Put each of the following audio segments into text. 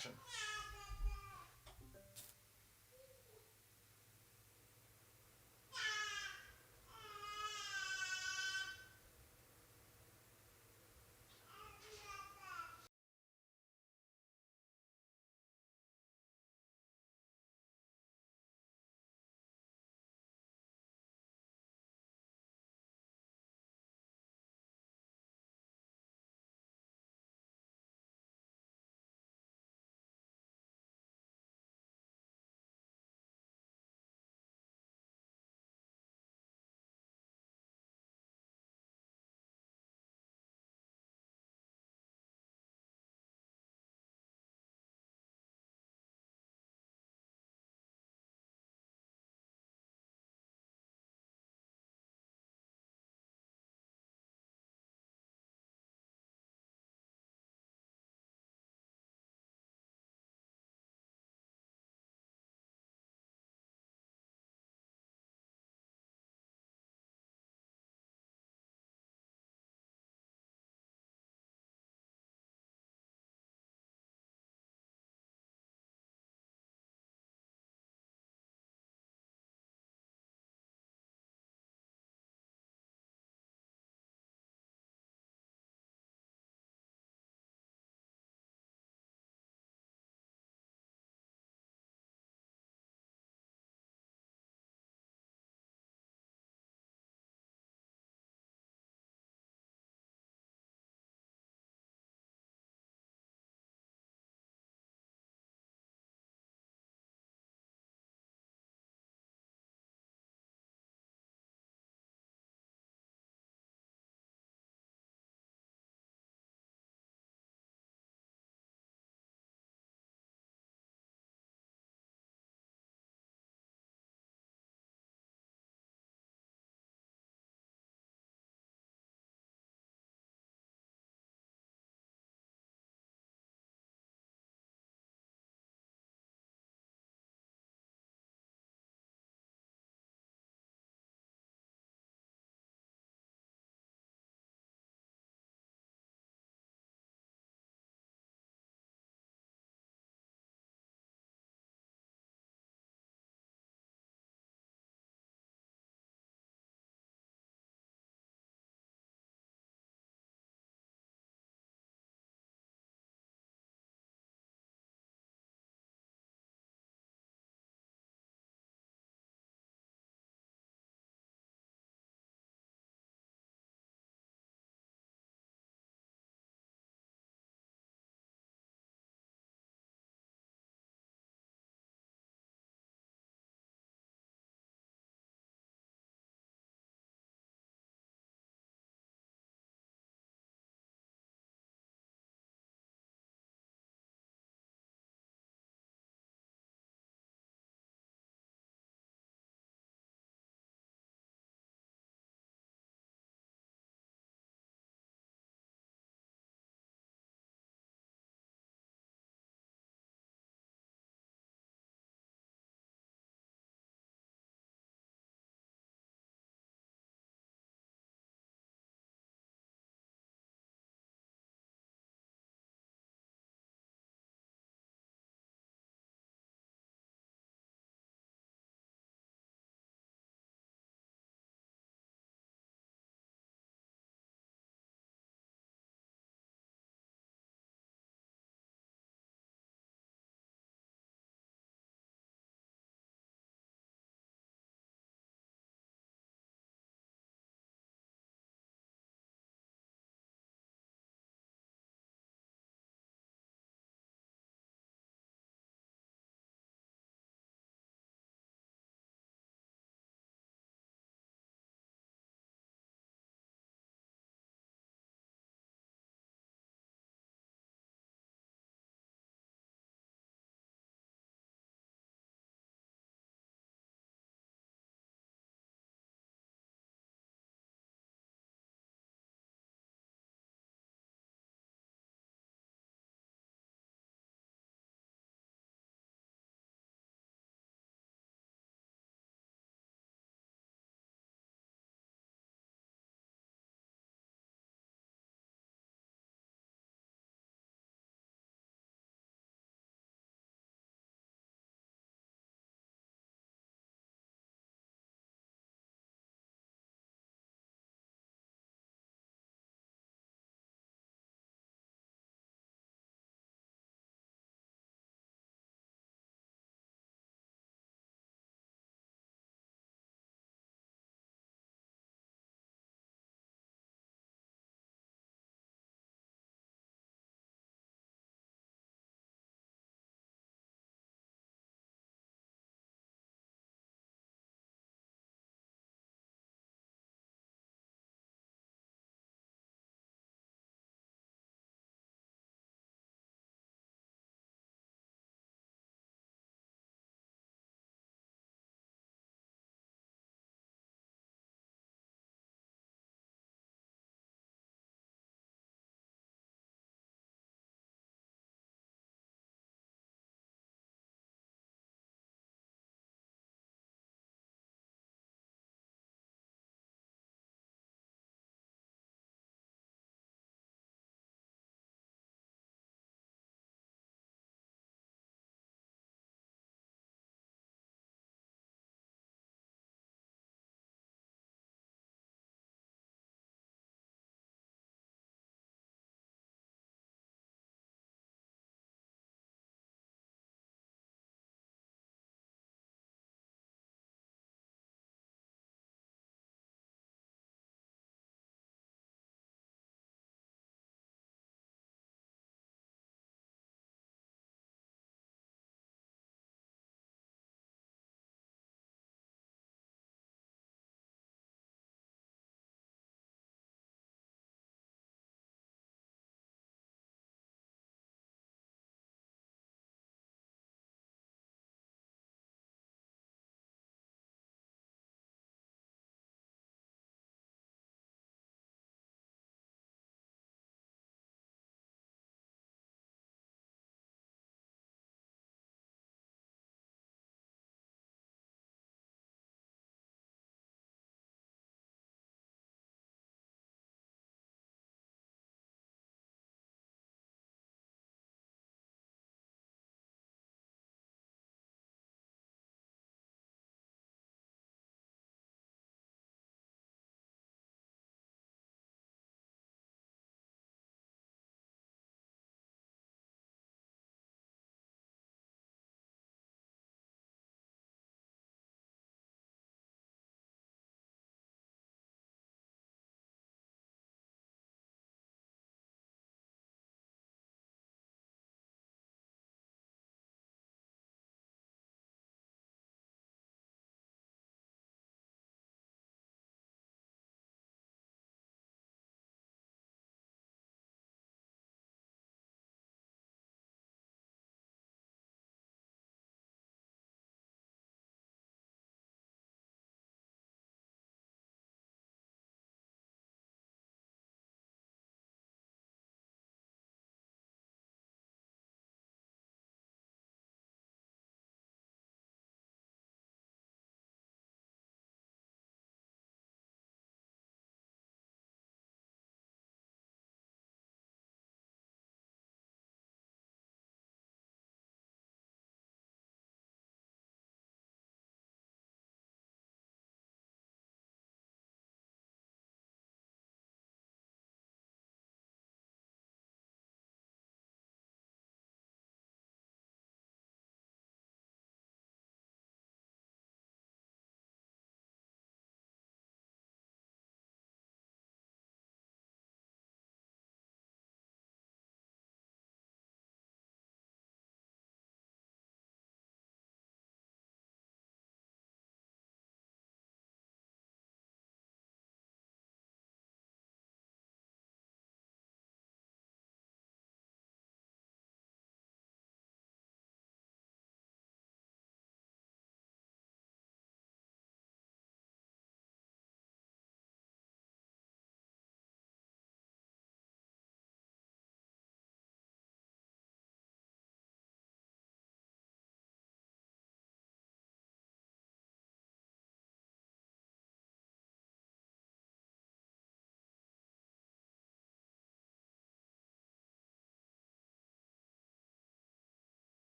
action.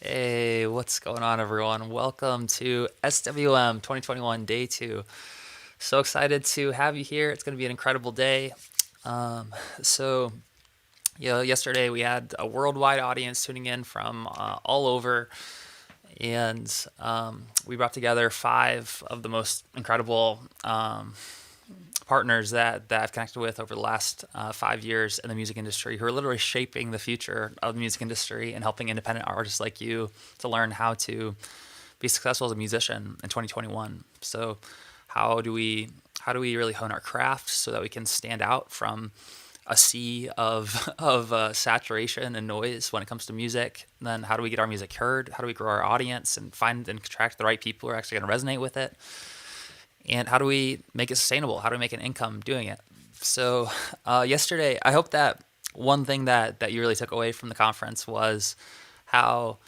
Hey, what's going on, everyone? Welcome to SWM 2021 Day 2. So excited to have you here. It's going to be an incredible day. Um, so, yesterday we had a worldwide audience tuning in from all over, and we brought together five of the most incredible partners that I've connected with over the last 5 years in the music industry who are literally shaping the future of the music industry and helping independent artists like you to learn how to be successful as a musician in 2021. So how do we really hone our craft so that we can stand out from a sea of saturation and noise when it comes to music? And then how do we get our music heard? How do we grow our audience and find and attract the right people who are actually going to resonate with it? And how do we make it sustainable? How do we make an income doing it? So yesterday, I hope that one thing that you really took away from the conference was how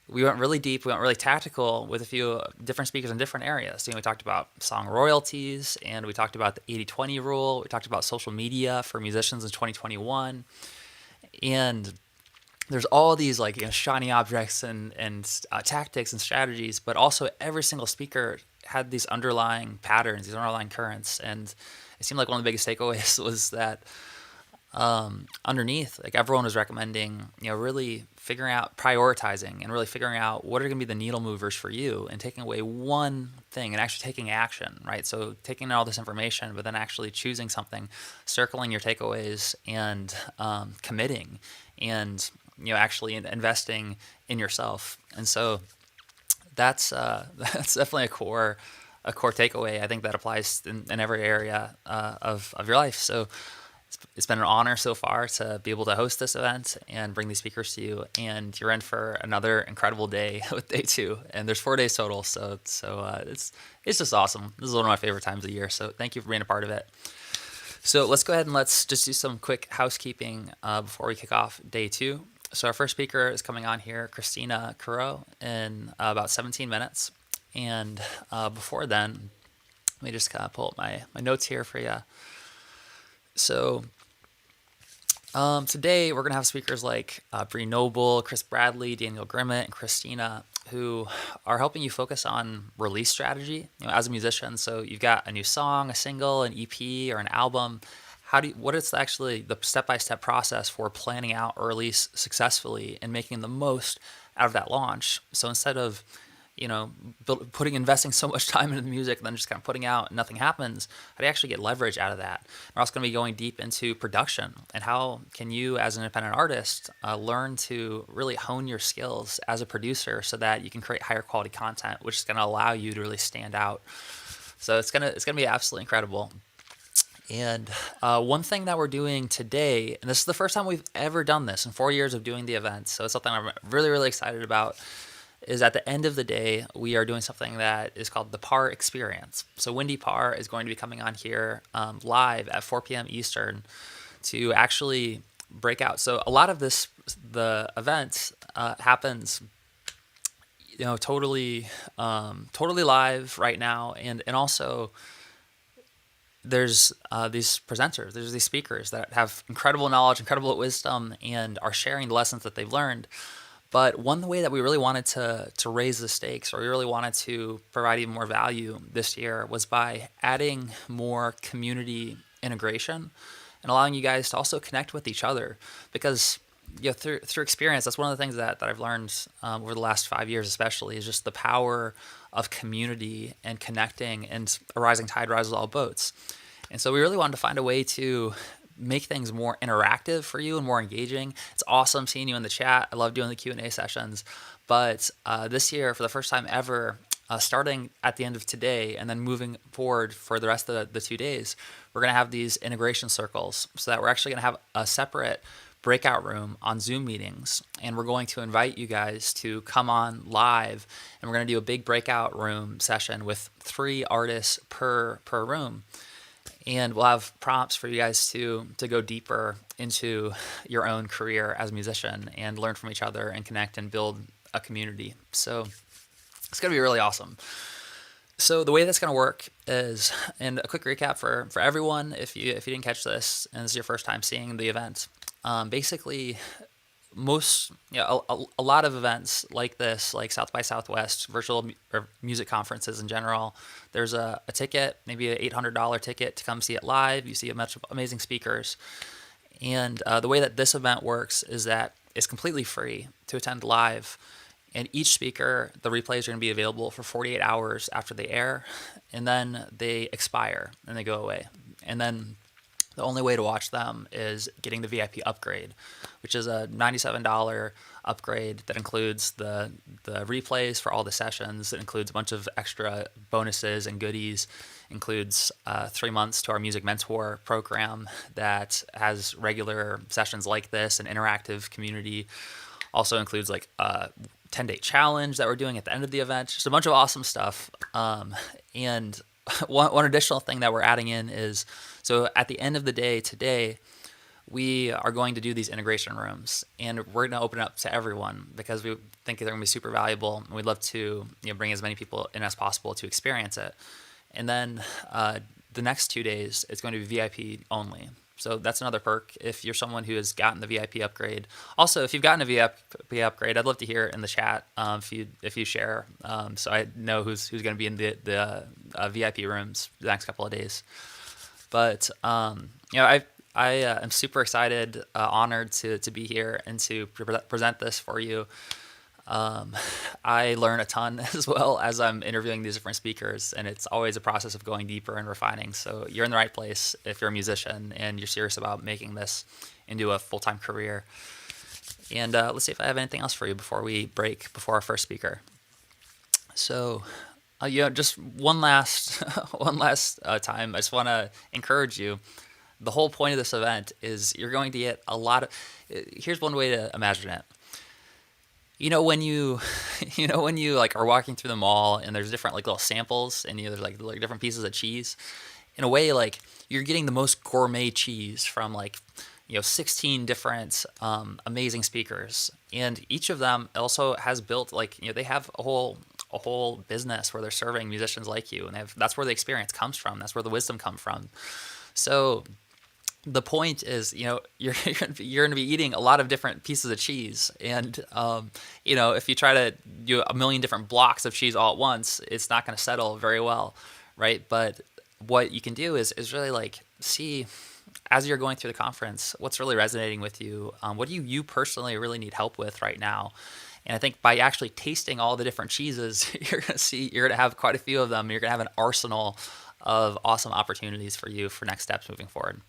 we went really deep, we went really tactical with a few different speakers in different areas. We talked about song royalties, and we talked about the 80-20 rule. We talked about social media for musicians in 2021. And there's all these shiny objects and tactics and strategies, but also every single speaker had these underlying patterns, these underlying currents, and it seemed like one of the biggest takeaways was that underneath, like everyone was recommending, really figuring out, prioritizing, and really figuring out what are going to be the needle movers for you, and taking away one thing and actually taking action, right? So taking all this information, but then actually choosing something, circling your takeaways, and committing, and actually investing in yourself. And so that's that's definitely a core takeaway. I think that applies in every area of your life. So it's been an honor so far to be able to host this event and bring these speakers to you. And you're in for another incredible day with day 2. And there's 4 days total, so it's just awesome. This is one of my favorite times of the year. So thank you for being a part of it. So let's go ahead and let's just do some quick housekeeping before we kick off day 2. So our first speaker is coming on here, Christina Curo, in about 17 minutes. And before then, let me just kind of pull up my notes here for you. So today we're going to have speakers like Bree Noble, Chris Bradley, Daniel Grimmett, and Christina, who are helping you focus on release strategy, as a musician. So you've got a new song, a single, an EP, or an album. What is actually the step-by-step process for planning out a release successfully and making the most out of that launch? So instead of investing so much time into the music and then just kind of putting out and nothing happens, how do you actually get leverage out of that? We're also going to be going deep into production and how can you, as an independent artist, learn to really hone your skills as a producer so that you can create higher quality content, which is going to allow you to really stand out. So it's gonna be absolutely incredible. And one thing that we're doing today, and this is the first time we've ever done this in 4 years of doing the event, so it's something I'm really, really excited about, is at the end of the day, we are doing something that is called the PAR Experience. So Wendy Parr is going to be coming on here live at 4 p.m. Eastern to actually break out. So a lot of the event happens totally live right now, and also there's these presenters, there's these speakers that have incredible knowledge, incredible wisdom, and are sharing the lessons that they've learned. But one way that we really wanted to raise the stakes, or we really wanted to provide even more value this year, was by adding more community integration and allowing you guys to also connect with each other. Because through experience, that's one of the things that I've learned over the last 5 years, especially, is just the power of community and connecting, and a rising tide rises all boats. And so we really wanted to find a way to make things more interactive for you and more engaging. It's awesome seeing you in the chat. I love doing the Q&A sessions. But this year, for the first time ever, starting at the end of today and then moving forward for the rest of the 2 days, we're going to have these integration circles, so that we're actually going to have a separate breakout room on Zoom meetings, and we're going to invite you guys to come on live, and we're going to do a big breakout room session with 3 artists per room. And we'll have prompts for you guys to go deeper into your own career as a musician and learn from each other and connect and build a community. So it's going to be really awesome. So the way that's going to work is, and a quick recap for everyone, if you didn't catch this and this is your first time seeing the event, basically most, a lot of events like this, like South by Southwest, or music conferences in general, there's a ticket, maybe an $800 ticket to come see it live. You see a bunch of amazing speakers. And the way that this event works is that it's completely free to attend live. And each speaker, the replays are going to be available for 48 hours after they air, and then they expire and they go away. And then the only way to watch them is getting the VIP upgrade, which is a $97 upgrade that includes the replays for all the sessions. It includes a bunch of extra bonuses and goodies. Includes 3 months to our music mentor program that has regular sessions like this, an interactive community. Also includes like a 10-day challenge that we're doing at the end of the event. Just a bunch of awesome stuff. And one additional thing that we're adding in is, so at the end of the day today, we are going to do these integration rooms, and we're going to open it up to everyone because we think they're going to be super valuable, and we'd love to bring as many people in as possible to experience it. And then the next 2 days, it's going to be VIP only. So that's another perk if you're someone who has gotten the VIP upgrade. Also, if you've gotten a VIP upgrade, I'd love to hear it in the chat if you share, so I know who's going to be in the VIP rooms the next couple of days. But I am super excited, honored to be here and to present this for you. I learn a ton as well as I'm interviewing these different speakers, and it's always a process of going deeper and refining. So you're in the right place if you're a musician and you're serious about making this into a full-time career. And let's see if I have anything else for you before we break, before our first speaker. So, just one last time, I just want to encourage you. The whole point of this event is you're going to get a lot of. Here's one way to imagine it. When you like are walking through the mall and there's different like little samples and there's like different pieces of cheese. In a way, like you're getting the most gourmet cheese from 16 different amazing speakers, and each of them also has built they have a whole business where they're serving musicians like you, and that's where the experience comes from. That's where the wisdom comes from. So the point is, you're going to be eating a lot of different pieces of cheese, and if you try to do a million different blocks of cheese all at once, it's not going to settle very well, right? But what you can do is really see, as you're going through the conference, what's really resonating with you. What do you personally really need help with right now? And I think by actually tasting all the different cheeses, you're going to have quite a few of them. You're going to have an arsenal of awesome opportunities for you for next steps moving forward.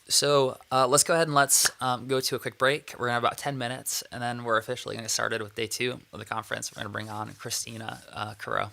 So let's go ahead and let's go to a quick break. We're going to have about 10 minutes, and then we're officially going to get started with day 2 of the conference. We're going to bring on Christina Caro.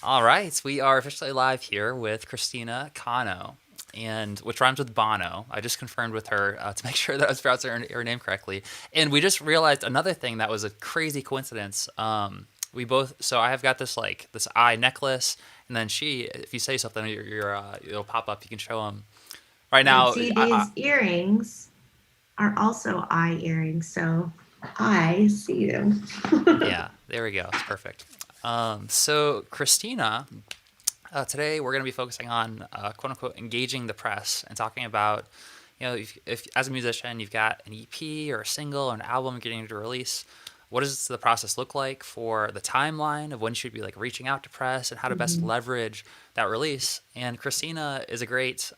All right, we are officially live here with Christina Cano, and which rhymes with Bono. I just confirmed with her to make sure that I was pronouncing her name correctly. And we just realized another thing that was a crazy coincidence. We both, so I have got this like this eye necklace, and then she, if you say something, it'll pop up. You can show them right And now. see, these earrings are also eye earrings, so I see you. Yeah, there we go. It's perfect. So Christina, today we're going to be focusing on quote unquote engaging the press and talking about, if as a musician you've got an EP or a single or an album you're getting to release, what does the process look like for the timeline of when you should be like reaching out to press and how to best Mhm. leverage that release. And Christina is a great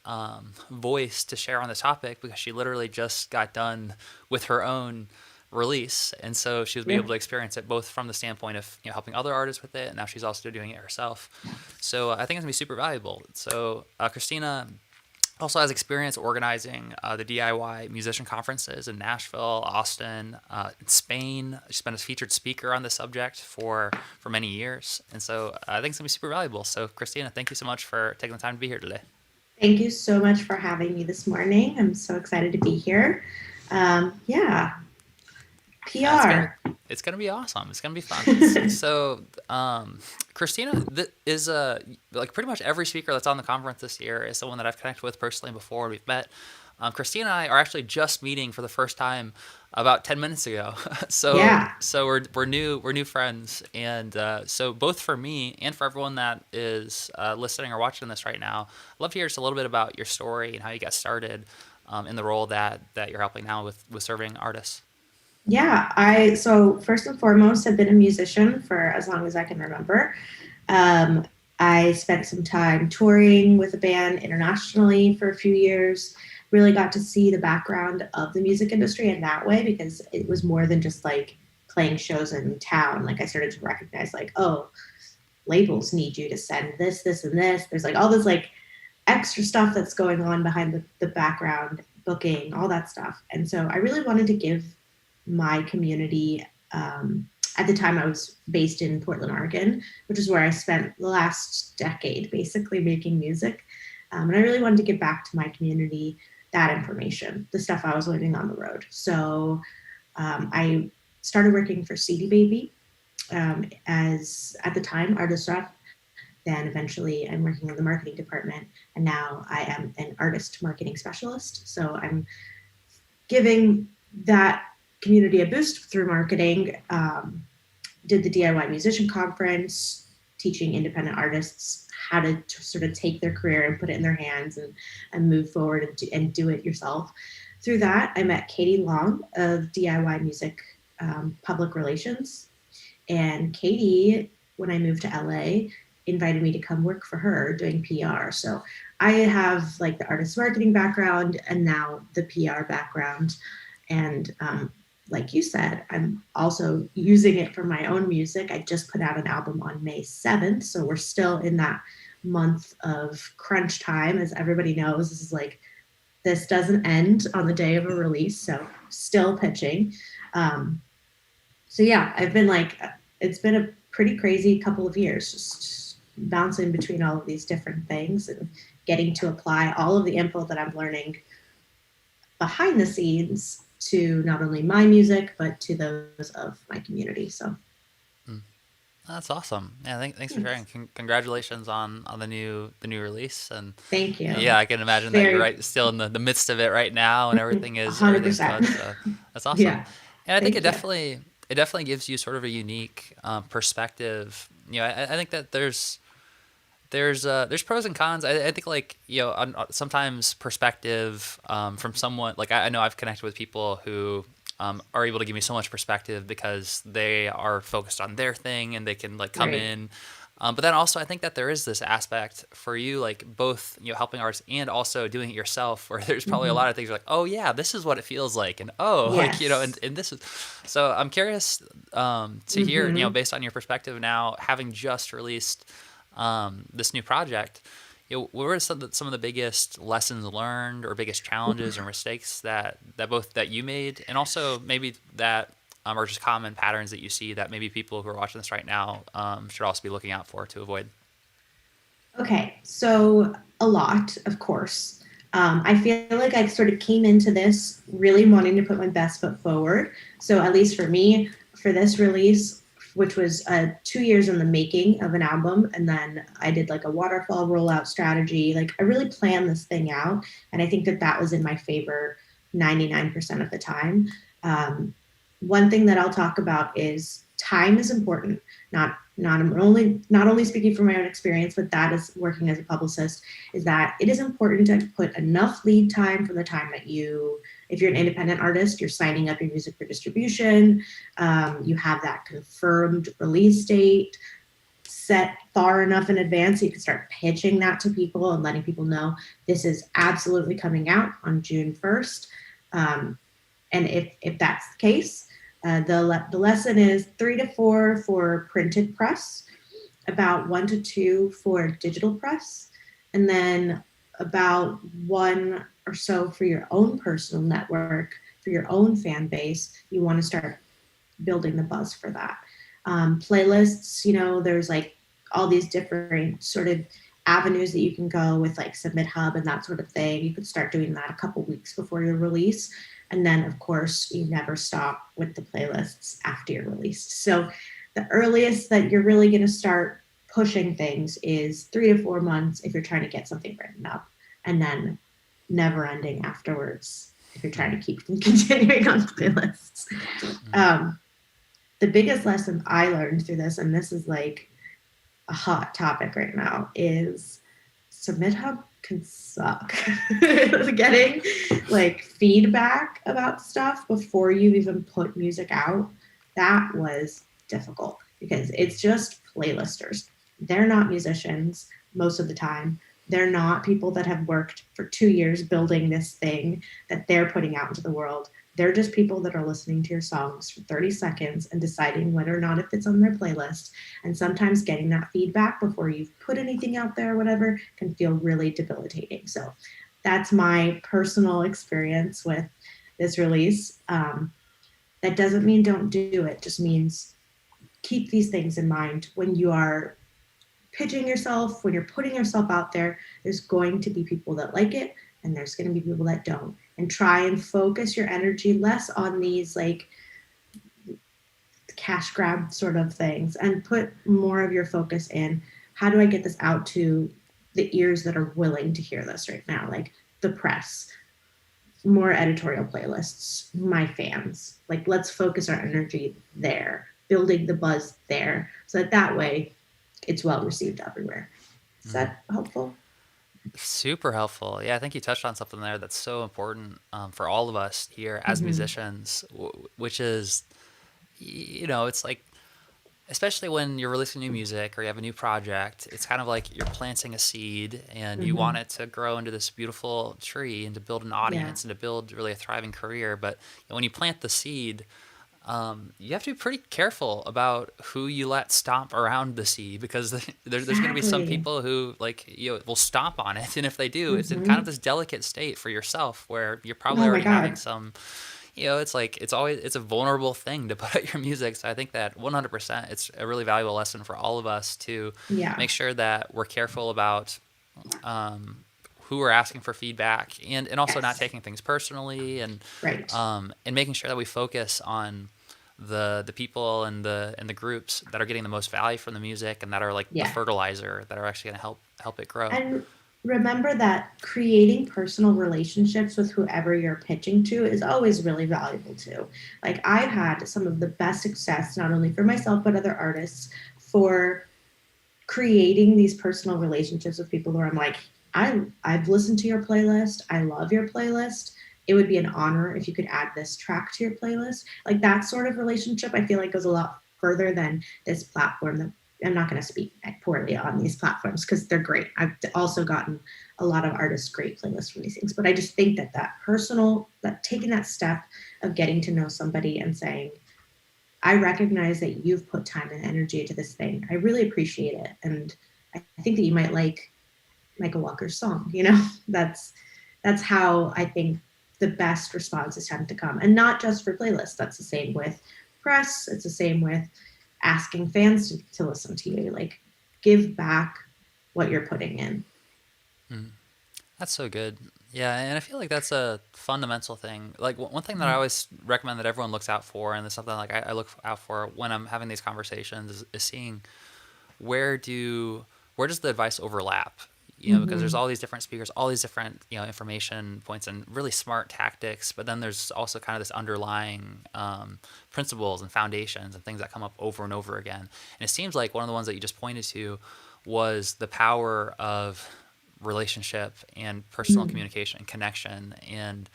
voice to share on the topic because she literally just got done with her own release, and so she was able Yeah. to experience it both from the standpoint of helping other artists with it, and now she's also doing it herself. So I think it's gonna be super valuable. So Christina also has experience organizing the DIY musician conferences in Nashville, Austin, Spain. She's been a featured speaker on the subject for many years, and so I think it's gonna be super valuable. So Christina, thank you so much for taking the time to be here today. Thank you so much for having me this morning. I'm so excited to be here. Yeah, Yeah, PR. it's gonna be awesome. It's gonna be fun. Christina is like pretty much every speaker that's on the conference this year is someone that I've connected with personally before. We've met. Christina and I are actually just meeting for the first time about 10 minutes ago. so Yeah. so we're new friends, and so both for me and for everyone that is listening or watching this right now, I'd love to hear just a little bit about your story and how you got started in the role that you're helping now with serving artists. Yeah, so first and foremost have been a musician for as long as I can remember. Um, I spent some time touring with a band internationally for a few years. Really got to see the background of the music industry in that way because it was more than just like playing shows in town. Like I started to recognize like, oh, labels need you to send this, this, and this. There's like all this like extra stuff that's going on behind the background, booking, all that stuff. And so I really wanted to give my community. At the time, I was based in Portland, Oregon, which is where I spent the last decade basically making music. And I really wanted to give back to my community that information, the stuff I was learning on the road. So I started working for CD Baby as, at the time, artist rep. Then eventually I'm working in the marketing department, and now I am an artist marketing specialist. So I'm giving that community a boost through marketing. Did the DIY musician conference, teaching independent artists how to sort of take their career and put it in their hands and move forward and do it yourself. Through that, I met Katie Long of DIY Music Public Relations. And Katie, when I moved to LA, invited me to come work for her doing PR. So I have like the artist marketing background and now the PR background. And like you said, I'm also using it for my own music. I just put out an album on May 7th. So we're still in that month of crunch time. As everybody knows, this is like, this doesn't end on the day of a release. So still pitching. Um, so yeah, I've been like, it's been a pretty crazy couple of years, just bouncing between all of these different things and getting to apply all of the info that I'm learning behind the scenes to not only my music but to those of my community. So Mm. That's awesome. Yeah, thanks for sharing. thanks. Congratulations on the new release. And Thank you. yeah, I can imagine that you're Very right, still in the midst of it right now, and everything's 100%. good. So that's awesome. Yeah. And I think Thank you. it definitely gives you sort of a unique perspective. I think that there's pros and cons. I think like sometimes perspective from someone like I know I've connected with people who are able to give me so much perspective because they are focused on their thing and they can like come Right. in. But then also I think that there is this aspect for you like both helping artists and also doing it yourself where there's probably a Mm-hmm. lot of things you're like, oh yeah, this is what it feels like, and oh like Yes. and this is. So I'm curious to hear Mm-hmm. based on your perspective now having just released this new project, what were some of the biggest lessons learned or biggest challenges or mistakes that you made, and also maybe that are just common patterns that you see that maybe people who are watching this right now should also be looking out for to avoid? Okay, so a lot, of course. I feel like I sort of came into this really wanting to put my best foot forward. So, at least for me, for this release, which was 2 years in the making of an album, and then I did like a waterfall rollout strategy. Like, I really planned this thing out, and I think that that was in my favor 99% of the time. Um, One thing that I'll talk about is time is important. Not only speaking from my own experience, but that is working as a publicist, is that it is important to put enough lead time from the time that you, if you're an independent artist, you're signing up your music for distribution, you have that confirmed release date set far enough in advance so you can start pitching that to people and letting people know this is absolutely coming out on June 1st. Um, and if that's the case, the lesson is 3 to 4 for printed press, about 1 to 2 for digital press, and then about one or so for your own personal network, for your own fan base. You want to start building the buzz for that. Playlists, there's like all these different sort of avenues that you can go with, like Submit Hub and that sort of thing. You could start doing that a couple weeks before your release. And then, of course, you never stop with the playlists after you're released. So the earliest that you're really going to start pushing things is 3 to 4 months if you're trying to get something written up, and then never ending afterwards if you're trying to keep continuing on playlists. Mm. Um, the biggest lesson I learned through this, and this is like a hot topic right now, is Submit Hub can suck. Getting like feedback about stuff before you even put music out, that was difficult because it's just playlisters. They're not musicians most of the time. They're not people that have worked for 2 years building this thing that they're putting out into the world. They're just people that are listening to your songs for 30 seconds and deciding whether or not it fits on their playlist. And sometimes getting that feedback before you've put anything out there or whatever can feel really debilitating. So that's my personal experience with this release. That doesn't mean don't do it, just means keep these things in mind when you are pitching yourself, when you're putting yourself out there. There's going to be people that like it and there's going to be people that don't. And try and focus your energy less on these like cash grab sort of things and put more of your focus in how do I get this out to the ears that are willing to hear this right now, like the press, more editorial playlists, my fans. Like, let's focus our energy there, building the buzz there, so that way it's well received everywhere. Is Mm. that helpful? Super helpful. Yeah, I think you touched on something there that's so important for all of us here as Mm-hmm. musicians, which is, it's like, especially when you're releasing new music or you have a new project, it's kind of like you're planting a seed and you Mm-hmm. want it to grow into this beautiful tree and to build an Yeah. audience and to build really a thriving career. But when you plant the seed, you have to be pretty careful about who you let stomp around the seed because there's going to be some Exactly. people who will stomp on it, and if they do, it's in kind of Mm-hmm. this delicate state for yourself where you're probably Oh my already having God. some. It's like it's a vulnerable thing to put out your music. So I think that 100% it's a really valuable lesson for all of us to Yeah. make sure that we're careful about um, who are asking for feedback and also not Yes. taking things personally Right. and making sure that we focus on the people and the groups that are getting the most value from the music and that are like the Yeah. fertilizer that are actually going to help it grow. And remember that creating personal relationships with whoever you're pitching to is always really valuable too. Like, I've had some of the best success, not only for myself, but other artists, for creating these personal relationships with people where I'm like, I've listened to your playlist. I love your playlist. It would be an honor if you could add this track to your playlist. Like, that sort of relationship, I feel like goes a lot further than this platform that I'm not going to speak poorly on these platforms because they're great. I've also gotten a lot of artists great playlist from these things, but I just think that that taking that step of getting to know somebody and saying, I recognize that you've put time and energy into this thing. I really appreciate it. And I think that you might like Michael Walker's song, that's how I think the best responses tend to come. And not just for playlists. That's the same with press. It's the same with asking fans to listen to you. Like, give back what you're putting in. Mm. That's so good. Yeah, and I feel like that's a fundamental thing. Like one thing that I always recommend that everyone looks out for, and it's something like I look out for when I'm having these conversations, is seeing where do where does the advice overlap? You know, because there's Mm-hmm. all these different speakers, all these different information points and really smart tactics, but then there's also kind of this underlying principles and foundations and things that come up over and over again. And it seems like one of the ones that you just pointed to was the power of relationship and personal Mm-hmm. communication and connection, and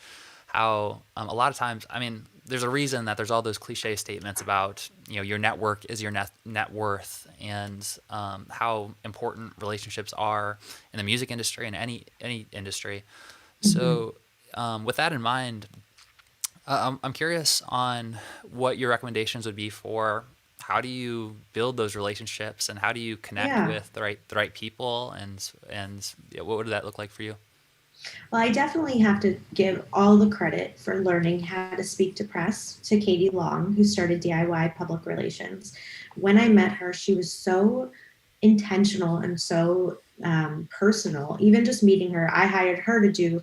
how a lot of times, I mean, there's a reason that there's all those cliche statements about your network is your net worth, and how important relationships are in the music industry and any industry. Mm-hmm. So with that in mind, I'm curious on what your recommendations would be for how do you build those relationships and how do you connect Yeah. with the right people, and yeah, what would that look like for you? Well, I definitely have to give all the credit for learning how to speak to press to Katie Long, who started DIY public relations. When I met her, she was so intentional and so personal. Even just meeting her, I hired her to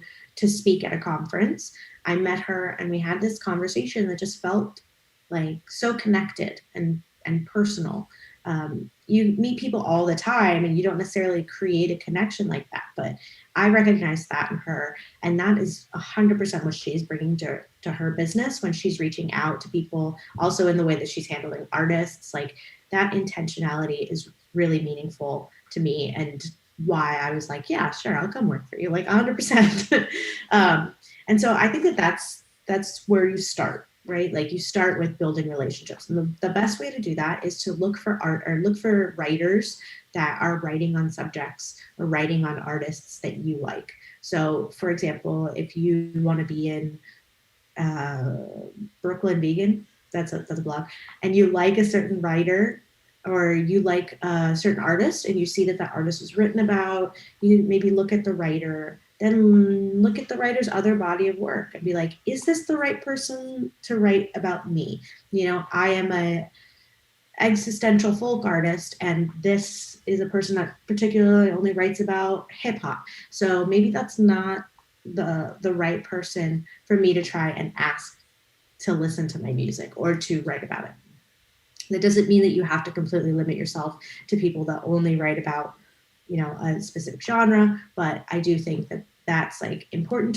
speak at a conference. I met her and we had this conversation that just felt like so connected and personal. You meet people all the time and you don't necessarily create a connection like that, but I recognize that in her, and that is 100% what she's bringing to her business when she's reaching out to people. Also, in the way that she's handling artists, like that intentionality is really meaningful to me, and why I was like, yeah, sure, I'll come work for you, like 100%. And so I think that that's where you start, right? Like you start with building relationships, and the best way to do that is to look for art or look for writers that are writing on subjects or writing on artists that you like. So, for example, if you want to be in uh, Brooklyn Vegan, that's a blog, and you like a certain writer or you like a certain artist and you see that that artist was written about, you maybe look at the writer, then look at the writer's other body of work and be like, is this the right person to write about me? I am a existential folk artist, and this is a person that particularly only writes about hip hop. So maybe that's not the right person for me to try and ask to listen to my music or to write about it. That doesn't mean that you have to completely limit yourself to people that only write about, a specific genre, but I do think that that's like important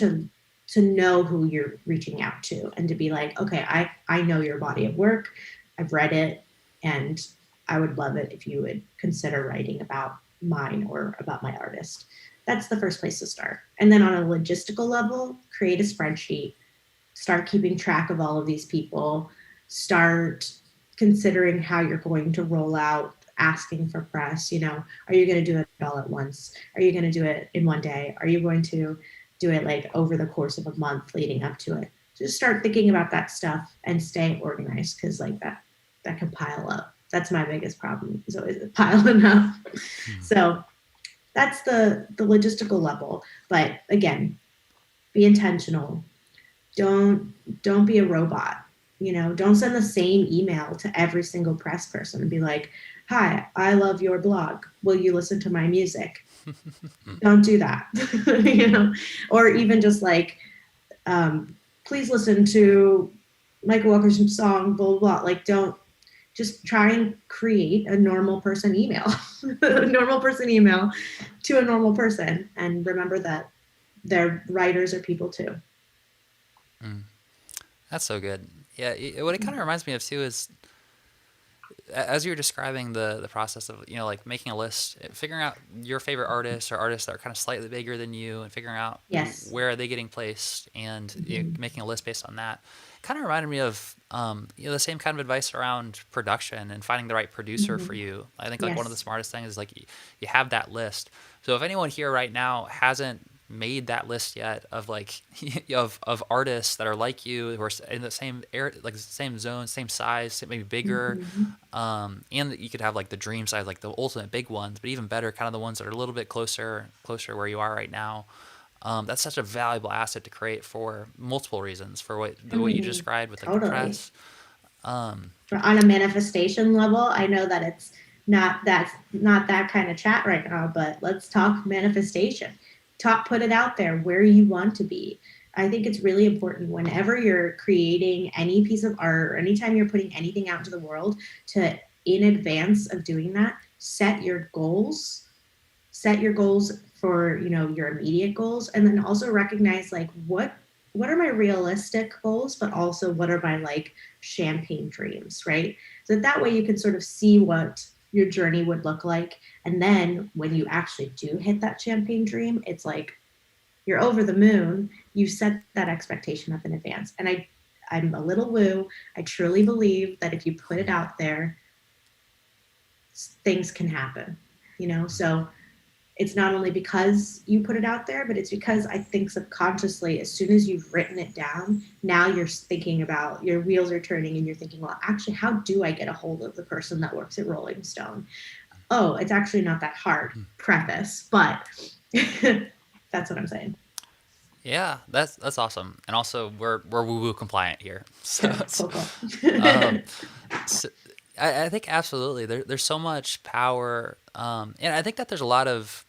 to know who you're reaching out to and to be like, okay, I know your body of work. I've read it, and I would love it if you would consider writing about mine or about my artist. That's the first place to start. And then on a logistical level, create a spreadsheet, start keeping track of all of these people, start considering how you're going to roll out asking for press. Are you going to do it all at once? Are you going to do it in one day? Are you going to do it like over the course of a month leading up to it? Just start thinking about that stuff and stay organized, because like that can pile up. That's my biggest problem, is always piling up. So that's the logistical level. But again, be intentional. Don't be a robot. Don't send the same email to every single press person and be like, hi, I love your blog, will you listen to my music? Don't do that. Or even just like, please listen to Michael Walker's song, blah, blah, blah. Like, don't, just try and create a normal person email, a normal person email to a normal person, and remember that their writers are people too. Mm. That's so good. Yeah, what it kind of reminds me of too is as you're describing the process of like making a list, figuring out your favorite artists or artists that are kind of slightly bigger than you, and figuring out Yes. where are they getting placed, and Mm-hmm. making a list based on that. Kind of reminded me of the same kind of advice around production and finding the right producer for Mm-hmm. you. I think like one of the Yes. smartest things is like you have that list. So if anyone here right now hasn't made that list yet of like of artists that are like you, who are in the same area, like the same zone, same size, maybe bigger, Mm-hmm. and that you could have like the dream size, like the ultimate big ones, but even better, kind of the ones that are a little bit closer where you are right now. That's such a valuable asset to create for multiple reasons. For what you Mm-hmm. described with like the Totally. press. Um, On a manifestation level, I know that it's Not that kind of chat right now, but let's talk manifestation. Talk, put it out there where you want to be. I think it's really important whenever you're creating any piece of art or anytime you're putting anything out into the world to, in advance of doing that, set your goals for, you know, your immediate goals, and then also recognize like what are my realistic goals, but also what are my like champagne dreams, right? So that way you can sort of see what your journey would look like, and then when you actually do hit that champagne dream, it's like you're over the moon. You set that expectation up in advance. And I'm a little woo. I truly believe that if you put it out there, things can happen, you know? So it's not only because you put it out there, but it's because I think subconsciously, as soon as you've written it down, now you're thinking about, your wheels are turning and you're thinking, well, actually, how do I get a hold of the person that works at Rolling Stone? Oh, it's actually not that hard. Preface, but that's what I'm saying. Yeah, that's awesome. And also, we're woo woo compliant here, so Cool, cool, cool. um, so I think absolutely there's so much power, and I think that there's a lot of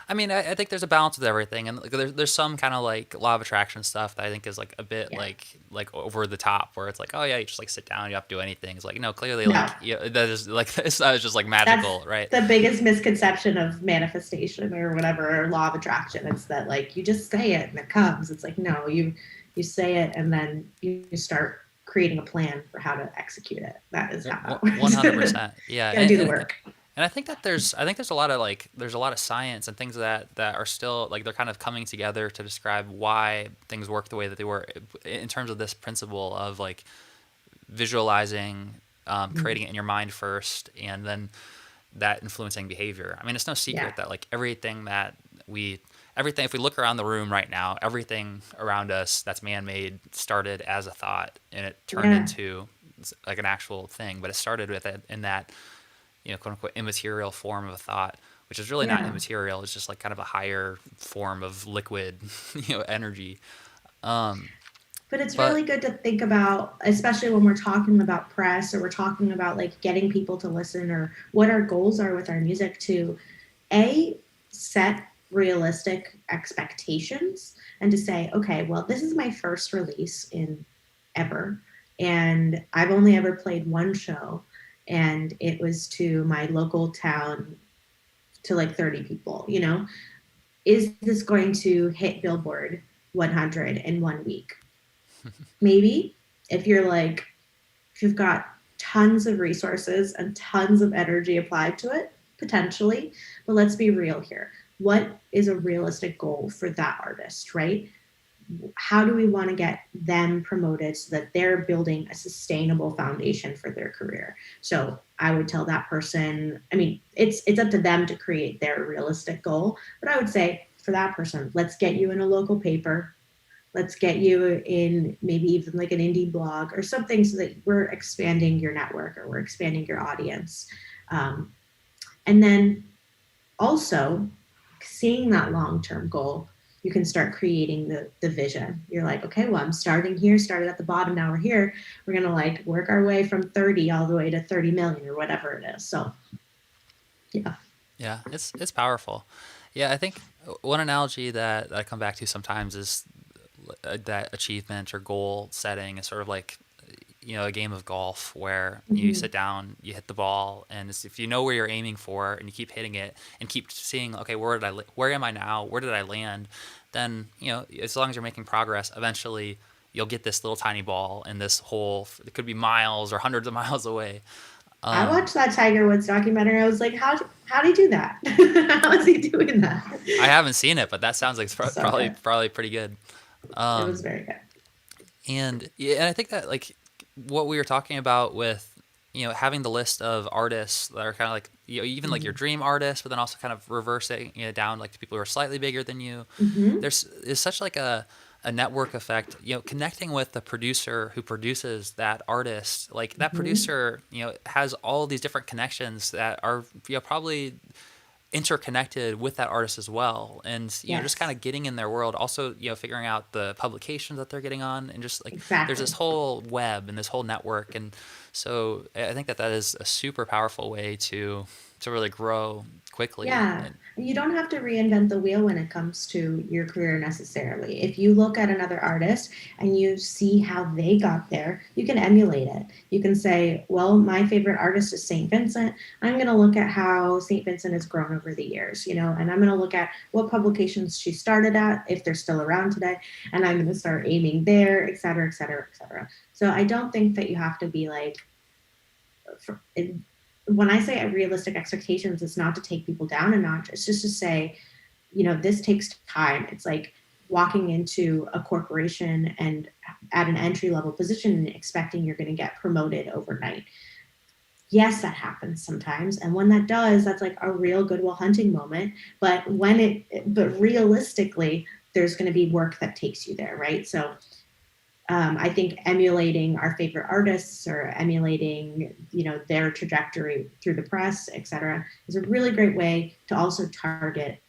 I mean, I think there's a balance with everything, and like, there's some kind of like law of attraction stuff that I think is like a bit Yeah. like over the top, where it's like, oh yeah, you just like sit down, you don't have to do anything. It's like, no, clearly No, like yeah, that is like it's not just like that's magical, right? the biggest misconception of manifestation or whatever, or law of attraction. It's that like you just say it and it comes. It's like no, you say it and then you start creating a plan for how to execute it. That is how that One works. hundred You percent, yeah, gotta do the work. and I think that there's a lot of like there's a lot of science and things that are still like they're kind of coming together to describe why things work the way that they work in terms of this principle of like visualizing, Mhm. creating it in your mind first, and then that influencing behavior. I mean, it's no Yeah, secret that like everything, if we look around the room right now, everything around us that's man-made started as a thought and it turned yeah, into like an actual thing, but it started with it in that, quote unquote immaterial form of a thought, which is really not yeah. immaterial. It's just like kind of a higher form of liquid, energy. But it's But really good to think about, especially when we're talking about press or we're talking about like getting people to listen or what our goals are with our music, to a set realistic expectations and to say, okay, well, this is my first release in ever, and I've only ever played one show, and it was to my local town, to like 30 people, you know. Is this going to hit Billboard 100 in 1 week? Maybe. If you're like, if you've got tons of resources and tons of energy applied to it, potentially. But let's be real here. What is a realistic goal for that artist, right? How do we want to get them promoted so that they're building a sustainable foundation for their career? So I would tell that person, I mean, it's up to them to create their realistic goal, but I would say for that person, let's get you in a local paper, let's get you in maybe even like an indie blog or something, so that we're expanding your network or we're expanding your audience. um, and then also seeing that long-term goal, you can start creating the vision. You're like, okay, well, I'm starting here, started at the bottom, now we're here, we're going to like work our way from 30 all the way to 30 million or whatever it is. So yeah. yeah, it's powerful. Yeah, I think one analogy that I come back to sometimes is that achievement or goal setting is sort of like a game of golf where you Mm-hmm. sit down, you hit the ball, and if you know where you're aiming for and you keep hitting it and keep seeing, okay, where am I now, where did I land, then as long as you're making progress, eventually you'll get this little tiny ball in this hole. It could be miles or hundreds of miles away. I um, watched that Tiger Woods documentary. I was like, how did he do that? How is he doing that? I haven't seen it, but that sounds like it's So probably good. probably pretty good. It was um, very good. And yeah, and I think that like what we were talking about with having the list of artists that are kind of like even like your Mm-hmm. dream artists, but then also kind of reversing it down like to people who are slightly bigger than you. Mm-hmm. There's is such like a network effect. Connecting with the producer who produces that artist, like that Mm-hmm. producer, has all these different connections that are probably interconnected with that artist as well, and just kind Yes, of getting in their world, also figuring out the publications that they're getting on, and just like there's this exactly. whole web and this whole network. And So I think that that is a super powerful way to really grow quickly. Yeah, you don't have to reinvent the wheel when it comes to your career necessarily. If you look at another artist and you see how they got there, you can emulate it. You can say, well, my favorite artist is St. Vincent. I'm going to look at how St. Vincent has grown over the years, and I'm going to look at what publications she started at, if they're still around today, and I'm going to start aiming there, et cetera, et cetera, et cetera. So I don't think that you have to be like, for, when I say realistic expectations, it's not to take people down a notch. It's just to say, this takes time. It's like walking into a corporation and at an entry level position and expecting you're going to get promoted overnight. Yes, that happens sometimes. And when that does, that's like a real Goodwill Hunting moment. But realistically, there's going to be work that takes you there, right? So I think emulating our favorite artists or emulating, their trajectory through the press, et cetera, is a really great way to also target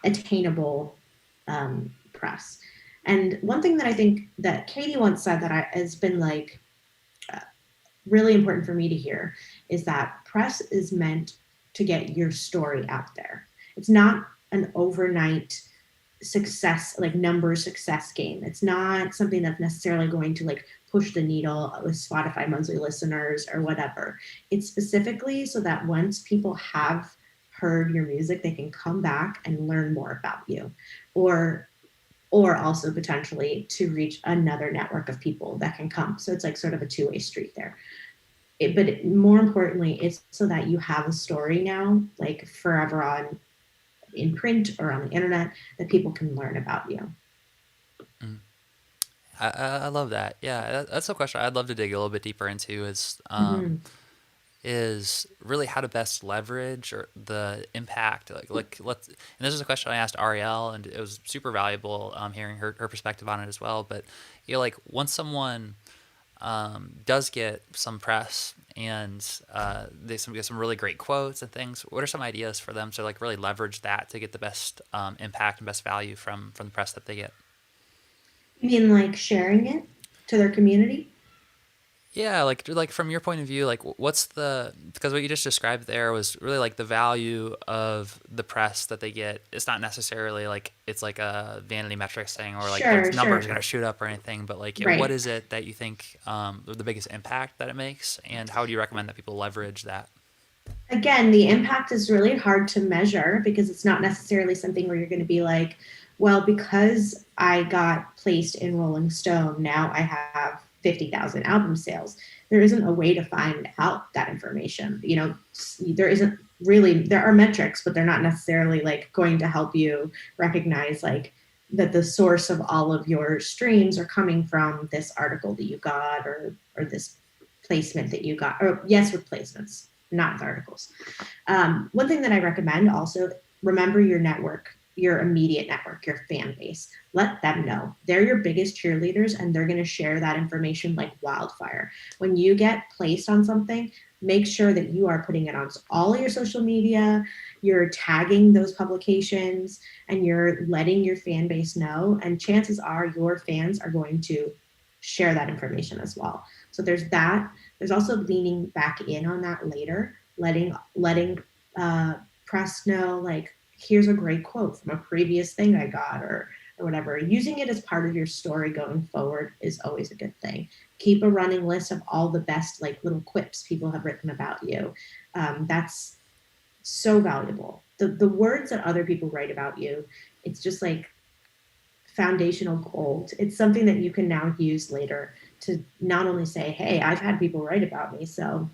attainable press. And one thing that I think that Katie once said has been like really important for me to hear is that press is meant to get your story out there. It's not an overnight success, like number success game. It's not something that's necessarily going to like push the needle with Spotify monthly listeners or whatever. It's specifically so that once people have heard your music, they can come back and learn more about you, or also potentially to reach another network of people that can come. So it's like sort of a two-way street there. More importantly, it's so that you have a story now, like forever on in print or on the internet, that people can learn about you. Mm. I love that. Yeah, that's a question I'd love to dig a little bit deeper into. Mm-hmm. Is really how to best leverage or the impact. Like let's. And this is a question I asked Ariel, and it was super valuable hearing her perspective on it as well. But like once someone does get some press and they get some really great quotes and things. What are some ideas for them to like really leverage that to get the best impact and best value from the press that they get? You mean like sharing it to their community? Yeah, like from your point of view, like what's the because what you just described there was really like the value of the press that they get. It's not necessarily like it's like a vanity metrics thing or like their Sure, numbers are sure. gonna shoot up or anything. But like, what Right. is it that you think the biggest impact that it makes, and how do you recommend that people leverage that? Again, the impact is really hard to measure because it's not necessarily something where you're going to be like, well, because I got placed in Rolling Stone, now I have 50,000 album sales. There isn't a way to find out that information. There isn't really, there are metrics, but they're not necessarily like going to help you recognize like that the source of all of your streams are coming from this article that you got, or this placement that you got, or yes, with placements, not with articles. One thing that I recommend also, remember your network, your immediate network, your fan base. Let them know. They're your biggest cheerleaders and they're going to share that information like wildfire. When you get placed on something, make sure that you are putting it on all of your social media, you're tagging those publications, and you're letting your fan base know. And chances are your fans are going to share that information as well. So there's that. There's also leaning back in on that later, letting press know like, here's a great quote from a previous thing I got, or whatever. Using it as part of your story going forward is always a good thing. Keep a running list of all the best like little quips people have written about you. That's so valuable. The words that other people write about you, it's just like foundational gold. It's something that you can now use later to not only say, hey, I've had people write about me, so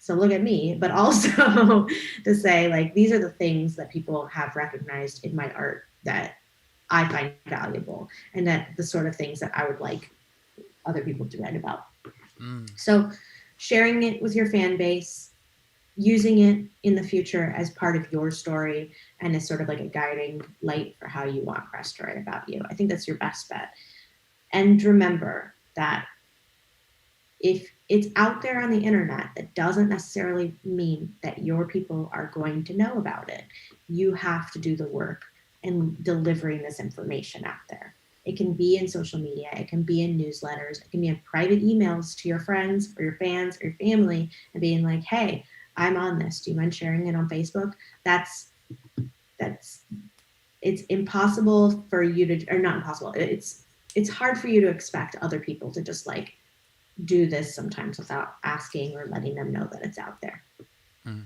look at me, but also to say like, these are the things that people have recognized in my art that I find valuable, and that the sort of things that I would like other people to write about. Mm. So sharing it with your fan base, using it in the future as part of your story and as sort of like a guiding light for how you want press to write about you. I think that's your best bet. And remember that if it's out there on the internet, that doesn't necessarily mean that your people are going to know about it. You have to do the work in delivering this information out there. It can be in social media, it can be in newsletters, it can be in private emails to your friends or your fans or your family and being like, hey, I'm on this. Do you mind sharing it on Facebook? That's that's it's impossible for you to, or not impossible. It's hard for you to expect other people to just like do this sometimes without asking or letting them know that it's out there. Mm,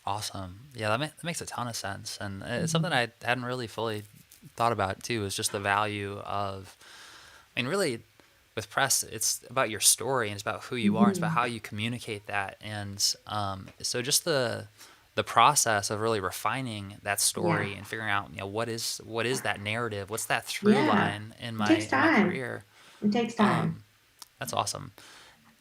awesome. Yeah, that makes a ton of sense, and it's something Mm-hmm. I hadn't really fully thought about too. Is just the value of, I mean, really, with press, it's about your story and it's about who you are. It's about Mm-hmm. how you communicate that, and so just the process of really refining that Yeah. story and figuring out, what is that narrative, what's that through Yeah. line in It my takes in my time. career. It takes time. Um, that's awesome.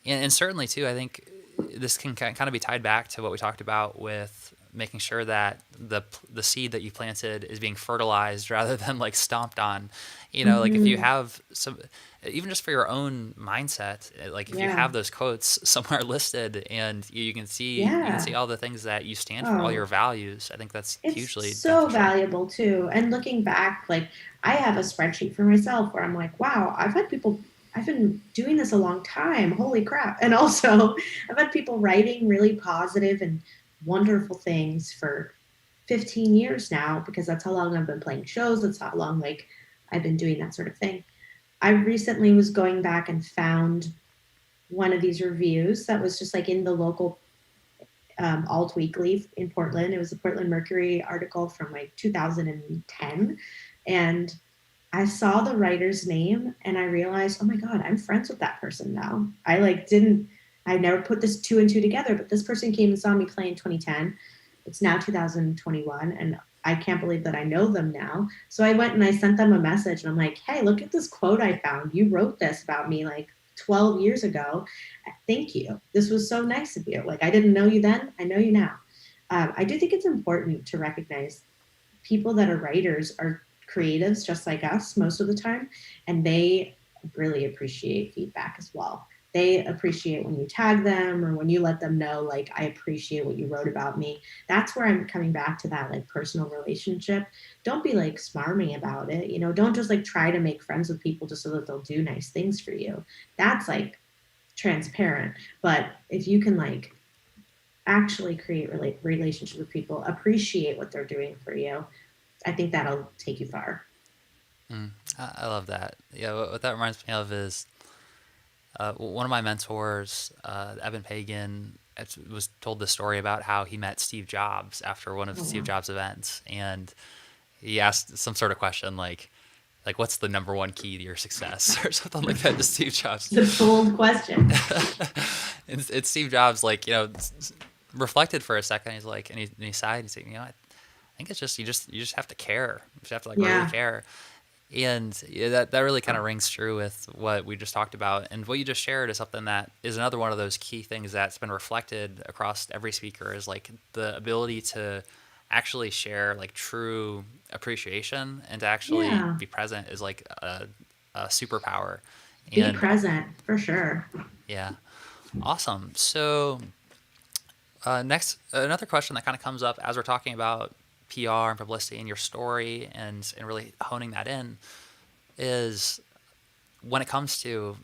And certainly too, I think this can kind of be tied back to what we talked about with making sure that the seed that you planted is being fertilized rather than like stomped on. Like if you Mm-hmm. have some, even just for your own mindset, like if you Yeah. have those quotes somewhere listed and you can see Yeah. all the things that you stand for, all Oh, your values. I think that's it's hugely so beneficial. valuable too. And looking back, like I have a spreadsheet for myself where I'm like, wow, I've been doing this a long time. Holy crap. And also, I've had people writing really positive and wonderful things for 15 years now because that's how long I've been playing shows. That's how long like I've been doing that sort of thing. I recently was going back and found one of these reviews that was just like in the local Alt Weekly in Portland. It was a Portland Mercury article from like 2010. And I saw the writer's name and I realized, oh my God, I'm friends with that person now. I never put this two and two together, but this person came and saw me play in 2010. It's now 2021. And I can't believe that I know them now. So I went and I sent them a message and I'm like, hey, look at this quote I found. You wrote this about me like 12 years ago. Thank you. This was so nice of you. Like, I didn't know you then. I know you now. I do think it's important to recognize people that are writers are creatives just like us most of the time, and they really appreciate feedback as well. They appreciate when you tag them or when you let them know, like, I appreciate what you wrote about me. That's where I'm coming back to that like personal relationship. Don't be like smarmy about it. Don't just like try to make friends with people just so that they'll do nice things for you. That's like transparent. But if you can like actually create relationship with people, appreciate what they're doing for you, I think that'll take you far. Mm, I love that. Yeah, what that reminds me of is one of my mentors, Evan Pagan, was told the story about how he met Steve Jobs after one of Oh Steve wow. Jobs' events, and he asked some sort of question like what's the number one key to your success or something like that to Steve Jobs. It's a bold question. And Steve Jobs reflected for a second. He's like, and he sighed. He's like, I think it's just you just have to care. You just have to like really Yeah. care. And yeah, that really kind of rings true with what we just talked about. And what you just shared is something that is another one of those key things that's been reflected across every speaker is like the ability to actually share like true appreciation and to actually Yeah. be present is like a superpower. Be And present for sure. yeah, awesome. So next, another question that kind of comes up as we're talking about PR and publicity and your story and really honing that in is when it comes to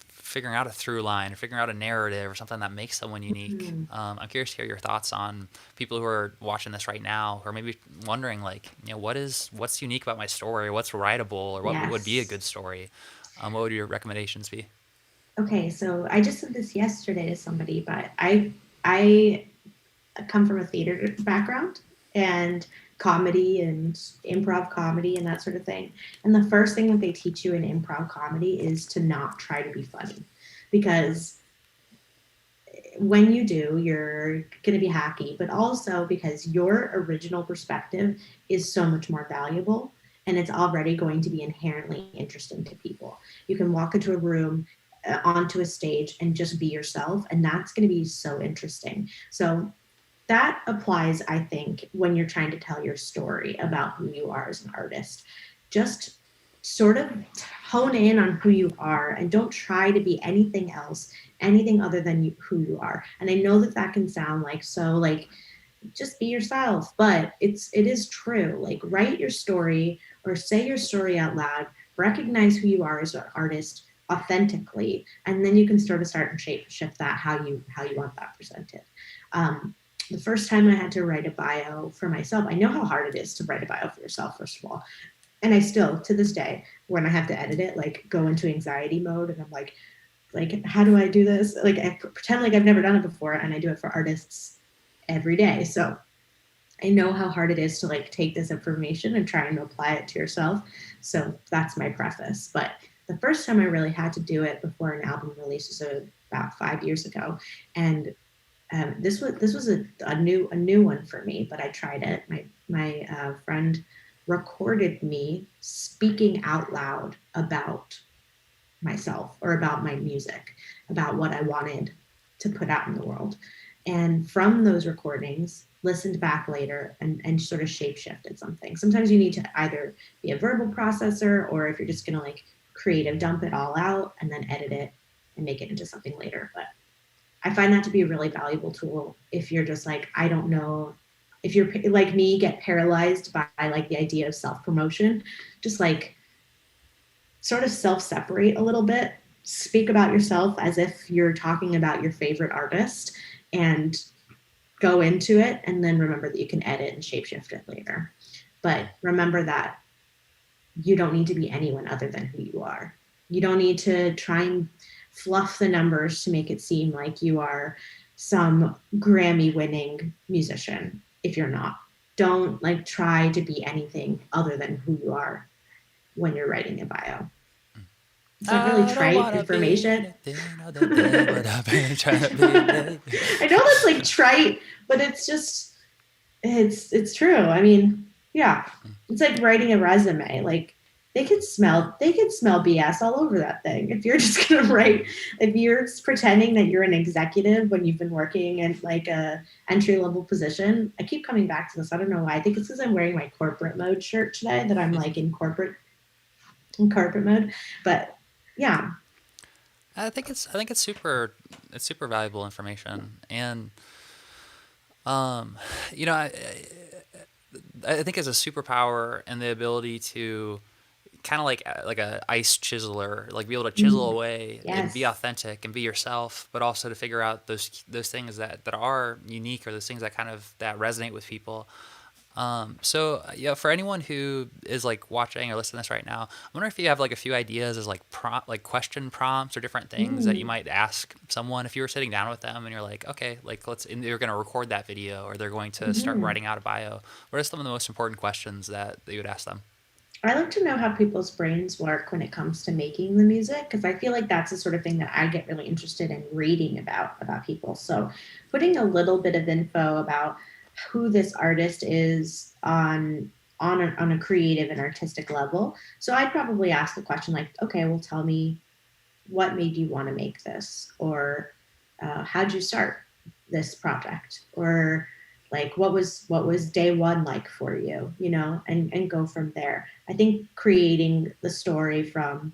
figuring out a through line or figuring out a narrative or something that makes someone unique. Mhm. I'm curious to hear your thoughts on people who are watching this right now, or maybe wondering like, what's unique about my story, what's writable, or what would be a Yes. good story. What would your recommendations be? Okay, so I just said this yesterday to somebody, but I come from a theater background and comedy and improv comedy and that sort of thing. And the first thing that they teach you in improv comedy is to not try to be funny because when you do, you're going to be hacky, but also because your original perspective is so much more valuable and it's already going to be inherently interesting to people. You can walk into a room, onto a stage, and just be yourself, and that's going to be so interesting. So that applies, I think, when you're trying to tell your story about who you are as an artist. Just sort of hone in on who you are and don't try to be anything else, anything other than who you are. And I know that that can sound like so like just be yourself, but it is true. Like write your story or say your story out loud, recognize who you are as an artist authentically, and then you can start and shape shift that how you want that presented. um, the first time I had to write a bio for myself, I know how hard it is to write a bio for yourself, first of all. And I still, to this day, when I have to edit it, like go into anxiety mode and I'm like, how do I do this? Like I pretend like I've never done it before, and I do it for artists every day. So I know how hard it is to like take this information and try and apply it to yourself. So that's my preface. But the first time I really had to do it before an album release was about 5 years ago, and this was a new one for me, but I tried it. My friend recorded me speaking out loud about myself or about my music, about what I wanted to put out in the world. And from those recordings, listened back later and sort of shape shifted something. Sometimes you need to either be a verbal processor, or if you're just going to like creative dump it all out and then edit it and make it into something later. But I find that to be a really valuable tool if you're just like, I don't know, if you're like me, get paralyzed by like the idea of self promotion, just like sort of self separate a little bit, speak about yourself as if you're talking about your favorite artist, and go into it. And then remember that you can edit and shapeshift it later. But remember that you don't need to be anyone other than who you are. You don't need to try and fluff the numbers to make it seem like you are some Grammy winning musician if you're not. Don't like try to be anything other than who you are when you're writing a bio. Is that really I don't trite wanna be information? anything other than what I've been trying to be lately. I know that's like trite, but it's just it's true. I mean, yeah, it's like writing a resume. Like they could smell BS all over that thing. If you're just gonna write, if you're pretending that you're an executive when you've been working in like a entry level position. I keep coming back to this. I don't know why. I think it's because I'm wearing my corporate mode shirt today that I'm like in corporate mode. But yeah. I think it's super valuable information, and um, you know, I think it's a superpower and the ability to kind of like a ice chiseler, like be able to chisel Mm, away and be yes. authentic and be yourself, but also to figure out those things that are unique, or those things that kind of that resonate with people. So yeah, for anyone who is like watching or listening to this right now, I wonder if you have like a few ideas as like like question prompts or different things that you Mm, might ask someone if you were sitting down with them and you're like, okay, like and they're going to record that video or they're going to start mhm. writing out a bio. What are some of the most important questions that you would ask them? I like to know how people's brains work when it comes to making the music, because I feel like that's the sort of thing that I get really interested in reading about people. So putting a little bit of info about who this artist is on a creative and artistic level. So I'd probably ask a question like, okay, well, tell me what made you want to make this, or how'd you start this project, or like what was day one like for you, and go from there. I think creating the story from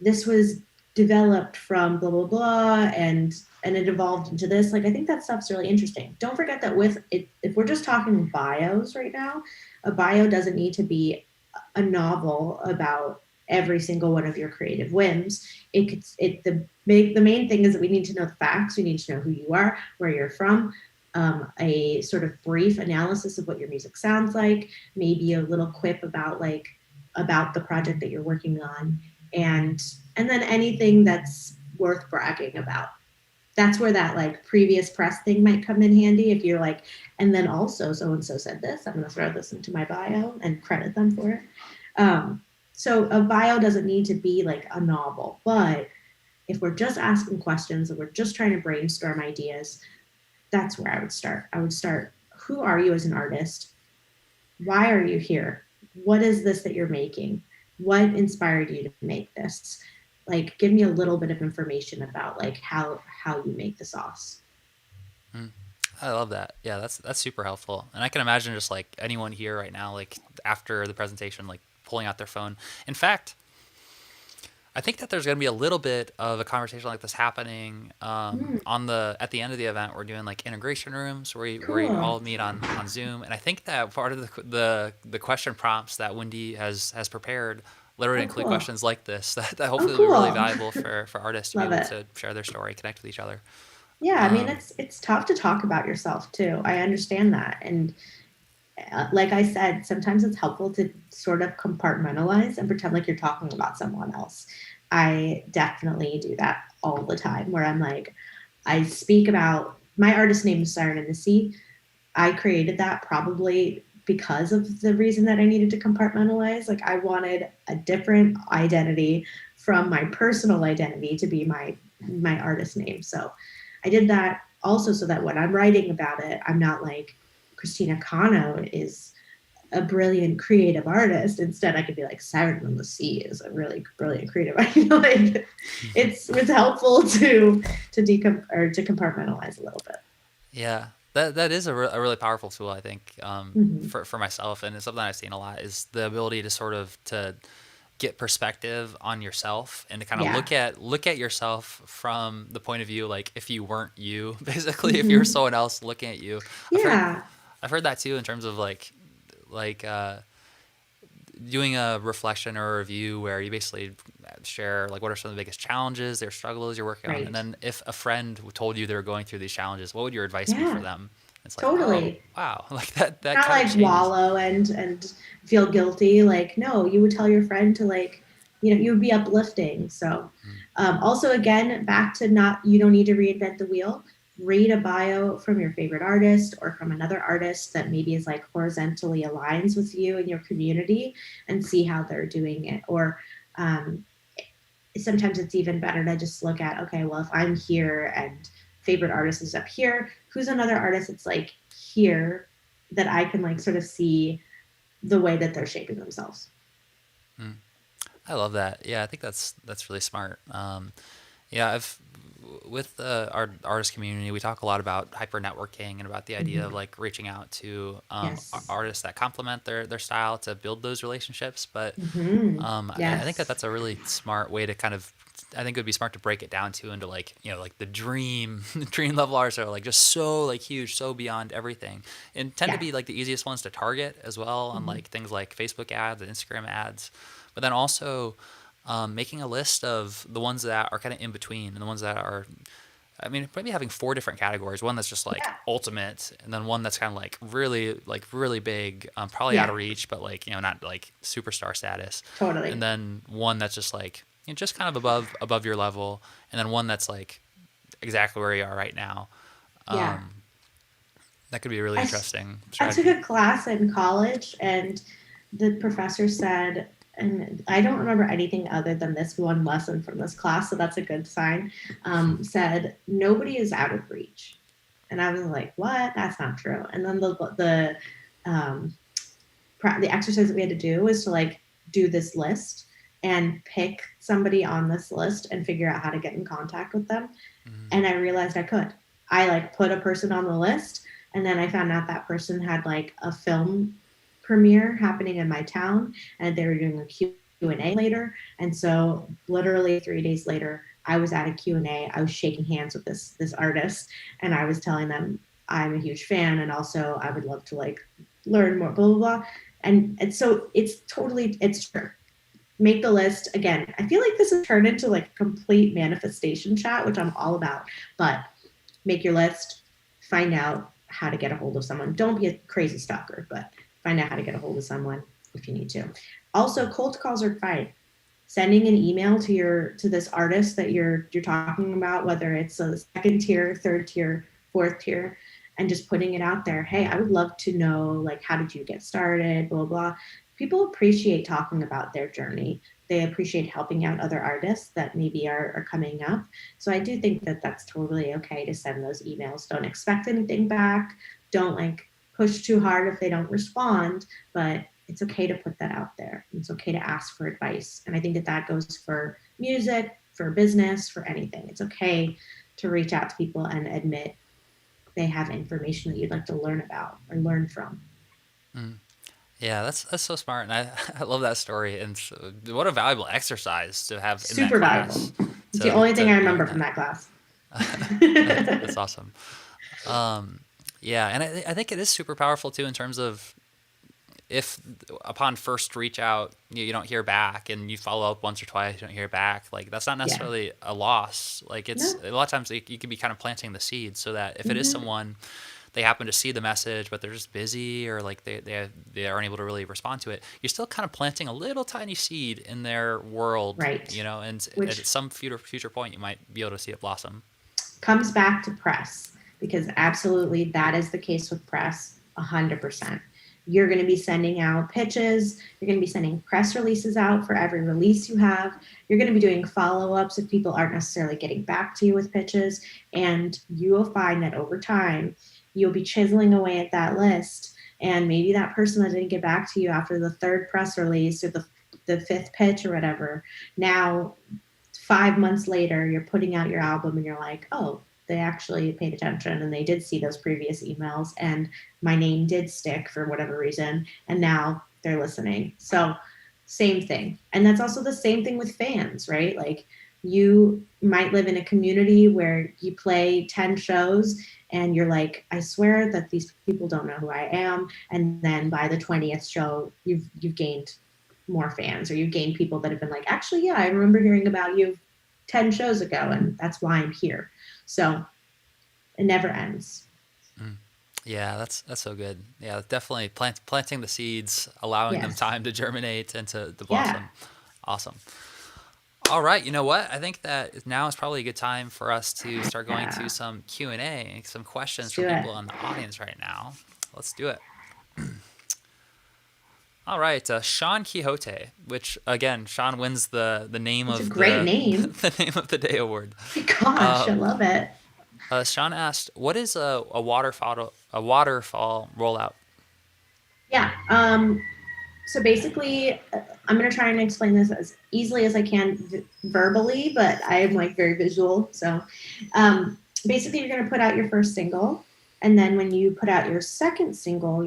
this was developed from blah blah blah, and it evolved into this. Like I think that stuff's really interesting. Don't forget that with it, if we're just talking bios right now, a bio doesn't need to be a novel about every single one of your creative whims. It could it the main thing is that we need to know the facts. We need to know who you are, where you're from, a sort of brief analysis of what your music sounds like, maybe a little quip about about the project that you're working on, and and then anything that's worth bragging about. That's where that like previous press thing might come in handy if you're like, and then also so and so said this. I'm going to throw this into my bio and credit them for it. Um, so a bio doesn't need to be like a novel, but if we're just asking questions and we're just trying to brainstorm ideas, that's where I would start. I would start, who are you as an artist? Why are you here? What is this that you're making? What inspired you to make this? Like, give me a little bit of information about like how you make the sauce. Mm. I love that. Yeah, that's super helpful. And I can imagine just like anyone here right now, like after the presentation, like pulling out their phone. In fact, I think that there's going to be a little bit of a conversation like this happening Mm, on the at the end of the event. We're doing like integration rooms where you cool. all meet on Zoom, and I think that part of the question prompts that Wendy has prepared literally Oh, include cool. questions like this that Oh, hopefully will be really cool. valuable for artists to be Love able it. to share their story, connect with each other. Yeah, I mean Um, it's tough to talk about yourself too. I understand that. And like I said, sometimes it's helpful to sort of compartmentalize and pretend like you're talking about someone else. I definitely do that all the time where I'm like, I speak about my artist name is Siren in the Sea. I created that probably because of the reason that I needed to compartmentalize. Like I wanted a different identity from my personal identity to be my artist name. So I did that also so that when I'm writing about it, I'm not like Christina Cano is a brilliant creative artist. Instead, I could be like Siren on the Sea is a really brilliant creative. I feel like it's helpful to compartmentalize a little bit. Yeah, that is a really powerful tool, I think, Mm-hmm. for myself, and it's something I've seen a lot is the ability to sort of to get perspective on yourself and to kind of Yeah. look at yourself from the point of view like if you weren't you, basically, if you were Mm-hmm. someone else looking at you. I've heard Yeah. I've heard that too in terms of like doing a reflection or a review where you basically share like what are some of the biggest challenges, their struggles you're working on, and Right. then if a friend told you they were going through these challenges, what would your advice be for Yeah. them? It's like, oh Totally. wow, like that Not kind of like changes. wallow and feel guilty. Like, no, you would tell your friend to like, you would be uplifting. So, Mm, also again, back to not, you don't need to reinvent the wheel. Read a bio from your favorite artist or from another artist that maybe is like horizontally aligns with you and your community and see how they're doing it. Or um, sometimes it's even better to just look at, okay, well, if I'm here and favorite artist is up here, who's another artist that's like here that I can like sort of see the way that they're shaping themselves. mm. I love that. Yeah, I think that's really smart. Yeah, I've with our artist community, we talk a lot about hyper networking and about the idea of Mm-hmm. like reaching out to Yes. artists that complement their style to build those relationships. But Mm-hmm. I think that Yes. that's a really smart way to kind of. I think it would be smart to break it down to into like like the dream dream level artists are like just so like huge, so beyond everything, and tend to Yeah. be like the easiest ones to target as well on Mm-hmm. like things like Facebook ads and Instagram ads, but then also making a list of the ones that are kind of in between and the ones that are, I mean, maybe having four different categories. One that's just like Yeah. ultimate, and then one that's kind of like really big, probably out Yeah. of reach, but like not like superstar status. And Totally. then one that's just like just kind of above your level, and then one that's like exactly where you are right now. Yeah. Um, that could be a really I, interesting I took a strategy. class in college and the professor said, and I don't remember anything other than this one lesson from this class, so that's a good sign. Said nobody is out of reach, and I was like, "What? That's not true." And then um, the exercise that we had to do was to like do this list and pick somebody on this list and figure out how to get in contact with them. Mm, And I realized I could. I like put a person on the list, and then I found out that person had like a film premiere happening in my town, and they were doing a Q&A later. And so, literally 3 days later, I was at a Q&A. I was shaking hands with this artist, and I was telling them I'm a huge fan, and also I would love to like learn more, blah blah blah. And so it's true. Make the list again. I feel like this has turned into like complete manifestation chat, which I'm all about. But make your list, find out how to get a hold of someone. Don't be a crazy stalker, but find out how to get a hold of someone if you need to. Also, mm, cold calls are fine. Sending an email to this artist that you're talking about, whether it's a second tier, third tier, fourth tier, and just putting it out there. Hey, I would love to know like how did you get started, blah blah. People appreciate talking about their journey. They appreciate helping out other artists that maybe are coming up. So I do think that that's totally okay to send those emails. Don't expect anything back. Don't like push too hard if they don't respond, but it's okay to put that out there. It's okay to ask for advice. And I think that goes for music, for business, for anything. It's okay to reach out to people and admit they have information that you'd like to learn about or learn from. mm. Yeah, that's so smart, and I love that story. And what a valuable exercise to have in that Super valuable. class It's the only thing to I learn remember from that. that class. That's awesome. Um, yeah, and I think it is super powerful too in terms of if upon first reach out you don't hear back, and you follow up once or twice, you don't hear back, like that's not Yeah. necessarily a loss. Like it's No. a lot of times you can be kind of planting the seed so that if it is Hmm. someone, they happen to see the message but they're just busy, or like they aren't able to really respond to it, you're still kind of planting a little tiny seed in their world, Right. and at Which some future point you might be able to see it blossom. comes back to press, because absolutely that is the case with press 100%. You're going to be sending out pitches, you're going to be sending press releases out for every release you have, you're going to be doing follow-ups if people aren't necessarily getting back to you with pitches, and you will find that over time you'll be chiseling away at that list, and maybe that person that didn't get back to you after the third press release or the fifth pitch or whatever, now 5 months later, you're putting out your album and you're like, oh, they actually paid attention and they did see those previous emails and my name did stick for whatever reason. And now they're listening. So, same thing. And that's also the same thing with fans, right? Like, you might live in a community where you play 10 shows and you're like, I swear that these people don't know who I am. And then by the 20th show, you've gained more fans, or you've gained people that have been like, actually, yeah, I remember hearing about you 10 shows ago and that's why I'm here. So it never ends. Mm. Yeah, that's so good. Yeah, definitely planting the seeds, allowing them Yes. time to germinate and to Yeah. blossom. Awesome. All right, you know what? I think that now is probably a good time for us to start going to Yeah. some Q&A, some questions Let's from do it. people in the audience right now. Let's do it. All right, Sean Quixote, which again, Sean wins the name It's a of great the name. the name of the day award. Gosh, I Um, love it. Sean asked, "What is a waterfall rollout?" Yeah. So basically, I'm going to try and explain this as easily as I can verbally, but I'm like very visual. So um, basically, you're going to put out your first single, and then when you put out your second single,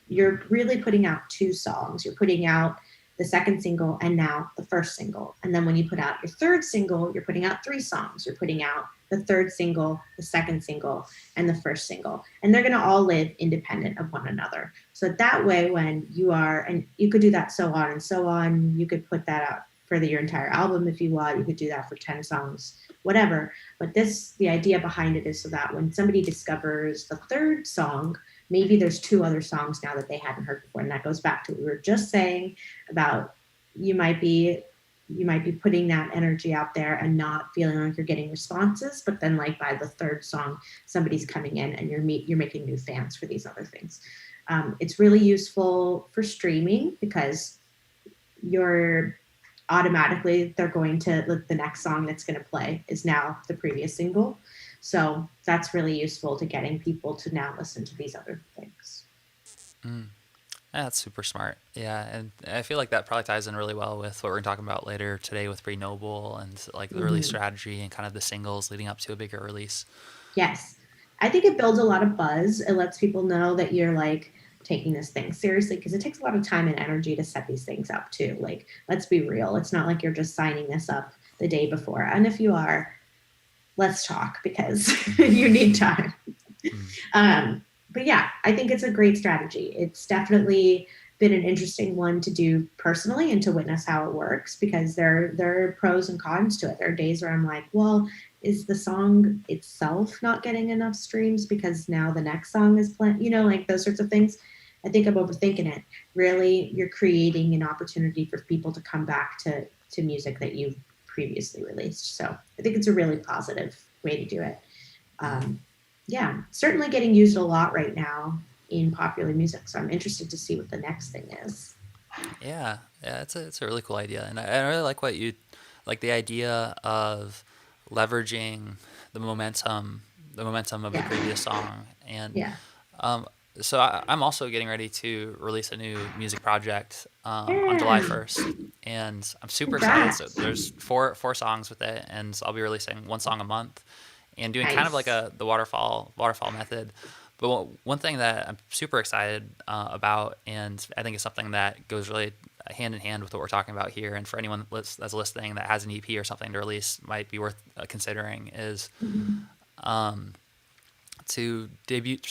you're really putting out two songs. You're putting out the second single and now the first single. And then when you put out your third single, you're putting out three songs. You're putting out the third single, the second single, and the first single. And they're going to all live independent of one another. So that way, when you are, and you could do that so on and so on, you could put that out for your entire album if you want. You could do that for 10 songs, whatever. But the idea behind it is so that when somebody discovers the third song, maybe there's two other songs now that they hadn't heard before. And that goes back to what we were just saying about you might be putting that energy out there and not feeling like you're getting responses, but then like by the third song somebody's coming in and you're making new fans for these other things. It's really useful for streaming because you're automatically they're going to the next song that's going to play is now the previous single, so that's really useful to getting people to now listen to these other things. Mm. Yeah, that's super smart. Yeah, and I feel like that probably ties in really well with what we're talking about later today with Pretty Noble and like the release Mm-hmm. strategy and kind of the singles leading up to a bigger release. Yes. I think it builds a lot of buzz. It lets people know that you're like taking this thing seriously, because it takes a lot of time and energy to set these things up too. Like, let's be real. It's not like you're just signing this up the day before. And if you are, let's talk, because you need time. Mm. But yeah, I think it's a great strategy. It's definitely been an interesting one to do personally and to witness how it works, because there are pros and cons to it. There are days where I'm like, well, is the song itself not getting enough streams because now the next song is playing, like those sorts of things. I think I'm overthinking it. Really, you're creating an opportunity for people to come back to music that you've previously released. So I think it's a really positive way to do it. Mm. Um, yeah, certainly getting used a lot right now in popular music. So I'm interested to see what the next thing is. Yeah, yeah, it's a really cool idea, and I really like like the idea of leveraging the momentum of the Yeah, previous song, and yeah, um, so I'm also getting ready to release a new music project on July yeah. 1st, and I'm super excited. So Congrats. there's four songs with it, and I'll be releasing one song a month, and doing kind of like Nice. the waterfall method. But one thing that I'm super excited about, and I think is something that goes really hand in hand with what we're talking about here, and for anyone that's listening that has an EP or something to release, might be worth considering, is Mhm. to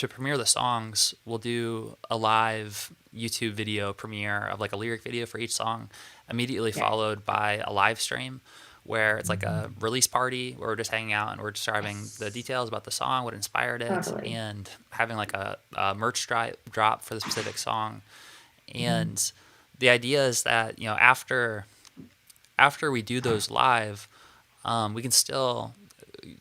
premiere the songs, we'll do a live YouTube video premiere of like a lyric video for each song, immediately Yeah. followed by a live stream where it's like a release party where we're just hanging out and we're describing the Yes. details about the song, what inspired it, Totally. and having like a merch drop for the specific song. And the idea is that after we do those live, we can still,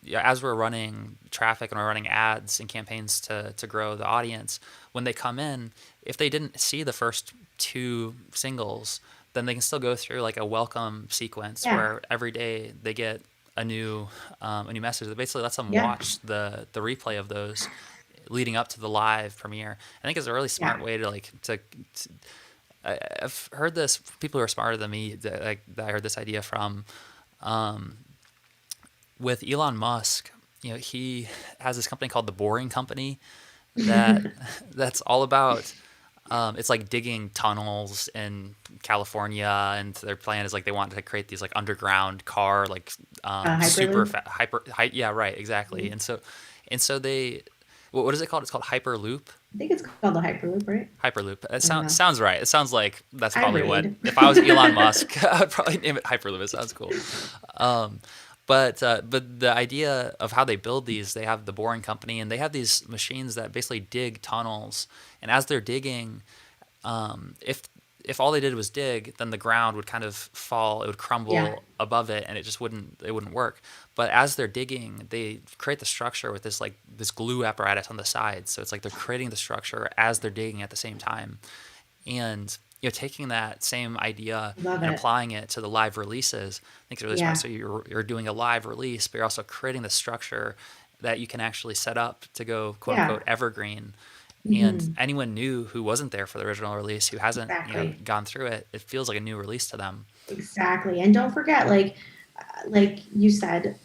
yeah, as we're running traffic and we're running ads and campaigns to grow the audience, when they come in, if they didn't see the first two singles, then they can still go through like a welcome sequence Yeah. where every day they get a new message that basically lets them Yeah. watch the replay of those leading up to the live premiere. I think it's a really Yeah. smart way to I've heard this people who are smarter than me that I heard this idea from, with Elon Musk. He has this company called the Boring Company that that's all about. It's like digging tunnels in California, and their plan is like they want to create these like underground car like super Hyperloop. yeah, right, exactly. And so they what is it called? It's called Hyperloop. I think it's called the Hyperloop, right? Hyperloop. It I don't know. sounds right. It sounds like that's I probably what, read. if I was Elon Musk, I would probably name it Hyperloop. It sounds cool. Um, but the idea of how they build these, they have the Boring Company, and they have these machines that basically dig tunnels. And as they're digging, if all they did was dig, then the ground would kind of fall, it would Yeah. crumble above it, and it wouldn't work. But as they're digging, they create the structure with this glue apparatus on the side. So it's like they're creating the structure as they're digging at the same time. And taking that same idea Love and it. applying it to the live releases, I think it's really smart. Yeah. So you're doing a live release, but you're also creating the structure that you can actually set up to go quote Yeah. unquote evergreen. And Hmm. anyone new who wasn't there for the original release, who hasn't Exactly. gone through it, it feels like a new release to them. Exactly. And don't forget, like you said,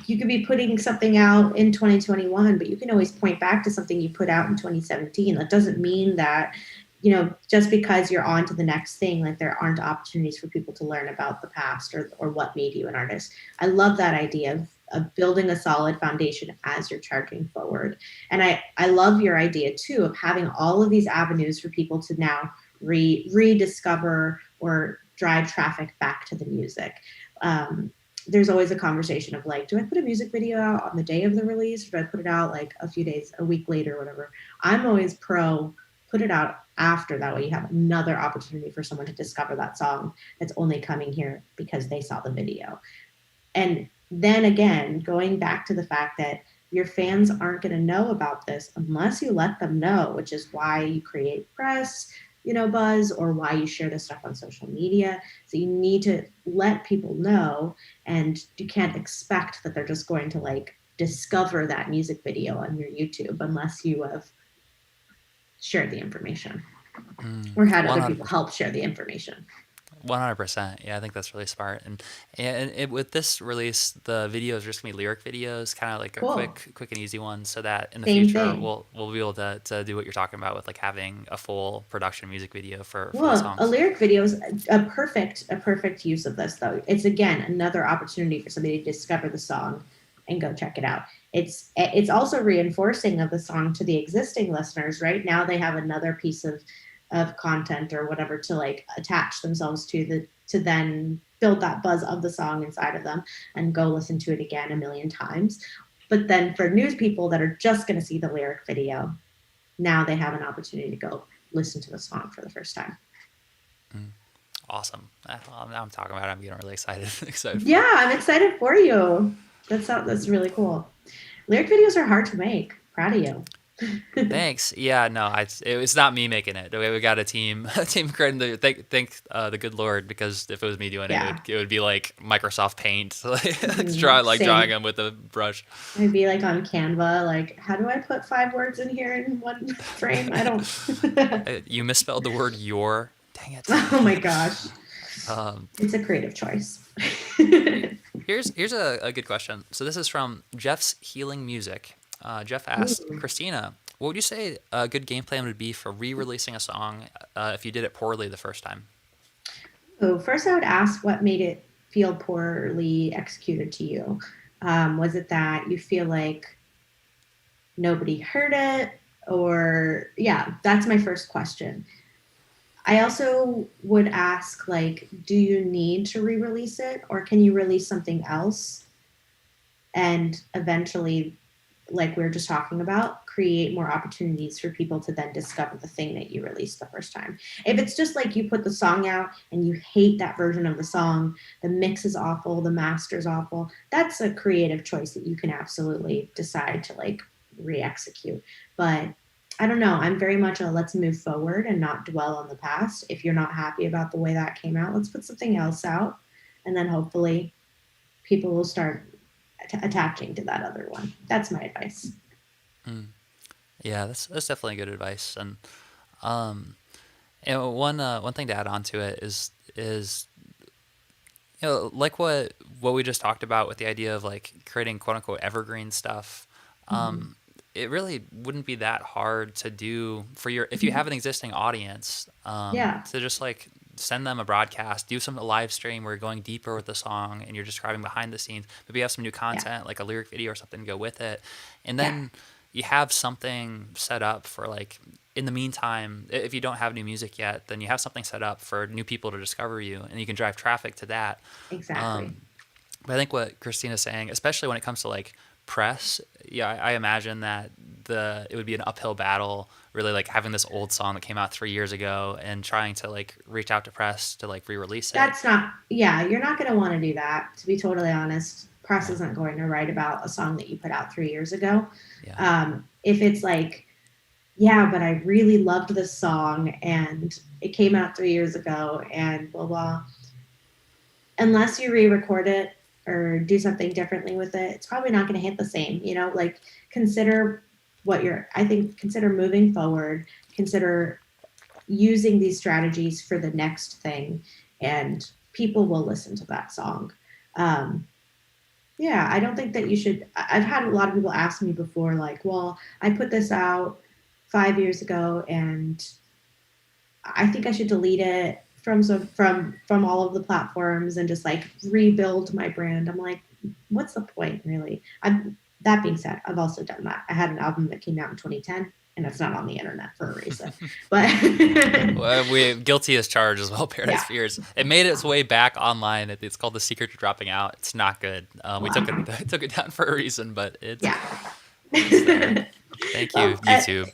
you could be putting something out in 2021, but you can always point back to something you put out in 2017. That doesn't mean that, just because you're on to the next thing, like there aren't opportunities for people to learn about the past or what made you an artist. I love that idea of building a solid foundation as you're charging forward. And I love your idea too of having all of these avenues for people to now rediscover or drive traffic back to the music. There's always a conversation of like, do I put a music video out on the day of the release, or do I put it out like a few days, a week later, whatever? I'm always pro put it out after. That way you have another opportunity for someone to discover that song that's only coming here because they saw the video. And then again, going back to the fact that your fans aren't going to know about this unless you let them know, which is why you create press, buzz, or why you share this stuff on social media. So you need to let people know, and you can't expect that they're just going to like discover that music video on your YouTube unless you have shared the information or had other people 100%. help share the information. 100%. Yeah, I think that's really smart. And with this release, the videos are just gonna be lyric videos, kind of like a Cool. quick and easy one, so that in the Same future thing. we'll be able to do what you're talking about with like having a full production music video for the Well, a songs. lyric video is a perfect use of this though. It's again another opportunity for somebody to discover the song and go check it out. It's also reinforcing of the song to the existing listeners. Right now they have another piece of content or whatever to like attach themselves to then build that buzz of the song inside of them and go listen to it again a million times. But then for news people that are just going to see the lyric video, now they have an opportunity to go listen to the song for the first time. Mm, awesome. Now I'm talking about it, I'm getting really excited excited for Yeah, it. I'm excited for you. That's really cool. Lyric videos are hard to make. Proud of you. Thanks. Yeah, no, it's not me making it. We got a team a team creating the thank the good Lord, because if it was me doing it, Yeah. it would be like Microsoft Paint, like drawing Same. them with a brush. I'd be like on Canva, like, how do I put 5 words in here in one frame? I don't. You misspelled the word your. Dang it. Oh my gosh. Um, It's a creative choice. here's a good question. So this is from Jeff's Healing Music. Jeff asked, Ooh. Christina, what would you say a good game plan would be for re-releasing a song if you did it poorly the first time? So first, I would ask what made it feel poorly executed to you. Was it that you feel like nobody heard it? Or, yeah, that's my first question. I also would ask, like, do you need to re release it, or can you release something else and eventually, like we were just talking about, create more opportunities for people to then discover the thing that you released the first time? If it's just like you put the song out and you hate that version of the song, the mix is awful, the master's awful, that's a creative choice that you can absolutely decide to like re-execute. But I don't know. I'm very much a let's move forward and not dwell on the past. If you're not happy about the way that came out, let's put something else out. And then hopefully people will start attaching to that other one. That's my advice. Mm. Yeah, that's definitely good advice. Um, and one thing to add on to it is like what we just talked about with the idea of like creating quote unquote evergreen stuff. Mm-hmm. It really wouldn't be that hard to do for your if you have an existing audience, Yeah, to just like send them a broadcast, do some live stream where you're going deeper with the song and you're describing behind the scenes. Maybe you have some new yeah, content like a lyric video or something to go with it, and yeah, then you have something set up for like in the meantime, if you don't have new music yet, then you have something set up for new people to discover you, and you can drive traffic to that. exactly. Um, but I think what Christina's saying, especially when it comes to like press, yeah, I imagine that it would be an uphill battle, really like having this old song that came out 3 years ago and trying to like reach out to press to like re-release it. That's not, yeah, you're not going to want to do that, to be totally honest. Press Yeah, isn't going to write about a song that you put out 3 years ago. yeah, If it's like, yeah, but I really loved this song and it came out 3 years ago and blah, blah. Unless you re-record it or do something differently with it, it's probably not going to hit the same. Like consider I think consider moving forward, consider using these strategies for the next thing, and people will listen to that song. Um, yeah, I don't think that you should. I've had a lot of people ask me before, like, well, I put this out 5 years ago and I think I should delete it from all of the platforms and just like rebuild my brand. I'm like, what's the point, really? That being said, I've also done that. I had an album that came out in 2010, and it's not on the internet for a reason. But well, we guilty as charged as well. Paradise yeah, Fears. It made its way back online. It's called The Secret to Dropping Out. It's not good. We took it wow, took it down for a reason, but yeah. it's there. Thank you, well, YouTube.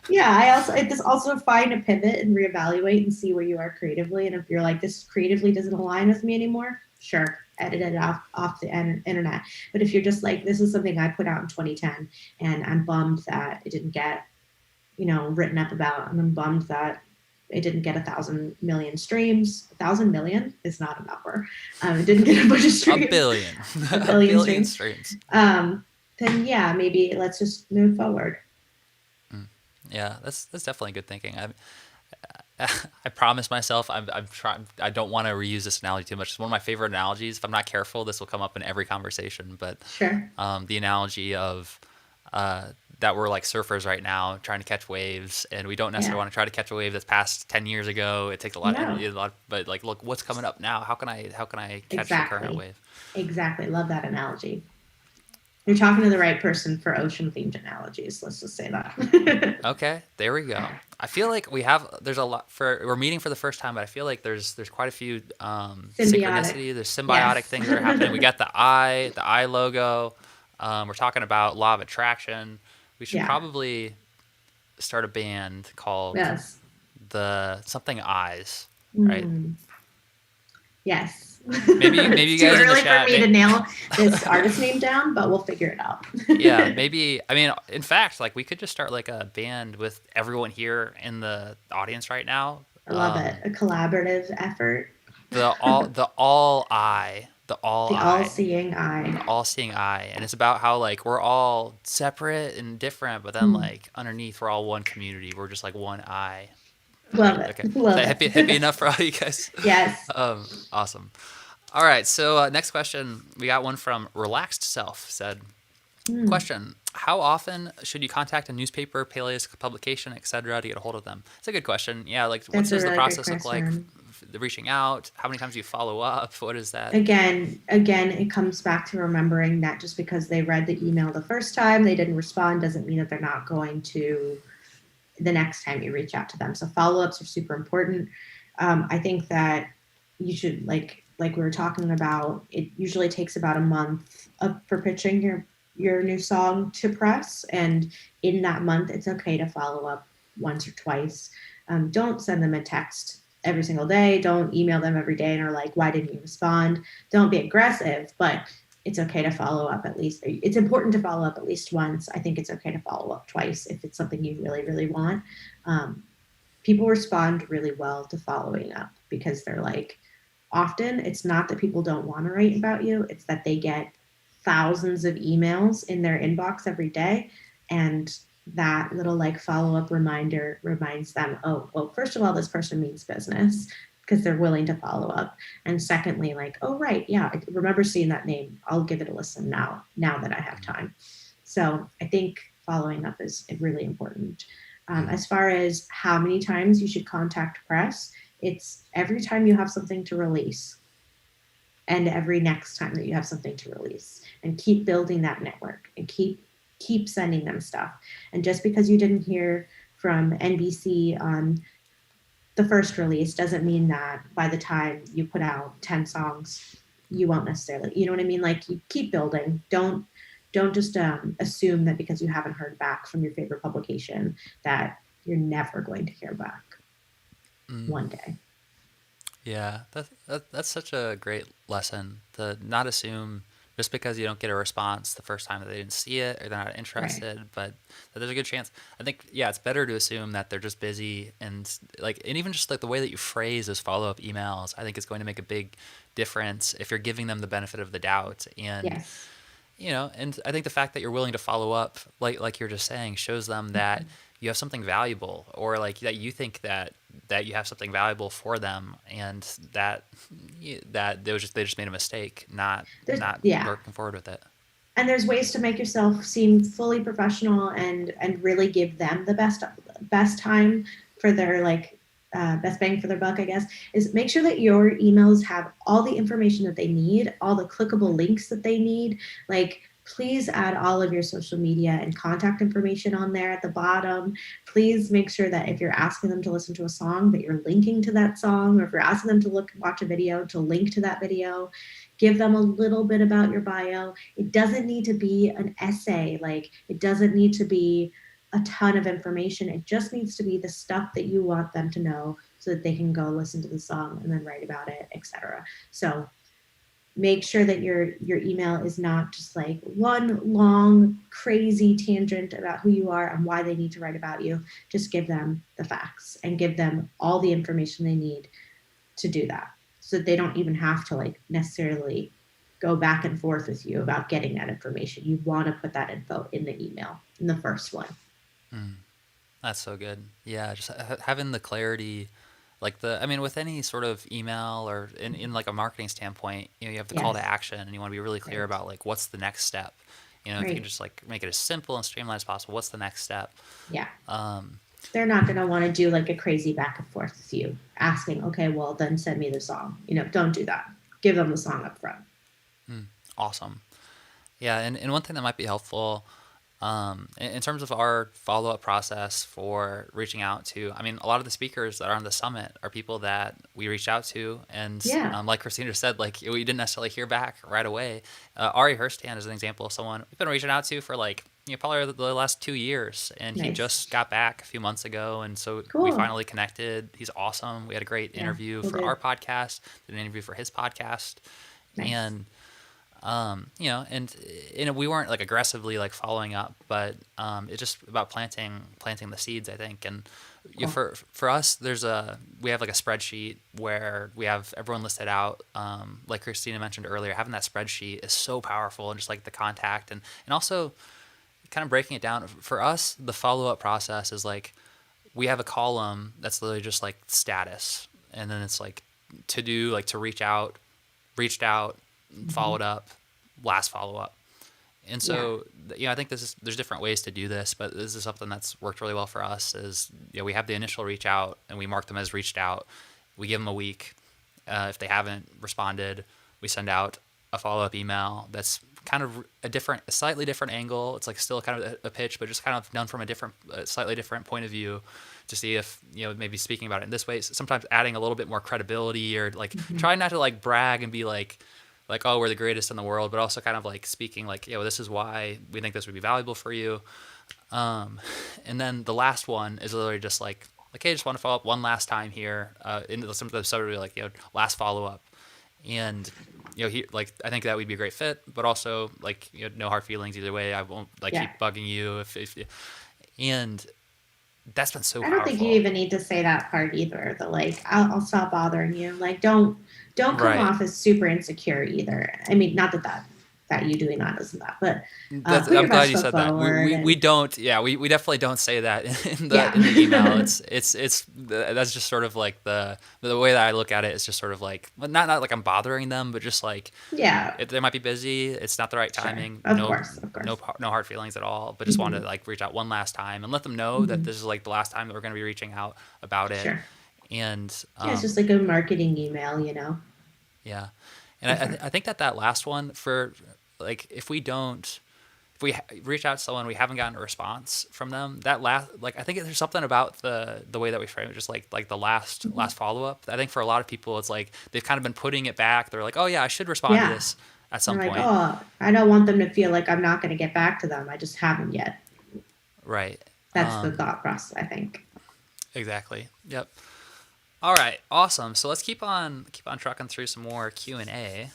yeah, I just also find a pivot and reevaluate and see where you are creatively. And if you're like, this creatively doesn't align with me anymore, sure, edit it off the internet. But if you're just like, this is something I put out in 2010 and I'm bummed that it didn't get, written up about, and I'm bummed that it didn't get 1,000 million streams. 1,000 million is not a number. It didn't get a bunch of A streams, billion, a a billion billion streams. streams. Then yeah, maybe let's just move forward. Mm. Yeah, that's definitely good thinking. I promise myself I'm trying. I don't want to reuse this analogy too much. It's one of my favorite analogies. If I'm not careful, this will come up in every conversation. But Sure. the analogy of that we're like surfers right now, trying to catch waves, and we don't necessarily Yeah. want to try to catch a wave that's passed 10 years ago. It takes a lot of No. energy, but like, look what's coming up now. How can I catch the current Exactly. wave? Exactly. Love that analogy. You're talking to the right person for ocean themed analogies. Let's just say that. Okay, there we go. I feel like there's a lot for we're meeting for the first time, but I feel like there's quite a few Symbiotic. synchronicity, there's symbiotic Yes. things that are happening. We got the eye logo. We're talking about law of attraction. We should Yeah. probably start a band called Yes. the something eyes, right? Mm. Yes. Maybe It's you too guys in the early for chat. me to nail this artist name down, but we'll figure it out. Yeah, maybe. I mean, in fact, like we could just start like a band with everyone here in the audience right now. I love it. A collaborative effort. The all The all eye, seeing the eye. all seeing eye, and it's about how like we're all separate and different, but then Mm. like underneath we're all one community. We're just like one eye, Love right? it. Okay, is Love that hippie it. enough for all you guys? Yes. Awesome. All right, so next question, we got one from Relaxed Self. Said, Mm. question: how often should you contact a newspaper, Peleus publication, etc., to get a hold of them? It's a good question. Yeah, like what That's a does the really great process look like question. reaching out? How many times do you follow up? What is that? Again, it comes back to remembering that just because they read the email the first time, they didn't respond, doesn't mean that they're not going to the next time you reach out to them. So follow-ups are super important. I think that you should, like we were talking about, it usually takes about a month for pitching your new song to press, and in that month, it's okay to follow up once or twice. Don't send them a text every single day. Don't email them every day and are like, why didn't you respond? Don't be aggressive, but it's okay to follow up at least. It's important to follow up at least once. I think it's okay to follow up twice if it's something you really, really want. Um, People respond really well to following up because they're like, often it's not that people don't want to write about you, it's that they get thousands of emails in their inbox every day. And that little like follow up reminder reminds them, oh, well, first of all, this person means business because they're willing to follow up. And secondly, like, oh, right, yeah, I remember seeing that name. I'll give it a listen now that I have time. So I think following up is really important. Mm. As far as how many times you should contact press, it's every time you have something to release and every next time that you have something to release, and keep building that network and keep sending them stuff. And just because you didn't hear from NBC on the first release doesn't mean that by the time you put out 10 songs you won't necessarily, you know what I mean, like you keep building. Don't just assume that because you haven't heard back from your favorite publication that you're never going to hear back Mm. one day. Yeah, that's such a great lesson to not assume just because you don't get a response the first time that they didn't see it or they're not Right. interested, but that there's a good chance. I think, yeah, it's better to assume that they're just busy and like, and even just like the way that you phrase those follow up emails, I think is going to make a big difference if you're giving them the benefit of the doubt. And Yes. and I think the fact that you're willing to follow up, like you're just saying, shows them that you have something valuable, or like that you think that you have something valuable for them, and that they just made a mistake, not There's not yeah. working forward with it. And there's ways to make yourself seem fully professional and really give them the best time for their like best bang for their buck, I guess, is make sure that your emails have all the information that they need, all the clickable links that they need. Like, please add all of your social media and contact information on there at the bottom. Please make sure that if you're asking them to listen to a song, that you're linking to that song, or if you're asking them to watch a video, to link to that video. Give them a little bit about your bio. It doesn't need to be an essay. Like, it doesn't need to be a ton of information. It just needs to be the stuff that you want them to know so that they can go listen to the song and then write about it, etc. So make sure that your email is not just like one long crazy tangent about who you are and why they need to write about you. Just give them the facts and give them all the information they need to do that, so that they don't even have to like necessarily go back and forth with you about getting that information. You want to put that info in the email in the first one. Mm. That's so good. Yeah, just having the clarity, like I mean, with any sort of email or in like a marketing standpoint, you have the call to Yes. action and you want to be really clear Right. about like what's the next step. If you can Right. just like make it as simple and streamlined as possible, what's the next step? Yeah. Um, They're not going to want to do like a crazy back and forth with you asking, okay, well, then send me the song. Don't do that. Give them the song up front. awesome. Yeah, and one thing that might be helpful in terms of our follow up process for reaching out to, I mean, a lot of the speakers that are on the summit are people that we reached out to. And Yeah. like Christina said, like we didn't necessarily hear back right away. Ari Herstand is an example of someone we've been reaching out to for like, probably the last 2 years. And he Nice. just got back a few months ago. And so we Cool. finally connected. He's awesome. We had a great Yeah. interview We'll for do. our podcast, did an interview for his podcast. Nice. And and we weren't like aggressively like following up, but it's just about planting the seeds, I think. And Cool. for us, we have like a spreadsheet where we have everyone listed out. Like Christina mentioned earlier, having that spreadsheet is so powerful, and just like the contact and also kind of breaking it down for us. The follow up process is like we have a column that's literally just like status, and then it's like to do, like to reach out, reached out, Mm-hmm. followed up, last follow up. And Yeah. so, I think there's different ways to do this, but this is something that's worked really well for us. Is we have the initial reach out and we mark them as reached out. We give them a week. If they haven't responded, we send out a follow up email that's kind of a slightly different angle. It's like still kind of a pitch, but just kind of done from slightly different point of view to see if, maybe speaking about it in this way, sometimes adding a little bit more credibility, or like Hmm. trying not to like brag and be like, oh, we're the greatest in the world, but also kind of like speaking like, this is why we think this would be valuable for you. And then the last one is literally just like, hey, just want to follow up one last time here. Into the, some of the summary, like, last follow up. And, like, I think that would be a great fit, but also like, no hard feelings either way. I won't like Yeah. keep bugging you and that's been so I don't think you powerful. even need to say that part either. The like, I'll stop bothering you. Like, don't come Right. off as super insecure either. I mean, not that you doing that isn't that, but put I'm your glad best you foot said that. forward We and don't, yeah, we definitely don't say that yeah, in the email. It's that's just sort of like the way that I look at it is just sort of like, well, not like I'm bothering them, but just like yeah, they might be busy. It's not the right sure, timing. of course, of course. No hard feelings at all. But just wanted Hmm. to like reach out one last time and let them know that Hmm. this is like the last time that we're going to be reaching out about it. Sure. And Yeah, it's just like a marketing email. yeah, and Okay. I think that that last one for like if we reach out to someone, we haven't gotten a response from them. That last, like, I think there's something about the way that we frame it, just like the Hmm. last follow up. I think for a lot of people, it's like they've kind of been putting it back. They're like, oh yeah, I should respond to Yeah. this at They're some like, point. oh, I don't want them to feel like I'm not going to get back to them. I just haven't yet. Right. That's the thought process, I think. Exactly. Yep. All right. Awesome. So let's keep on trucking through some more Q and A.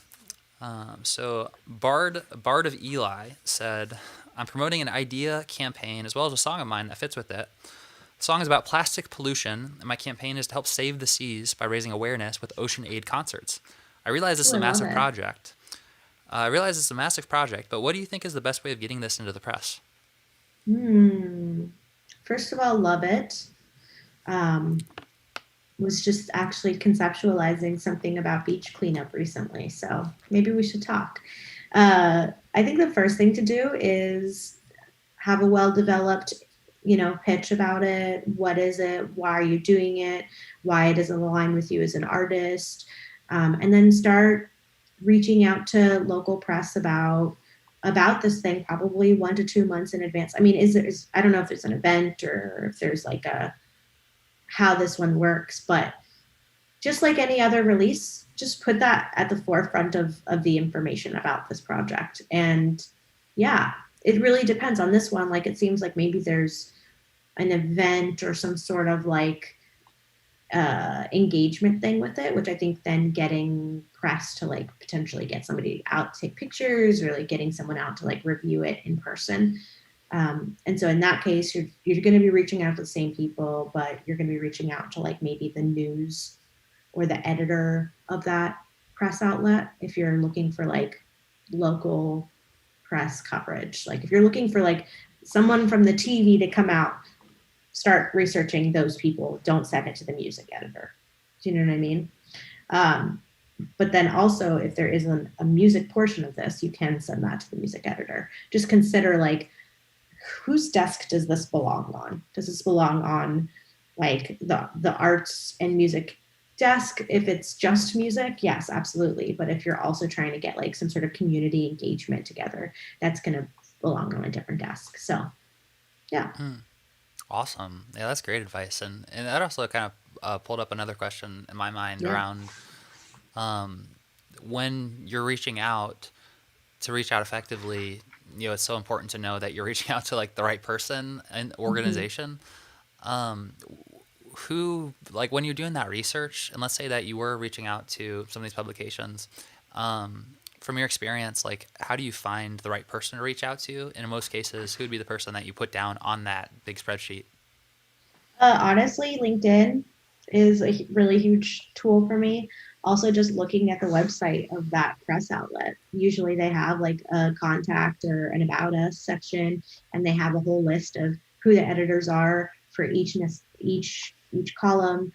So Bard of Eli said, I'm promoting an idea campaign as well as a song of mine that fits with it. The song is about plastic pollution, and my campaign is to help save the seas by raising awareness with Ocean Aid concerts. I realize this is Oh, a I love massive it. project. But what do you think is the best way of getting this into the press? Hmm. First of all, love it. Um, was just actually conceptualizing something about beach cleanup recently, so maybe we should talk. I think the first thing to do is have a well developed, pitch about it. What is it? Why are you doing it? Why it doesn't align with you as an artist? And then start reaching out to local press about this thing probably 1 to 2 months in advance. I mean, I don't know if it's an event or if there's like a how this one works, but just like any other release, just put that at the forefront of the information about this project. And yeah, it really depends on this one. Like it seems like maybe there's an event or some sort of like engagement thing with it, which I think then getting press to like potentially get somebody out to take pictures or like getting someone out to like review it in person. And so in that case, you're going to be reaching out to the same people, but you're going to be reaching out to like maybe the news or the editor of that press outlet if you're looking for like local press coverage. Like if you're looking for like someone from the TV to come out, start researching those people. Don't send it to the music editor. Do you know what I mean? Um, but then also, if there is a music portion of this, you can send that to the music editor. Just consider like whose desk does this belong on? Does this belong on like the arts and music desk? If it's just music, yes, absolutely. But if you're also trying to get like some sort of community engagement together, that's going to belong on a different desk. So yeah, Awesome. Yeah, that's great advice. And that also kind of pulled up another question in my mind yeah. around when you're reaching out to reach out effectively. It's so important to know that you're reaching out to like the right person and Mm-hmm. organization. Um, who, like, when you're doing that research, and let's say that you were reaching out to some of these publications, from your experience, like, how do you find the right person to reach out to? And in most cases, who would be the person that you put down on that big spreadsheet? Honestly, LinkedIn is a really huge tool for me. Also, just looking at the website of that press outlet. Usually, they have like a contact or an about us section, and they have a whole list of who the editors are for each column.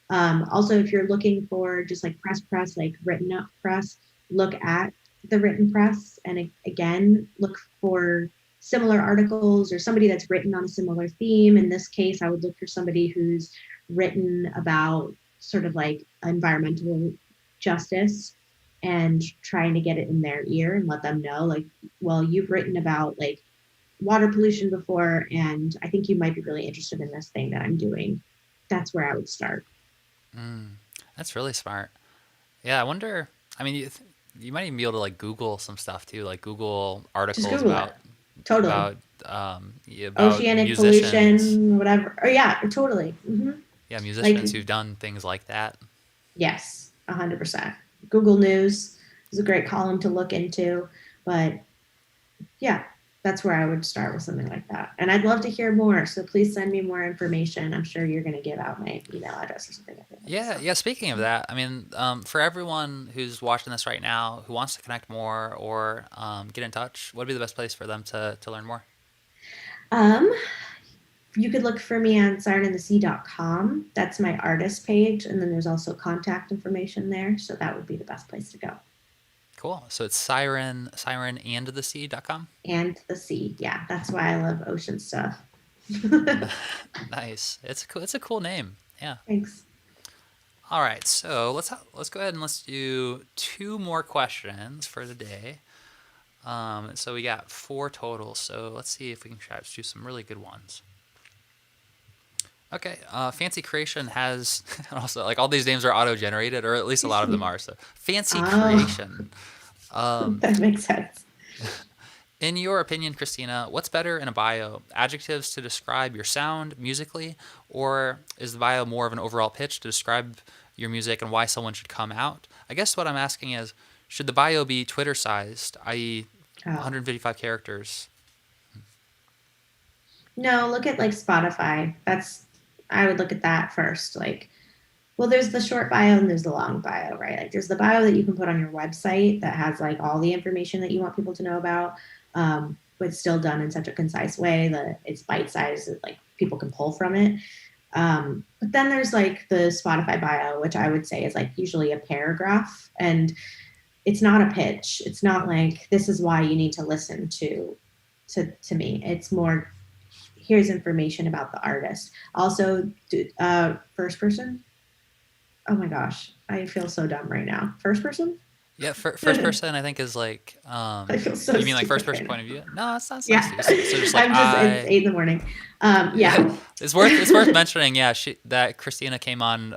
Also, if you're looking for just like press, like written up press, look at the written press, and again, look for similar articles or somebody that's written on a similar theme. In this case, I would look for somebody who's written about sort of like environmental justice and trying to get it in their ear and let them know, like, well, you've written about like water pollution before, and I think you might be really interested in this thing that I'm doing. That's where I would start. Mm, that's really smart. Yeah, I wonder. I mean, you might even be able to like Google some stuff too, like Google Just articles Google it. Totally. about yeah, about Oceanic musicians. pollution, whatever. Oh yeah, totally. Yeah, Like, musicians who've done things like that. yes, 100%. Google News is a great column to look into, but yeah, that's where I would start with something like that. And I'd love to hear more. So please send me more information. I'm sure you're going to give out my email address or something like that. Yeah, So, yeah. Speaking of that, I mean, for everyone who's watching this right now who wants to connect more or get in touch, what would be the best place for them to learn more? um, you could look for me on sirenandthesea.com. That's my artist page. And then there's also contact information there. So that would be the best place to go. Cool. So it's siren and the sea.com. And the sea. Yeah, that's why I love ocean stuff. Nice. It's a cool name. Yeah. Thanks. All right. So let's go ahead and let's do two more questions for the day. So we got four total. So let's see if we can try to choose some really good ones. Okay, Fancy Creation has also like all these names are auto generated, or at least a lot of them are. So Fancy Oh, Creation. Um, that makes sense. in your opinion, Christina, what's better in a bio? Adjectives to describe your sound musically, or is the bio more of an overall pitch to describe your music and why someone should come out? I guess what I'm asking is, should the bio be Twitter sized, i.e., Oh. 155 characters? No, look at like Spotify. I would look at that first. Like, well, there's the short bio and there's the long bio, right? Like, there's the bio that you can put on your website that has like all the information that you want people to know about, but still done in such a concise way that it's bite sized, that like people can pull from it. But then there's like the Spotify bio, which I would say is like usually a paragraph, and it's not a pitch. It's not like this is why you need to listen to me. It's more, here's information about the artist. Also, first person. Oh my gosh, I feel so dumb right now. First person. Yeah, first I person I think is like, feel so you mean like first stupid person right now. point of view? No, it's not Yeah, stupid. So just like it's I, 8 in the morning. yeah, Yeah, it's worth mentioning. Yeah, that Christina came on.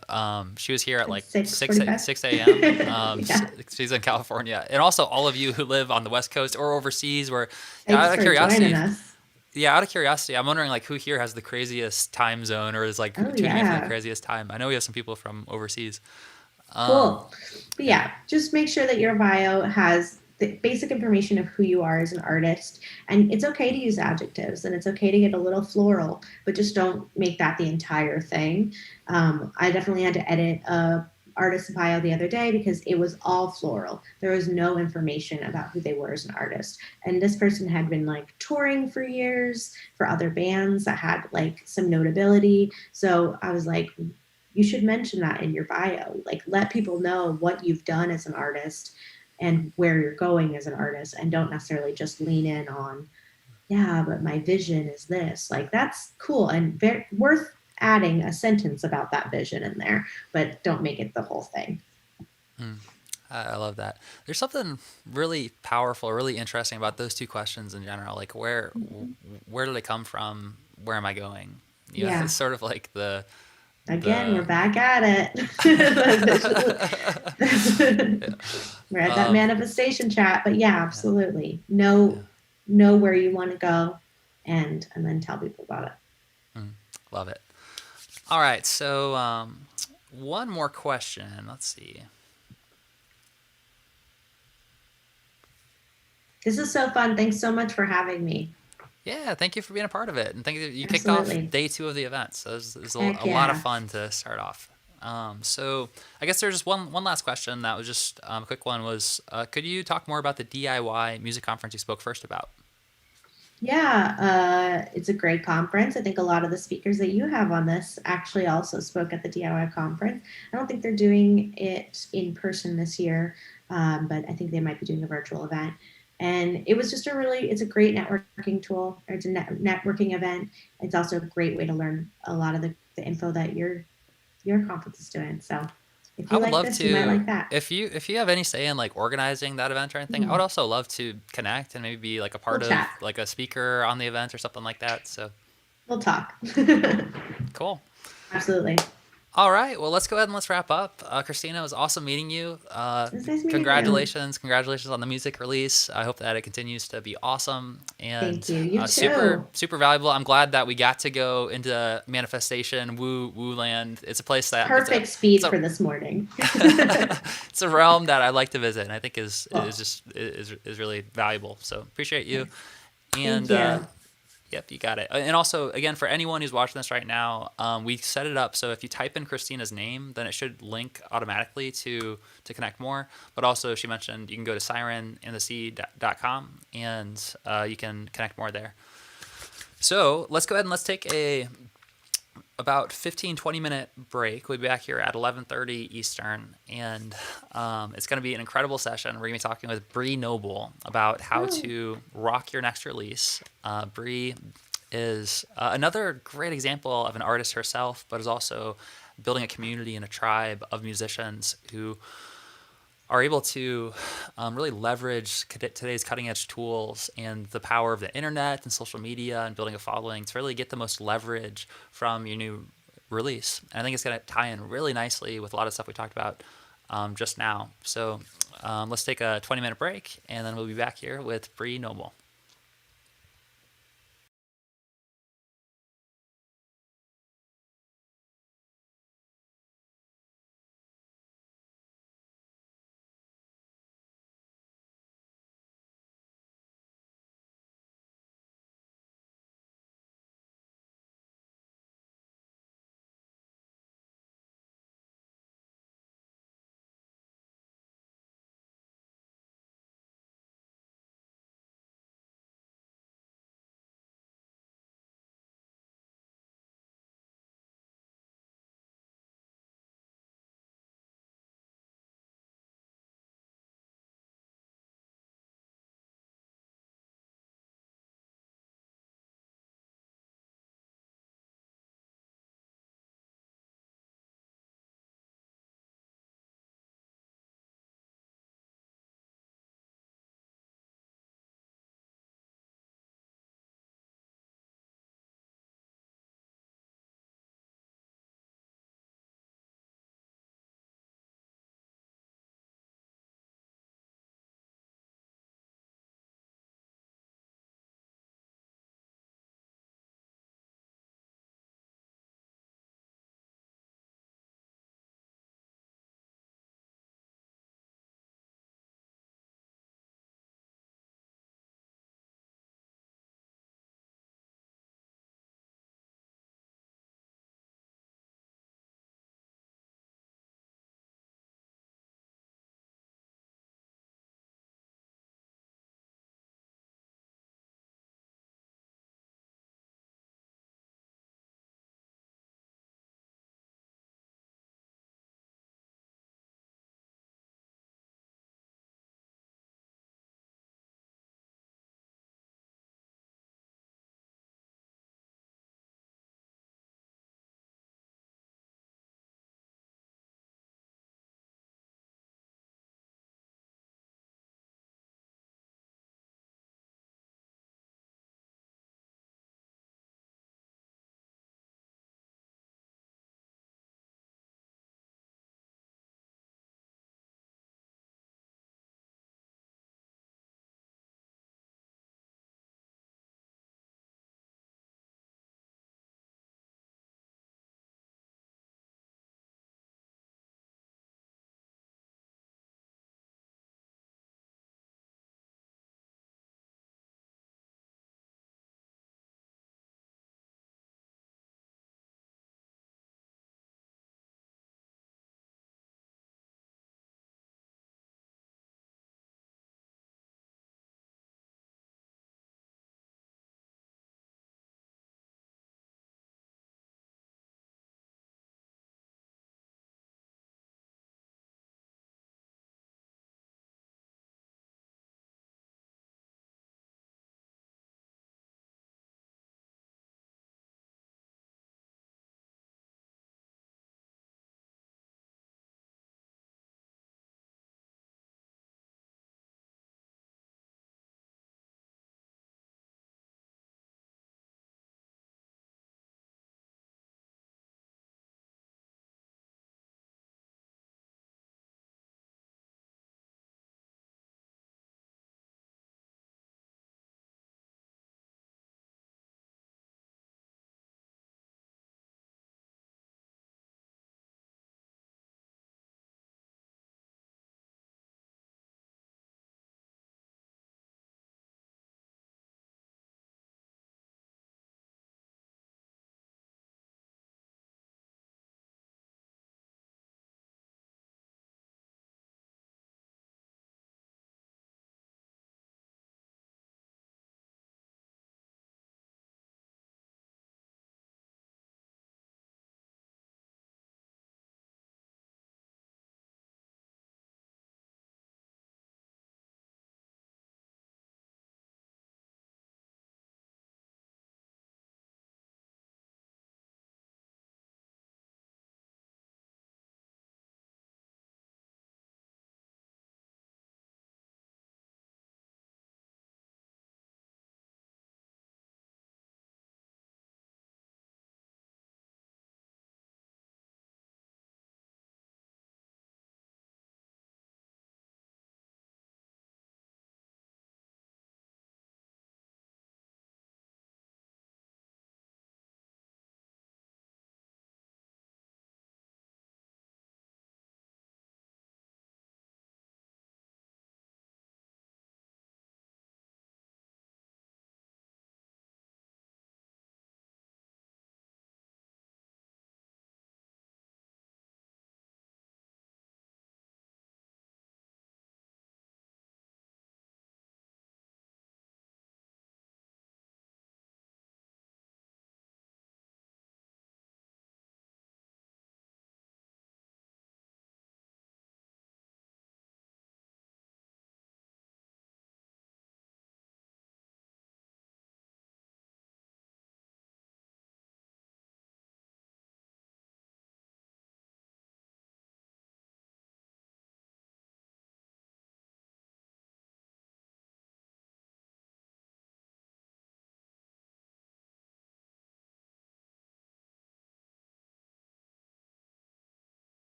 She was here at like like 6:45. 6 a.m. Yeah, She's in California, and also all of you who live on the West Coast or overseas. Where, thanks out of for joining curiosity, us. yeah, out of curiosity, I'm wondering like who here has the craziest time zone or is Oh like tuning in for the yeah, craziest time. I know we have some people from overseas. Um, cool. But yeah. yeah, just make sure that your bio has the basic information of who you are as an artist. And it's okay to use adjectives and it's okay to get a little floral, but just don't make that the entire thing. I definitely had to edit a artist bio the other day because it was all floral. There was no information about who they were as an artist. And this person had been like touring for years for other bands that had like some notability. So I was like, you should mention that in your bio. Like, let people know what you've done as an artist and where you're going as an artist, and don't necessarily just lean in on, yeah, but my vision is this. Like, that's cool and very worth adding a sentence about that vision in there, but don't make it the whole thing. Mm. I love that. There's something really powerful, really interesting about those two questions in general. Like where do they come from? Where am I going? You know, it's Yeah. sort of like Again, we're the back at it. We're at that um manifestation chat, but yeah, yeah, absolutely. yeah. Know where you want to go, and then tell people about it. Mm, love it. All right, so one more question. Let's see. This is so fun. Thanks so much for having me. Yeah, thank you for being a part of it, and thank you. You kicked off Absolutely. day two of the event, so it was Heck a lot of yeah. fun to start off. So I guess there's just one last question that was just a quick one. Was could you talk more about the DIY music conference you spoke first about? Yeah, it's a great conference. I think a lot of the speakers that you have on this actually also spoke at the DIY conference. I don't think they're doing it in person this year, but I think they might be doing a virtual event. And it was just it's a great networking tool, or it's a networking event. It's also a great way to learn a lot of the info that you're your conference is doing. So if I you would like love this, you might to. like that. If you have any say in like organizing that event or anything, I would Mm, also love to connect and maybe be like a we'll part of chat. like a speaker on the event or something like that. So We'll talk. cool. Absolutely. All right, well, let's go ahead and let's wrap up. Christina, it was awesome meeting you. It's nice meeting you. Congratulations on the music release. I hope that it continues to be awesome Thank and you. You super too. super valuable. I'm glad that we got to go into manifestation woo land. It's a place that Perfect it's speed a for this morning. it's a realm that I like to visit, and I think is Well, just is really valuable. So appreciate you. nice. Thank And you. yep, you got it. And also, again, for anyone who's watching this right now, we set it up so if you type in Christina's name, then it should link automatically to connect more. But also, she mentioned you can go to sirenandthesea.com and you can connect more there. So let's go ahead and let's take a about 15-20 minute break. We'll be back here at 11:30 Eastern, and it's going to be an incredible session. We're going to be talking with Bree Noble about how Oh, to rock your next release. Bree is another great example of an artist herself, but is also building a community and a tribe of musicians who are able to really leverage today's cutting edge tools and the power of the internet and social media and building a following to really get the most leverage from your new release. And I think it's going to tie in really nicely with a lot of stuff we talked about just now. So let's take a 20-minute break, and then we'll be back here with Bree Noble.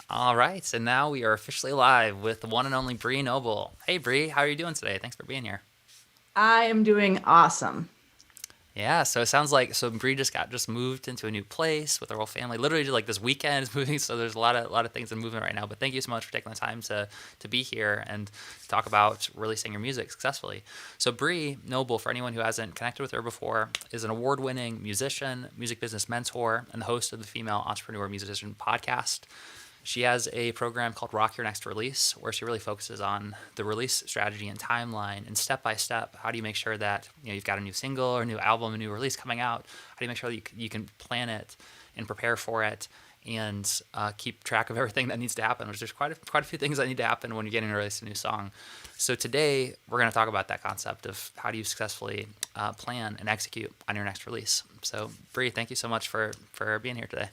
All right, and now we are officially live with the one and only Bree Noble. Hey Bree, how are you doing today? Thanks for being here. I am doing awesome. Yeah, so it sounds like Bree just moved into a new place with her whole family. Literally, just like this weekend is moving, so there's a lot of things in movement right now. But thank you so much for taking the time to be here and talk about releasing your music successfully. So Bree Noble, for anyone who hasn't connected with her before, is an award-winning musician, music business mentor, and the host of the Female Entrepreneur Musician podcast. She has a program called Rock Your Next Release, where she really focuses on the release strategy and timeline and step by step. How do you make sure that you've got a new single or a new album, a new release coming out? How do you make sure that you can plan it and prepare for it and keep track of everything that needs to happen? Which there's quite a few things that need to happen when you're getting to release a new song. So today we're going to talk about that concept of how do you successfully plan and execute on your next release. So Bree, thank you so much for being here today.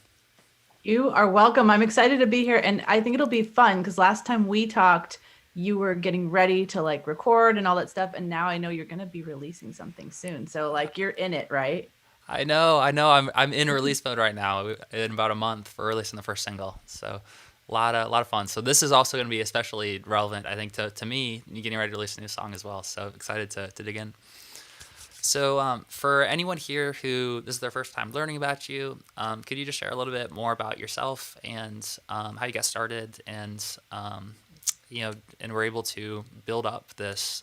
You are welcome. I'm excited to be here, and I think it'll be fun because last time we talked, you were getting ready to like record and all that stuff, and now I know you're going to be releasing something soon. So like you're in it, right? I know, I know. I'm in release mode right now. In about a month for releasing the first single, so a lot of fun. So this is also going to be especially relevant, I think, to me getting ready to release a new song as well. So excited to dig in. So for anyone here who this is their first time learning about you, could you just share a little bit more about yourself and how you got started and and we're able to build up this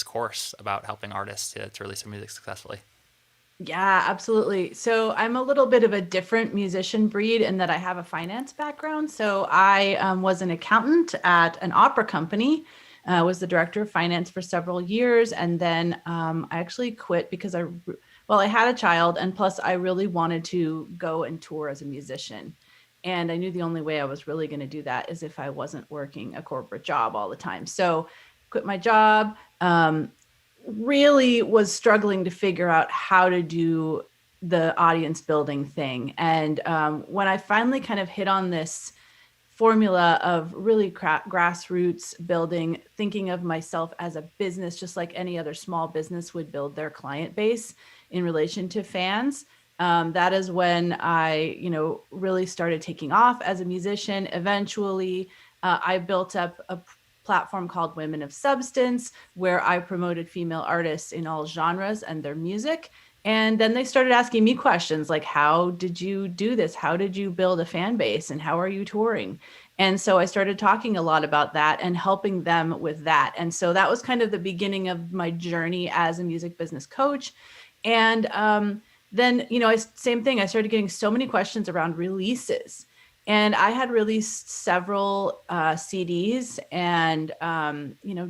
course about helping artists to release their music successfully. Yeah, absolutely. So I'm a little bit of a different musician breed in that I have a finance background. So I was an accountant at an opera company, was the director of finance for several years. And then I actually quit because I had a child, and plus I really wanted to go and tour as a musician. And I knew the only way I was really going to do that is if I wasn't working a corporate job all the time. So quit my job. Really was struggling to figure out how to do the audience building thing. And when I finally kind of hit on this formula of really grassroots building, thinking of myself as a business, just like any other small business would build their client base in relation to fans. That is when I, really started taking off as a musician. Eventually, I built up a platform called Women of Substance, where I promoted female artists in all genres and their music. And then they started asking me questions like, how did you do this? How did you build a fan base? And how are you touring? And so I started talking a lot about that and helping them with that. And so that was kind of the beginning of my journey as a music business coach. And then, same thing. I started getting so many questions around releases. And I had released several CDs and,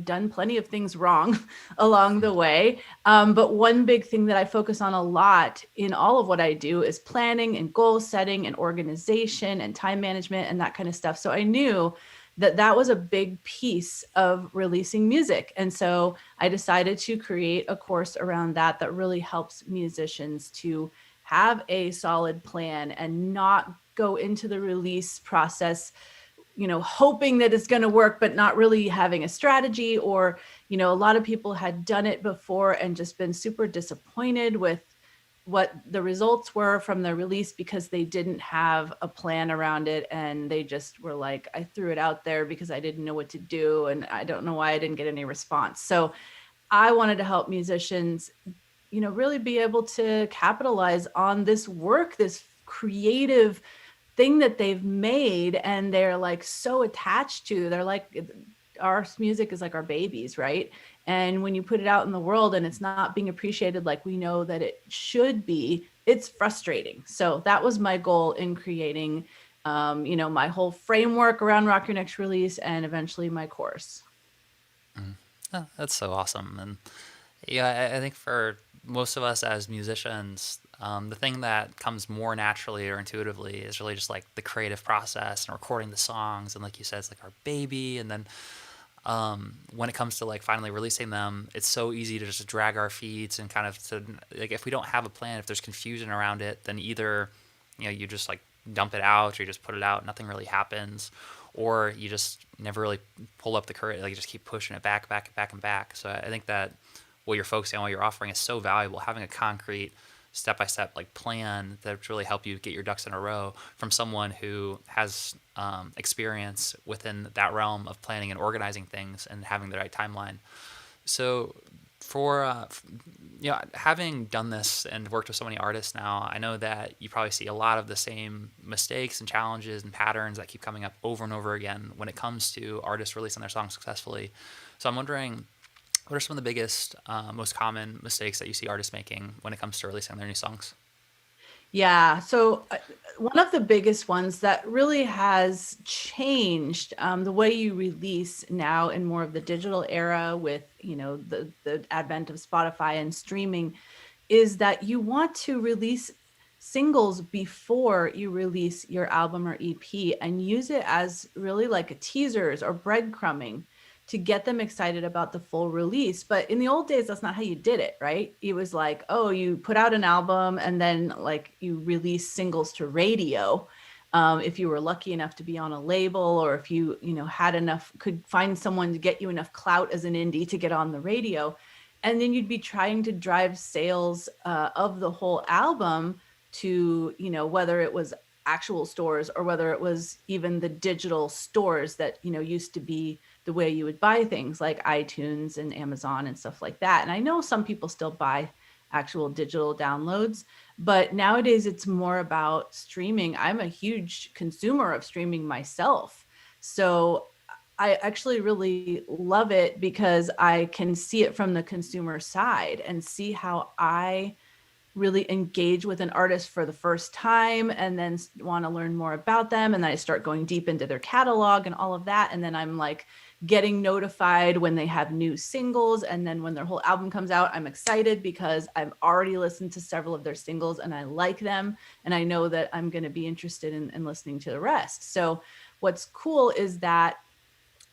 done plenty of things wrong along the way. But one big thing that I focus on a lot in all of what I do is planning and goal setting and organization and time management and that kind of stuff. So I knew that that was a big piece of releasing music. And so I decided to create a course around that really helps musicians to have a solid plan and not go into the release process, hoping that it's going to work, but not really having a strategy. Or, a lot of people had done it before and just been super disappointed with what the results were from the release because they didn't have a plan around it. And they just were like, I threw it out there because I didn't know what to do. And I don't know why I didn't get any response. So I wanted to help musicians, really be able to capitalize on this work, this creative thing that they've made and they're like so attached to. They're like, our music is like our babies, right? And when you put it out in the world and it's not being appreciated like we know that it should be, it's frustrating. So that was my goal in creating my whole framework around Rock Your Next Release and eventually my course. Oh, that's so awesome. And yeah, I think for most of us as musicians, the thing that comes more naturally or intuitively is really just like the creative process and recording the songs. And like you said, it's like our baby. And then when it comes to like finally releasing them, it's so easy to just drag our feet and kind of to like if we don't have a plan, if there's confusion around it, then either you just like dump it out or you just put it out, nothing really happens, or you just never really pull up the courage, like you just keep pushing it back and back. So I think that what you're focusing on, what you're offering is so valuable. Having a concrete step-by-step like plan that really help you get your ducks in a row from someone who has experience within that realm of planning and organizing things and having the right timeline. So for having done this and worked with so many artists now, I know that you probably see a lot of the same mistakes and challenges and patterns that keep coming up over and over again when it comes to artists releasing their songs successfully. So I'm wondering, what are some of the biggest, most common mistakes that you see artists making when it comes to releasing their new songs? Yeah. So one of the biggest ones that really has changed the way you release now in more of the digital era with, the advent of Spotify and streaming is that you want to release singles before you release your album or EP and use it as really like a teasers or breadcrumbing to get them excited about the full release. But in the old days, that's not how you did it, right? It was like, oh, you put out an album and then like you release singles to radio. If you were lucky enough to be on a label, or if you had enough, could find someone to get you enough clout as an indie to get on the radio. And then you'd be trying to drive sales of the whole album to, whether it was actual stores or whether it was even the digital stores that, used to be the way you would buy things like iTunes and Amazon and stuff like that. And I know some people still buy actual digital downloads, but nowadays it's more about streaming. I'm a huge consumer of streaming myself. So I actually really love it because I can see it from the consumer side and see how I really engage with an artist for the first time and then want to learn more about them. And then I start going deep into their catalog and all of that. And then I'm like getting notified when they have new singles. And then when their whole album comes out, I'm excited because I've already listened to several of their singles and I like them. And I know that I'm going to be interested in listening to the rest. So what's cool is that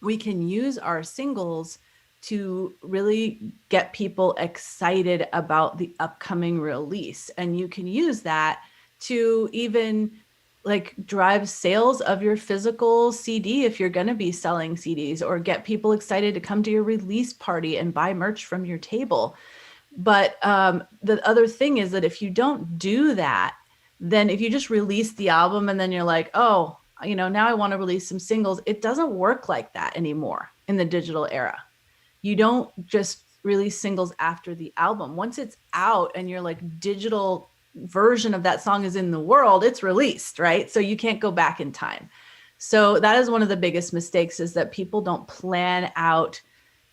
we can use our singles to really get people excited about the upcoming release. And you can use that to even like drive sales of your physical CD if you're going to be selling CDs, or get people excited to come to your release party and buy merch from your table. But the other thing is that if you don't do that, then if you just release the album and then you're like, oh, now I want to release some singles, it doesn't work like that anymore in the digital era. You don't just release singles after the album. Once it's out and your like digital version of that song is in the world, it's released, right? So you can't go back in time. So that is one of the biggest mistakes, is that people don't plan out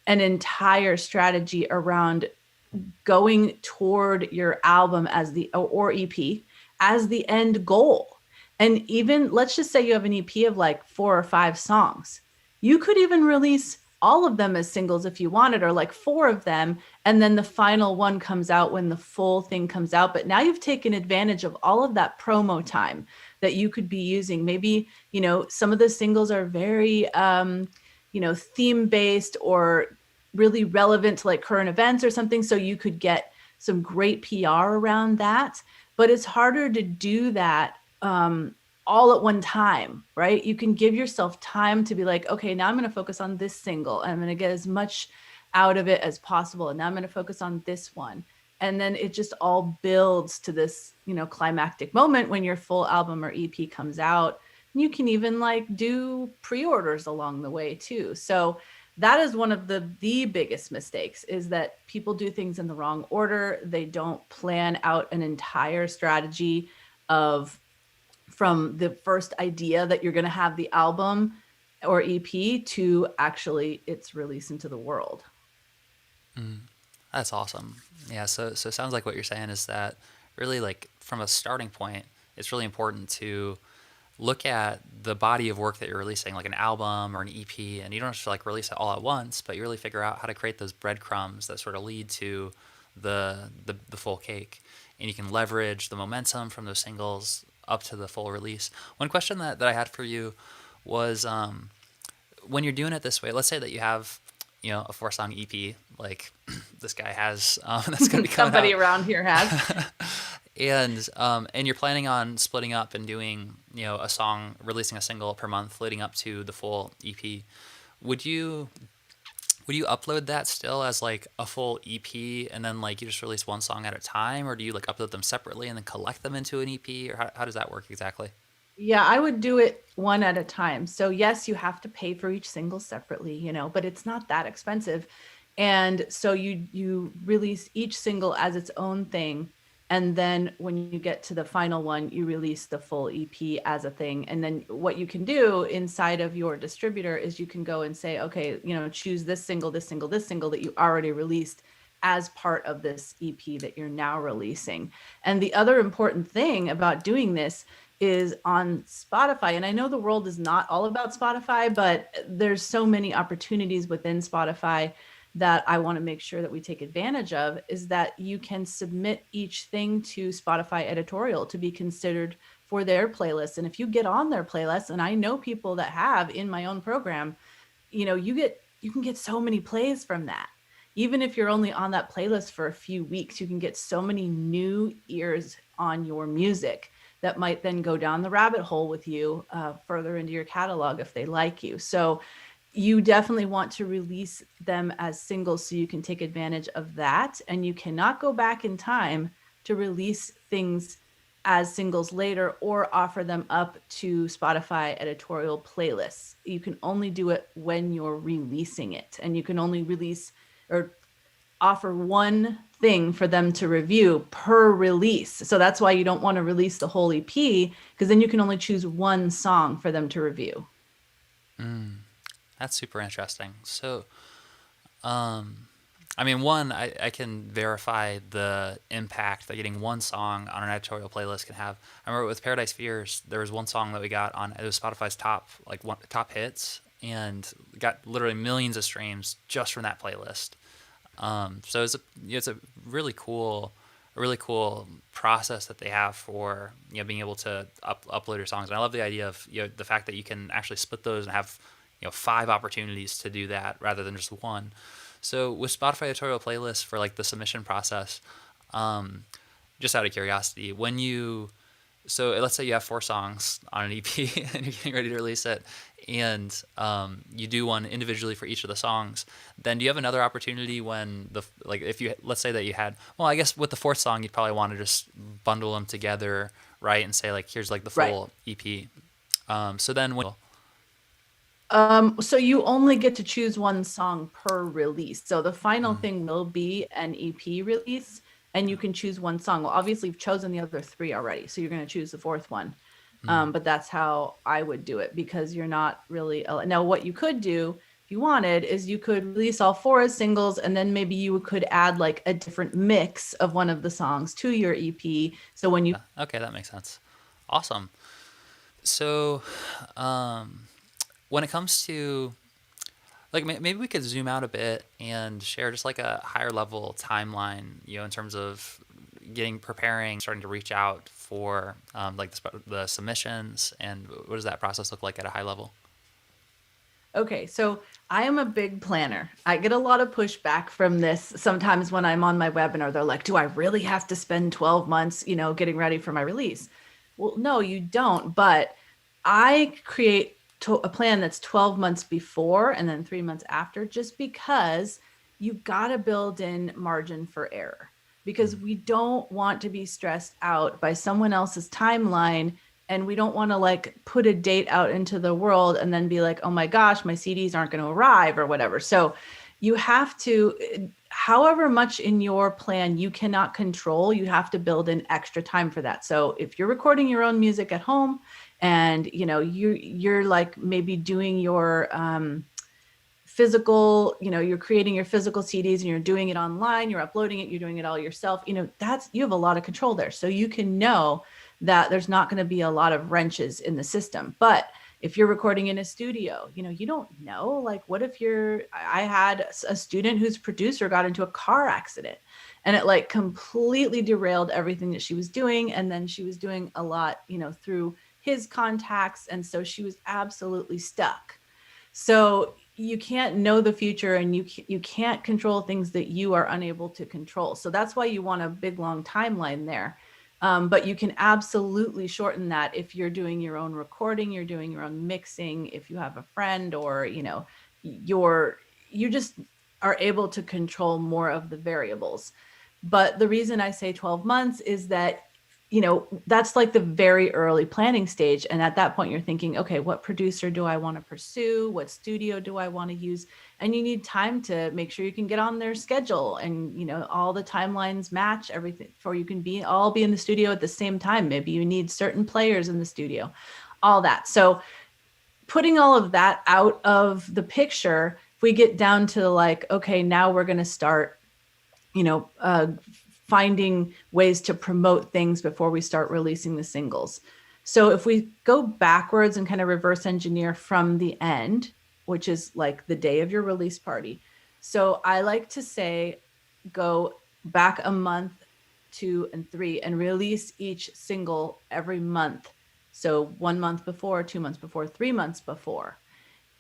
an entire strategy around going toward your album as or EP as the end goal. And even let's just say you have an EP of like 4 or 5 songs. You could even release all of them as singles if you wanted, or like 4 of them, and then the final one comes out when the full thing comes out. But now you've taken advantage of all of that promo time that you could be using. Maybe, some of the singles are very, theme based or really relevant to like current events or something. So you could get some great PR around that, but it's harder to do that all at one time, right? You can give yourself time to be like, okay, now I'm going to focus on this single. I'm going to get as much out of it as possible. And now I'm going to focus on this one. And then it just all builds to this, climactic moment when your full album or EP comes out. You can even like do pre-orders along the way too. So that is one of the biggest mistakes, is that people do things in the wrong order. They don't plan out an entire strategy of from the first idea that you're going to have the album or EP to actually its release into the world. That's awesome. Yeah. So it sounds like what you're saying is that really, like, from a starting point, it's really important to look at the body of work that you're releasing, like an album or an EP, and you don't have to like release it all at once, but you really figure out how to create those breadcrumbs that sort of lead to the full cake, and you can leverage the momentum from those singles up to the full release. One question that I had for you was, when you're doing it this way, let's say that you have, a 4-song EP, like this guy has, that's going to be coming Somebody out. around here has. And you're planning on splitting up and doing, a song, releasing a single per month leading up to the full EP. Would you Would you upload that still as like a full EP and then like you just release one song at a time, or do you like upload them separately and then collect them into an EP, or how does that work exactly? Yeah, I would do it one at a time. So yes, you have to pay for each single separately, but it's not that expensive. And so you release each single as its own thing. And then when you get to the final one, you release the full EP as a thing. And then what you can do inside of your distributor is you can go and say, okay, choose this single, this single, this single that you already released as part of this EP that you're now releasing. And the other important thing about doing this is on Spotify. And I know the world is not all about Spotify, but there's so many opportunities within Spotify that I want to make sure that we take advantage of, is that you can submit each thing to Spotify editorial to be considered for their playlist. And if you get on their playlist, and I know people that have in my own program, you can get so many plays from that. Even if you're only on that playlist for a few weeks, you can get so many new ears on your music that might then go down the rabbit hole with you further into your catalog if they like you. So you definitely want to release them as singles so you can take advantage of that. And you cannot go back in time to release things as singles later or offer them up to Spotify editorial playlists. You can only do it when you're releasing it, and you can only release or offer one thing for them to review per release. So that's why you don't want to release the whole EP, because then you can only choose one song for them to review. That's super interesting. So, I mean, one, I can verify the impact that getting one song on an editorial playlist can have. I remember with Paradise Fears, there was one song that we got on, it was Spotify's top hits, and got literally millions of streams just from that playlist. So it's a really cool process that they have for being able to upload your songs. And I love the idea of the fact that you can actually split those and have 5 opportunities to do that rather than just one. So with Spotify editorial playlists for like the submission process, just out of curiosity, so let's say you have 4 songs on an EP and you're getting ready to release it, and you do one individually for each of the songs. Then do you have another opportunity when if you, let's say that you had, well, I guess with the 4th song you'd probably want to just bundle them together, right, and say like here's like the full EP. So then So you only get to choose one song per release. So the final thing will be an EP release, and you can choose one song. Well, obviously you've chosen the other 3 already, so you're going to choose the 4th one. But that's how I would do it, because you're not really now. What you could do if you wanted is you could release all 4 as singles, and then maybe you could add like a different mix of one of the songs to your EP. So when you okay, that makes sense. Awesome. So when it comes to like maybe we could zoom out a bit and share just like a higher level timeline, in terms of preparing, starting to reach out for like the submissions, and what does that process look like at a high level? Okay, so I am a big planner. I get a lot of pushback from this sometimes when I'm on my webinar. They're like, do I really have to spend 12 months, getting ready for my release? Well, no, you don't. But I create a plan that's 12 months before and then 3 months after, just because you've got to build in margin for error, because we don't want to be stressed out by someone else's timeline. And we don't want to like put a date out into the world and then be like, oh my gosh, my CDs aren't going to arrive or whatever. So you have to, however much in your plan you cannot control, you have to build in extra time for that. So if you're recording your own music at home and you're like maybe doing your physical, you're creating your physical CDs and you're doing it online, you're uploading it, you're doing it all yourself, you have a lot of control there. So you can know that there's not going to be a lot of wrenches in the system. But if you're recording in a studio, you don't know, like, what if I had a student whose producer got into a car accident and it like completely derailed everything that she was doing. And then she was doing a lot, through his contacts. And so she was absolutely stuck. So you can't know the future, and you can't control things that you are unable to control. So that's why you want a big, long timeline there. But you can absolutely shorten that if you're doing your own recording, you're doing your own mixing, if you have a friend, or, you just are able to control more of the variables. But the reason I say 12 months is that, that's like the very early planning stage. And at that point, you're thinking, okay, what producer do I want to pursue? What studio do I want to use? And you need time to make sure you can get on their schedule and, all the timelines match everything for you can all be in the studio at the same time. Maybe you need certain players in the studio, all that. So putting all of that out of the picture, if we get down to like, okay, now we're going to start, finding ways to promote things before we start releasing the singles. So if we go backwards and kind of reverse engineer from the end, which is like the day of your release party. So I like to say, go back a month, 2 and 3, and release each single every month. So 1 month before, 2 months before, 3 months before.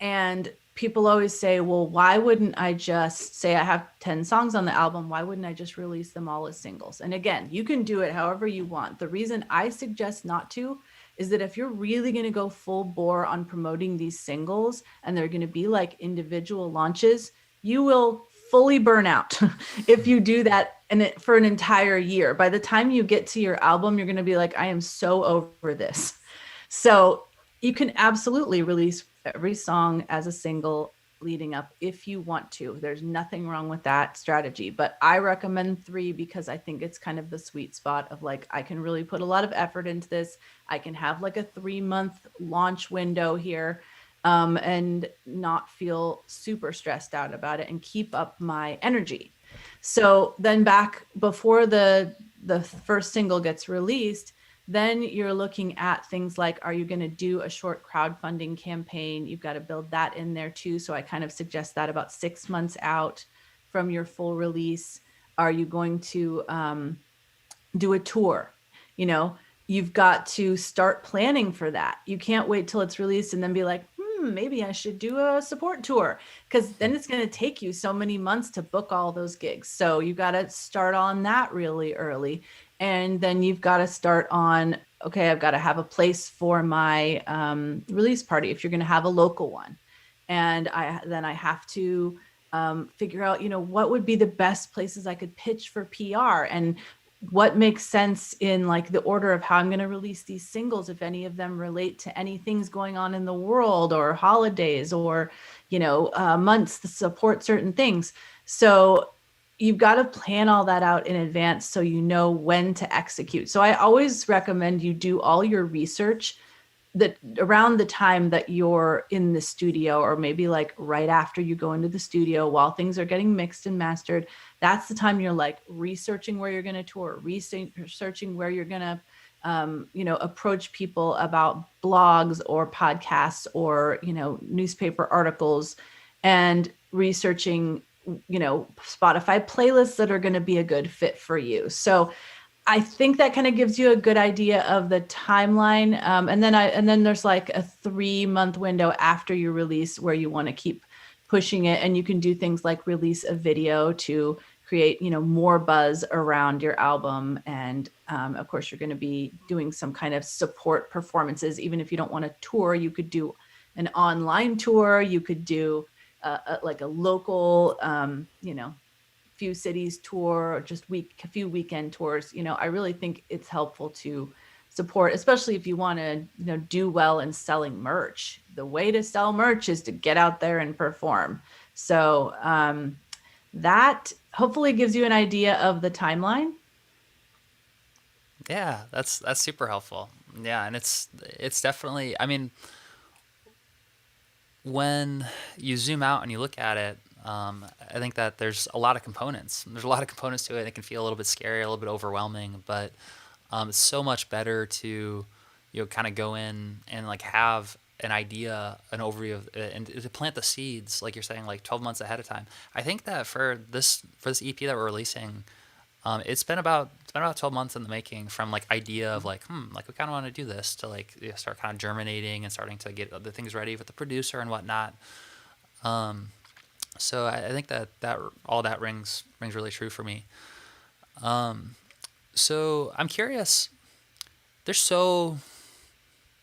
And people always say, well, why wouldn't I just say I have 10 songs on the album? Why wouldn't I just release them all as singles? And again, you can do it however you want. The reason I suggest not to is that if you're really going to go full bore on promoting these singles and they're going to be like individual launches, you will fully burn out if you do that for an entire year. By the time you get to your album, you're going to be like, I am so over this. So you can absolutely release every song as a single leading up if you want to. There's nothing wrong with that strategy, but I recommend 3 because I think it's kind of the sweet spot of like, I can really put a lot of effort into this. I can have like a 3-month launch window here, and not feel super stressed out about it and keep up my energy. So then back before the first single gets released, then you're looking at things like, are you going to do a short crowdfunding campaign? You've got to build that in there too. So I kind of suggest that about 6 months out from your full release. Are you going to do a tour? You've got to start planning for that. You can't wait till it's released and then be like, maybe I should do a support tour, because then it's going to take you so many months to book all those gigs. So you got to start on that really early. And then you've got to start on, okay, I've got to have a place for my release party if you're going to have a local one. And I have to figure out, what would be the best places I could pitch for PR, and what makes sense in like the order of how I'm going to release these singles, if any of them relate to any things going on in the world or holidays or, months to support certain things. So you've got to plan all that out in advance so you know when to execute. So I always recommend you do all your research that around the time that you're in the studio, or maybe like right after you go into the studio while things are getting mixed and mastered. That's the time you're like researching where you're going to tour, researching where you're going to approach people about blogs or podcasts or, newspaper articles, and researching, Spotify playlists that are going to be a good fit for you. So I think that kind of gives you a good idea of the timeline. And then there's like a 3-month window after you release where you want to keep pushing it. And you can do things like release a video to create, more buzz around your album. And of course, you're going to be doing some kind of support performances. Even if you don't want to tour, you could do an online tour. You could do like a local, few cities tour, or just a few weekend tours. I really think it's helpful to support, especially if you want to, do well in selling merch. The way to sell merch is to get out there and perform. So that hopefully gives you an idea of the timeline. Yeah, that's super helpful. Yeah, and it's definitely, I mean, when you zoom out and you look at it, I think that there's a lot of components. There's a lot of components to it. It can feel a little bit scary, a little bit overwhelming, but it's so much better to, kind of go in and like have an idea, an overview of it, and to plant the seeds, like you're saying, like 12 months ahead of time. I think that for this EP that we're releasing, it's been about 12 months in the making, from like idea of like like we kind of want to do this, to like start kind of germinating and starting to get the things ready with the producer and whatnot. So I think that all that rings really true for me. So I'm curious. There's so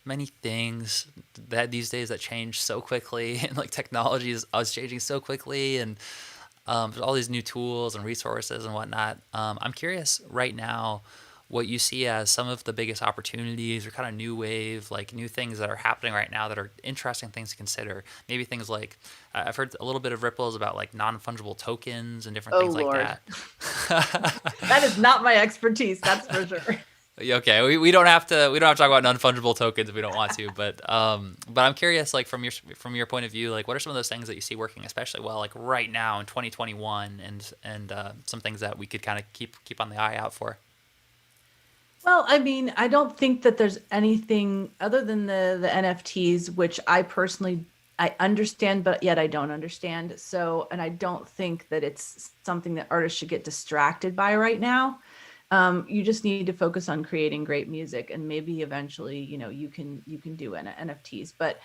many things that these days that change so quickly, and like technology is changing so quickly, and There's all these new tools and resources and whatnot. I'm curious right now what you see as some of the biggest opportunities or kind of new wave, like new things that are happening right now that are interesting things to consider. Maybe things like I've heard a little bit of ripples about like non-fungible tokens and different Oh things like Lord, that. that is not my expertise. That's for sure. Okay, we don't have to talk about non-fungible tokens if we don't want to, but I'm curious, like from your point of view, like what are some of those things that you see working especially well, like right now in 2021, and some things that we could kind of keep on the eye out for. Well, I mean, I don't think that there's anything other than the NFTs, which I understand, but yet I don't understand. So, and I don't think that it's something that artists should get distracted by right now. You just need to focus on creating great music, and maybe eventually, you can do NFTs. But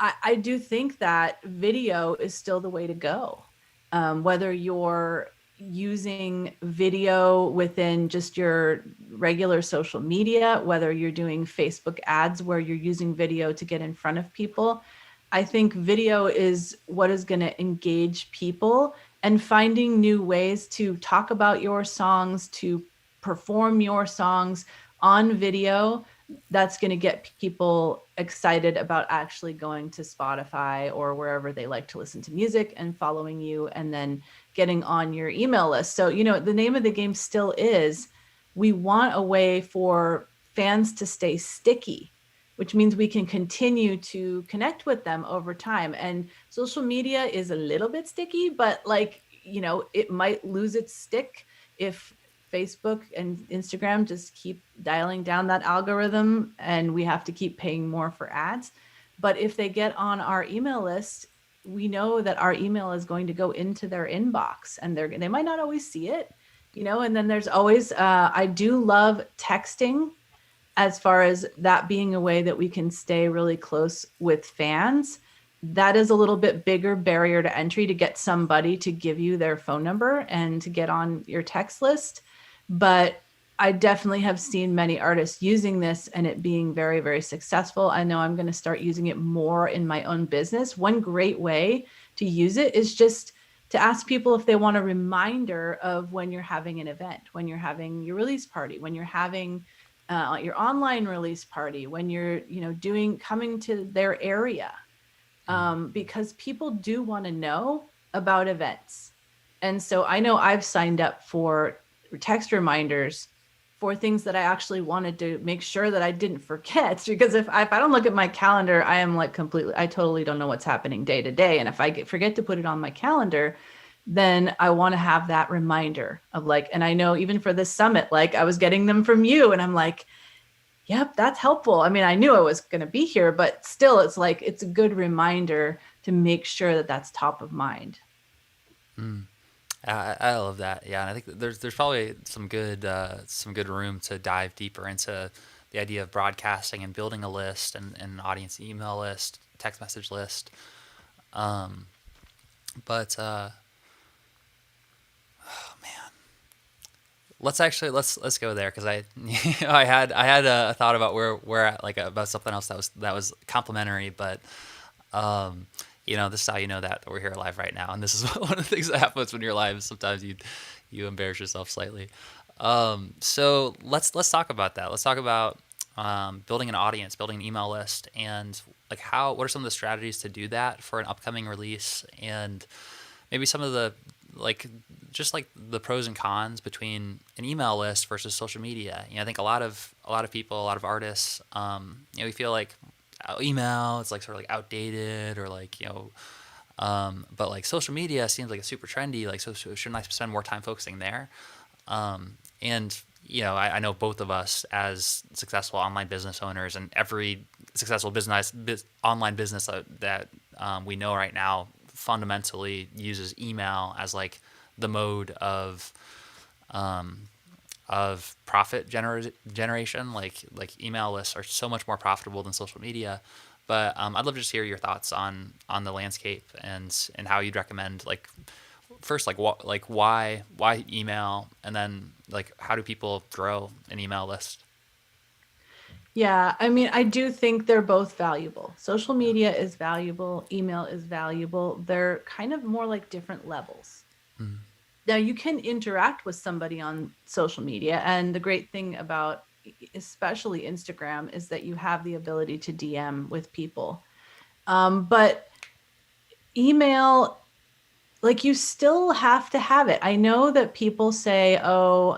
I do think that video is still the way to go. Whether you're using video within just your regular social media, whether you're doing Facebook ads where you're using video to get in front of people, I think video is what is going to engage people, and finding new ways to talk about your songs, to perform your songs on video, that's going to get people excited about actually going to Spotify or wherever they like to listen to music and following you, and then getting on your email list. So, the name of the game still is, we want a way for fans to stay sticky, which means we can continue to connect with them over time. And social media is a little bit sticky, but it might lose its stick if Facebook and Instagram just keep dialing down that algorithm and we have to keep paying more for ads. But if they get on our email list, we know that our email is going to go into their inbox, and they might not always see it, and then there's always, I do love texting, as far as that being a way that we can stay really close with fans. That is a little bit bigger barrier to entry to get somebody to give you their phone number and to get on your text list. But I definitely have seen many artists using this and it being very, very successful. I know I'm going to start using it more in my own business. One great way to use it is just to ask people if they want a reminder of when you're having an event, when you're having your release party, when you're having your online release party, when you're, coming to their area, because people do want to know about events. And so I know I've signed up for text reminders for things that I actually wanted to make sure that I didn't forget. Because if I don't look at my calendar, I am like I totally don't know what's happening day to day. And if I forget to put it on my calendar, then I want to have that reminder of and I know even for this summit, I was getting them from you and I'm like, yep, that's helpful. I mean, I knew I was going to be here, but still it's a good reminder to make sure that that's top of mind. I love that. Yeah, and I think that there's probably some good room to dive deeper into the idea of broadcasting and building a list and an audience email list, text message list. Um, but man, let's go there because I I had a thought about where we're at, like about something else that was complimentary, but this is how you know that we're here live right now, and this is one of the things that happens when you're live. Sometimes you embarrass yourself slightly. So let's talk about that. Let's talk about building an audience, building an email list, and like what are some of the strategies to do that for an upcoming release, and maybe some of the like just like the pros and cons between an email list versus social media. I think a lot of people, a lot of artists, we feel like email, it's like sort of like outdated or like but like social media seems like it's super trendy. Like, so shouldn't I spend more time focusing there? And I know both of us as successful online business owners, and every successful online business that we know right now fundamentally uses email as like the mode of profit generation. Like email lists are so much more profitable than social media. But I'd love to just hear your thoughts on the landscape and how you'd recommend, like, first, why email, and then like how do people grow an email list? Yeah, I mean, I do think they're both valuable. Social media is valuable, email is valuable. They're kind of more like different levels. Mm. Now you can interact with somebody on social media, and the great thing about especially Instagram is that you have the ability to DM with people. But email, like, you still have to have it. I know that people say, oh,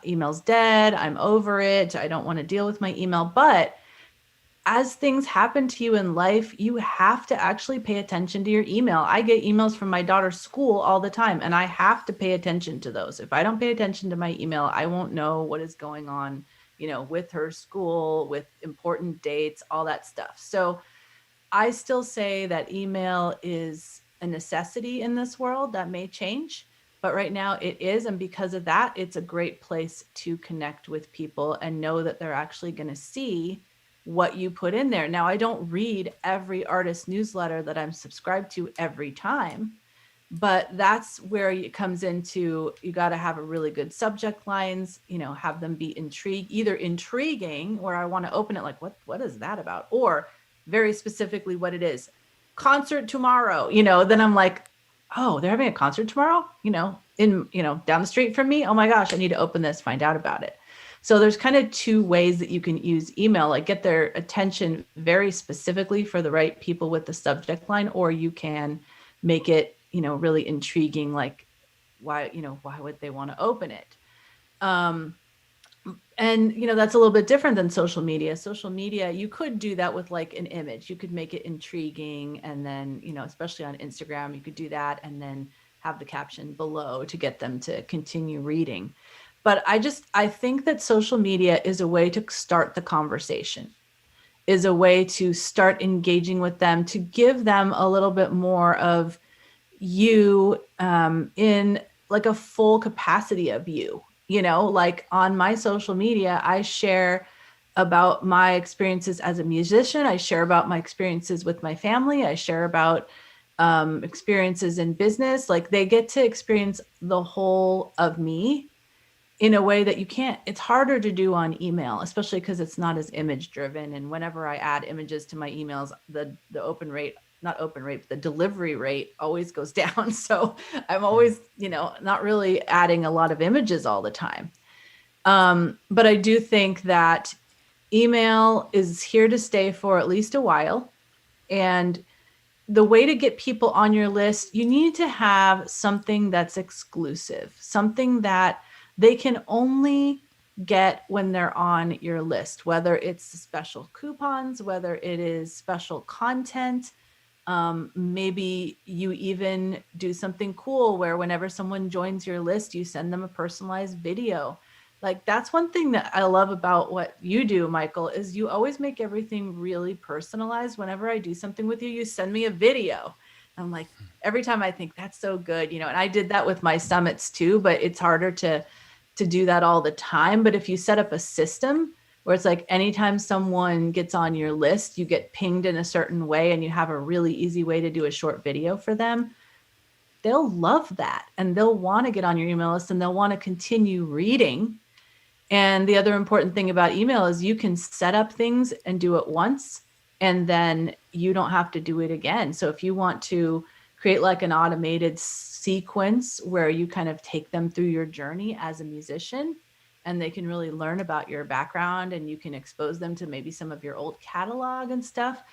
email's dead, I'm over it, I don't want to deal with my email. But as things happen to you in life, you have to actually pay attention to your email. I get emails from my daughter's school all the time, and I have to pay attention to those. If I don't pay attention to my email, I won't know what is going on, with her school, with important dates, all that stuff. So I still say that email is a necessity in this world. That may change, but right now it is. And because of that, it's a great place to connect with people and know that they're actually going to see what you put in there. Now, I don't read every artist newsletter that I'm subscribed to every time, but that's where it comes into, you got to have a really good subject lines, have them be either intriguing, where I want to open it like, what is that about? Or very specifically what it is. Concert tomorrow, then I'm like, oh, they're having a concert tomorrow, down the street from me. Oh my gosh, I need to open this, find out about it. So there's kind of two ways that you can use email, like get their attention very specifically for the right people with the subject line, or you can make it, really intriguing, like why would they want to open it? And that's a little bit different than social media. Social media, you could do that with like an image. You could make it intriguing, and then especially on Instagram, you could do that and then have the caption below to get them to continue reading. But I think that social media is a way to start the conversation, is a way to start engaging with them, to give them a little bit more of you, in like a full capacity of you. Like on my social media, I share about my experiences as a musician. I share about my experiences with my family. I share about experiences in business. Like, they get to experience the whole of me in a way that it's harder to do on email, especially because it's not as image driven. And whenever I add images to my emails, the the delivery rate always goes down. So I'm always, not really adding a lot of images all the time. But I do think that email is here to stay for at least a while. And the way to get people on your list, you need to have something that's exclusive, something that they can only get when they're on your list, whether it's special coupons, whether it is special content. Maybe you even do something cool where whenever someone joins your list, you send them a personalized video. Like, that's one thing that I love about what you do, Michael, is you always make everything really personalized. Whenever I do something with you, you send me a video. I'm like, every time I think that's so good, and I did that with my summits too, but it's harder to do that all the time. But if you set up a system where it's like anytime someone gets on your list, you get pinged in a certain way, and you have a really easy way to do a short video for them, they'll love that. And they'll want to get on your email list, and they'll want to continue reading. And the other important thing about email is you can set up things and do it once, and then you don't have to do it again. So if you want to create like an automated sequence where you kind of take them through your journey as a musician, and they can really learn about your background, and you can expose them to maybe some of your old catalog and stuff,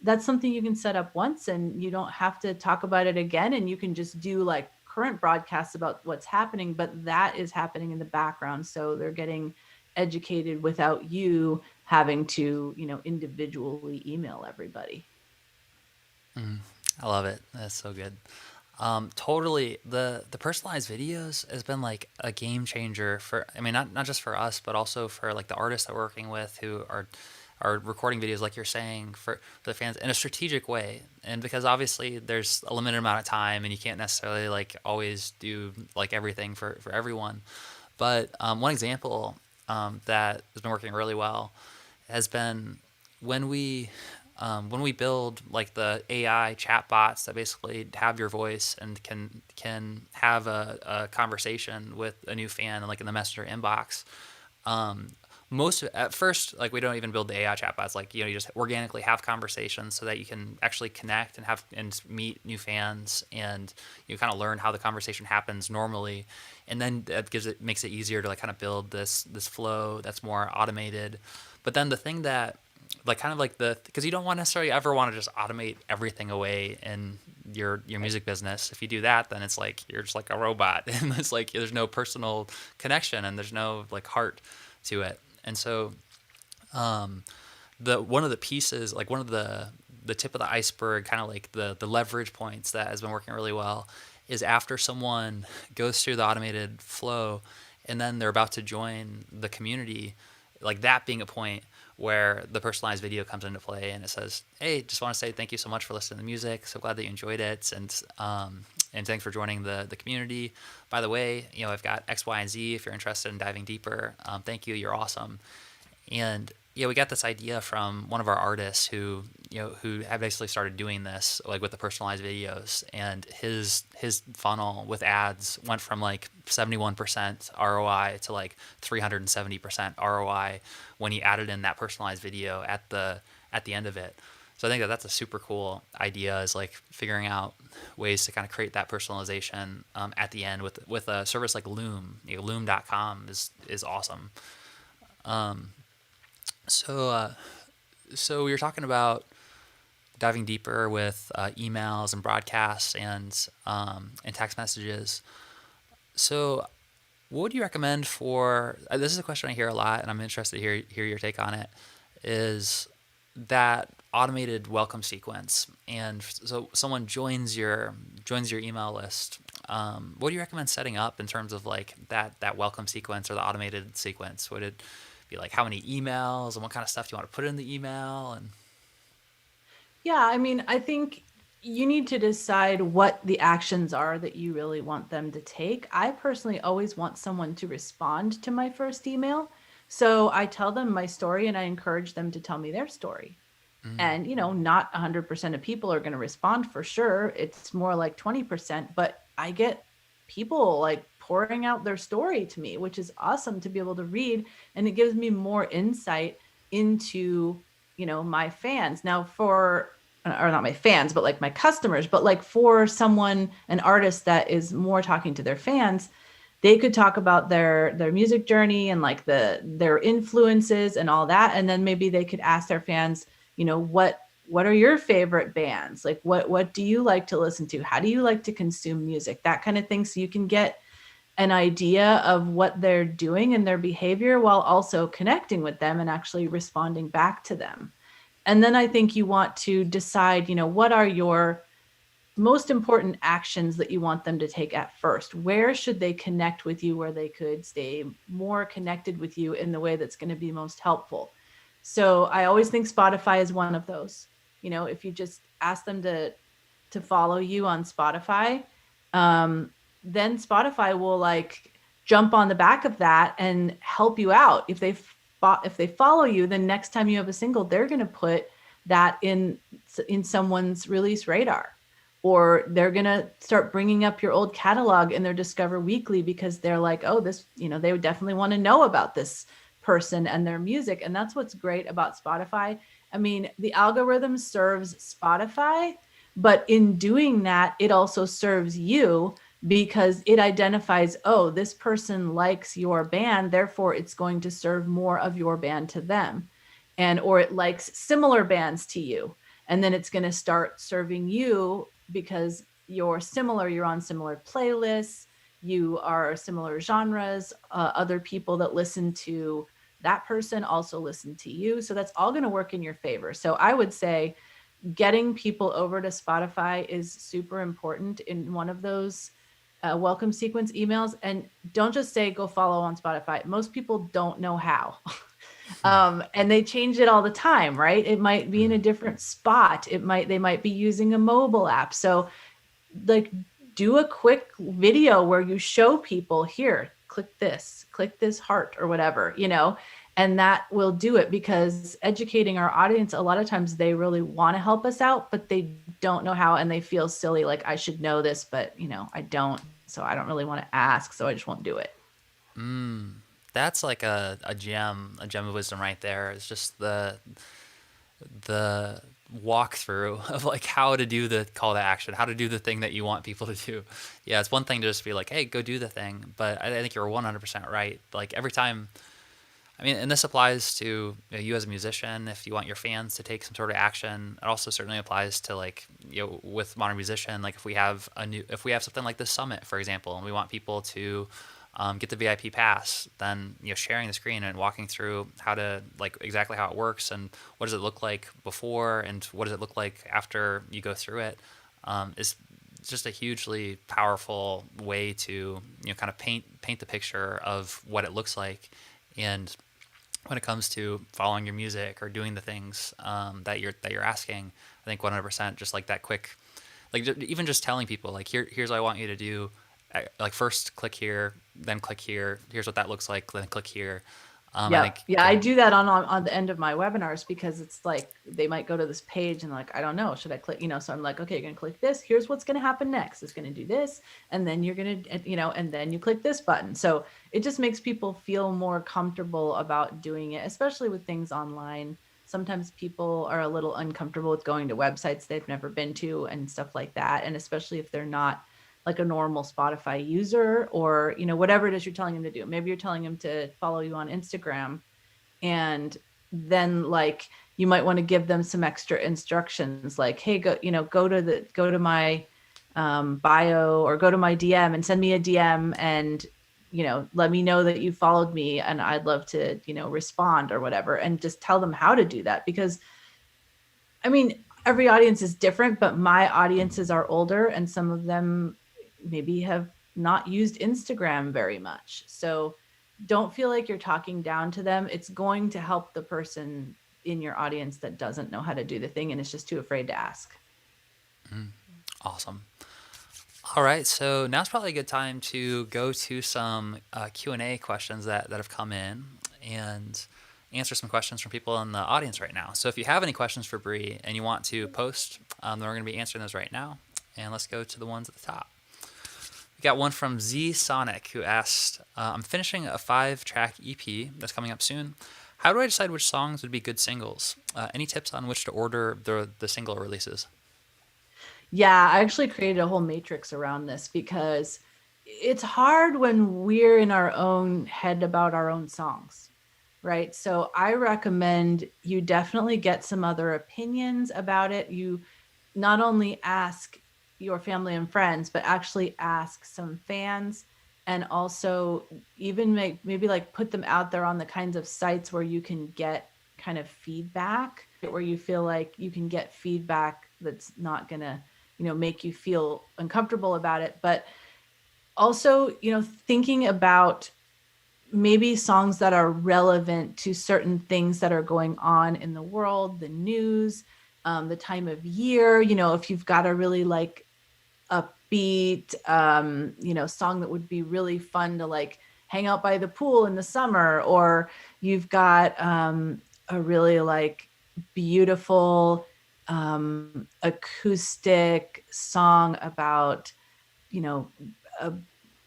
that's something you can set up once, and you don't have to talk about it again. And you can just do like current broadcasts about what's happening, but that is happening in the background. So they're getting educated without you having to, individually email everybody. I love it. That's so good. Totally. The personalized videos has been like a game changer for, I mean, not just for us, but also for like the artists that we're working with who are recording videos, like you're saying, for the fans in a strategic way. And because obviously there's a limited amount of time, and you can't necessarily like always do like everything for everyone. But one example that has been working really well has been when we build like the AI chatbots that basically have your voice and can have a conversation with a new fan, like in the messenger inbox. most at first, like, we don't even build the AI chatbots. Like, you just organically have conversations so that you can actually connect and have and meet new fans, and you kind of learn how the conversation happens normally, and then that makes it easier to like kind of build this flow that's more automated. But then the thing that like kind of like the because you don't want necessarily ever want to just automate everything away in your music business. If you do that, then it's like you're just like a robot, and it's like there's no personal connection and there's no like heart to it. And so the one of the pieces, like one of the tip of the iceberg, kind of like the leverage points that has been working really well, is after someone goes through the automated flow and then they're about to join the community, like that being a point where the personalized video comes into play and it says, "Hey, just want to say thank you so much for listening to the music. So glad that you enjoyed it, and thanks for joining the community. By the way, I've got X, Y, and Z if you're interested in diving deeper. Thank you, you're awesome." And yeah, we got this idea from one of our artists who had basically started doing this like with the personalized videos, and his funnel with ads went from like 71% ROI to like 370% ROI when he added in that personalized video at the end of it. So I think that that's a super cool idea, is like figuring out ways to kind of create that personalization at the end with a service like Loom. Loom.com is awesome. So so we were talking about diving deeper with emails and broadcasts and text messages. So what would you recommend for this is a question I hear a lot, and I'm interested to hear your take on it, is that automated welcome sequence. And so someone joins your email list. What do you recommend setting up in terms of like that welcome sequence or the automated sequence? Would it be like how many emails and what kind of stuff do you want to put in the email? And Yeah, I mean, I think you need to decide what the actions are that you really want them to take. I personally always want someone to respond to my first email. So I tell them my story and I encourage them to tell me their story. And, not 100% of people are going to respond for sure. It's more like 20%, but I get people like pouring out their story to me, which is awesome to be able to read. And it gives me more insight into, my fans. Now or not my fans, but like my customers, but like for someone, an artist that is more talking to their fans, they could talk about their music journey and like their influences and all that. And then maybe they could ask their fans, what are your favorite bands? Like what do you like to listen to? How do you like to consume music? That kind of thing. So you can get an idea of what they're doing and their behavior while also connecting with them and actually responding back to them. And then I think you want to decide, what are your most important actions that you want them to take at first? Where should they connect with you where they could stay more connected with you in the way that's going to be most helpful? So I always think Spotify is one of those. If you just ask them to follow you on Spotify, then Spotify will like jump on the back of that and help you out. If they follow you, then next time you have a single, they're going to put that in someone's release radar, or they're going to start bringing up your old catalog in their Discover Weekly because they're like, oh, this, they would definitely want to know about this person and their music. And that's what's great about Spotify. I mean, the algorithm serves Spotify, but in doing that, it also serves you because it identifies, oh, this person likes your band, therefore it's going to serve more of your band to them. Or it likes similar bands to you. And then it's going to start serving you because you're on similar playlists, you are similar genres, other people that listen to that person also listen to you. So that's all going to work in your favor. So I would say getting people over to Spotify is super important in one of those welcome sequence emails. And don't just say go follow on Spotify. Most people don't know how. And they change it all the time, right? It might be in a different spot. They might be using a mobile app. So like do a quick video where you show people, here, click this heart or whatever, and that will do it, because educating our audience, a lot of times they really want to help us out, but they don't know how, and they feel silly. Like, I should know this, but I don't, so I don't really want to ask. So I just won't do it. That's like a gem of wisdom right there. It's just the walkthrough of like how to do the call to action, how to do the thing that you want people to do. Yeah, it's one thing to just be like, hey, go do the thing, but I think you're 100% right. Like every time, I mean, and this applies to you as a musician. If you want your fans to take some sort of action, it also certainly applies to like with modern musician. Like if we have something like this summit, for example, and we want people to get the VIP pass, then sharing the screen and walking through how to like exactly how it works and what does it look like before and what does it look like after you go through it is just a hugely powerful way to kind of paint the picture of what it looks like. And when it comes to following your music or doing the things that you're asking, I think 100% just like that quick, like even just telling people like here's what I want you to do, like first click here, then click here. Here's what that looks like. Then click here. I Yeah. think Yeah. I do that on the end of my webinars because it's like they might go to this page and like, I don't know, should I click, so I'm like, okay, you're going to click this. Here's what's going to happen next. It's going to do this. And then you're going to, and then you click this button. So it just makes people feel more comfortable about doing it, especially with things online. Sometimes people are a little uncomfortable with going to websites they've never been to and stuff like that. And especially if they're not like a normal Spotify user or, whatever it is you're telling them to do. Maybe you're telling them to follow you on Instagram and then like you might want to give them some extra instructions like, hey, go to my bio or go to my DM and send me a DM and, let me know that you followed me and I'd love to, respond or whatever. And just tell them how to do that because I mean, every audience is different, but my audiences are older and some of them maybe have not used Instagram very much. So don't feel like you're talking down to them. It's going to help the person in your audience that doesn't know how to do the thing and is just too afraid to ask. awesome. All right, so now's probably a good time to go to some Q&A questions that have come in and answer some questions from people in the audience right now. So if you have any questions for Bree and you want to post, then we're going to be answering those right now. And let's go to the ones at the top. We got one from Z Sonic who asked, I'm finishing a 5-track EP that's coming up soon. How do I decide which songs would be good singles? Any tips on which to order the single releases? Yeah, I actually created a whole matrix around this because it's hard when we're in our own head about our own songs, right? So I recommend you definitely get some other opinions about it. You not only ask your family and friends, but actually ask some fans and also even maybe like put them out there on the kinds of sites where you can get kind of feedback, where you feel like you can get feedback that's not going to make you feel uncomfortable about it. But also, thinking about maybe songs that are relevant to certain things that are going on in the world, the news, the time of year, if you've got a really like upbeat, song that would be really fun to like hang out by the pool in the summer, or you've got a really like beautiful acoustic song about, a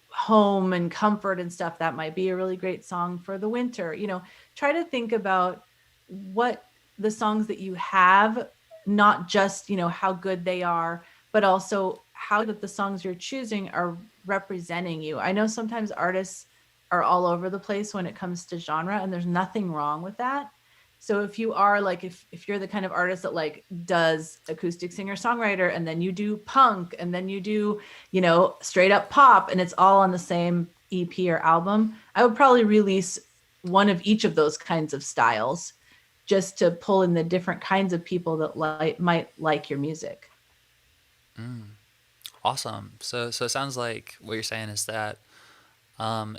home and comfort and stuff, that might be a really great song for the winter. Try to think about what the songs that you have, not just, how good they are, but also how that the songs you're choosing are representing you. I know sometimes artists are all over the place when it comes to genre, and there's nothing wrong with that. So if you are like, if you're the kind of artist that like does acoustic singer songwriter and then you do punk and then you do, straight up pop and it's all on the same EP or album, I would probably release one of each of those kinds of styles just to pull in the different kinds of people that might like your music. Awesome. So it sounds like what you're saying is that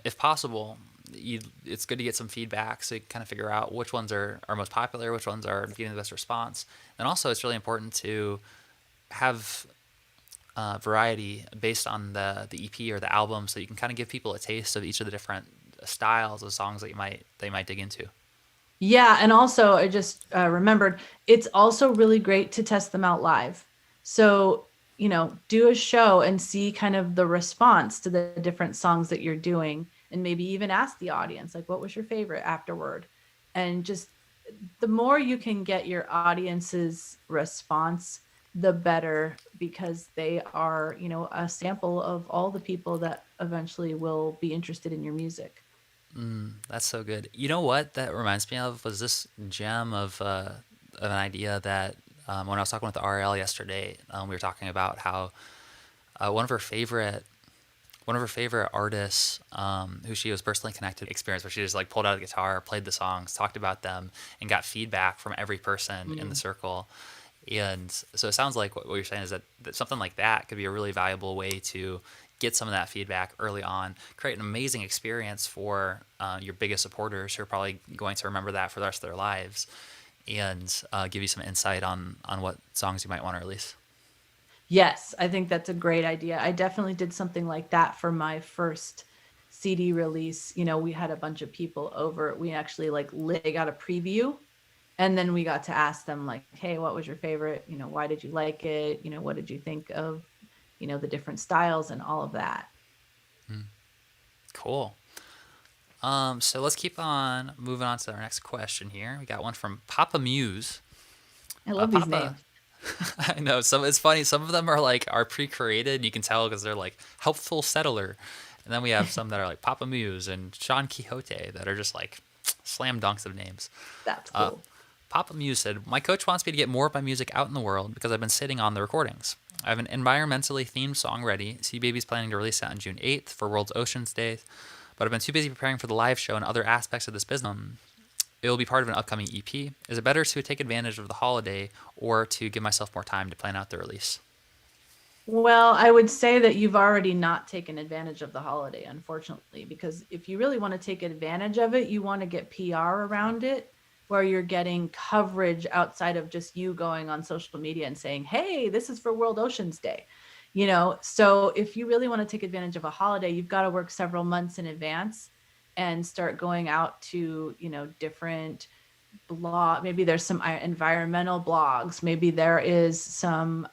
if possible, it's good to get some feedback so you can kind of figure out which ones are most popular, which ones are getting the best response. And also it's really important to have variety based on the EP or the album so you can kind of give people a taste of each of the different styles of songs that they might dig into. Yeah. And also I just remembered, it's also really great to test them out live. So, do a show and see kind of the response to the different songs that you're doing and maybe even ask the audience, like, what was your favorite afterward? And just the more you can get your audience's response, the better, because they are, a sample of all the people that eventually will be interested in your music. That's so good. You know what that reminds me of was this gem of an idea that when I was talking with RL yesterday, we were talking about how one of her favorite artists, who she was personally connected experience, where she just like pulled out a guitar, played the songs, talked about them, and got feedback from every person in the Mm. circle. And so it sounds like what you're saying is that something like that could be a really valuable way to get some of that feedback early on, create an amazing experience for your biggest supporters who are probably going to remember that for the rest of their lives, and give you some insight on what songs you might want to release. Yes, I think that's a great idea. I definitely did something like that for my first CD release. We had a bunch of people over. We actually they got a preview, and then we got to ask them like, "Hey, what was your favorite? Why did you like it? What did you think of, the different styles and all of that?" Cool. So let's keep on moving on to our next question here. We got one from Papa Muse. I love these Papa, names. I know some. It's funny. Some of them are pre-created. You can tell because they're like helpful settler, and then we have some that are like Papa Muse and Sean Quixote that are just like slam dunks of names. That's Uh, cool. Papa Muse said, "My coach wants me to get more of my music out in the world because I've been sitting on the recordings. I have an environmentally themed song ready. Sea Baby's planning to release it on June 8th for World's Oceans Day, but I've been too busy preparing for the live show and other aspects of this business. It will be part of an upcoming EP. Is it better to take advantage of the holiday or to give myself more time to plan out the release?" Well, I would say that you've already not taken advantage of the holiday, unfortunately, because if you really want to take advantage of it, you want to get PR around it, where you're getting coverage outside of just you going on social media and saying, "Hey, this is for World Oceans Day." So if you really want to take advantage of a holiday, you've got to work several months in advance and start going out to, different maybe there's some environmental blogs, maybe there is some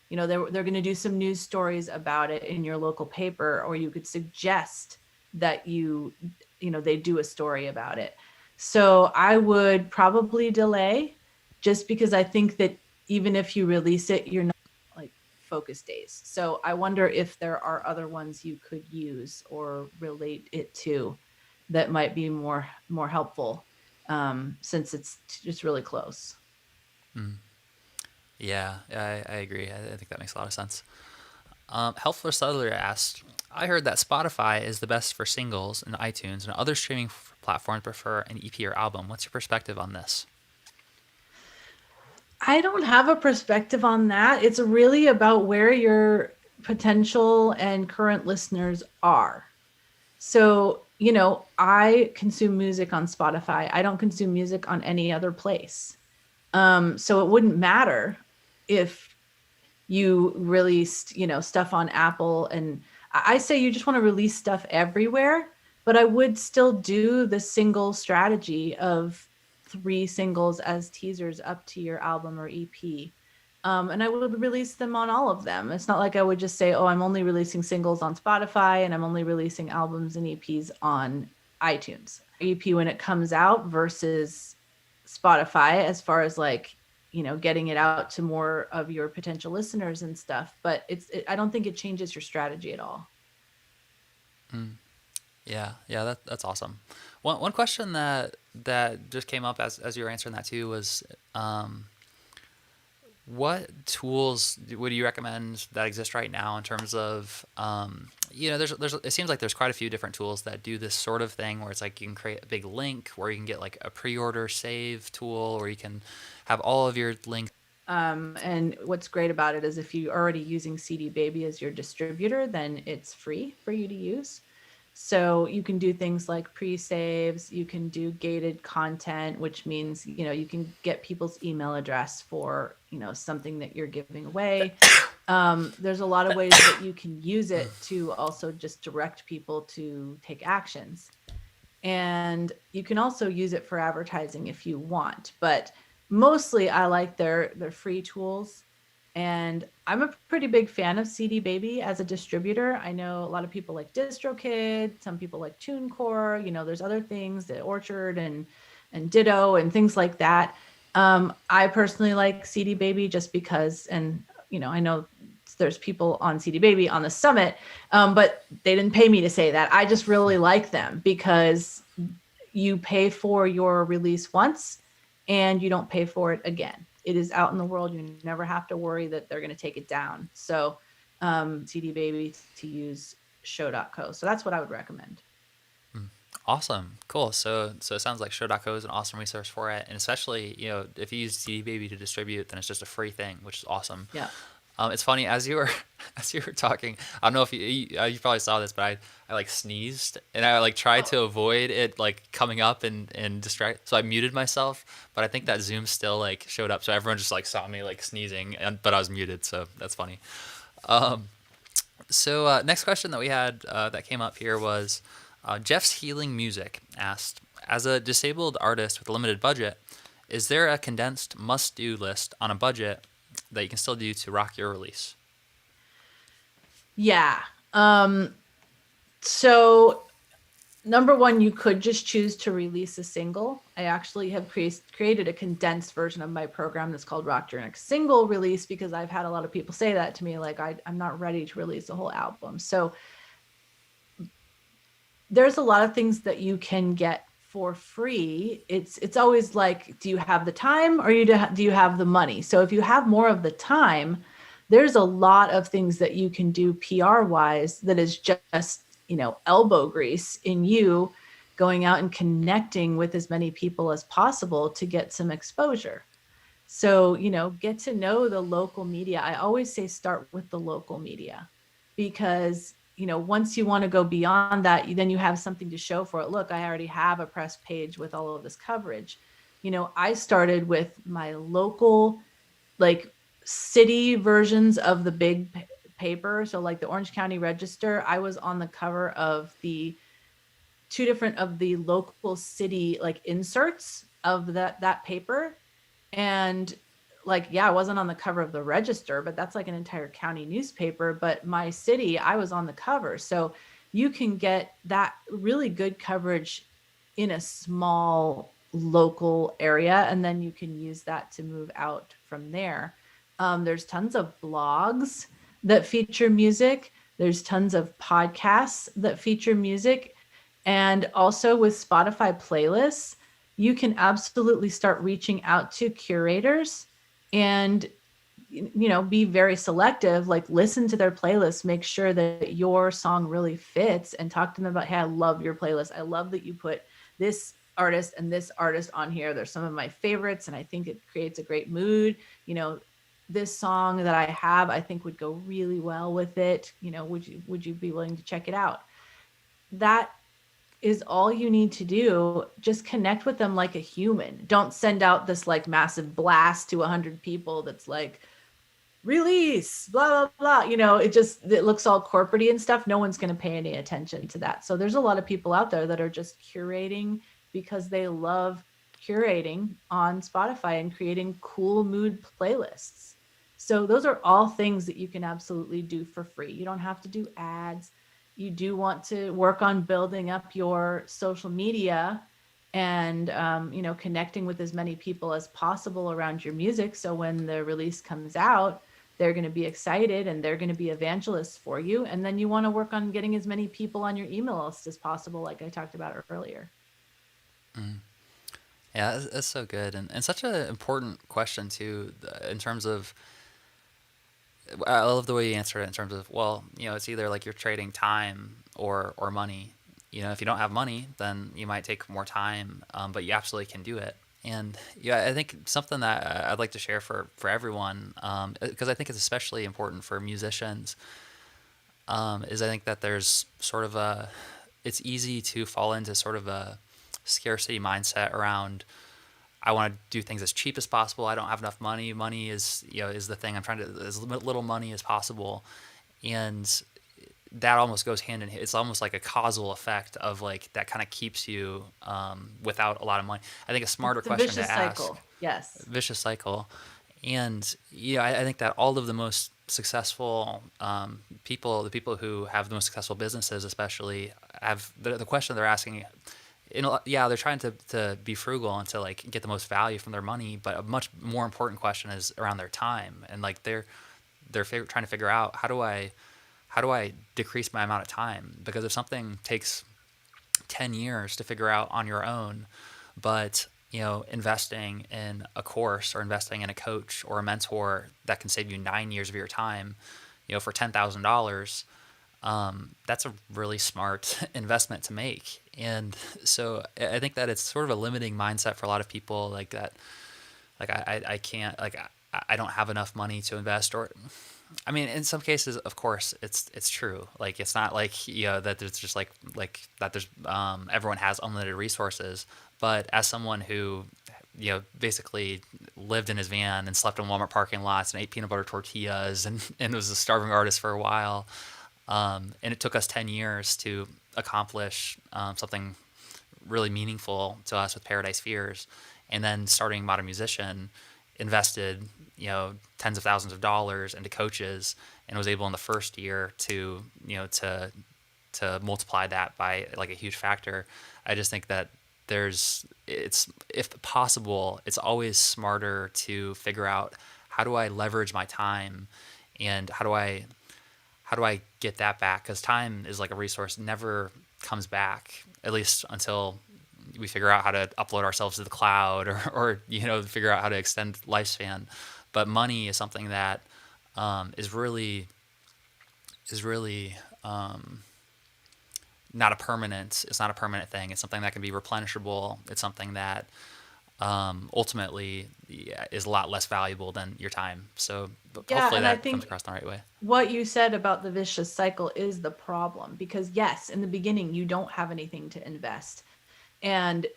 they're going to do some news stories about it in your local paper, or you could suggest that they do a story about it. So I would probably delay, just because I think that even if you release it, you're not like focus days. So I wonder if there are other ones you could use or relate it to that might be more helpful, since it's just really close. Yeah, I agree. I think that makes a lot of sense. Helpful Settler asked, "I heard that Spotify is the best for singles and iTunes, and other streaming platforms prefer an EP or album. What's your perspective on this?" I don't have a perspective on that. It's really about where your potential and current listeners are. So, I consume music on Spotify. I don't consume music on any other place. So it wouldn't matter if you released, stuff on Apple. And I say you just want to release stuff everywhere, but I would still do the single strategy of 3 singles as teasers up to your album or EP. And I would release them on all of them. It's not like I would just say, "Oh, I'm only releasing singles on Spotify and I'm only releasing albums and EPs on iTunes." EP when it comes out versus Spotify, as far as getting it out to more of your potential listeners and stuff. But I don't think it changes your strategy at all. Yeah, yeah, that's awesome. One question that just came up as you were answering that too was, what tools would you recommend that exist right now in terms of, there's it seems like there's quite a few different tools that do this sort of thing where it's like you can create a big link where you can get like a pre-order save tool, or you can have all of your links. And what's great about it is if you're already using CD Baby as your distributor, then it's free for you to use. So you can do things like pre-saves, you can do gated content, which means, you can get people's email address for, something that you're giving away. There's a lot of ways that you can use it to also just direct people to take actions. And you can also use it for advertising if you want, but mostly I like their free tools. And I'm a pretty big fan of CD Baby as a distributor. I know a lot of people like DistroKid, some people like TuneCore. There's other things, the Orchard and Ditto and things like that. I personally like CD Baby just because, and I know there's people on CD Baby on the summit, but they didn't pay me to say that. I just really like them because you pay for your release once and you don't pay for it again. It is out in the world. You never have to worry that they're going to take it down. So CD Baby to use show.co. So that's what I would recommend. Awesome. Cool. So it sounds like show.co is an awesome resource for it. And especially, if you use CD Baby to distribute, then it's just a free thing, which is awesome. Yeah. It's funny as you were talking. I don't know if you probably saw this, but I like sneezed and I like tried to avoid it like coming up and distract. So I muted myself, but I think that Zoom still like showed up, so everyone just like saw me like sneezing, but I was muted. So that's funny. So next question that we had that came up here was Jeff's Healing Music asked, as a disabled artist with a limited budget, is there a condensed must-do list on a budget that you can still do to rock your release? Yeah. So number one, you could just choose to release a single. I actually have created a condensed version of my program that's called Rock Your Next Single Release, because I've had a lot of people say that to me, like I'm not ready to release a whole album. So there's a lot of things that you can get for free. It's always like, do you have the time or do you have the money? So if you have more of the time, there's a lot of things that you can do PR wise that is just, elbow grease in you going out and connecting with as many people as possible to get some exposure. So, get to know the local media. I always say start with the local media, because once you want to go beyond that, then you have something to show for it. Look, I already have a press page with all of this coverage. I started with my local, like city versions of the big paper. So like the Orange County Register, I was on the cover of the two different of the local city, like inserts of that paper. And like, yeah, I wasn't on the cover of the Register, but that's like an entire county newspaper. But my city, I was on the cover. So you can get that really good coverage in a small local area, and then you can use that to move out from there. There's tons of blogs that feature music. There's tons of podcasts that feature music. And also with Spotify playlists, you can absolutely start reaching out to curators and be very selective, like listen to their playlists, make sure that your song really fits, and talk to them about, hey, I love your playlist. I love that you put this artist and this artist on here. They're some of my favorites, and I think it creates a great mood. This song that I have, I think would go really well with it. Would you be willing to check it out? That is all you need to do. Just connect with them like a human. Don't send out this like massive blast to 100 people that's like, release, blah, blah, blah. It looks all corporate-y and stuff. No one's going to pay any attention to that. So there's a lot of people out there that are just curating because they love curating on Spotify and creating cool mood playlists. So those are all things that you can absolutely do for free. You don't have to do ads. You do want to work on building up your social media and, connecting with as many people as possible around your music. So when the release comes out, they're going to be excited and they're going to be evangelists for you. And then you want to work on getting as many people on your email list as possible, like I talked about earlier. Yeah, that's so good. And such an important question too, in terms of, I love the way you answer it in terms of, well, it's either like you're trading time or money. If you don't have money, then you might take more time, but you absolutely can do it. And I think something that I'd like to share for everyone, because I think it's especially important for musicians, is I think that there's sort of it's easy to fall into sort of a scarcity mindset around, I want to do things as cheap as possible. I don't have enough money. Money is the thing. I'm trying to, as little money as possible. And that almost goes hand in hand. It's almost like a causal effect of like, that kind of keeps you without a lot of money. I think a smarter question to ask. Vicious cycle. Yes. Vicious cycle. And I think that all of the most successful people, the people who have the most successful businesses, especially, have the question they're asking. Yeah, they're trying to be frugal and to like get the most value from their money, but a much more important question is around their time, and like they're trying to figure out how do I decrease my amount of time, because if something takes 10 years to figure out on your own, but investing in a course or investing in a coach or a mentor that can save you 9 years of your time, for $10,000, that's a really smart investment to make. And so I think that it's sort of a limiting mindset for a lot of people, like that. Like I can't, like I don't have enough money to invest, or I mean, in some cases, of course, it's true. Like it's not like that there's just like that there's everyone has unlimited resources. But as someone who basically lived in his van and slept in Walmart parking lots and ate peanut butter tortillas and was a starving artist for a while, and it took us 10 years to accomplish something really meaningful to us with Paradise Fears, and then starting Modern Musician, invested tens of thousands of dollars into coaches, and was able in the first year to to multiply that by like a huge factor. I just think that it's, if possible, it's always smarter to figure out, how do I leverage my time, and how do I get that back? Because time is like a resource, never comes back, at least until we figure out how to upload ourselves to the cloud, or figure out how to extend lifespan. But money is something that is really not a permanent. It's not a permanent thing. It's something that can be replenishable. It's something that ultimately, yeah, is a lot less valuable than your time. So Yeah, hopefully and I that comes think across the right way. what you said about the vicious cycle is the problem, because yes, in the beginning you don't have anything to invest, and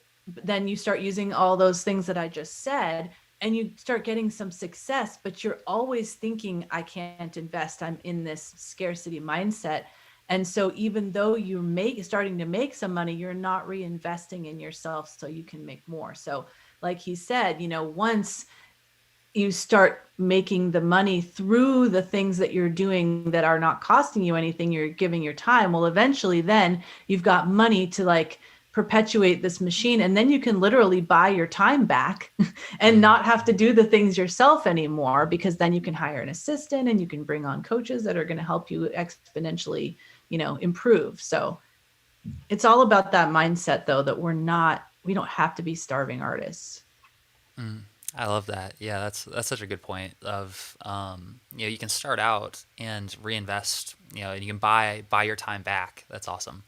then you start using all those things that I just said, and you start getting some success, but you're always thinking, I can't invest, I'm in this scarcity mindset. And so even though you're starting to make some money, you're not reinvesting in yourself so you can make more. So like he said, once you start making the money through the things that you're doing that are not costing you anything, you're giving your time, well, eventually then you've got money to like perpetuate this machine, and then you can literally buy your time back and Mm. not have to do the things yourself anymore, because then you can hire an assistant and you can bring on coaches that are going to help you exponentially improve. So it's all about that mindset, though, that we don't have to be starving artists. Mm. I love that. Yeah, that's such a good point. Of you can start out and reinvest. And you can buy your time back. That's awesome.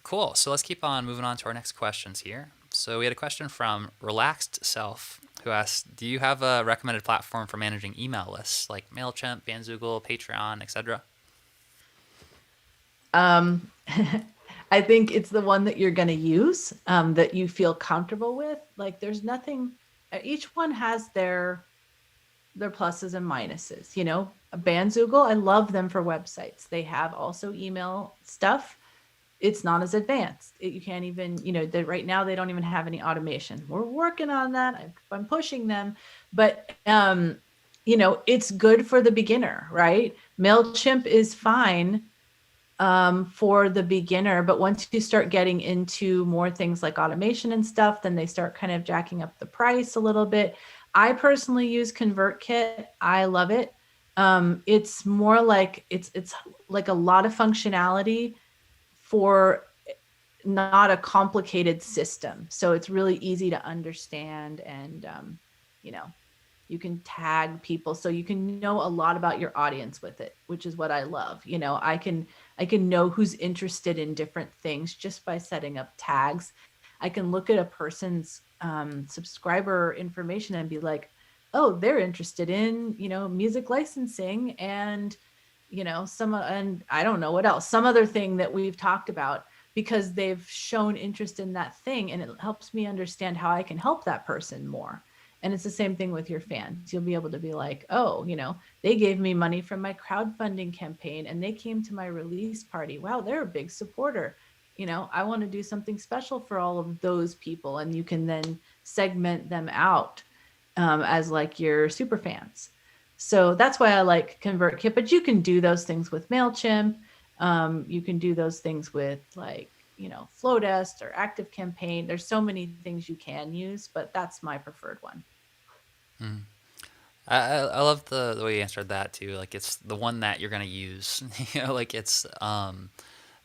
Cool. So let's keep on moving on to our next questions here. So we had a question from Relaxed Self, who asked, "Do you have a recommended platform for managing email lists, like Mailchimp, Bandzoogle, Patreon, etc.?" Um, I think it's the one that you're going to use, that you feel comfortable with. Like there's nothing, each one has their pluses and minuses. Bandzoogle, I love them for websites. They have also email stuff. It's not as advanced. You can't even, right now they don't even have any automation. We're working on that. I'm pushing them, but it's good for the beginner, right? Mailchimp is fine for the beginner, but once you start getting into more things like automation and stuff, then they start kind of jacking up the price a little bit. I personally use ConvertKit. I love it. It's more like it's like a lot of functionality for not a complicated system. So it's really easy to understand, and you know, you can tag people, so you can know a lot about your audience with it, which is what I love. I can know who's interested in different things just by setting up tags. I can look at a person's subscriber information and be like, oh, they're interested in music licensing, and and I don't know what else, some other thing that we've talked about, because they've shown interest in that thing, and it helps me understand how I can help that person more. And it's the same thing with your fans. You'll be able to be like, oh, they gave me money from my crowdfunding campaign and they came to my release party. Wow, they're a big supporter. I want to do something special for all of those people. And you can then segment them out. as like your super fans. So that's why I like ConvertKit. But you can do those things with MailChimp. You can do those things with like, Flowdesk or ActiveCampaign. There's so many things you can use, but that's my preferred one. I love the way you answered that too. Like it's the one that you're gonna use. Like and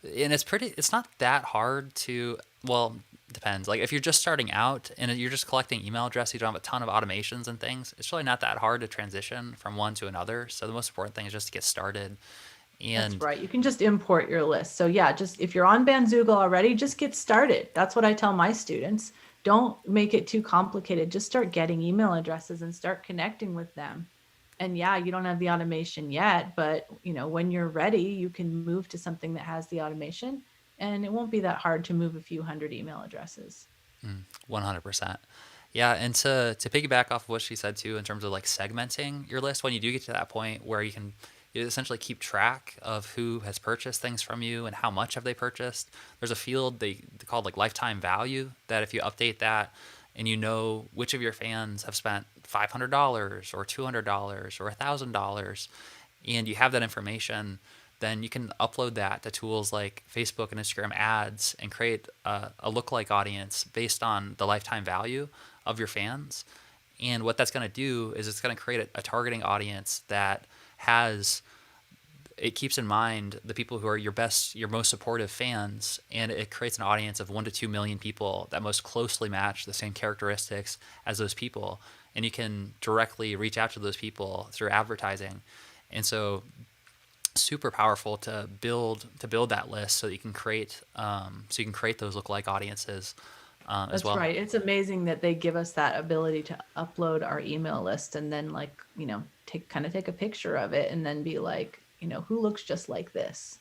it's not that hard to, well, depends. Like if you're just starting out and you're just collecting email addresses, you don't have a ton of automations and things, it's really not that hard to transition from one to another. So the most important thing is just to get started. That's And right. You can just import your list. So yeah, just if you're on Bandzoogle already, just get started. That's what I tell my students. Don't make it too complicated. Just start getting email addresses and start connecting with them. And yeah, you don't have the automation yet, but when you're ready, you can move to something that has the automation, and it won't be that hard to move a few hundred email addresses. 100%. Yeah, and to piggyback off of what she said too, in terms of like segmenting your list, when you do get to that point where you essentially keep track of who has purchased things from you and how much have they purchased. There's a field they called like lifetime value that if you update that and you know which of your fans have spent $500 or $200 or $1,000, and you have that information, then you can upload that to tools like Facebook and Instagram ads and create a lookalike audience based on the lifetime value of your fans. And what that's going to do is it's going to create a targeting audience that it keeps in mind the people who are your most supportive fans, and it creates an audience of 1 to 2 million people that most closely match the same characteristics as those people. And you can directly reach out to those people through advertising. And so super powerful to build that list so that you can create those lookalike audiences as well. That's right. It's amazing that they give us that ability to upload our email list and then take a picture of it and then be like, who looks just like this.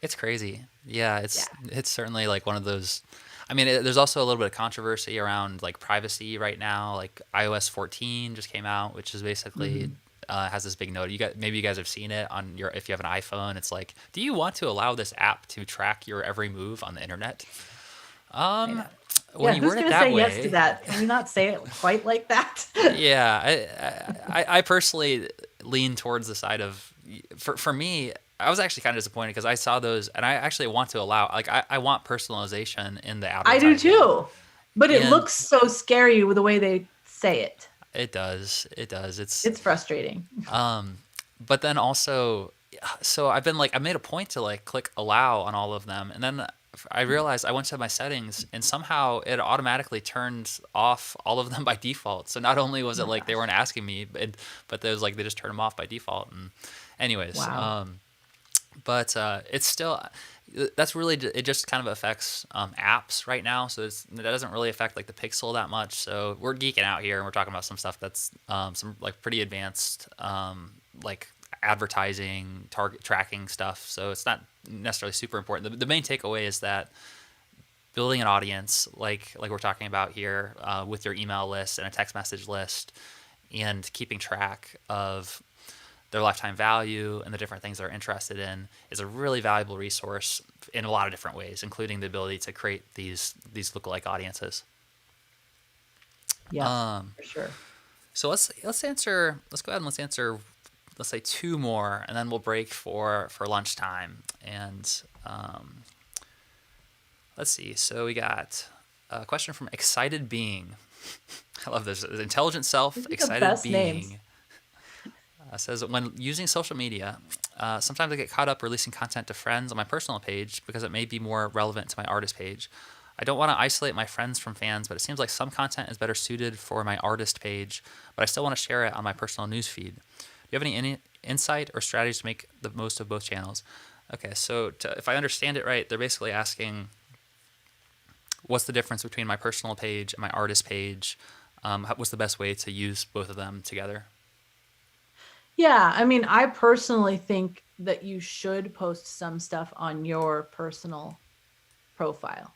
It's crazy. Yeah, it's certainly like one of those. I mean, there's also a little bit of controversy around like privacy right now. Like iOS 14 just came out, which is basically has this big note. Maybe you guys have seen it on if you have an iPhone. It's like, do you want to allow this app to track your every move on the internet? When you who's word it going to that say way, yes to that? Can we not say it quite like that? Yeah, I personally lean towards the side of, for me, I was actually kind of disappointed because I saw those and I actually want to allow, like, I want personalization in the I advertising. do too, but it And looks so scary with the way they say it. It does. It's frustrating. But then also, so I made a point to like click allow on all of them, and then I realized I went to my settings and somehow it automatically turned off all of them by default. So not only was it like they weren't asking me, but there was like they just turned them off by default. And anyways, Wow. but it's still, that's really, it just kind of affects apps right now. So that doesn't really affect like the pixel that much. So we're geeking out here and we're talking about some stuff that's some like pretty advanced like advertising, target tracking stuff. So it's not necessarily super important. The main takeaway is that building an audience like we're talking about here with your email list and a text message list and keeping track of their lifetime value and the different things they're interested in is a really valuable resource in a lot of different ways, including the ability to create these lookalike audiences. Yeah, for sure. So let's go ahead and let's answer, let's say 2 more, and then we'll break for lunchtime. And let's see. So we got a question from Excited Being. I love this. Intelligent Self, Excited Being. Names. Says, when using social media, sometimes I get caught up releasing content to friends on my personal page because it may be more relevant to my artist page. I don't want to isolate my friends from fans, but it seems like some content is better suited for my artist page, but I still want to share it on my personal newsfeed. Do you have any insight or strategies to make the most of both channels? Okay, so if I understand it right, they're basically asking, what's the difference between my personal page and my artist page? What's the best way to use both of them together? Yeah, I mean, I personally think that you should post some stuff on your personal profile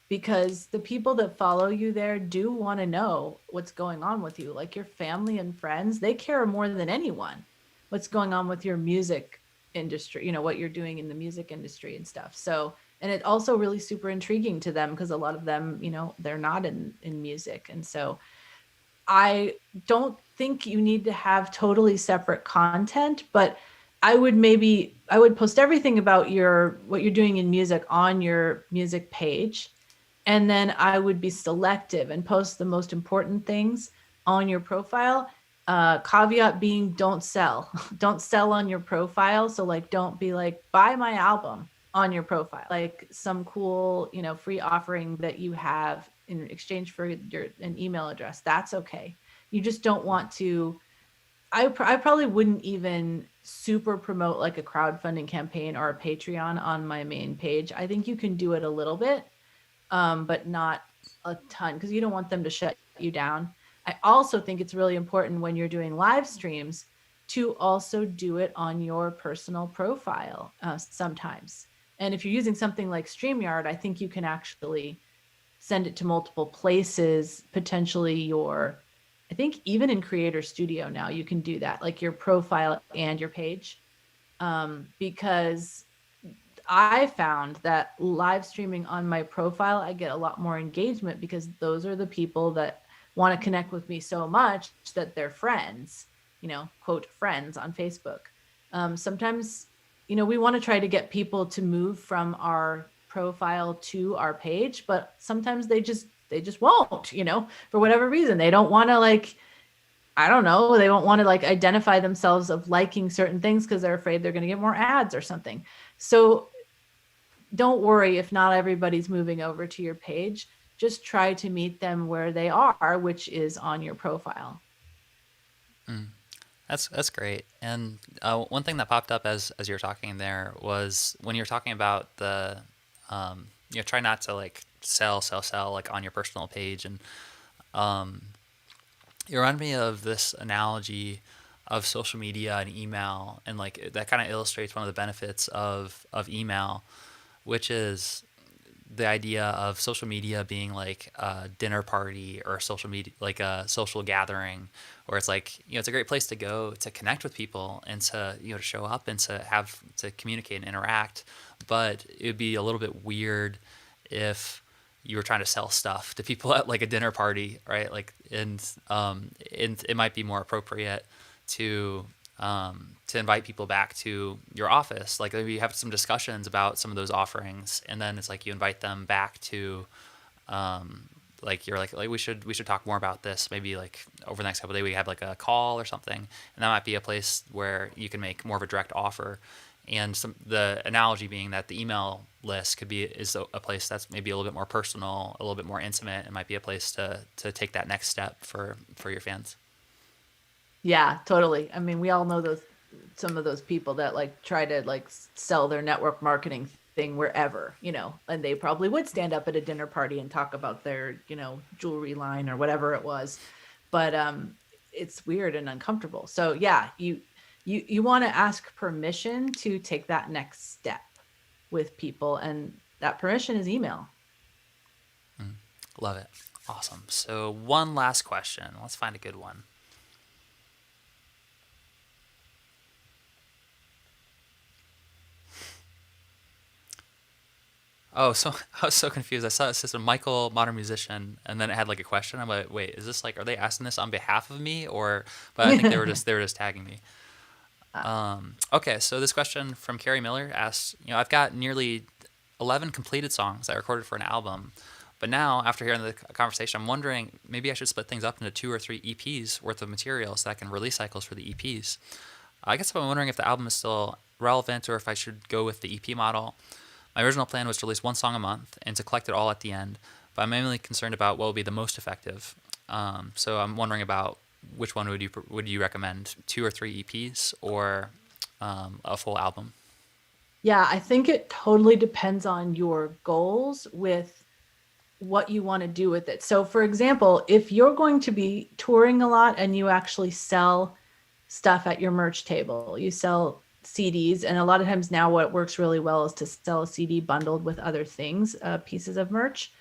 because the people that follow you there do want to know what's going on with you. Like your family and friends, they care more than anyone what's going on with your music industry, what you're doing in the music industry and stuff. So, and it's also really super intriguing to them because a lot of them, they're not in music. And so I don't think you need to have totally separate content, but I would post everything about what you're doing in music on your music page. And then I would be selective and post the most important things on your profile. Caveat being, don't sell. Don't sell on your profile. So like, don't be like, buy my album on your profile, like some cool, free offering that you have in exchange for an email address. That's okay. You just don't want to. I probably wouldn't even super promote like a crowdfunding campaign or a Patreon on my main page. I think you can do it a little bit, but not a ton, because you don't want them to shut you down. I also think it's really important when you're doing live streams to also do it on your personal profile sometimes. And if you're using something like StreamYard, I think you can actually send it to multiple places, potentially I think even in Creator Studio now you can do that, like your profile and your page, because I found that live streaming on my profile, I get a lot more engagement because those are the people that want to connect with me so much that they're friends, quote, friends on Facebook. Sometimes, we want to try to get people to move from our profile to our page, but sometimes they just won't, for whatever reason. They don't want to, like, I don't know, they won't want to like identify themselves of liking certain things because they're afraid they're going to get more ads or something. So don't worry if not everybody's moving over to your page. Just try to meet them where they are, which is on your profile. That's great. And one thing that popped up as you were talking there was when you were talking about the try not to like sell like on your personal page, and it reminded me of this analogy of social media and email, and like that kind of illustrates one of the benefits of email, which is the idea of social media being like a dinner party or a social media, like a social gathering, where it's like, it's a great place to go to connect with people and to, to show up and to communicate and interact. But it would be a little bit weird if you were trying to sell stuff to people at like a dinner party, right? Like, and it might be more appropriate to invite people back to your office. Like maybe you have some discussions about some of those offerings, and then it's like you invite them back to, like you're like we should talk more about this. Maybe like over the next couple of days we have like a call or something, and that might be a place where you can make more of a direct offer. And the analogy being that the email list is a place that's maybe a little bit more personal, a little bit more intimate. It might be a place to take that next step for your fans. Yeah, totally. I mean, we all know some of those people that like try to like sell their network marketing thing wherever, and they probably would stand up at a dinner party and talk about their, jewelry line or whatever it was. But it's weird and uncomfortable. So yeah, you want to ask permission to take that next step with people, and that permission is email. Love it. Awesome. So one last question. Let's find a good one. Oh, so I was so confused. I saw it says Michael, modern musician, and then it had like a question. I'm like, wait, is this like, are they asking this on behalf of me, or? But I think they were just tagging me. Okay, so this question from Carrie Miller asks, I've got nearly 11 completed songs I recorded for an album, but now after hearing the conversation, I'm wondering maybe I should split things up into 2 or 3 EPs worth of material so I can release cycles for the EPs. I guess I'm wondering if the album is still relevant or if I should go with the EP model. My original plan was to release one song a month and to collect it all at the end, but I'm mainly concerned about what will be the most effective. So I'm wondering about which one would you recommend, 2 or 3 EPs or a full album? Yeah, I think it totally depends on your goals with what you want to do with it. So for example, if you're going to be touring a lot and you actually sell stuff at your merch table, you sell CDs, and a lot of times now what works really well is to sell a CD bundled with other things, pieces of merch.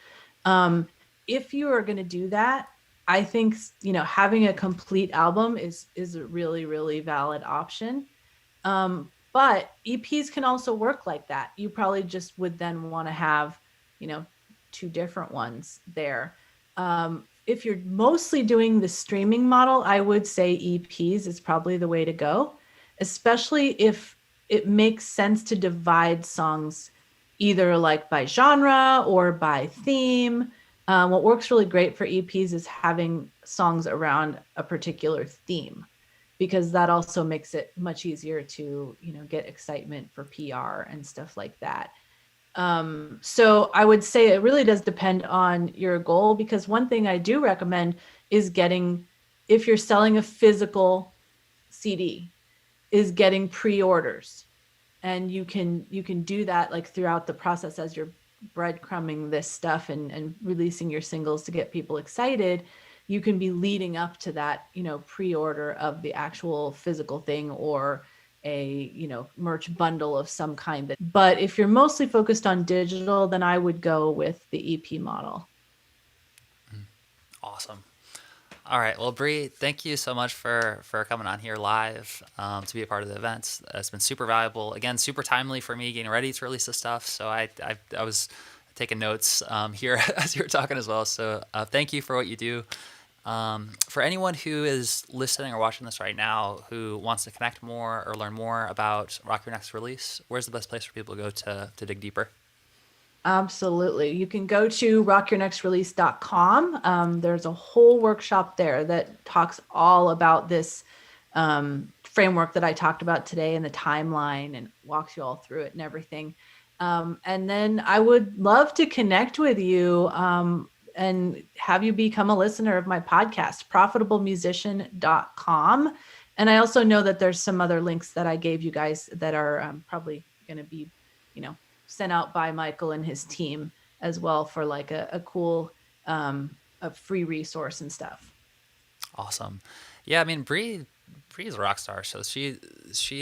If you are going to do that, I think having a complete album is a really, really valid option. But EPs can also work like that. You probably just would then want to have 2 different ones there. if you're mostly doing the streaming model, I would say EPs is probably the way to go, especially if it makes sense to divide songs either like by genre or by theme. What works really great for EPs is having songs around a particular theme, because that also makes it much easier to, get excitement for PR and stuff like that. So I would say it really does depend on your goal, because one thing I do recommend is getting, if you're selling a physical CD, is getting pre-orders. And you can do that like throughout the process as you're breadcrumbing this stuff and releasing your singles to get people excited. You can be leading up to that, pre-order of the actual physical thing, or a merch bundle of some kind. But if you're mostly focused on digital, then I would go with the EP model. Awesome. All right. Well, Bree, thank you so much for coming on here live to be a part of the events. It's been super valuable. Again, super timely for me getting ready to release this stuff. So I was taking notes here as you were talking as well. So thank you for what you do. For anyone who is listening or watching this right now who wants to connect more or learn more about Rock Your Next Release, where's the best place for people to go to dig deeper? Absolutely. You can go to rockyournextrelease.com. There's a whole workshop there that talks all about this framework that I talked about today, and the timeline, and walks you all through it and everything. And then I would love to connect with you and have you become a listener of my podcast, profitablemusician.com. And I also know that there's some other links that I gave you guys that are probably going to be, sent out by Michael and his team as well, for like a cool, a free resource and stuff. Awesome. Yeah, I mean, Bree is a rock star, so she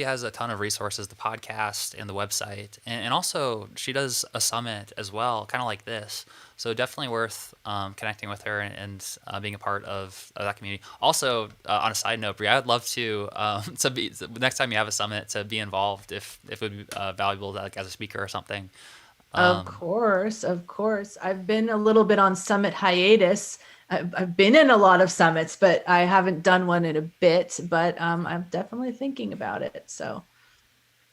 has a ton of resources, the podcast and the website, and also she does a summit as well, kind of like this. So definitely worth connecting with her and being a part of that community. Also, on a side note, Bree, I would love to be next time you have a summit to be involved if it would be valuable, like as a speaker or something. Of course, of course. I've been a little bit on summit hiatus. I've been in a lot of summits, but I haven't done one in a bit. But I'm definitely thinking about it. So,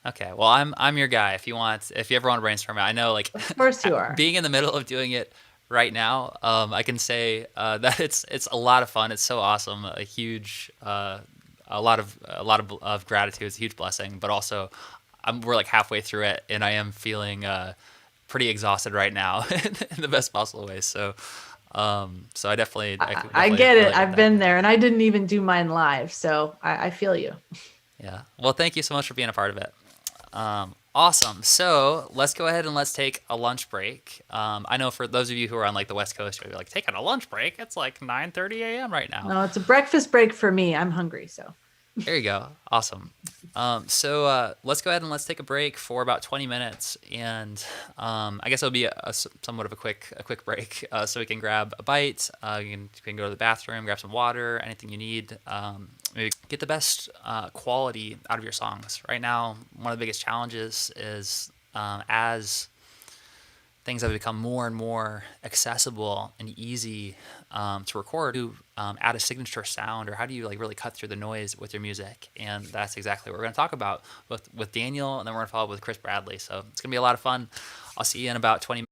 Okay, well, I'm your guy if you ever want to brainstorm it. I know, like, of course you are. being in the middle of doing it right now, I can say that it's a lot of fun. It's so awesome. A huge, a lot of gratitude. It's a huge blessing, but also, we're like halfway through it, and I am feeling pretty exhausted right now in the best possible way. So, so I definitely, I get it. relate with I've that. been there, and I didn't even do mine live, so I feel you. Yeah. Well, thank you so much for being a part of it. Awesome. So let's go ahead and let's take a lunch break. I know for those of you who are on like the West Coast, you're like, taking a lunch break. It's like 9:30 a.m. right now. No, it's a breakfast break for me. I'm hungry, so. There you go. Awesome. So let's go ahead and let's take a break for about 20 minutes, and I guess it'll be somewhat of a quick break, so we can grab a bite. You can go to the bathroom, grab some water, anything you need. Maybe get the best quality out of your songs. Right now, one of the biggest challenges is as things have become more and more accessible and easy to record, to add a signature sound, or how do you like really cut through the noise with your music? And that's exactly what we're going to talk about with Daniel, and then we're going to follow up with Chris Bradley. So it's going to be a lot of fun. I'll see you in about 20 minutes.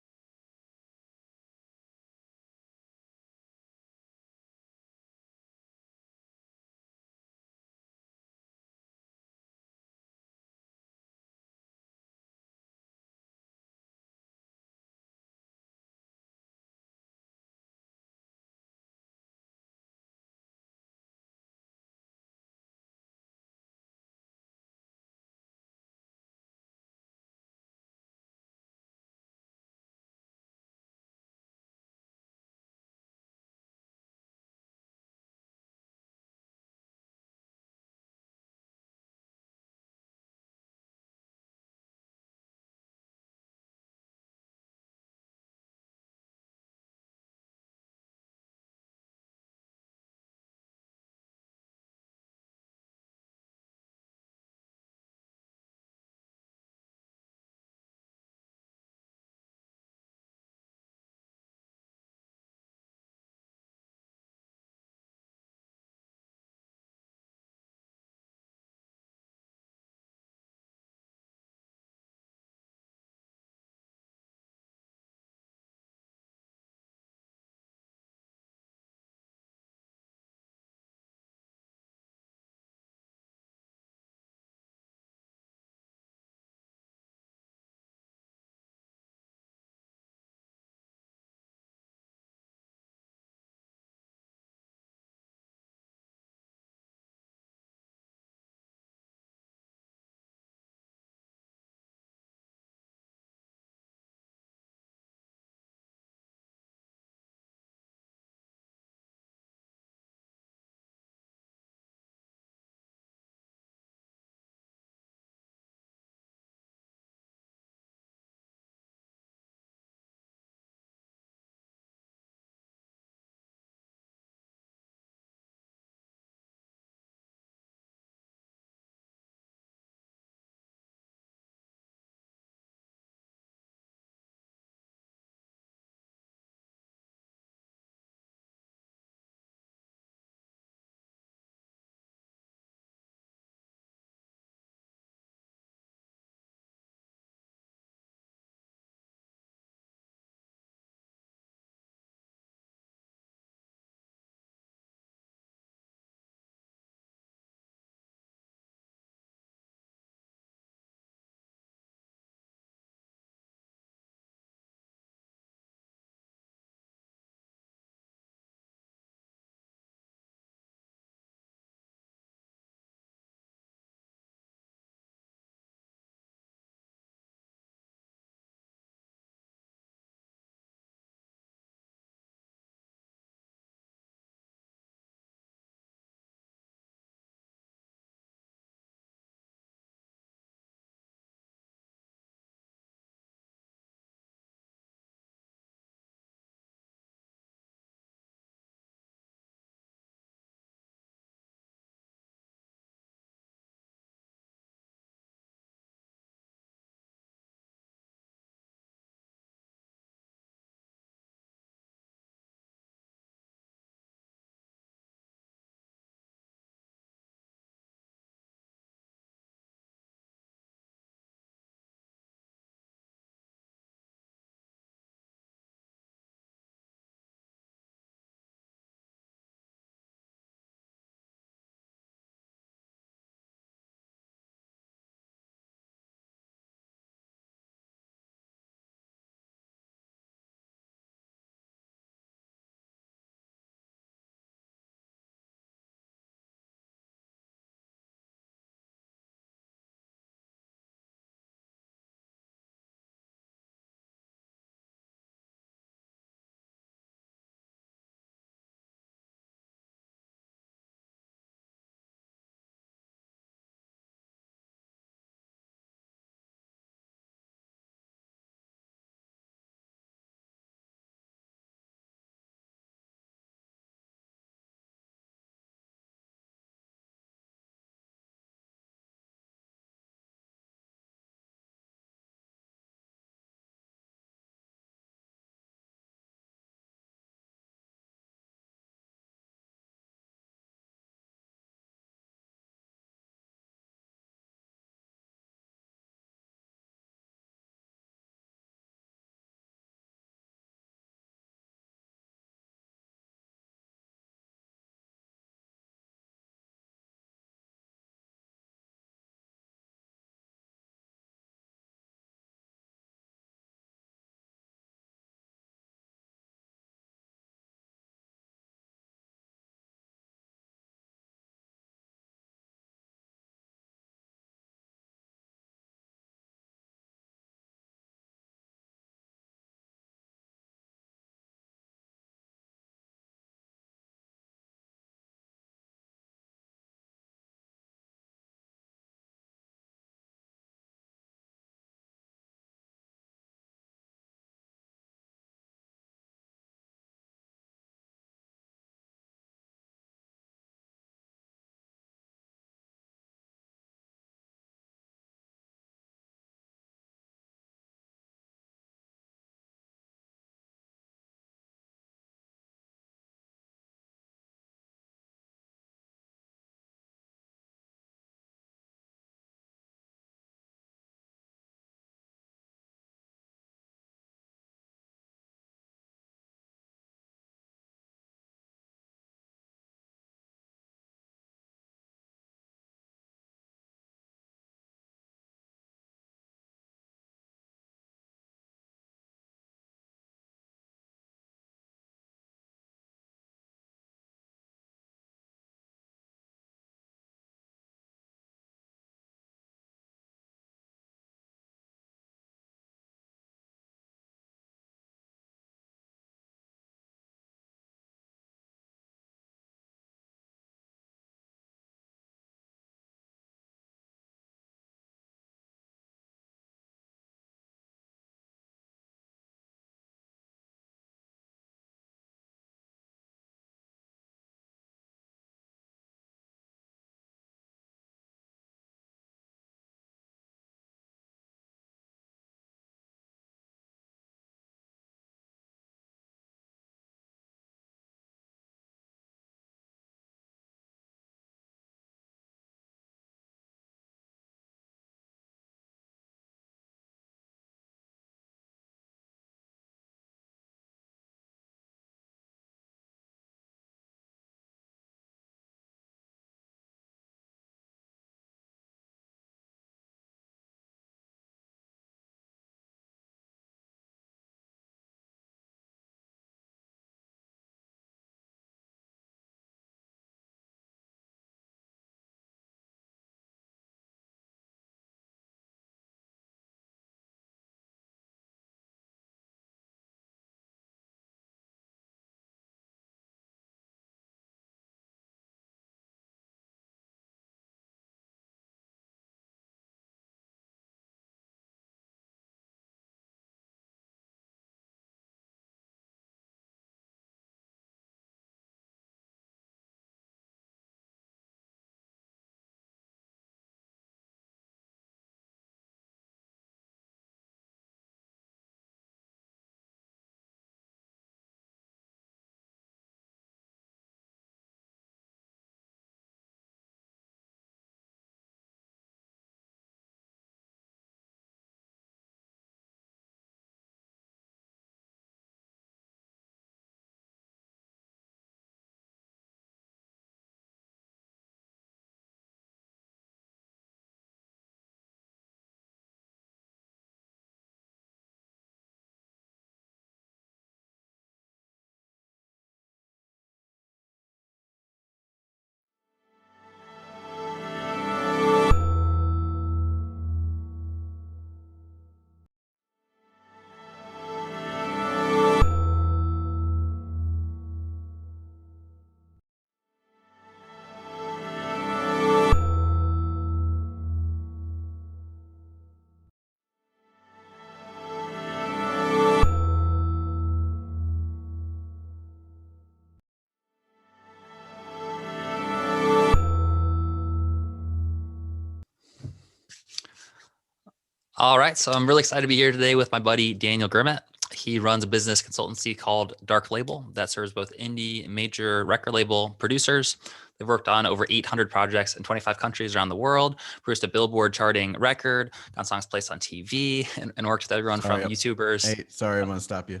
All right, so I'm really excited to be here today with my buddy Daniel Grimmett. He runs a business consultancy called Dark Label that serves both indie and major record label producers. They've worked on over 800 projects in 25 countries around the world, produced a Billboard charting record, got songs placed on TV, and worked with everyone from Sorry. YouTubers. Hey, sorry, I'm gonna stop you.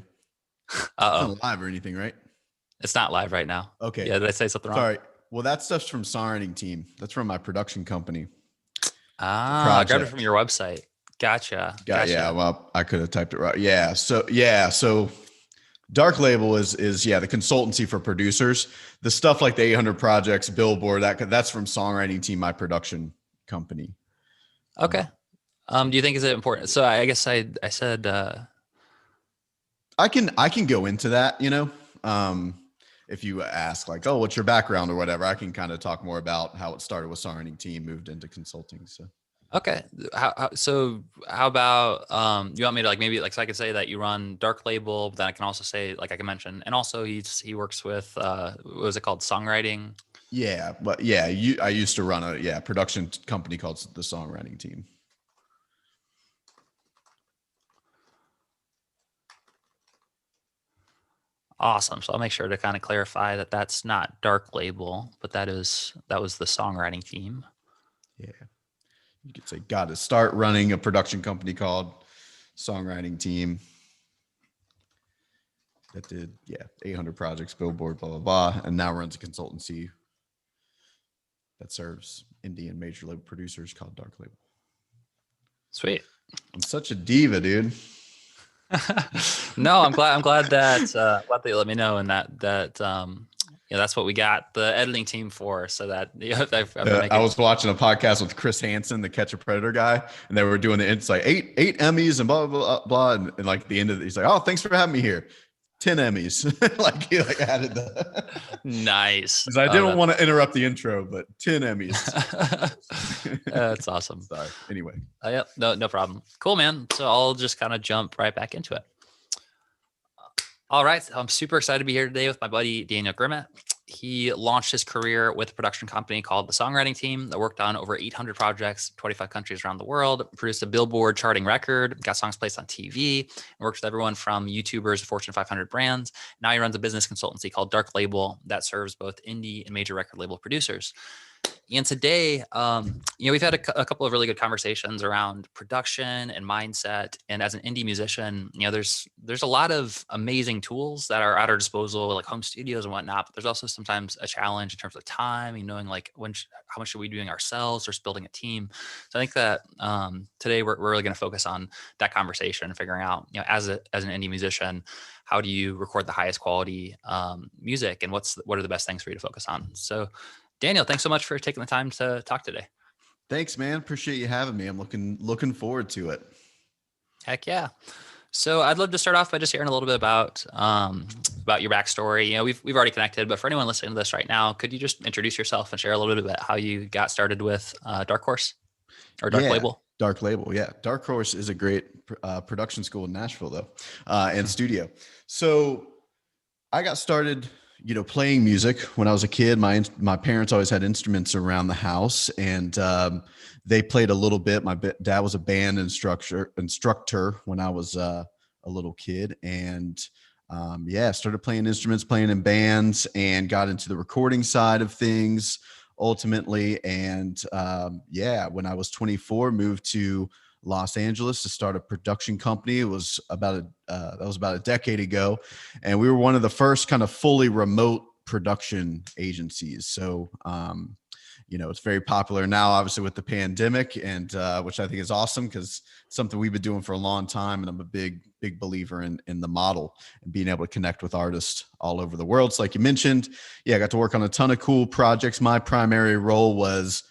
It's Uh oh, not live or anything, right? it's not live right now. Okay. Yeah, did I say something wrong? Sorry. Well, that stuff's from Songwriting Team. That's from my production company. Ah, I grabbed it from your website. Gotcha. Yeah. Well, I could have typed it right. Yeah. So Dark Label is the consultancy for producers. The stuff like the 800 projects, Billboard, that's from Songwriting Team, my production company. Okay. Do you think is it important? So I guess I said I can go into that, if you ask like, oh, what's your background or whatever, I can kind of talk more about how it started with Songwriting Team, moved into consulting. So. okay. How about you want me to so I could say that you run Dark Label, but then I can also say like I can mention, and also he works with what was it called, songwriting? Yeah, but I used to run a production company called the Songwriting Team. Awesome. So I'll make sure to kind of clarify that that's not Dark Label, but that was the songwriting team. Yeah, you could say got to start running a production company called Songwriting Team that did 800 projects, Billboard, blah blah blah, and now runs a consultancy that serves indie and major label producers called Dark Label. Sweet. I'm such a diva, dude. No, I'm glad that you let me know, and that that's what we got the editing team for, so that I was watching a podcast with Chris Hansen, the Catch a Predator guy, and they were doing it's like eight Emmys and blah blah blah, and like the end of it, he's like, oh, thanks for having me here. 10 Emmys. he added the nice. Because I didn't want to interrupt the intro, but 10 Emmys. That's awesome. Sorry. Anyway. Yep. No problem. Cool, man. So I'll just kind of jump right back into it. All right. I'm super excited to be here today with my buddy Daniel Grimmett. He launched his career with a production company called the Songwriting Team that worked on over 800 projects, 25 countries around the world, produced a Billboard charting record, got songs placed on TV, and worked with everyone from YouTubers to Fortune 500 brands. Now he runs a business consultancy called Dark Label that serves both indie and major record label producers. And today, we've had a couple of really good conversations around production and mindset. And as an indie musician, there's a lot of amazing tools that are at our disposal, like home studios and whatnot. But there's also sometimes a challenge in terms of time and knowing like how much should we be doing ourselves versus building a team. So I think that today we're really going to focus on that conversation and figuring out, as an indie musician, how do you record the highest quality music, and what are the best things for you to focus on? So Daniel, thanks so much for taking the time to talk today. Thanks, man. Appreciate you having me. I'm looking forward to it. Heck yeah. So I'd love to start off by just hearing a little bit about your backstory. We've already connected, but for anyone listening to this right now, could you just introduce yourself and share a little bit about how you got started with Dark Horse or Dark Label? Dark Label, yeah. Dark Horse is a great production school in Nashville, though, and studio. So I got started playing music when I was a kid. My parents always had instruments around the house, and they played a little bit. My dad was a band instructor when I was a little kid, and started playing instruments, playing in bands, and got into the recording side of things ultimately. And when I was 24, moved to Los Angeles to start a production company. It was about a decade ago, and we were one of the first kind of fully remote production agencies. So it's very popular now, obviously with the pandemic, and which I think is awesome because it's something we've been doing for a long time, and I'm a big believer in the model and being able to connect with artists all over the world. So like you mentioned, I got to work on a ton of cool projects. My primary role was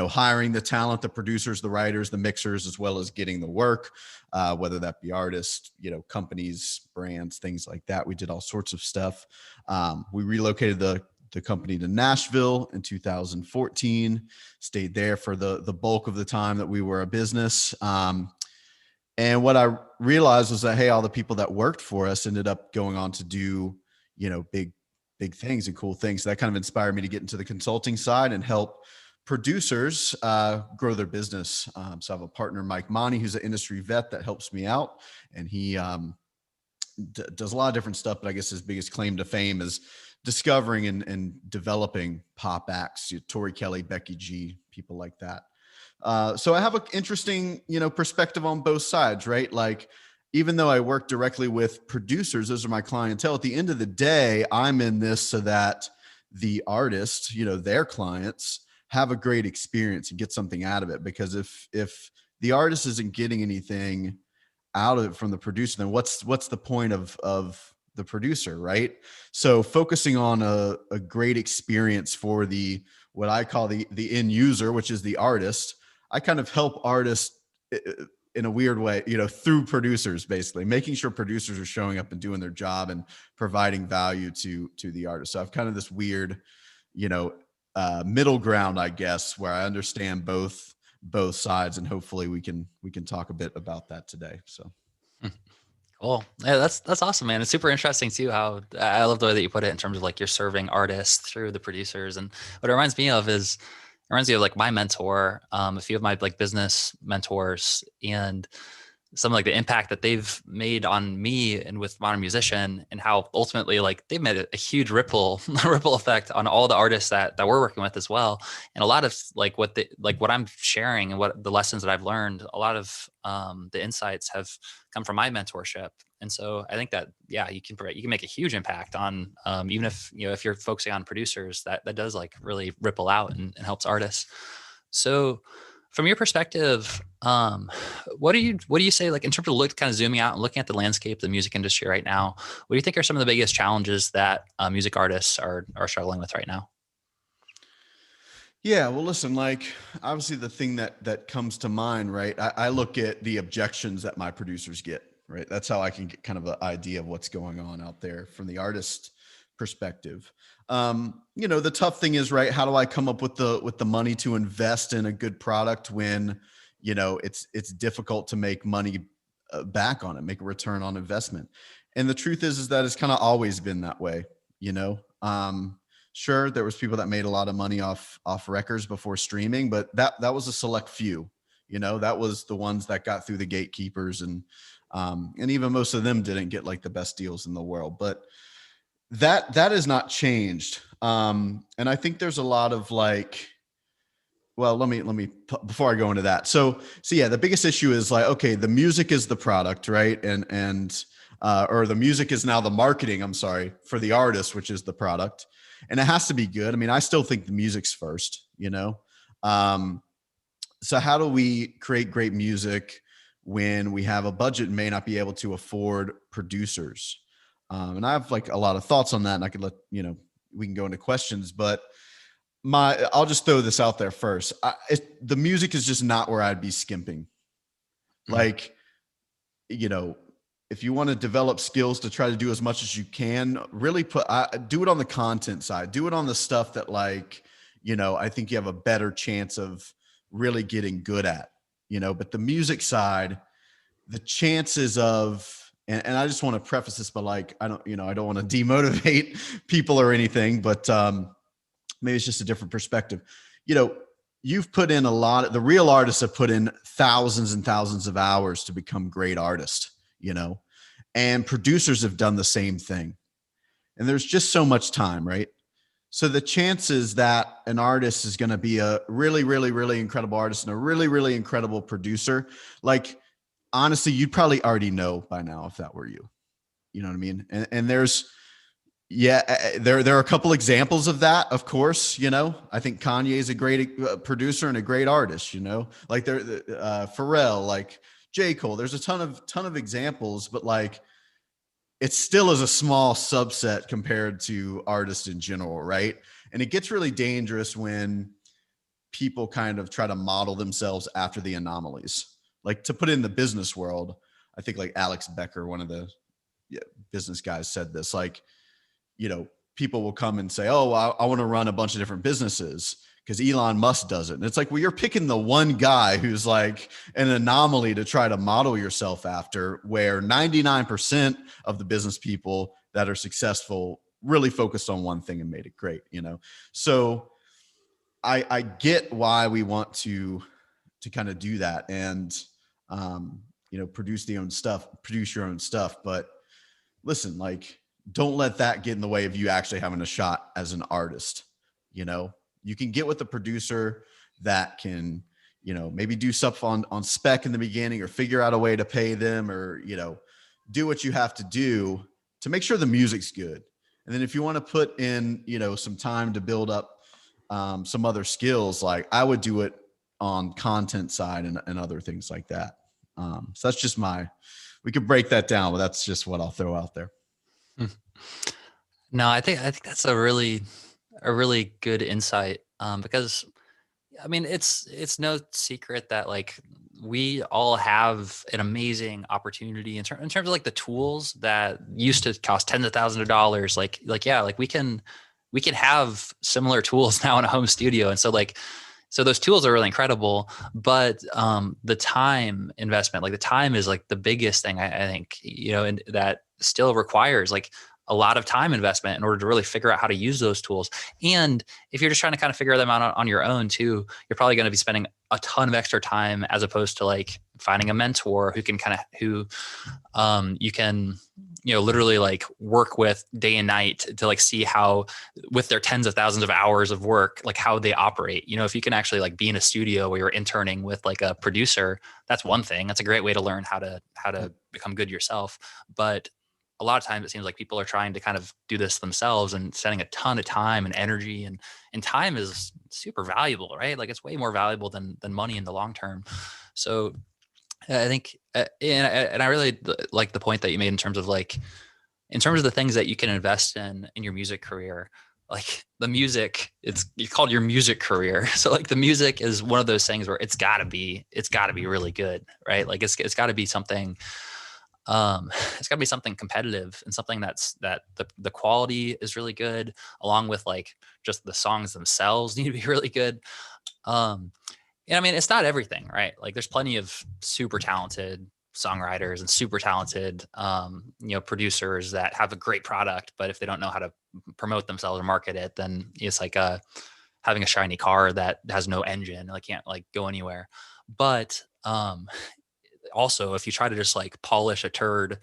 hiring the talent, the producers, the writers, the mixers, as well as getting the work, whether that be artists, companies, brands, things like that. We did all sorts of stuff. We relocated the company to Nashville in 2014, stayed there for the bulk of the time that we were a business. And what I realized was that, hey, all the people that worked for us ended up going on to do, big things and cool things. So that kind of inspired me to get into the consulting side and help producers grow their business. So I have a partner, Mike Monty, who's an industry vet that helps me out, and he does a lot of different stuff. But I guess his biggest claim to fame is discovering and developing pop acts, Tori Kelly, Becky G, people like that. So I have an interesting, perspective on both sides, right? Like, even though I work directly with producers, those are my clientele. At the end of the day, I'm in this so that the artist, their clients, have a great experience and get something out of it. Because if the artist isn't getting anything out of it from the producer, then what's the point of the producer, right? So focusing on a great experience for what I call the end user, which is the artist. I kind of help artists in a weird way, through producers, basically making sure producers are showing up and doing their job and providing value to the artist. So I've kind of this weird, middle ground, I guess, where I understand both sides, and hopefully we can talk a bit about that today. So. Cool. Yeah, that's awesome, man. It's super interesting too, how I love the way that you put it in terms of like you're serving artists through the producers. And what it reminds me of like my mentor, a few of my like business mentors, and some like the impact that they've made on me and with Modern Musician, and how ultimately like they've made a huge ripple effect on all the artists that we're working with as well. And a lot of like what I'm sharing and what the lessons that I've learned, a lot of the insights have come from my mentorship. And so I think that, yeah, you can make a huge impact on, even if, if you're focusing on producers, that does like really ripple out and helps artists. So from your perspective, what do you say, like in terms of kind of zooming out and looking at the landscape of the music industry right now, what do you think are some of the biggest challenges that music artists are struggling with right now? Yeah, well, listen, like obviously the thing that comes to mind, right? I look at the objections that my producers get, right? That's how I can get kind of an idea of what's going on out there from the artist perspective. The tough thing is, right, how do I come up with the money to invest in a good product when, it's difficult to make money back on it, make a return on investment. And the truth is that it's kind of always been that way, Sure, there was people that made a lot of money off records before streaming, but that was a select few. That was the ones that got through the gatekeepers, and even most of them didn't get like the best deals in the world. But that has not changed. And I think there's a lot of like, well, let me before I go into that. So yeah, the biggest issue is like, okay, the music is the product, right? And or the music is now the marketing, I'm sorry, for the artist, which is the product. And it has to be good. I mean, I still think the music's first, So how do we create great music when we have a budget and may not be able to afford producers? And I have like a lot of thoughts on that, and I could we can go into questions, but I'll just throw this out there first. The music is just not where I'd be skimping. Like, if you want to develop skills to try to do as much as you can, really do it on the content side, do it on the stuff that like, I think you have a better chance of really getting good at, but the music side, the chances of, and I just want to preface this, but like, I don't want to demotivate people or anything, but maybe it's just a different perspective. You've put in the real artists have put in thousands and thousands of hours to become great artists, and producers have done the same thing. And there's just so much time, right? So the chances that an artist is going to be a really, really, really incredible artist and a really, really incredible producer, like, honestly, you'd probably already know by now if that were you. You know what I mean? And there are a couple examples of that, of course. I think Kanye is a great producer and a great artist. Like Pharrell, like J. Cole. There's a ton of examples, but like it still is a small subset compared to artists in general, right? And it gets really dangerous when people kind of try to model themselves after the anomalies. Like, to put it in the business world, I think like Alex Becker, one of the business guys, said this, like, people will come and say, oh, I want to run a bunch of different businesses because Elon Musk does it. And it's like, well, you're picking the one guy who's like an anomaly to try to model yourself after, where 99% of the business people that are successful really focused on one thing and made it great, So I get why we want to kind of do that and, produce your own stuff. But listen, like, don't let that get in the way of you actually having a shot as an artist. You can get with a producer that can, maybe do stuff on spec in the beginning, or figure out a way to pay them, or, do what you have to do to make sure the music's good. And then if you want to put in, some time to build up some other skills, like I would do it on content side and other things like that. So that's just we could break that down, but that's just what I'll throw out there. No, I think that's a really good insight, because I mean, it's no secret that like we all have an amazing opportunity in terms of like the tools that used to cost tens of thousands of dollars. Yeah, like we can have similar tools now in a home studio, and so those tools are really incredible. But the time investment, like the time is like the biggest thing I think, and that still requires like a lot of time investment in order to really figure out how to use those tools. And if you're just trying to kind of figure them out on your own too, you're probably going to be spending a ton of extra time, as opposed to like finding a mentor who can you can, literally like work with day and night to like see how, with their tens of thousands of hours of work, like how they operate. If you can actually like be in a studio where you're interning with like a producer, that's one thing. That's a great way to learn how to become good yourself. But a lot of times it seems like people are trying to kind of do this themselves and spending a ton of time and energy, and time is super valuable, right? Like it's way more valuable than money in the long term. So I think, and I really like the point that you made in terms of the things that you can invest in your music career. Like the music, it's called your music career. So like the music is one of those things where it's gotta be really good, right? Like it's gotta be something, it's gotta be something competitive, and something that the quality is really good, along with like just the songs themselves need to be really good. And I mean, it's not everything, right? Like there's plenty of super talented songwriters and super talented, producers that have a great product, but if they don't know how to promote themselves or market it, then it's like having a shiny car that has no engine, like can't like go anywhere. But also, if you try to just like polish a turd,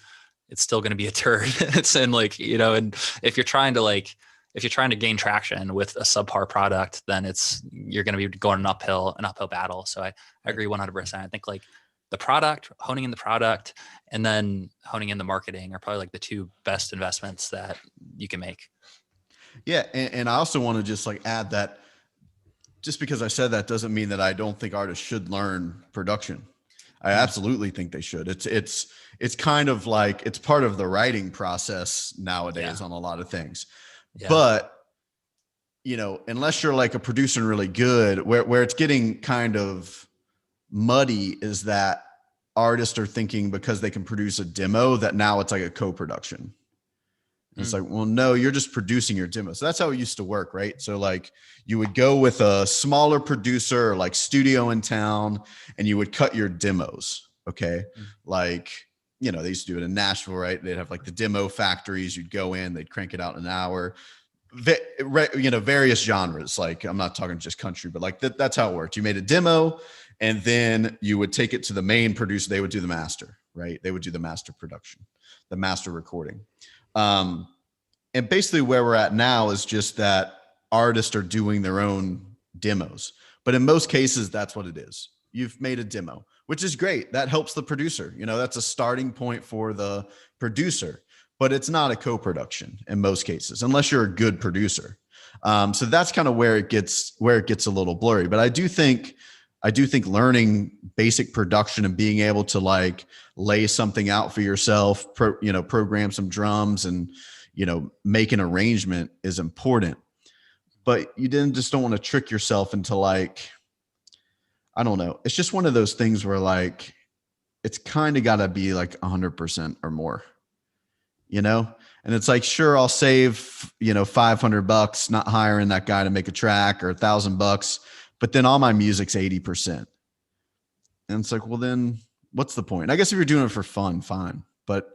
it's still going to be a turd. It's in like, and if you're trying to gain traction with a subpar product, then you're going to be going an uphill battle. So I agree 100%. I think like the product, honing in the product, and then honing in the marketing are probably like the two best investments that you can make. Yeah. And I also want to just like add that just because I said that doesn't mean that I don't think artists should learn production. I absolutely think they should. It's kind of like, it's part of the writing process nowadays on a lot of things. Yeah. But, unless you're like a producer and really good, where it's getting kind of muddy is that artists are thinking because they can produce a demo that now it's like a co-production. It's like, well, no, you're just producing your demo. So that's how it used to work, right? So like you would go with a smaller producer or like studio in town, and you would cut your demos. Okay. Like, they used to do it in Nashville, right? They'd have like the demo factories. You'd go in, they'd crank it out in an hour. Various genres. Like I'm not talking just country, but like that's how it worked. You made a demo, and then you would take it to the main producer. They would do the master, right? They would do the master production, the master recording. And basically where we're at now is just that artists are doing their own demos, but in most cases, that's what it is. You've made a demo, which is great. That helps the producer. That's a starting point for the producer, but it's not a co-production in most cases, unless you're a good producer. So that's kind of where it gets a little blurry, but I do think learning basic production and being able to like lay something out for yourself, program some drums and, make an arrangement is important. But you just don't want to trick yourself into like, I don't know. It's just one of those things where like, it's kind of got to be like 100% or more, and it's like, sure, I'll save, $500 not hiring that guy to make a track, or $1,000, but then all my music's 80%. And it's like, well, then what's the point? I guess if you're doing it for fun, fine. But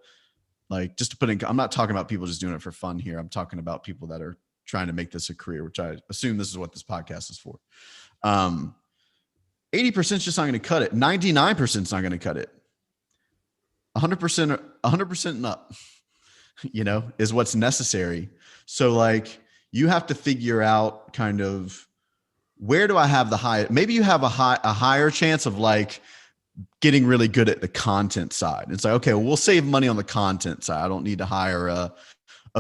like, just to I'm not talking about people just doing it for fun here. I'm talking about people that are trying to make this a career, which I assume this is what this podcast is for. 80% is just not going to cut it. 99% is not going to cut it. 100% and up, is what's necessary. So like you have to figure out kind of where do I have the high, maybe you have a higher chance of like getting really good at the content side. It's like, okay, well, we'll save money on the content side. I don't need to hire a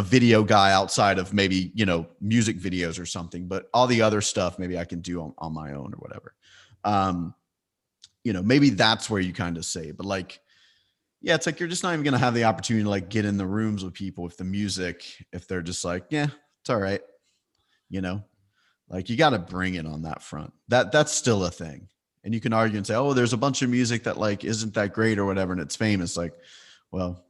video guy outside of maybe, music videos or something, but all the other stuff maybe I can do on my own or whatever. Maybe that's where you kind of say, but like, yeah, it's like, you're just not even going to have the opportunity to like get in the rooms with people with the music. If they're just like, yeah, it's all right. Like you got to bring it on that front. That's still a thing. And you can argue and say, oh, there's a bunch of music that like isn't that great or whatever, and it's famous. Like, well,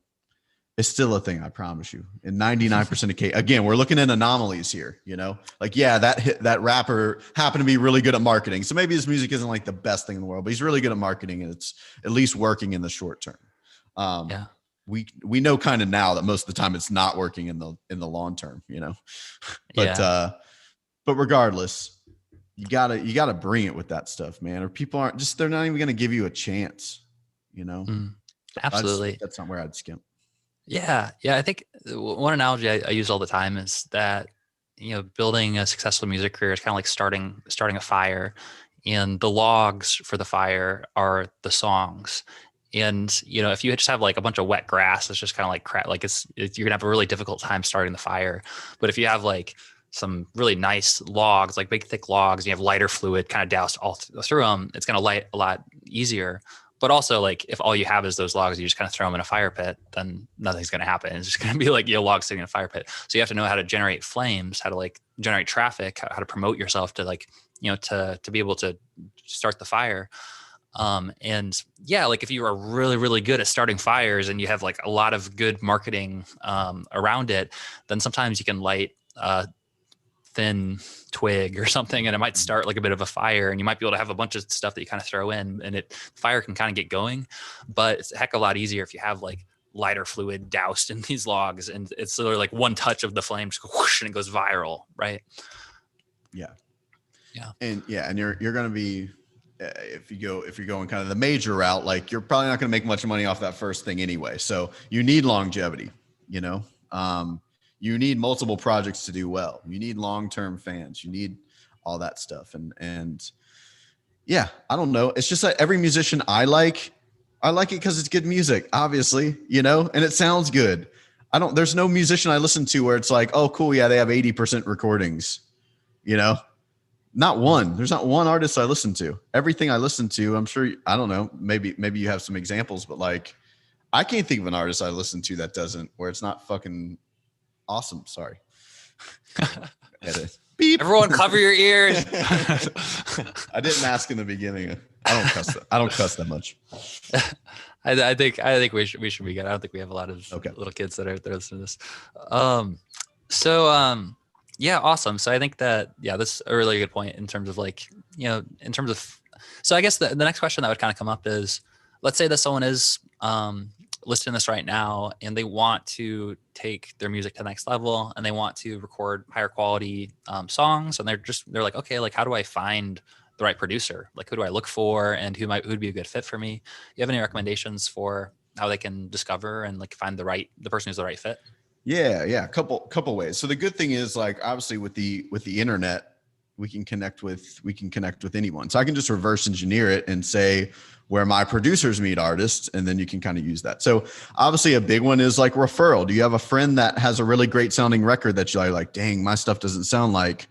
it's still a thing, I promise you. In 99% of cases, again, we're looking at anomalies here. Like, yeah, that rapper happened to be really good at marketing, so maybe his music isn't like the best thing in the world, but he's really good at marketing, and it's at least working in the short term. Yeah. We know kind of now that most of the time it's not working in the long term. But but regardless. You gotta bring it with that stuff, man. Or people they're not even gonna give you a chance, Absolutely. That's not where I'd skimp. Yeah. I think one analogy I use all the time is that, building a successful music career is kind of like starting a fire, and the logs for the fire are the songs. And, if you just have like a bunch of wet grass, it's just kind of like crap. Like you're gonna have a really difficult time starting the fire. But if you have like some really nice logs, like big thick logs, and you have lighter fluid kind of doused all through them, it's going to light a lot easier. But also, like, if all you have is those logs, you just kind of throw them in a fire pit, then nothing's going to happen. It's just going to be like logs sitting in a fire pit. So you have to know how to generate flames, how to like generate traffic, how to promote yourself to like, to be able to start the fire. And yeah, like if you are really, really good at starting fires and you have like a lot of good marketing around it, then sometimes you can light thin twig or something, and it might start like a bit of a fire, and you might be able to have a bunch of stuff that you kind of throw in, and fire can kind of get going. But it's a heck of a lot easier if you have like lighter fluid doused in these logs, and it's literally like one touch of the flame just whoosh, and it goes viral, right? Yeah. And you're going to be if you're going kind of the major route, like you're probably not going to make much money off that first thing anyway. So you need longevity, you need multiple projects to do well. You need long-term fans. You need all that stuff. And yeah, I don't know. It's just like every musician I like it because it's good music, obviously, and it sounds good. There's no musician I listen to where it's like, oh, cool. Yeah. They have 80% recordings, not one. There's not one artist I listen to. Everything I listen to, I'm sure, I don't know, maybe you have some examples, but like, I can't think of an artist I listen to that doesn't, where it's not fucking awesome. Sorry. Beep. Everyone cover your ears. I didn't ask in the beginning. I don't cuss that much. I think we should be good. I don't think we have a lot of little kids that are listening to this. Yeah, awesome. So I think that, this is a really good point in terms of like, in terms of, so I guess the next question that would kind of come up is, let's say that someone is listening to this right now and they want to take their music to the next level and they want to record higher quality songs, and they're like, okay, like how do I find the right producer? Like who do I look for, and who'd be a good fit for me? You have any recommendations for how they can discover and like find the person who's the right fit? Yeah. A couple ways. So the good thing is, like, obviously with the internet, we can connect with anyone. So I can just reverse engineer it and say where my producers meet artists, and then you can kind of use that. So obviously a big one is like referral. Do you have a friend that has a really great sounding record that you're like, dang, my stuff doesn't sound like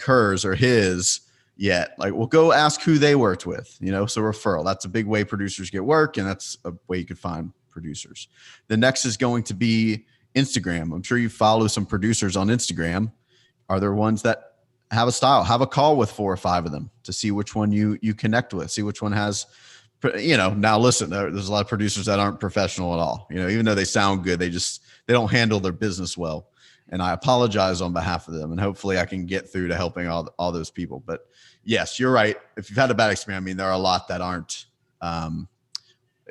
hers or his yet? Like, well, go ask who they worked with, so referral, that's a big way producers get work, and that's a way you could find producers. The next is going to be Instagram. I'm sure you follow some producers on Instagram. Are there ones that have a style? Have a call with 4 or 5 of them to see which one you connect with, see which one has, now listen, there's a lot of producers that aren't professional at all, even though they sound good, they don't handle their business well. And I apologize on behalf of them, and hopefully I can get through to helping all those people. But yes, you're right. If you've had a bad experience, there are a lot that aren't,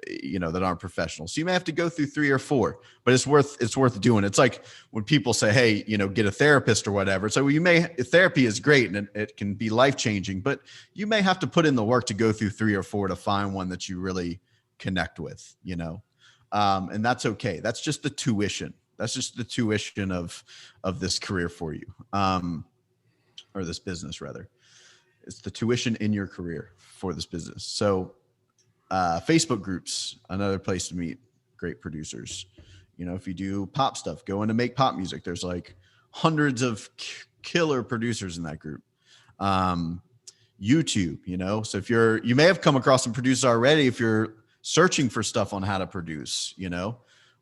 that aren't professional. So you may have to go through 3 or 4, but it's worth doing. It's like when people say, hey, get a therapist or whatever. So therapy is great and it can be life-changing, but you may have to put in the work to go through 3 or 4 to find one that you really connect with, and that's okay. That's just the tuition. That's just the tuition of this career for you, or this business rather. It's the tuition in your career for this business. So Facebook groups, another place to meet great producers. If you do pop stuff, go in to make pop music. There's like hundreds of killer producers in that group. YouTube, so if you may have come across some producers already. If you're searching for stuff on how to produce,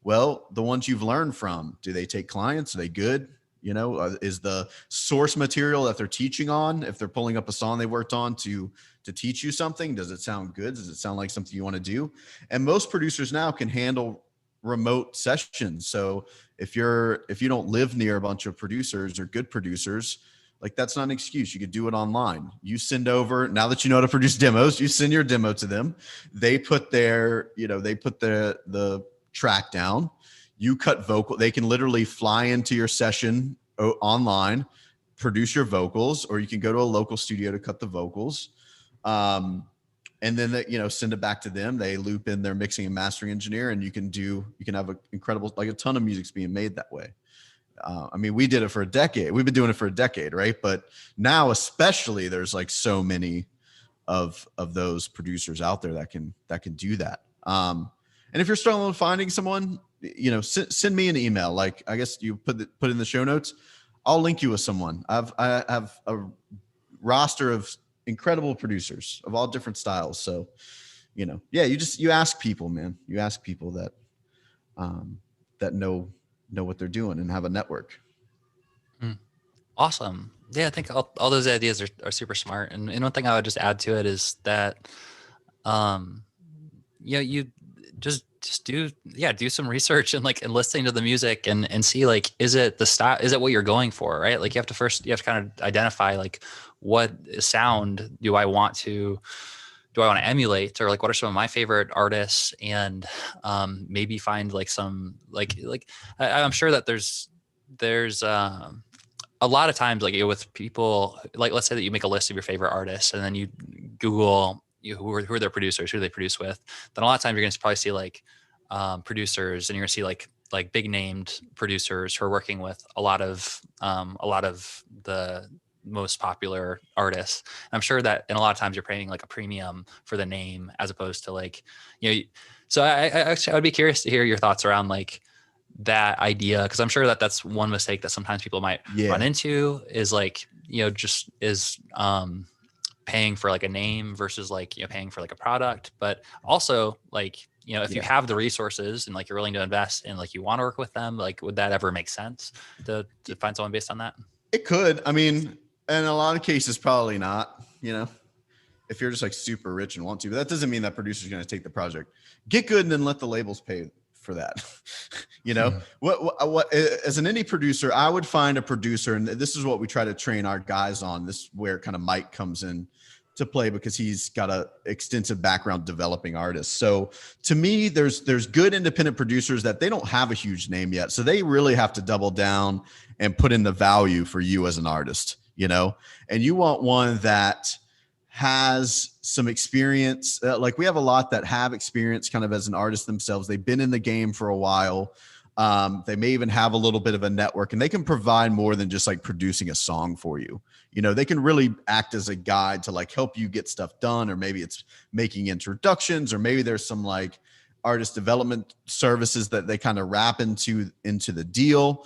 well, the ones you've learned from, do they take clients? Are they good? Is the source material that they're teaching on, if they're pulling up a song they worked on to teach you something, does it sound good? Does it sound like something you want to do? And most producers now can handle remote sessions. So if you don't live near a bunch of producers or good producers, like that's not an excuse. You could do it online. You send over, now that you know how to produce demos, you send your demo to them. They put the track down. You cut vocal. They can literally fly into your session online, produce your vocals, or you can go to a local studio to cut the vocals. And then send it back to them. They loop in their mixing and mastering engineer, and you can have an incredible, like a ton of music's being made that way. We did it for a decade. We've been doing it for a decade, right? But now, especially, there's like so many of those producers out there that can do that. And if you're struggling with finding someone, send me an email. Like, I guess you put in the show notes. I'll link you with someone. I have a roster of incredible producers of all different styles. So, you ask people, man. You ask people that know what they're doing and have a network. Awesome. Yeah, I think all those ideas are super smart. And one thing I would just add to it is that, you just do some research and listening to the music and see, like, is it the style, is it what you're going for, right? Like you have to kind of identify, like, what sound do I want to emulate, or like what are some of my favorite artists, and maybe find like some like I'm sure that there's a lot of times, like, with people, like, let's say that you make a list of your favorite artists and then you Google who are their producers, who do they produce with, then a lot of times you're going to probably see like producers, and you're going to see like big named producers who are working with a lot of the most popular artists. And I'm sure that, and a lot of times you're paying like a premium for the name as opposed to like, so I would be curious to hear your thoughts around like that idea. Cause I'm sure that that's one mistake that sometimes people might run into, is like, just is paying for like a name versus like, paying for like a product. But also like, if you have the resources and like you're willing to invest and like you want to work with them, like, would that ever make sense to find someone based on that? It could. In a lot of cases, probably not, if you're just like super rich and want to, but that doesn't mean that producer's going to take the project. Get good and then let the labels pay for that. What as an indie producer, I would find a producer, and this is what we try to train our guys on. This is where kind of Mike comes in to play, because he's got a extensive background developing artists. So to me, there's good independent producers that they don't have a huge name yet. So they really have to double down and put in the value for you as an artist, and you want one that has some experience. Like we have a lot that have experience kind of as an artist themselves. They've been in the game for a while. They may even have a little bit of a network, and they can provide more than just like producing a song for you. They can really act as a guide to like help you get stuff done, or maybe it's making introductions, or maybe there's some like artist development services that they kind of wrap into the deal.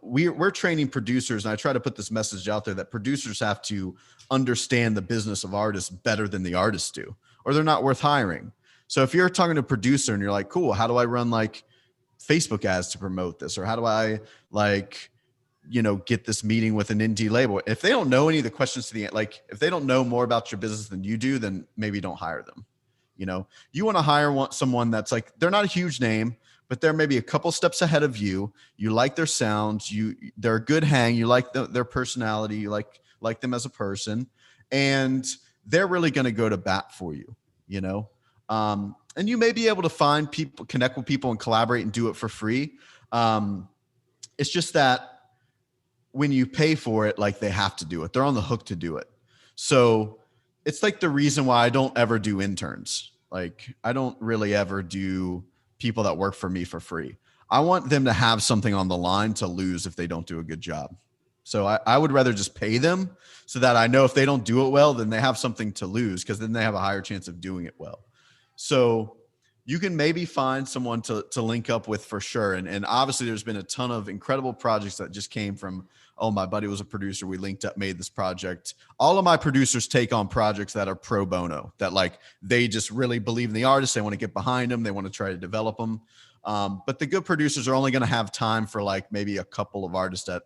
We're training producers, and I try to put this message out there that producers have to understand the business of artists better than the artists do, or they're not worth hiring. So if you're talking to a producer and you're like, cool, how do I run like Facebook ads to promote this? Or how do I like, get this meeting with an indie label? If they don't know any of the questions to the end, like if they don't know more about your business than you do, then maybe don't hire them. You want to hire someone that's like, they're not a huge name, but they're maybe a couple steps ahead of you. You like their sounds. They're a good hang. You like their personality. You like them as a person, and they're really going to go to bat for you, And you may be able to find people, connect with people and collaborate and do it for free. It's just that when you pay for it, like they have to do it. They're on the hook to do it. So it's like the reason why I don't ever do interns. Like I don't really ever do people that work for me for free. I want them to have something on the line to lose if they don't do a good job. So I would rather just pay them so that I know if they don't do it well, then they have something to lose, because then they have a higher chance of doing it well. So you can maybe find someone to link up with for sure. And obviously there's been a ton of incredible projects that just came from, oh, my buddy was a producer. We linked up, made this project. All of my producers take on projects that are pro bono, that like they just really believe in the artist. They want to get behind them. They want to try to develop them. But the good producers are only going to have time for like maybe a couple of artists at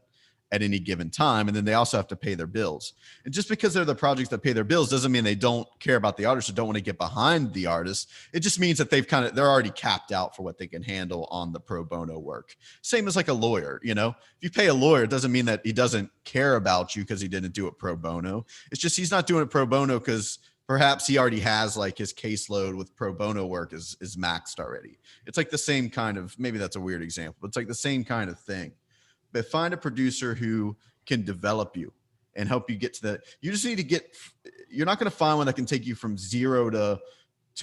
any given time. And then they also have to pay their bills. And just because they're the projects that pay their bills doesn't mean they don't care about the artist or don't want to get behind the artist. It just means that they're already capped out for what they can handle on the pro bono work. Same as like a lawyer, you know, if you pay a lawyer, it doesn't mean that he doesn't care about you because he didn't do it pro bono. It's just, he's not doing it pro bono because perhaps he already has like his caseload with pro bono work is maxed already. It's like the same kind of, maybe that's a weird example, but it's like the same kind of thing. But find a producer who can develop you and help you get to that. You just need to you're not going to find one that can take you from 0 to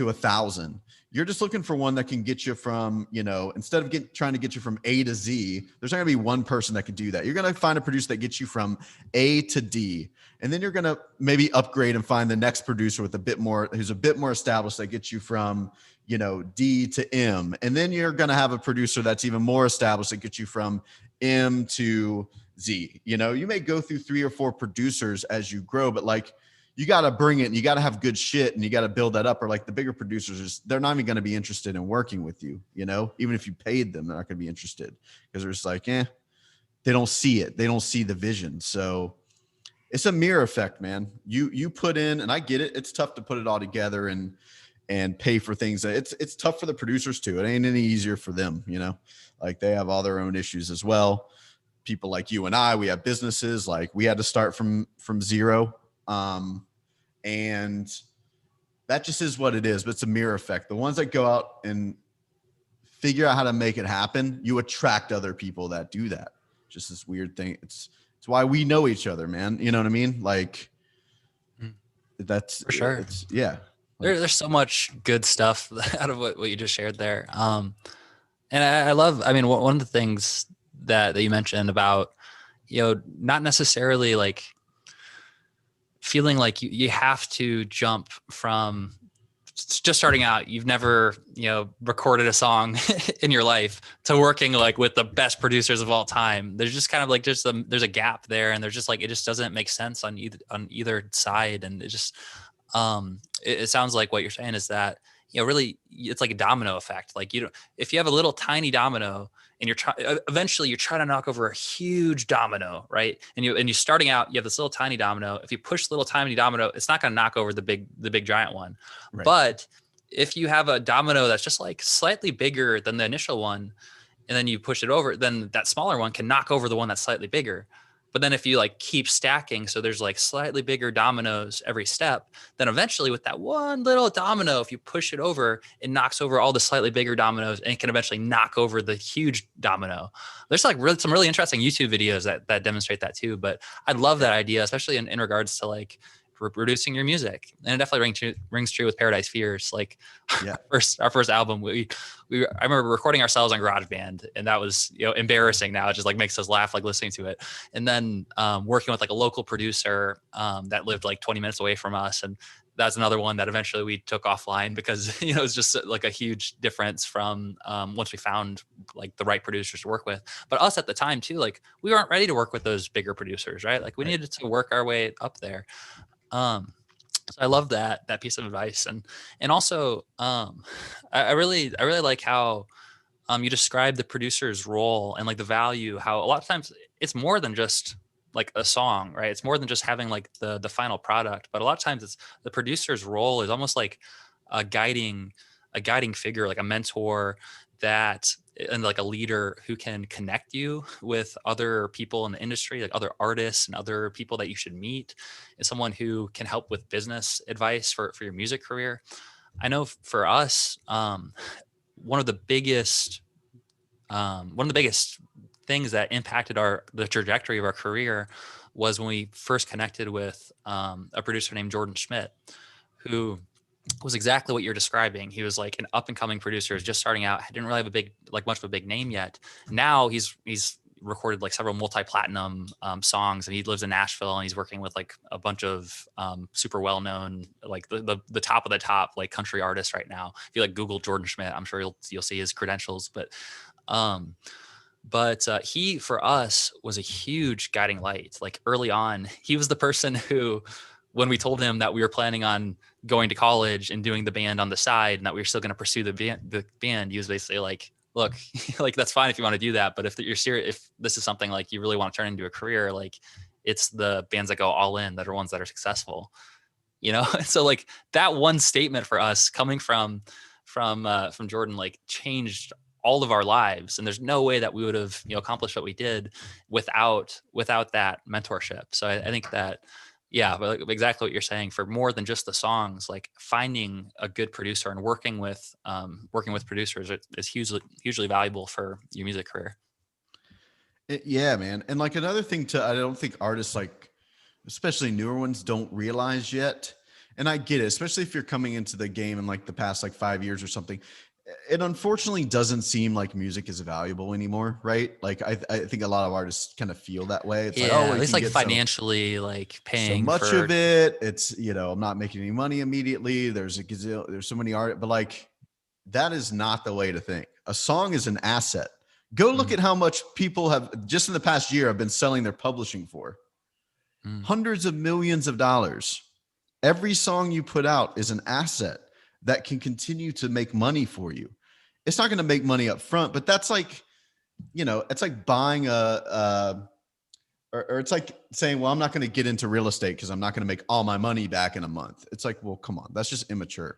1,000. You're just looking for one that can get you from, you know, instead of trying to get you from A to Z, there's not going to be one person that can do that. You're going to find a producer that gets you from A to D. And then you're going to maybe upgrade and find the next producer with who's a bit more established, that gets you from, you know, D to M. And then you're going to have a producer that's even more established that gets you from M to Z. You know, you may go through 3 or 4 producers as you grow, but like you got to bring it and you got to have good shit and you got to build that up. Or like the bigger producers, they're not even going to be interested in working with you. You know, even if you paid them, they're not going to be interested because they're just like, they don't see it. They don't see the vision. So it's a mirror effect, man. You put in, and I get it. It's tough to put it all together and pay for things. It's tough for the producers too. It ain't any easier for them, you know, like they have all their own issues as well. People like you and I, we have businesses, like we had to start from zero. And that just is what it is, but it's a mirror effect. The ones that go out and figure out how to make it happen, you attract other people that do that. Just this weird thing. It's why we know each other, man. You know what I mean? Like that's for sure. There's so much good stuff out of what you just shared there. And I love, I mean, one of the things that you mentioned about, you know, not necessarily like feeling like you have to jump from just starting out. You've never, you know, recorded a song in your life to working like with the best producers of all time. There's just kind of like there's a gap there, and there's just like it just doesn't make sense on either side, and it just it sounds like what you're saying is that, you know, really it's like a domino effect. Like, you know, if you have a little tiny domino and eventually you're trying to knock over a huge domino, right? And you starting out, you have this little tiny domino. If you push the little tiny domino, it's not going to knock over the big giant one. Right. But if you have a domino that's just like slightly bigger than the initial one, and then you push it over, then that smaller one can knock over the one that's slightly bigger. But then if you like keep stacking, so there's like slightly bigger dominoes every step, then eventually with that one little domino, if you push it over, it knocks over all the slightly bigger dominoes, and it can eventually knock over the huge domino. There's like some really interesting YouTube videos that demonstrate that too. But I love that idea, especially in regards to like reproducing your music. And it definitely rings true with Paradise Fears. Like our first album, I remember recording ourselves on GarageBand, and that was, you know, embarrassing now. It just like makes us laugh, like listening to it. And then working with like a local producer that lived like 20 minutes away from us. And that's another one that eventually we took offline because, you know, it was just like a huge difference from once we found like the right producers to work with. But us at the time too, like we weren't ready to work with those bigger producers, right? Like we needed to work our way up there. So I love that piece of advice. And also I really like how you describe the producer's role and like the value, how a lot of times it's more than just like a song, right? It's more than just having like the final product, but a lot of times it's the producer's role is almost like a guiding figure, like a mentor and like a leader who can connect you with other people in the industry, like other artists and other people that you should meet, and someone who can help with business advice for your music career. I know for us, one of the biggest things that impacted the trajectory of our career was when we first connected with a producer named Jordan Schmidt, who was exactly what you're describing. He was like an up and coming producer, just starting out, didn't really have much of a big name yet. Now he's recorded like several multi-platinum songs, and he lives in Nashville, and he's working with like a bunch of super well-known, like the top of the top like country artists right now. If you like Google Jordan Schmidt, I'm sure you'll see his credentials. Um, he, for us, was a huge guiding light. Like early on, he was the person who, when we told him that we were planning on going to college and doing the band on the side, and that we were still going to pursue the band, he was basically like, look, like, that's fine if you want to do that, but if you're serious, if this is something like you really want to turn into a career, like, it's the bands that go all in that are ones that are successful, you know? So like that one statement for us coming from Jordan, like, changed all of our lives. And there's no way that we would have, accomplished what we did without that mentorship. So I think that, yeah, but like exactly what you're saying, for more than just the songs, like finding a good producer and working with producers is hugely valuable for your music career. Yeah, man. And like another thing I don't think artists, like, especially newer ones, don't realize yet. And I get it, especially if you're coming into the game in like the past like 5 years or something. It unfortunately doesn't seem like music is valuable anymore, right? Like I think a lot of artists kind of feel that way. It's like, oh, well, At you least can like get financially, like so paying much for of it. It's, I'm not making any money immediately. There's so many art, but like that is not the way to think. A song is an asset. Go look at how much people have just in the past year have been selling their publishing for. Hundreds of millions of dollars. Every song you put out is an asset that can continue to make money for you. It's not going to make money up front, but that's like, it's like buying or it's like saying, well, I'm not going to get into real estate because I'm not going to make all my money back in a month. It's like, well, come on, that's just immature.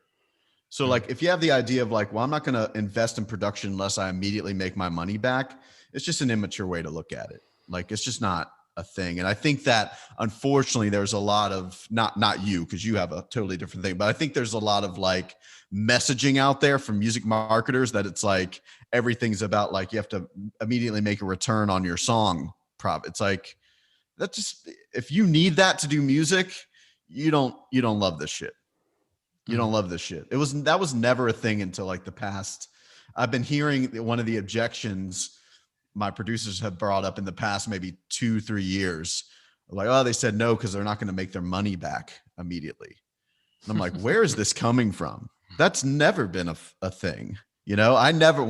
So like, if you have the idea of like, well, I'm not going to invest in production unless I immediately make my money back, it's just an immature way to look at it. Like, it's just not a thing. And I think that unfortunately there's a lot of not you, because you have a totally different thing, but I think there's a lot of like messaging out there from music marketers that it's like everything's about like you have to immediately make a return on your song prop. It's like, that just, if you need that to do music, you don't love this shit. You don't love this shit. That was never a thing until like the past. I've been hearing one of the objections my producers have brought up in the past maybe 2-3 years, like, oh, they said no because they're not going to make their money back immediately. And I'm like, where is this coming from? That's never been a thing. When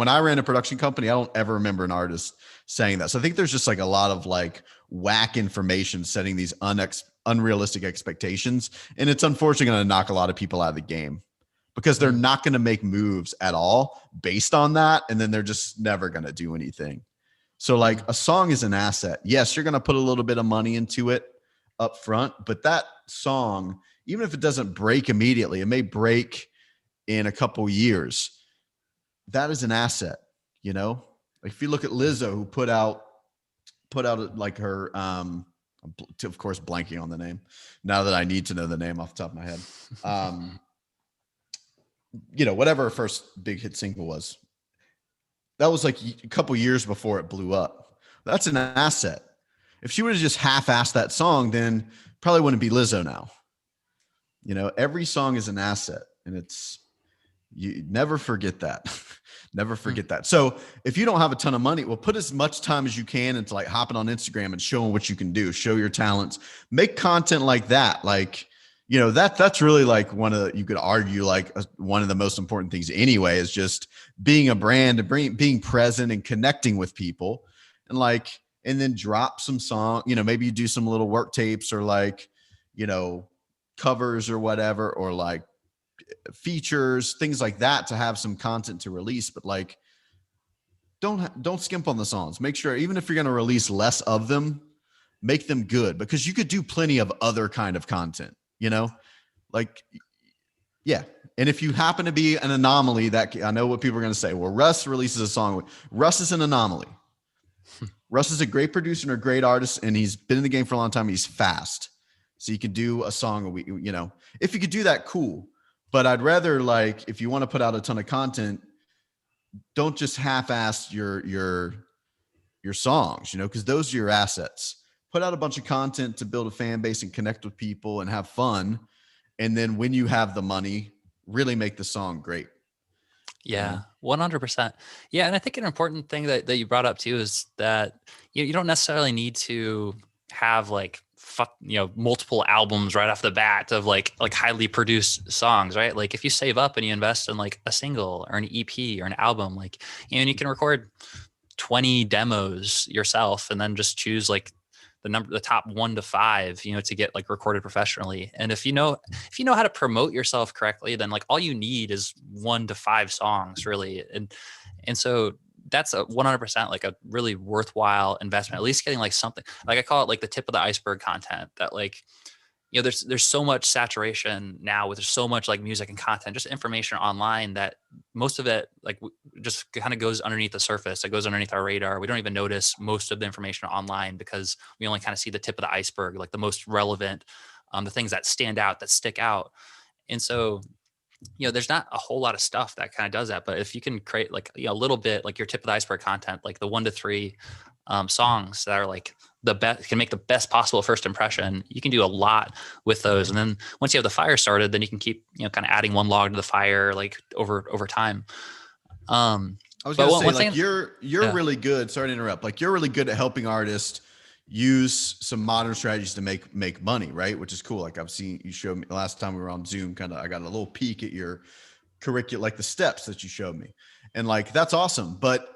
I ran a production company, I don't ever remember an artist saying that. So I think there's just like a lot of like whack information setting these unrealistic expectations. And it's unfortunately going to knock a lot of people out of the game because they're not going to make moves at all based on that. And then they're just never going to do anything. So like a song is an asset. Yes, you're going to put a little bit of money into it up front, but that song, even if it doesn't break immediately, it may break in a couple years. That is an asset, Like if you look at Lizzo, who put out like her, of course, blanking on the name now that I need to know the name off the top of my head. Whatever her first big hit single was, that was like a couple years before it blew up. That's an asset. If she would have just half-assed that song, then probably wouldn't be Lizzo now. Every song is an asset, and you never forget that. Never forget that. So if you don't have a ton of money, well, put as much time as you can into like hopping on Instagram and showing what you can do, show your talents, make content like that. Like, that's really like you could argue like one of the most important things anyway, is just being a brand and being present and connecting with people, and then drop some song, maybe you do some little work tapes or like, covers or whatever, or like features, things like that, to have some content to release. But like, don't skimp on the songs. Make sure, even if you're going to release less of them, make them good, because you could do plenty of other kind of content, like, yeah. And if you happen to be an anomaly, that I know what people are going to say, well, Russ releases a song. Russ is an anomaly. Russ is a great producer and a great artist, and he's been in the game for a long time. He's fast. So you can do a song a week, if you could do that, cool. But I'd rather, like, if you want to put out a ton of content, don't just half-ass your songs, because those are your assets. Put out a bunch of content to build a fan base and connect with people and have fun. And then when you have the money, really make the song great. Yeah, 100%. Yeah, and I think an important thing that you brought up too is that you don't necessarily need to have like multiple albums right off the bat of like highly produced songs, right? Like if you save up and you invest in like a single or an EP or an album, like and you can record 20 demos yourself and then just choose like the top 1 to 5, to get like recorded professionally. And if you know how to promote yourself correctly, then like all you need is 1 to 5 songs really. And so that's a 100% like a really worthwhile investment, at least getting like something, like I call it like the tip of the iceberg content that like, there's so much saturation now with there's so much like music and content, just information online that most of it like just kind of goes underneath the surface. It goes underneath our radar. We don't even notice most of the information online because we only kind of see the tip of the iceberg, like the most relevant, the things that stand out, that stick out. And so, there's not a whole lot of stuff that kind of does that. But if you can create like a little bit like your tip of the iceberg content, like the 1 to 3 songs that are like the best, can make the best possible first impression, you can do a lot with those. And then once you have the fire started, then you can keep kind of adding one log to the fire like over time. I was gonna say, like, you're really good. Sorry to interrupt. Like, you're really good at helping artists use some modern strategies to make money, right? Which is cool. Like, I've seen you show me last time we were on Zoom. I got a little peek at your curriculum, like the steps that you showed me, and like that's awesome. But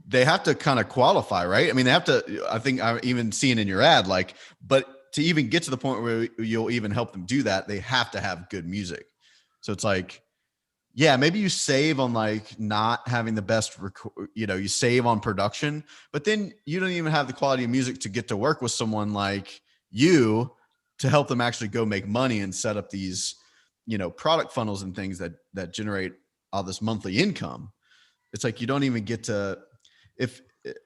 they have to kind of qualify, right? I mean, they have to. I think I'm even seeing in your ad, like, but to even get to the point where you'll even help them do that, they have to have good music. So it's like, yeah, maybe you save on like not having the best, you save on production, but then you don't even have the quality of music to get to work with someone like you to help them actually go make money and set up these, product funnels and things that generate all this monthly income. It's like, you don't even get to, if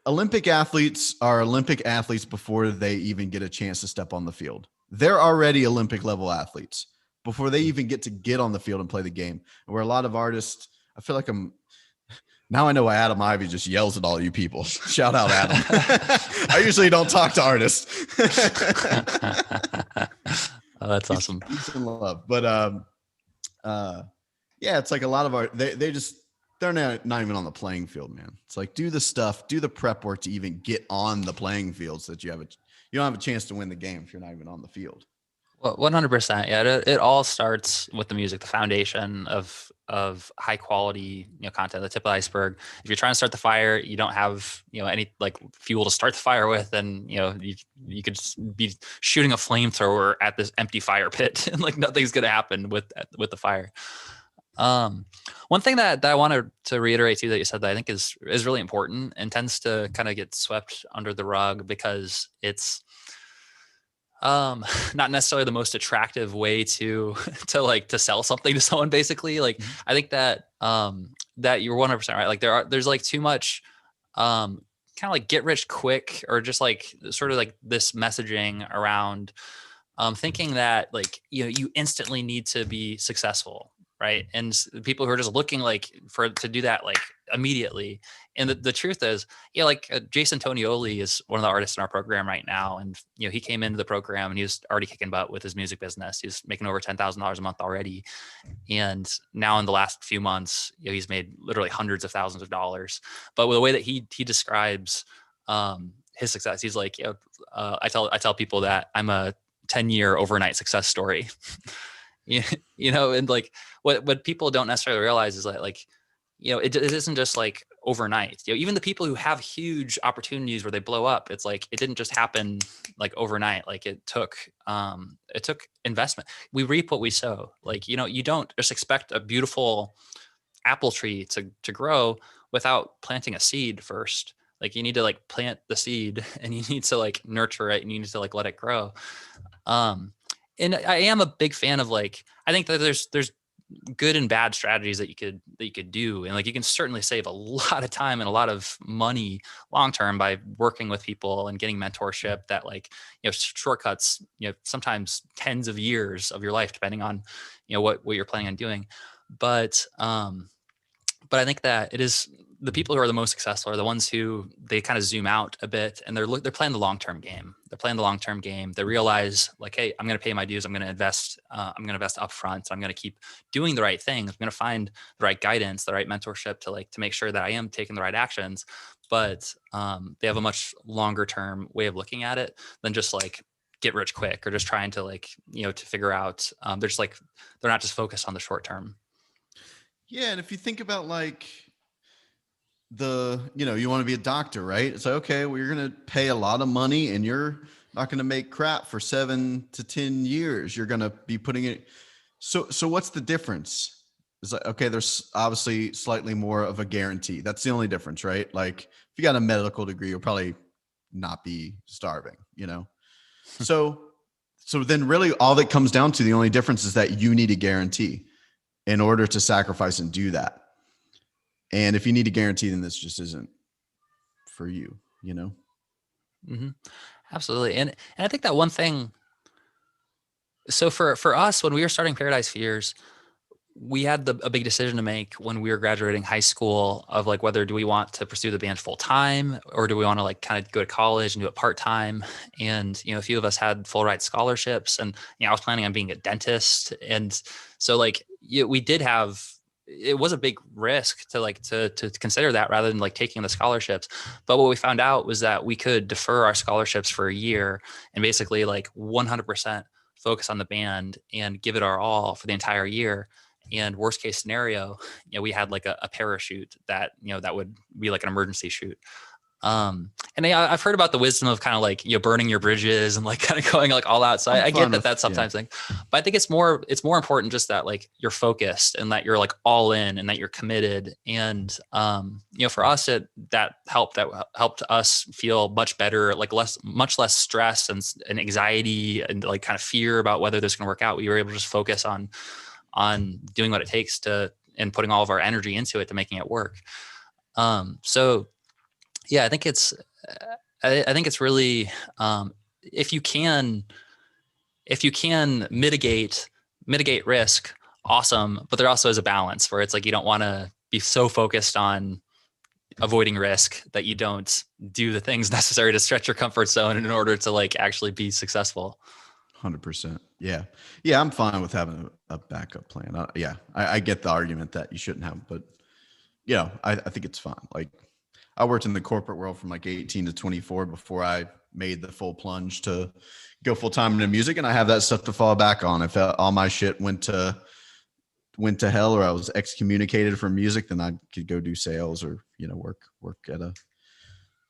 Olympic athletes are Olympic athletes before they even get a chance to step on the field, they're already Olympic level athletes before they even get on the field and play the game. Where a lot of artists, I feel like now I know why Adam Ivy just yells at all you people. Shout out, Adam. I usually don't talk to artists. Oh, that's awesome. Peace and love. But yeah, it's like a lot of art. They're not even on the playing field, man. It's like, do the stuff, do the prep work to even get on the playing field so that you don't have a chance to win the game if you're not even on the field. Well, 100%. Yeah, it all starts with the music, the foundation of high quality, content, the tip of the iceberg. If you're trying to start the fire, you don't have, any like fuel to start the fire with, and you could be shooting a flamethrower at this empty fire pit, and like nothing's gonna happen with the fire. One thing that I wanted to reiterate too that you said that I think is really important and tends to kind of get swept under the rug because it's not necessarily the most attractive way to sell something to someone, basically. Like, I think that that you're 100% right. Like there's like too much kind of like get rich quick, or just like sort of like this messaging around thinking that like you instantly need to be successful, right? And people who are just looking like to do that like immediately. And the truth is, Jason Tonioli is one of the artists in our program right now, and he came into the program and he was already kicking butt with his music business. He's making over $10,000 a month already, and now in the last few months, he's made literally hundreds of thousands of dollars. But with the way that he describes his success, he's like, I tell people that I'm a 10-year overnight success story. And like what people don't necessarily realize is that like, it isn't just like overnight. Even the people who have huge opportunities where they blow up, it's like it didn't just happen like overnight. Like it took investment. We reap what we sow. Like, you don't just expect a beautiful apple tree to grow without planting a seed first. Like, you need to like plant the seed, and you need to like nurture it, and you need to like let it grow. And I am a big fan of like, I think that there's good and bad strategies that you could do. And like, you can certainly save a lot of time and a lot of money long term by working with people and getting mentorship that, like, shortcuts, sometimes tens of years of your life, depending on, what you're planning on doing. But I think that it is the people who are the most successful are the ones who they kind of zoom out a bit, and they're playing the long-term game. They're playing the long-term game. They realize, like, hey, I'm going to pay my dues. I'm going to invest. I'm going to invest upfront. So I'm going to keep doing the right things. I'm going to find the right guidance, the right mentorship to make sure that I am taking the right actions. But they have a much longer-term way of looking at it than just like get rich quick or just trying to to figure out. They're just they're not just focused on the short term. Yeah, and if you think about like you want to be a doctor, right? It's like, okay, well, you're going to pay a lot of money and you're not going to make crap for 7 to 10 years. You're going to be putting it. So what's the difference? It's like, okay, there's obviously slightly more of a guarantee. That's the only difference, right? Like if you got a medical degree, you'll probably not be starving, So then really all that comes down to, the only difference is that you need a guarantee in order to sacrifice and do that. And if you need a guarantee, then this just isn't for you, Mm-hmm. Absolutely. And I think that one thing, so for us, when we were starting Paradise Fears, we had a big decision to make when we were graduating high school of like, whether do we want to pursue the band full time, or do we want to like kind of go to college and do it part time? And, a few of us had full ride scholarships, and, I was planning on being a dentist. And so like, we did have, it was a big risk to consider that rather than like taking the scholarships. But what we found out was that we could defer our scholarships for a year and basically like 100% focus on the band and give it our all for the entire year. And worst case scenario, we had like a parachute that, that would be like an emergency chute. And I've heard about the wisdom of kind of like, burning your bridges and like kind of going like all out. So I get that that's sometimes thing, but I think it's more important just that like you're focused and that you're like all in and that you're committed. And, for us, that helped us feel much better, like much less stress and anxiety and like kind of fear about whether this is going to work out. We were able to just focus on doing what it takes and putting all of our energy into it to making it work. So yeah, I think it's really, if you can mitigate risk, awesome. But there also is a balance where it's like, you don't want to be so focused on avoiding risk that you don't do the things necessary to stretch your comfort zone in order to like actually be successful. 100%. Yeah. I'm fine with having a backup plan. I get the argument that you shouldn't have, but I think it's fine. Like I worked in the corporate world from like 18 to 24 before I made the full plunge to go full time into music. And I have that stuff to fall back on. If all my shit went to hell or I was excommunicated from music, then I could go do sales or, work at a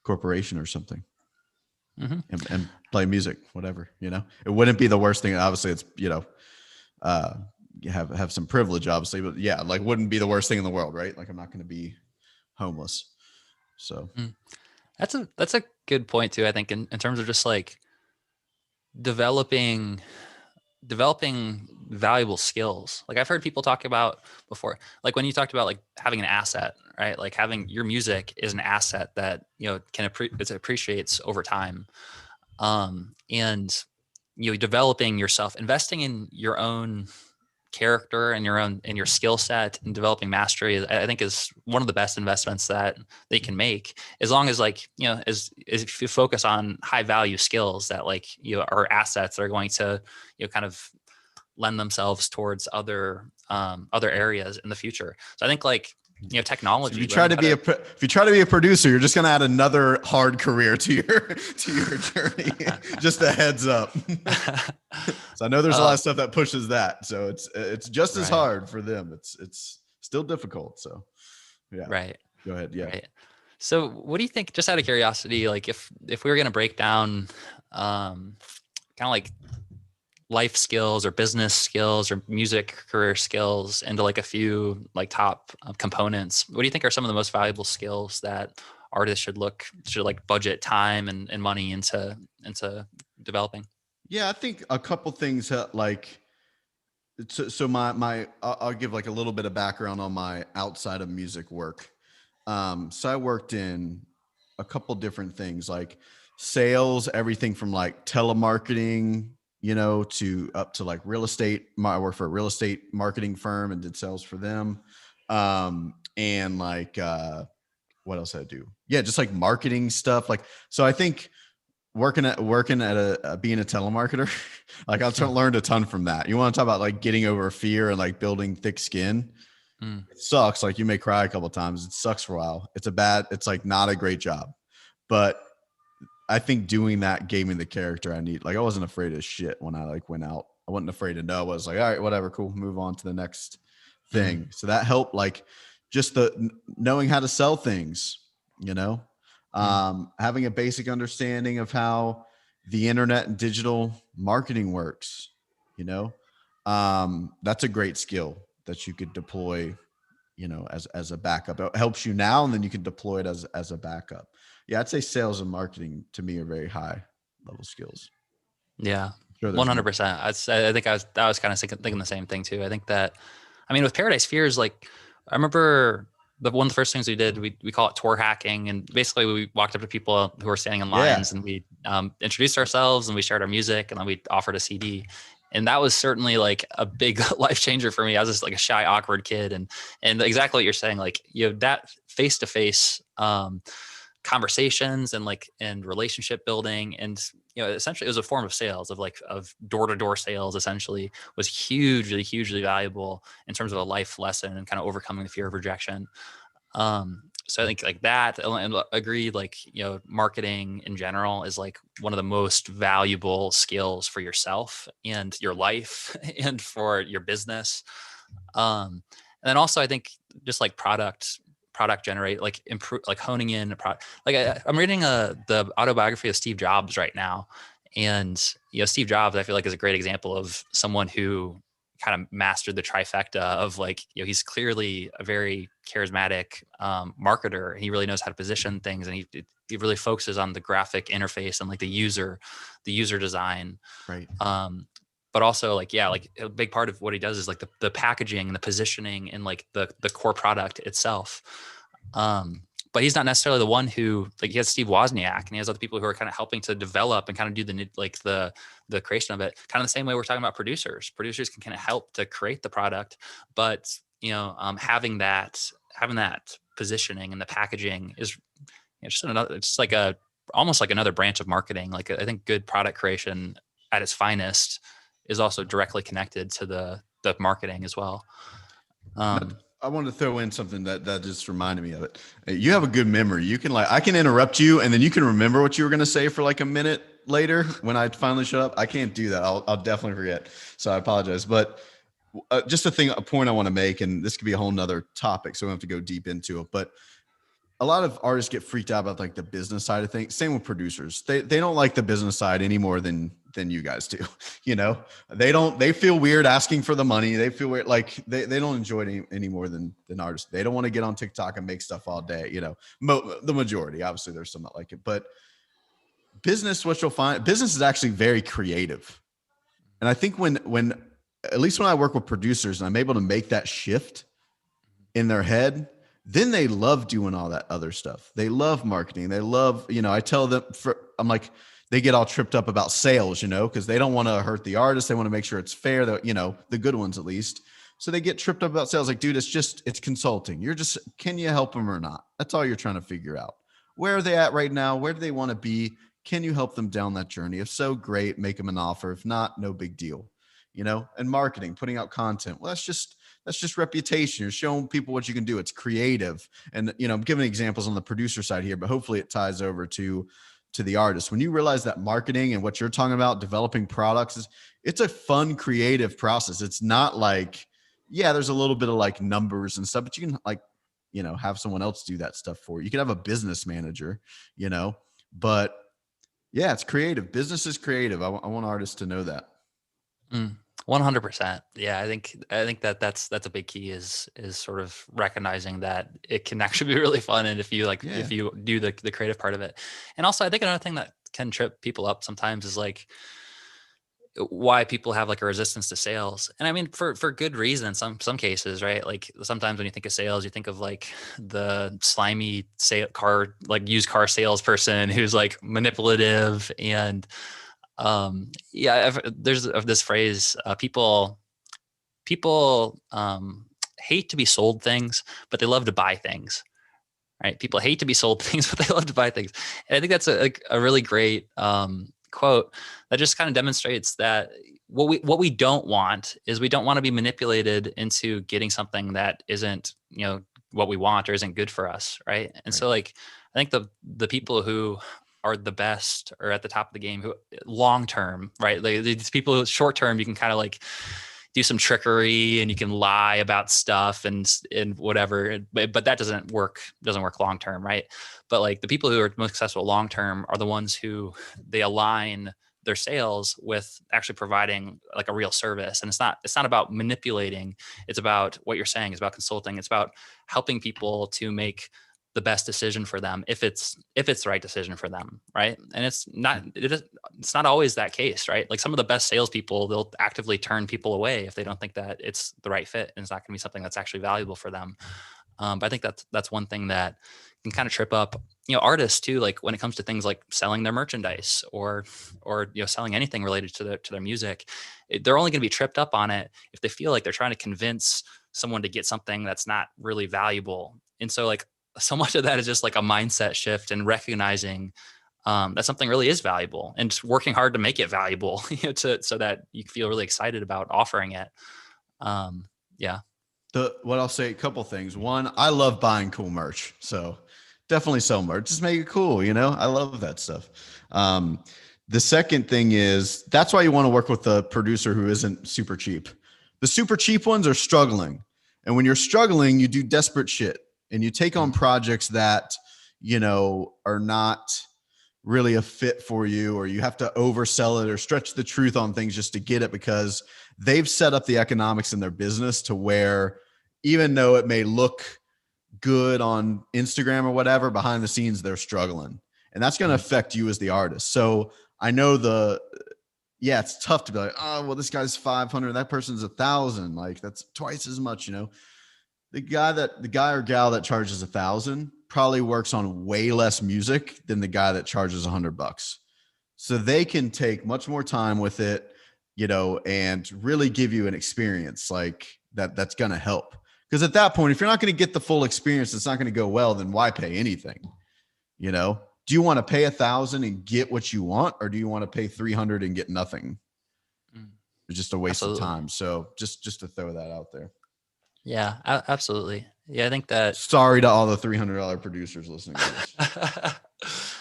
corporation or something. Mm-hmm. and play music, whatever, it wouldn't be the worst thing. Obviously it's, you have some privilege, obviously, but yeah, like wouldn't be the worst thing in the world, right? Like I'm not going to be homeless. So that's a good point too. I think in terms of just like developing valuable skills. Like I've heard people talk about before, like when you talked about like having an asset, right? Like having your music is an asset that, it appreciates over time. And, developing yourself, investing in your own character and your skill set and developing mastery, I think is one of the best investments that they can make, as long as like, as if you focus on high value skills that like, are assets that are going to, kind of lend themselves towards other areas in the future. So I think like, technology. So if you try to be a producer, you're just going to add another hard career to your journey. Just a heads up. So I know there's a lot of stuff that pushes that. So it's just as hard for them. It's still difficult. So yeah. Right. Go ahead. Yeah. Right. So what do you think, just out of curiosity, like if we were going to break down kind of like life skills or business skills or music career skills into like a few like top components, what do you think are some of the most valuable skills that artists should like budget time and money into developing? Yeah, I think a couple things like I'll give like a little bit of background on my outside of music work. So I worked in a couple different things like sales, everything from like telemarketing, to up to like real estate. I worked for a real estate marketing firm and did sales for them. And like, what else did I do? Yeah, just like marketing stuff. Like, so I think working at being a telemarketer, like learned a ton from that. You want to talk about like getting over fear and like building thick skin. Mm, It sucks. Like you may cry a couple of times. It sucks for a while. It's like not a great job, but I think doing that gave me the character I need. Like I wasn't afraid of shit when I like went out. I wasn't afraid to know. I was like, all right, whatever, cool. Move on to the next mm, thing. So that helped, like just knowing how to sell things, you know, mm. having a basic understanding of how the internet and digital marketing works, you know, that's a great skill that you could deploy, as a backup. It helps you now, and then you can deploy it as a backup. Yeah, I'd say sales and marketing to me are very high level skills. Yeah, Sure, one there's hundred more. percent. I think I was kind of thinking the same thing too. I think that, I mean, with Paradise Fears, like I remember one of the first things we did, we call it tour hacking, and basically we walked up to people who were standing in Yeah, lines, and we introduced ourselves, and we shared our music, and then we offered a CD. And that was certainly like a big life changer for me. I was just like a shy, awkward kid, and exactly what you're saying, like that face to face conversations and relationship building, and essentially it was a form of sales, of door-to-door sales, essentially, was hugely valuable in terms of a life lesson and kind of overcoming the fear of rejection. So I think like that, and agreed, like marketing in general is like one of the most valuable skills for yourself and your life and for your business. And then also I think just like product generate, like improve, like honing in a product. Like I'm reading the autobiography of Steve Jobs right now, and Steve Jobs, I feel like, is a great example of someone who kind of mastered the trifecta of like, he's clearly a very charismatic marketer. He really knows how to position things, and he really focuses on the graphic interface and like the user design. right. But also like, yeah, like a big part of what he does is like the packaging and the positioning and like the core product itself. But he's not necessarily the one who, like, he has Steve Wozniak and he has other people who are kind of helping to develop and kind of do the creation of it. Kind of the same way we're talking about producers. Producers can kind of help to create the product, but having that positioning and the packaging is just another. It's like almost like another branch of marketing. Like I think good product creation at its finest is also directly connected to the marketing as well. I wanted to throw in something that just reminded me of it. You have a good memory. You can I can interrupt you and then you can remember what you were going to say for like a minute later when I finally shut up. I can't do that. I'll definitely forget. So I apologize. But just a point I want to make, and this could be a whole nother topic, so we don't have to go deep into it. But a lot of artists get freaked out about like the business side of things. Same with producers. They don't like the business side any more than you guys do. They feel weird asking for the money. They feel weird. Like they don't enjoy it any more than artists. They don't want to get on TikTok and make stuff all day. The majority, obviously there's some that like it, but business, what you'll find, business is actually very creative. And I think when at least when I work with producers and I'm able to make that shift in their head, then they love doing all that other stuff. They love marketing. They love, I tell them I'm like, they get all tripped up about sales, because they don't want to hurt the artist. They want to make sure it's fair, that, the good ones at least. So they get tripped up about sales. Like, dude, it's consulting. Can you help them or not? That's all you're trying to figure out. Where are they at right now? Where do they want to be? Can you help them down that journey? If so, great, make them an offer. If not, no big deal. And marketing, putting out content. Well, that's just reputation. You're showing people what you can do. It's creative. And, I'm giving examples on the producer side here, but hopefully it ties over to the artist. When you realize that marketing and what you're talking about, developing products, it's a fun, creative process. It's not like, yeah, there's a little bit of like numbers and stuff, but you can like, have someone else do that stuff for you. You can have a business manager, but yeah, it's creative. Business is creative. I want artists to know that. 100%. Yeah, I think that's a big key is sort of recognizing that it can actually be really fun, and if you if you do the creative part of it. And also I think another thing that can trip people up sometimes is like why people have like a resistance to sales. And I mean, for good reason in some cases, right? Like sometimes when you think of sales, you think of like the slimy like used car salesperson who's like manipulative. And yeah, there's this phrase, people hate to be sold things, but they love to buy things. Right? People hate to be sold things, but they love to buy things. And I think that's a really great quote that just kind of demonstrates that what we don't want is we don't want to be manipulated into getting something that isn't, what we want or isn't good for us. Right. And so like, I think the people who are the best or at the top of the game who long term, right? Like these people who short term, you can kind of like do some trickery and you can lie about stuff and whatever, but that doesn't work long term, right? But like the people who are most successful long term are the ones who they align their sales with actually providing like a real service. And it's not about manipulating. It's about what you're saying. It's about consulting. It's about helping people to make the best decision for them if it's the right decision for them, right? And it's not always that case, right? Like some of the best salespeople, they'll actively turn people away if they don't think that it's the right fit and it's not going to be something that's actually valuable for them. But I think that's one thing that can kind of trip up, artists too. Like when it comes to things like selling their merchandise or selling anything related to their music, they're only going to be tripped up on it if they feel like they're trying to convince someone to get something that's not really valuable. And so like so much of that is just like a mindset shift and recognizing that something really is valuable and just working hard to make it valuable, so that you feel really excited about offering it. Yeah. What I'll say, a couple things. One, I love buying cool merch. So definitely sell merch. Just make it cool. I love that stuff. The second thing is that's why you want to work with a producer who isn't super cheap. The super cheap ones are struggling. And when you're struggling, you do desperate shit and you take on projects that, are not really a fit for you, or you have to oversell it or stretch the truth on things just to get it, because they've set up the economics in their business to where even though it may look good on Instagram or whatever, behind the scenes, they're struggling. And that's going to affect you as the artist. So I know it's tough to be like, oh, well, this guy's 500, that person's 1,000. Like that's twice as much, the guy or gal that charges 1,000 probably works on way less music than the guy that charges $100. So they can take much more time with it, and really give you an experience like that. That's going to help. Because at that point, if you're not going to get the full experience, it's not going to go well, then why pay anything? Do you want to pay 1,000 and get what you want? Or do you want to pay 300 and get nothing? It's just a waste of time. So just to throw that out there. Yeah, absolutely. Yeah, I think that. Sorry to all the $300 producers listening to this.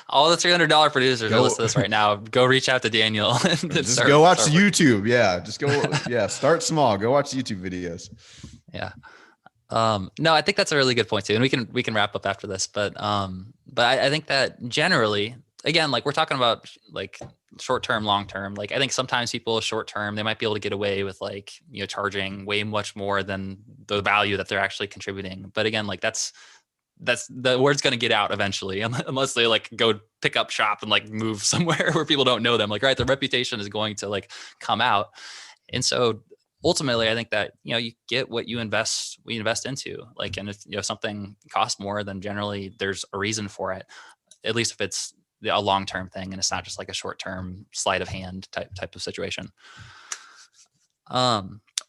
All the $300 producers are listening to this right now. Go reach out to Daniel. And just go watch YouTube. Yeah, just go. Yeah, start small. Go watch YouTube videos. Yeah. No, I think that's a really good point too. And we can wrap up after this, but I think that generally, again, like we're talking about like short-term, long-term, like I think sometimes people short-term, they might be able to get away with like, charging way much more than the value that they're actually contributing. But again, like that's the word's going to get out eventually, unless they like go pick up shop and like move somewhere where people don't know them. Like, right, their reputation is going to like come out. And so ultimately, I think that, you get what you invest into, like, and if, something costs more, then generally there's a reason for it, at least if it's a long-term thing and it's not just like a short-term sleight of hand type of situation.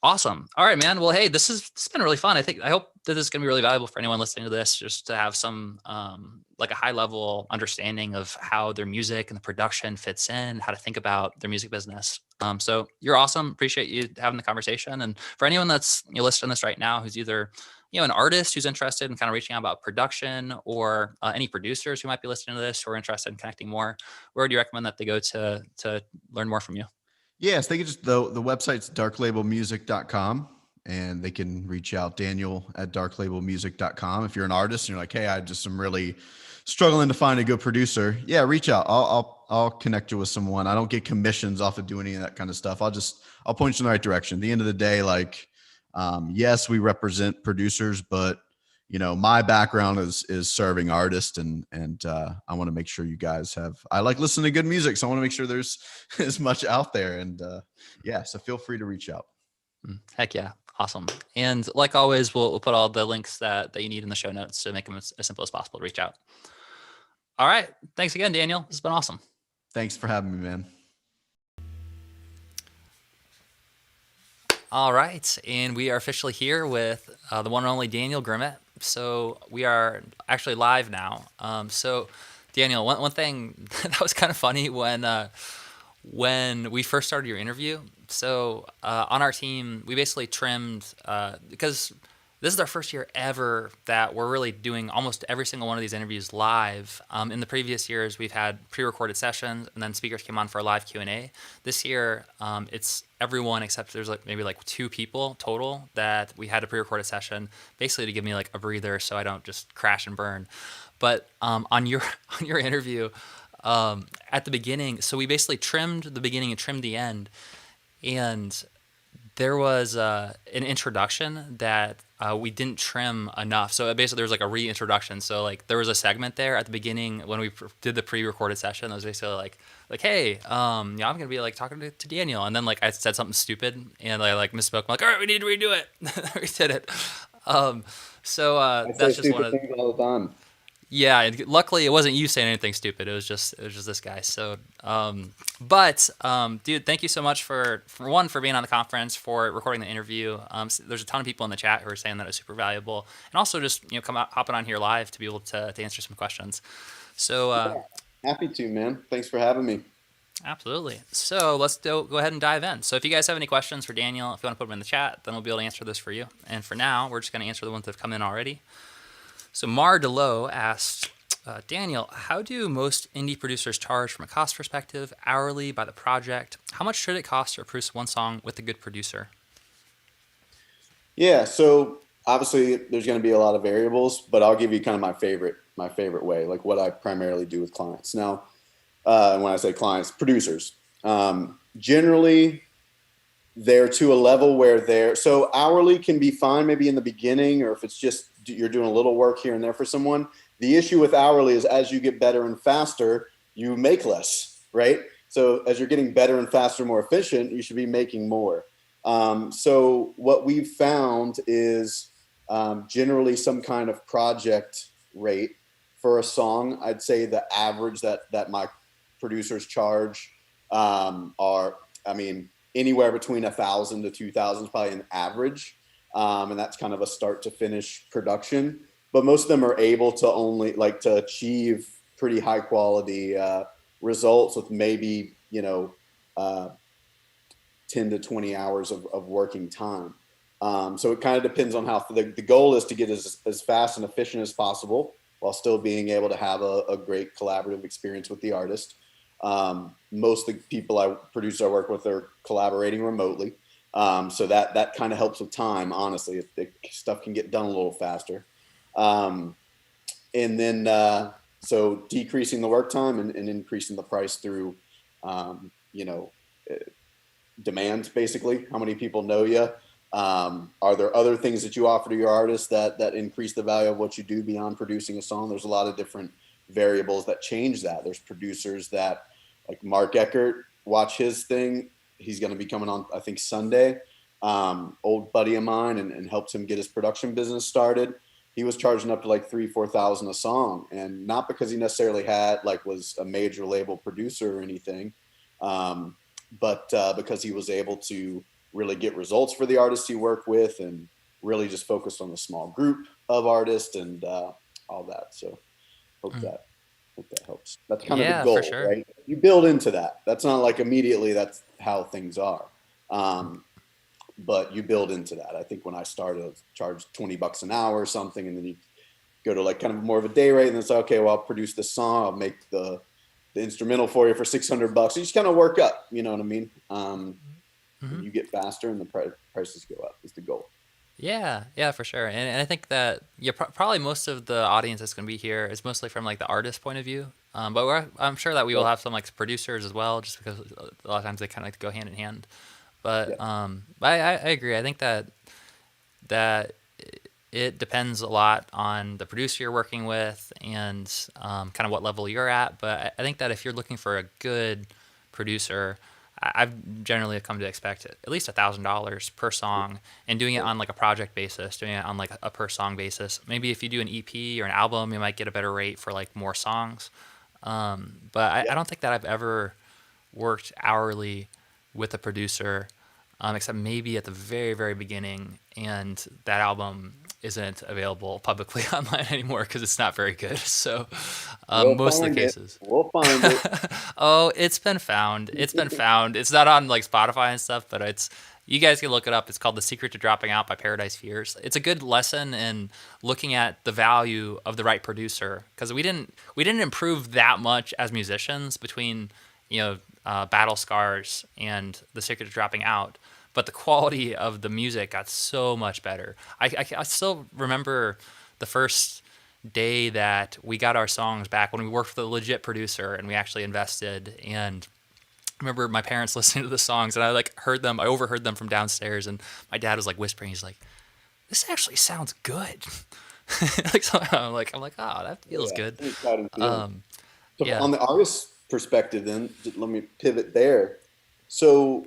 Awesome. All right, man. Well, hey, this has been really fun. I hope that this is going to be really valuable for anyone listening to this, just to have some like a high level understanding of how their music and the production fits in, how to think about their music business. So you're awesome. Appreciate you having the conversation. And for anyone that's listening to this right now, who's either an artist who's interested in kind of reaching out about production, or any producers who might be listening to this who are interested in connecting more, where do you recommend that they go to learn more from you? Yes, they can just, the website's darklabelmusic.com, and they can reach out Daniel at darklabelmusic.com. If you're an artist and you're like, hey, I'm really struggling to find a good producer. Yeah, reach out. I'll connect you with someone. I don't get commissions off of doing any of that kind of stuff. I'll point you in the right direction. At the end of the day, like, yes, we represent producers, but my background is serving artists, and I want to make sure you guys I like listening to good music, so I want to make sure there's as much out there, and yeah, so feel free to reach out. Heck yeah. Awesome. And like always, we'll put all the links that you need in the show notes to make them as simple as possible to reach out. All right. Thanks again, Daniel. This has been awesome. Thanks for having me, man. All right. And we are officially here with the one and only Daniel Grimmett. So we are actually live now. So Daniel, one thing that was kind of funny when we first started your interview. So on our team, we basically trimmed because this is our first year ever that we're really doing almost every single one of these interviews live. In the previous years, we've had pre-recorded sessions, and then speakers came on for a live Q&A. This year, it's everyone except there's maybe 2 people total that we had a pre-recorded session, basically to give me a breather so I don't just crash and burn. But on your interview, at the beginning, so we basically trimmed the beginning and trimmed the end, and there was an introduction that we didn't trim enough. So basically there was a reintroduction. So there was a segment there at the beginning when we did the pre-recorded session that was basically hey, I'm going to be talking to Daniel. And then I said something stupid and I misspoke. I'm all right, we need to redo it. We did it. That's just one of things all the time. Yeah, and luckily it wasn't you saying anything stupid. It was just this guy. So, dude, thank you so much for being on the conference, for recording the interview. There's a ton of people in the chat who are saying that it's super valuable, and also just hopping on here live to be able to answer some questions. So, happy to, man. Thanks for having me. Absolutely. So let's go ahead and dive in. So if you guys have any questions for Daniel, if you want to put them in the chat, then we'll be able to answer this for you. And for now, we're just going to answer the ones that have come in already. So Mar DeLoe asked, Daniel, how do most indie producers charge from a cost perspective, hourly, by the project? How much should it cost to produce one song with a good producer? Yeah, so obviously there's going to be a lot of variables, but I'll give you kind of my favorite way, what I primarily do with clients. Now, and when I say clients, producers, generally they're to a level where so hourly can be fine maybe in the beginning, or if it's just you're doing a little work here and there for someone. The issue with hourly is as you get better and faster, you make less, right? So as you're getting better and faster, more efficient, you should be making more. So what we've found is generally some kind of project rate for a song. I'd say the average that my producers charge are, anywhere between 1,000 to 2,000 is probably an average. And that's kind of a start to finish production, but most of them are able to only to achieve pretty high quality results with maybe 10 to 20 hours of working time. So it kind of depends on how the goal is to get as fast and efficient as possible while still being able to have a great collaborative experience with the artist. Most of the people I work with are collaborating remotely. So that kind of helps with time, honestly, if the stuff can get done a little faster. And then, so decreasing the work time and increasing the price through, demand, basically. How many people know you? Are there other things that you offer to your artists that increase the value of what you do beyond producing a song? There's a lot of different variables that change that. There's producers that, like Mark Eckert, watch his thing. He's going to be coming on, I think, Sunday. Old buddy of mine, and helped him get his production business started. He was charging up to $3,000-4,000 a song, and not because he necessarily was a major label producer or anything, but because he was able to really get results for the artists he worked with, and really just focused on a small group of artists and all that. So hope that helps. That's kind of the goal, for sure. right? You build into that. That's not immediately that's how things are. But you build into that. I think when I started, I charged $20 an hour or something, and then you go to kind of more of a day rate, and then say, okay, well, I'll produce this song, I'll make the instrumental for you for $600. You just kind of work up, you know what I mean? You get faster, and the prices go up is the goal. Yeah, for sure. And I think that probably most of the audience that's going to be here is mostly from the artist point of view. But I'm sure that we will have some producers as well, just because a lot of times they kind of go hand in hand. But I agree. I think that it depends a lot on the producer you're working with and kind of what level you're at. But I think that if you're looking for a good producer, I've generally come to expect at least $1,000 per song, and doing it on like a project basis, doing it on like a per song basis. Maybe if you do an EP or an album, you might get a better rate for like more songs. But I don't think that I've ever worked hourly with a producer, except maybe at the very, very beginning, and that album isn't available publicly online anymore because it's not very good. So We'll most of the find it. cases. We'll find it. Oh, it's been found. It's been found. It's not on like Spotify and stuff, but it's you guys can look it up. It's called "The Secret to Dropping Out" by Paradise Fears. It's a good lesson in looking at the value of the right producer, because we didn't improve that much as musicians between Battle Scars and "The Secret to Dropping Out," but the quality of the music got so much better. I still remember the first day that we got our songs back when we worked with a legit producer and we actually invested. And I remember my parents listening to the songs, and I overheard them from downstairs, and my dad was like whispering, he's like, "This actually sounds good." So I'm like, oh, that feels Yeah, good. it's an exciting feeling. So Yeah. on the artist perspective, then let me pivot there. So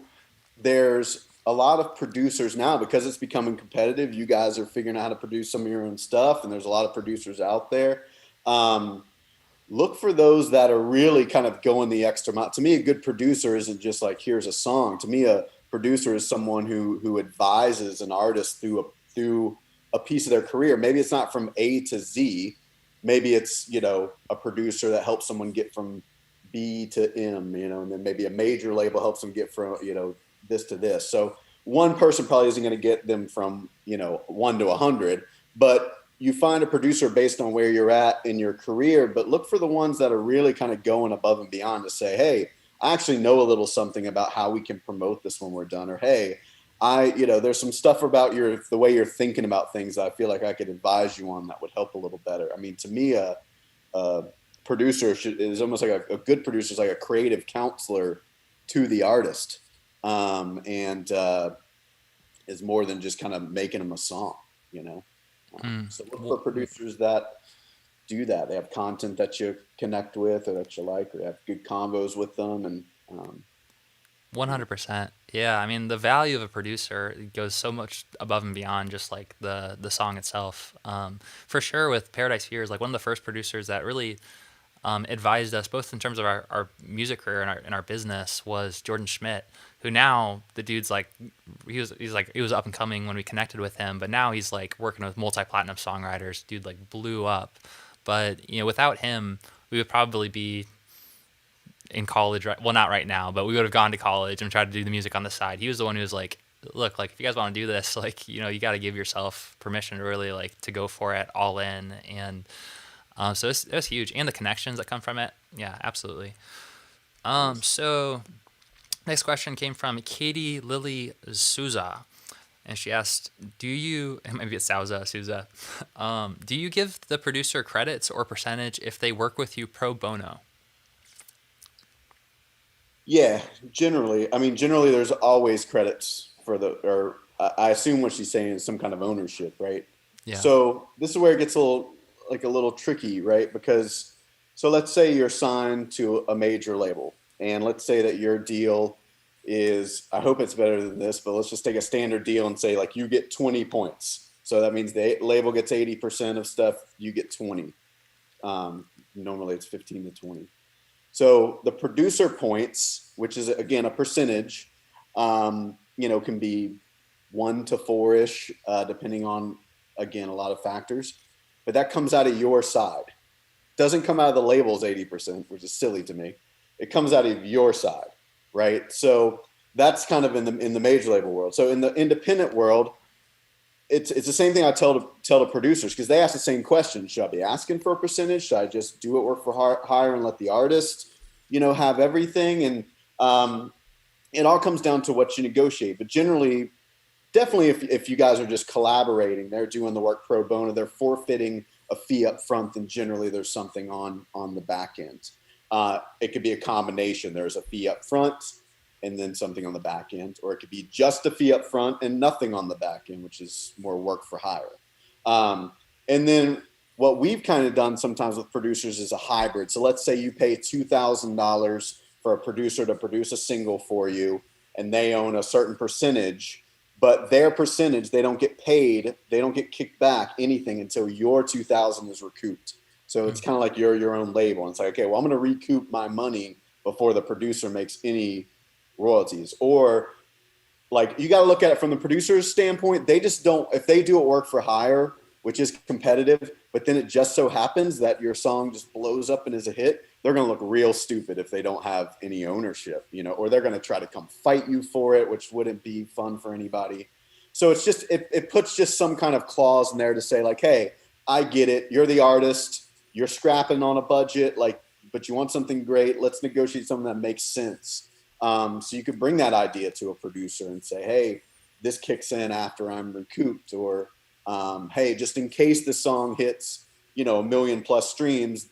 there's a lot of producers now, because it's becoming competitive. You guys are figuring out how to produce some of your own stuff, and there's a lot of producers out there. Look for those that are really kind of going the extra mile. To me, a good producer isn't just like, here's a song. To me, a producer is someone who advises an artist through a piece of their career. Maybe it's not from A to Z. Maybe it's, a producer that helps someone get from B to M, and then maybe a major label helps them get from, this to this. So one person probably isn't going to get them from, 1 to 100, but you find a producer based on where you're at in your career, but look for the ones that are really kind of going above and beyond to say, hey, I actually know a little something about how we can promote this when we're done. Or, hey, there's some stuff about the way you're thinking about things that I feel like I could advise you on that would help a little better. I mean, to me, a producer is almost like a good producer is like a creative counselor to the artist, and is more than just kind of making them a song, So look for producers that do that. They have content that you connect with or that you like, or they have good combos with them. And 100%. Yeah, I mean, the value of a producer goes so much above and beyond just like the song itself. For sure, with Paradise Fears, like one of the first producers that really advised us both in terms of our music career and our business was Jordan Schmidt, who now the dude's like he was up and coming when we connected with him, but now he's like working with multi-platinum songwriters. Dude like blew up. But without him, we would probably be in college, right? Well, not right now, but we would have gone to college and tried to do the music on the side. He was the one who was like, look, like if you guys want to do this, like, you got to give yourself permission to really like to go for it all in. And so it was huge. And the connections that come from it. Yeah, absolutely. So next question came from Katie Lily Souza. And she asked, maybe it's Souza, do you give the producer credits or percentage if they work with you pro bono? yeah, generally there's always credits or I assume what she's saying is some kind of ownership, right? Yeah. So this is where it gets a little tricky, right? Because so let's say you're signed to a major label, and let's say that your deal is, I hope it's better than this, but let's just take a standard deal and say like you get 20 points. So that means the label gets 80% of stuff, you get 20. Normally it's 15 to 20. So the producer points, which is again a percentage, can be 1 to 4-ish, depending on, again, a lot of factors. But that comes out of your side. Doesn't come out of the label's 80%, which is silly to me. It comes out of your side, right? So that's kind of in the major label world. So in the independent world, it's the same thing I tell the producers, because they ask the same question. Should I be asking for a percentage? Should I just do it work for hire and let the artist, have everything? And it all comes down to what you negotiate. But generally, definitely if you guys are just collaborating, they're doing the work pro bono, they're forfeiting a fee up front, then generally there's something on the back end. It could be a combination. There's a fee up front and then something on the back end, or it could be just a fee up front and nothing on the back end, which is more work for hire. And then what we've kind of done sometimes with producers is a hybrid. So let's say you pay $2,000 for a producer to produce a single for you, and they own a certain percentage, but their percentage, they don't get paid, they don't get kicked back anything until your 2,000 is recouped. So it's kind of like you're your own label. And it's like, okay, well, I'm going to recoup my money before the producer makes any royalties. Or like, you got to look at it from the producer's standpoint. They just don't, if they do a work for hire, which is competitive, but then it just so happens that your song just blows up and is a hit, they're going to look real stupid if they don't have any ownership, you know, or they're going to try to come fight you for it, which wouldn't be fun for anybody. So it's just, it puts just some kind of clause in there to say like, hey, I get it. You're the artist. You're scrapping on a budget, like, but you want something great. Let's negotiate something that makes sense. So you could bring that idea to a producer and say, hey, this kicks in after I'm recouped, or hey, just in case the song hits, you know, 1 million+ streams,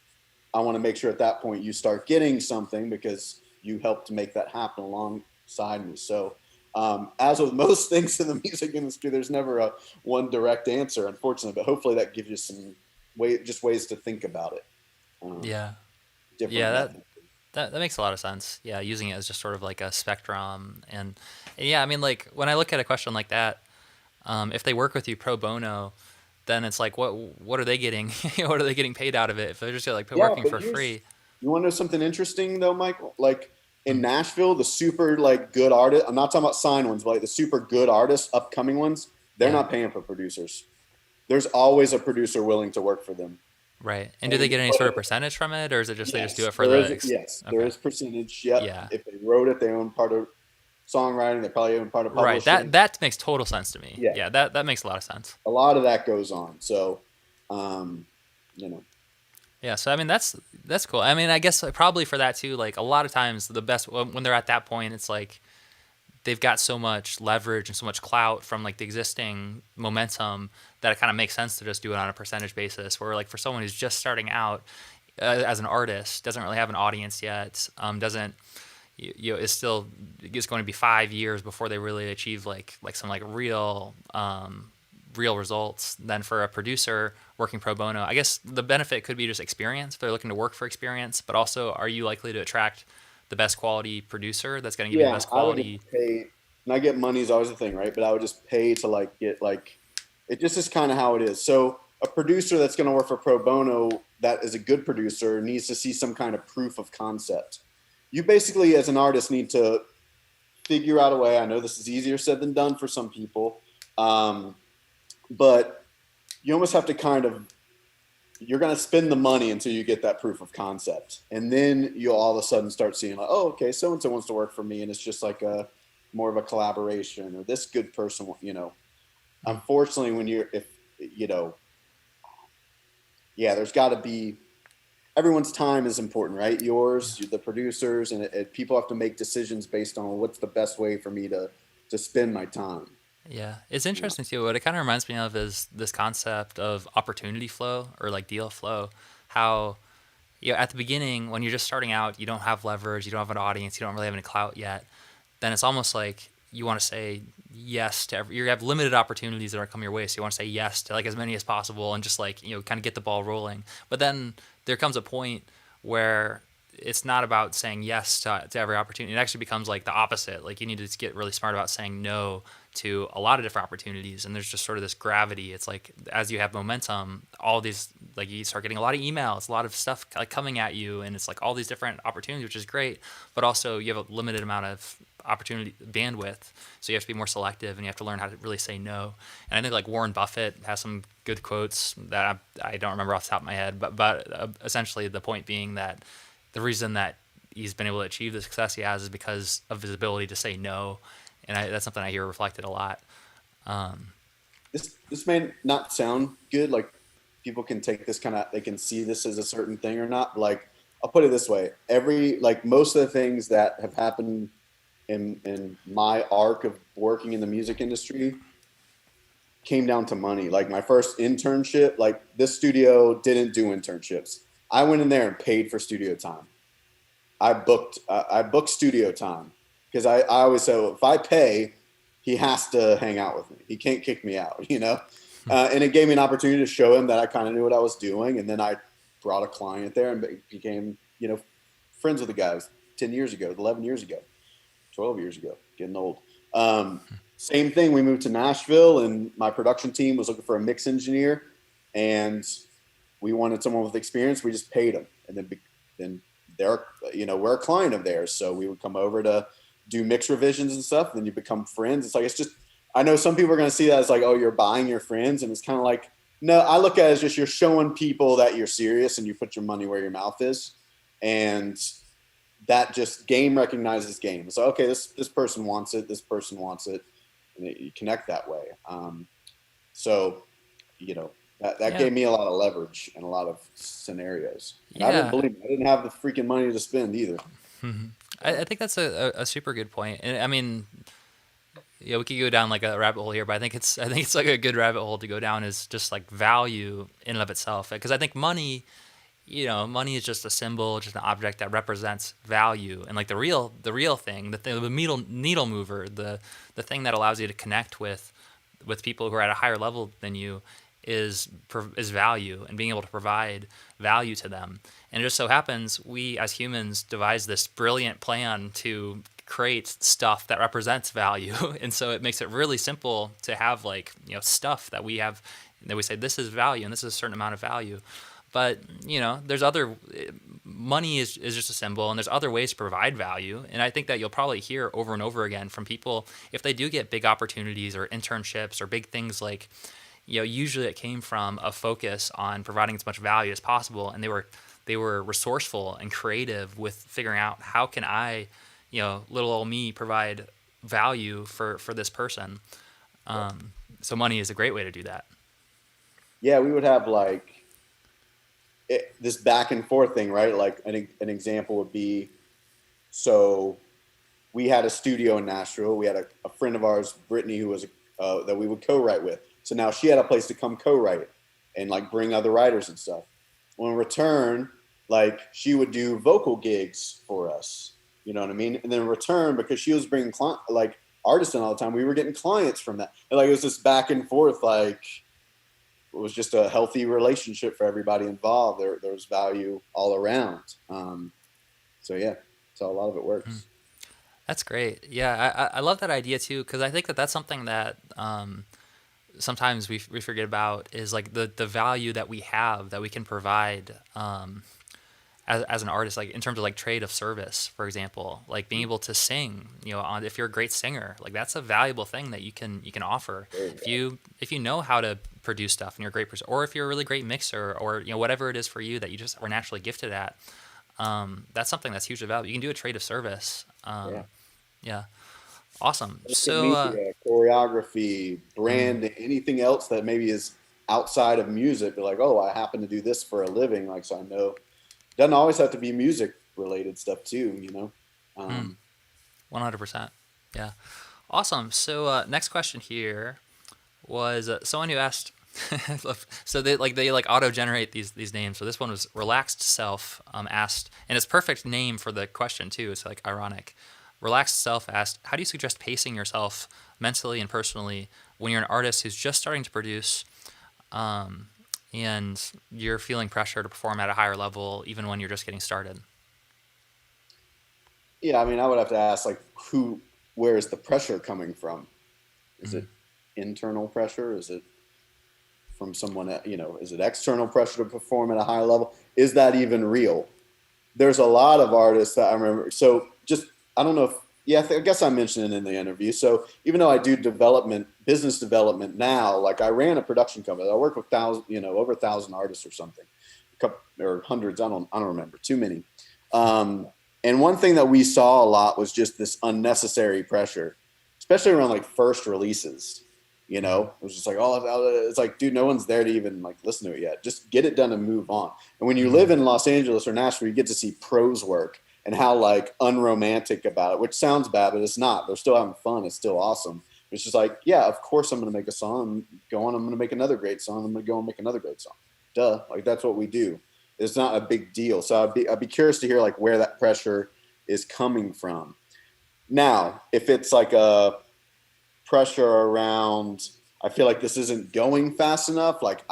I want to make sure at that point you start getting something because you helped to make that happen alongside me. So as with most things in the music industry, there's never a one direct answer, unfortunately, but hopefully that gives you some ways to think about it. Yeah. Different Yeah, methods. that makes a lot of sense. Yeah, using it as just sort of like a spectrum, and yeah, I mean, like when I look at a question like that, if they work with you pro bono, then it's like, what are they getting? What are they getting paid out of it? If they're just like Yeah, working but for free. you want to know something interesting though, Michael? Like in Mm, Nashville, the super like good artists, I'm not talking about signed ones, but like the super good artists, upcoming ones, they're yeah, not paying for producers. There's always a producer willing to work for them. right. And do they And get any sort of percentage from it, or is it just they just do yes, it for the there okay? is percentage. Yep. Yeah, If they wrote it, they own part of songwriting, they probably own part of right. publishing. That makes total sense to me. Yeah. Yeah, that makes a lot of sense. A lot of that goes on. So um, you know, Yeah, so I mean that's cool. I mean, I guess like, probably for that too. Like a lot of times, the best when they're at that point, it's like they've got so much leverage and so much clout from like the existing momentum that it kind of makes sense to just do it on a percentage basis. Where like for someone who's just starting out as an artist, doesn't really have an audience yet, doesn't you know is still it's going to be 5 years before they really achieve like some like real results. Then for a producer working pro bono, I guess the benefit could be just experience if they're looking to work for experience, but also are you likely to attract the best quality producer that's going to give you the yeah, best I would just quality. pay, and I get money is always the thing, right? But I would just pay to like get like, it just is kind of how it is. So a producer that's going to work for pro bono that is a good producer needs to see some kind of proof of concept. You basically, as an artist, need to figure out a way. I know this is easier said than done for some people, um, but you almost have to kind of, you're going to spend the money until you get that proof of concept, and then you'll all of a sudden start seeing like, oh, okay, so and so wants to work for me, and it's just like a more of a collaboration, or this good person, you know. Unfortunately, when you're, if you know, yeah, there's got to be, everyone's time is important, right? Yours, the producers, and people have to make decisions based on what's the best way for me to spend my time. Yeah, it's You know? interesting too. What it kind of reminds me of is this concept of opportunity flow or like deal flow. How you know, at the beginning when you're just starting out, you don't have leverage, you don't have an audience, you don't really have any clout yet. Then it's almost like you want to say yes to you have limited opportunities that are coming your way, so you want to say yes to like as many as possible and just like kind of get the ball rolling. But then there comes a point where it's not about saying yes to every opportunity. It actually becomes like the opposite. Like you need to get really smart about saying no to a lot of different opportunities, and there's just sort of this gravity. It's like as you have momentum, all these like you start getting a lot of emails, a lot of stuff like coming at you, and it's like all these different opportunities, which is great. But also you have a limited amount of opportunity bandwidth, so you have to be more selective, and you have to learn how to really say no. And I think like Warren Buffett has some good quotes that I don't remember off the top of my head, but essentially the point being that the reason that he's been able to achieve the success he has is because of his ability to say no, and that's something I hear reflected a lot. This may not sound good. Like people can take this kind of, they can see this as a certain thing or not. Like I'll put it this way: like most of the things that have happened in my arc of working in the music industry came down to money. Like my first internship, like this studio didn't do internships. I went in there and paid for studio time. I booked studio time because I always say, well, if I pay, he has to hang out with me. He can't kick me out, you know? And it gave me an opportunity to show him that I kind of knew what I was doing. And then I brought a client there and became, friends with the guys 10 years ago, 11 years ago, 12 years ago, getting old. Same thing. We moved to Nashville and my production team was looking for a mix engineer and we wanted someone with experience. We just paid them. And then they're, we're a client of theirs. So we would come over to do mix revisions and stuff. And then you become friends. It's just, I know some people are going to see that as like, oh, you're buying your friends. And it's kind of like, no, I look at it as just, you're showing people that you're serious and you put your money where your mouth is. And that just game recognizes game. So, okay, this person wants it. This person wants it. And you connect that way. That gave me a lot of leverage in a lot of scenarios. And I didn't have the freaking money to spend either. I think that's a super good point. And I mean, we could go down like a rabbit hole here, but I think it's like a good rabbit hole to go down is just like value in and of itself. Because I think money is just a symbol, just an object that represents value. And like the real thing, the needle mover, the thing that allows you to connect with people who are at a higher level than you is value and being able to provide value to them. And it just so happens we as humans devised this brilliant plan to create stuff that represents value. And so it makes it really simple to have stuff that we have that we say this is value and this is a certain amount of value. But there's money is just a symbol, and there's other ways to provide value. And I think that you'll probably hear over and over again from people if they do get big opportunities or internships or big things like, usually it came from a focus on providing as much value as possible, and they were resourceful and creative with figuring out how can I, little old me, provide value for this person. So money is a great way to do that. Yeah, we would have this back and forth thing, right? Like an example would be, so we had a studio in Nashville. We had a friend of ours, Brittany, who was that we would co-write with. So now she had a place to come co-write and bring other writers and stuff. Well, in return, she would do vocal gigs for us. You know what I mean? And then in return, because she was bringing artists in all the time, we were getting clients from that. And it was this back and forth, it was just a healthy relationship for everybody involved. There was value all around. So yeah, that's how a lot of it works. That's great. Yeah, I love that idea too, because I think that's something that sometimes we forget about is the value that we have that we can provide as an artist, in terms of trade of service, for example, being able to sing, if you're a great singer, that's a valuable thing that you can offer. If you know how to produce stuff and you're a great person, or if you're a really great mixer, or whatever it is for you that you just are naturally gifted at, that's something that's hugely valuable. You can do a trade of service. Yeah. Awesome. So media, choreography, branding, anything else that maybe is outside of music, be oh, I happen to do this for a living. So I know it doesn't always have to be music related stuff too, 100%. Yeah. Awesome. So next question here was someone who asked, so they auto generate these names. So this one was Relaxed Self asked, and it's perfect name for the question too. It's ironic. Relaxed Self asked, how do you suggest pacing yourself mentally and personally when you're an artist who's just starting to produce and you're feeling pressure to perform at a higher level even when you're just getting started? Yeah, I mean, I would have to ask, where is the pressure coming from? Is it internal pressure? Is it from someone, is it external pressure to perform at a high level? Is that even real? There's a lot of artists that I remember. So I don't know if, I guess I mentioned it in the interview. So even though I do business development now, I ran a production company. I work with over 1,000 artists or something, or hundreds. I don't remember, too many. And one thing that we saw a lot was just this unnecessary pressure, especially around first releases. It was just it's dude, no one's there to even listen to it yet. Just get it done and move on. And when you live in Los Angeles or Nashville, you get to see pros work and how unromantic about it, which sounds bad, but it's not. They're still having fun. It's still awesome. It's just yeah, of course I'm going to make a song. I'm going to make another great song. I'm going to go and make another great song. Duh. That's what we do. It's not a big deal. So I'd be curious to hear where that pressure is coming from. Now, if it's a pressure around, I feel like this isn't going fast enough. Like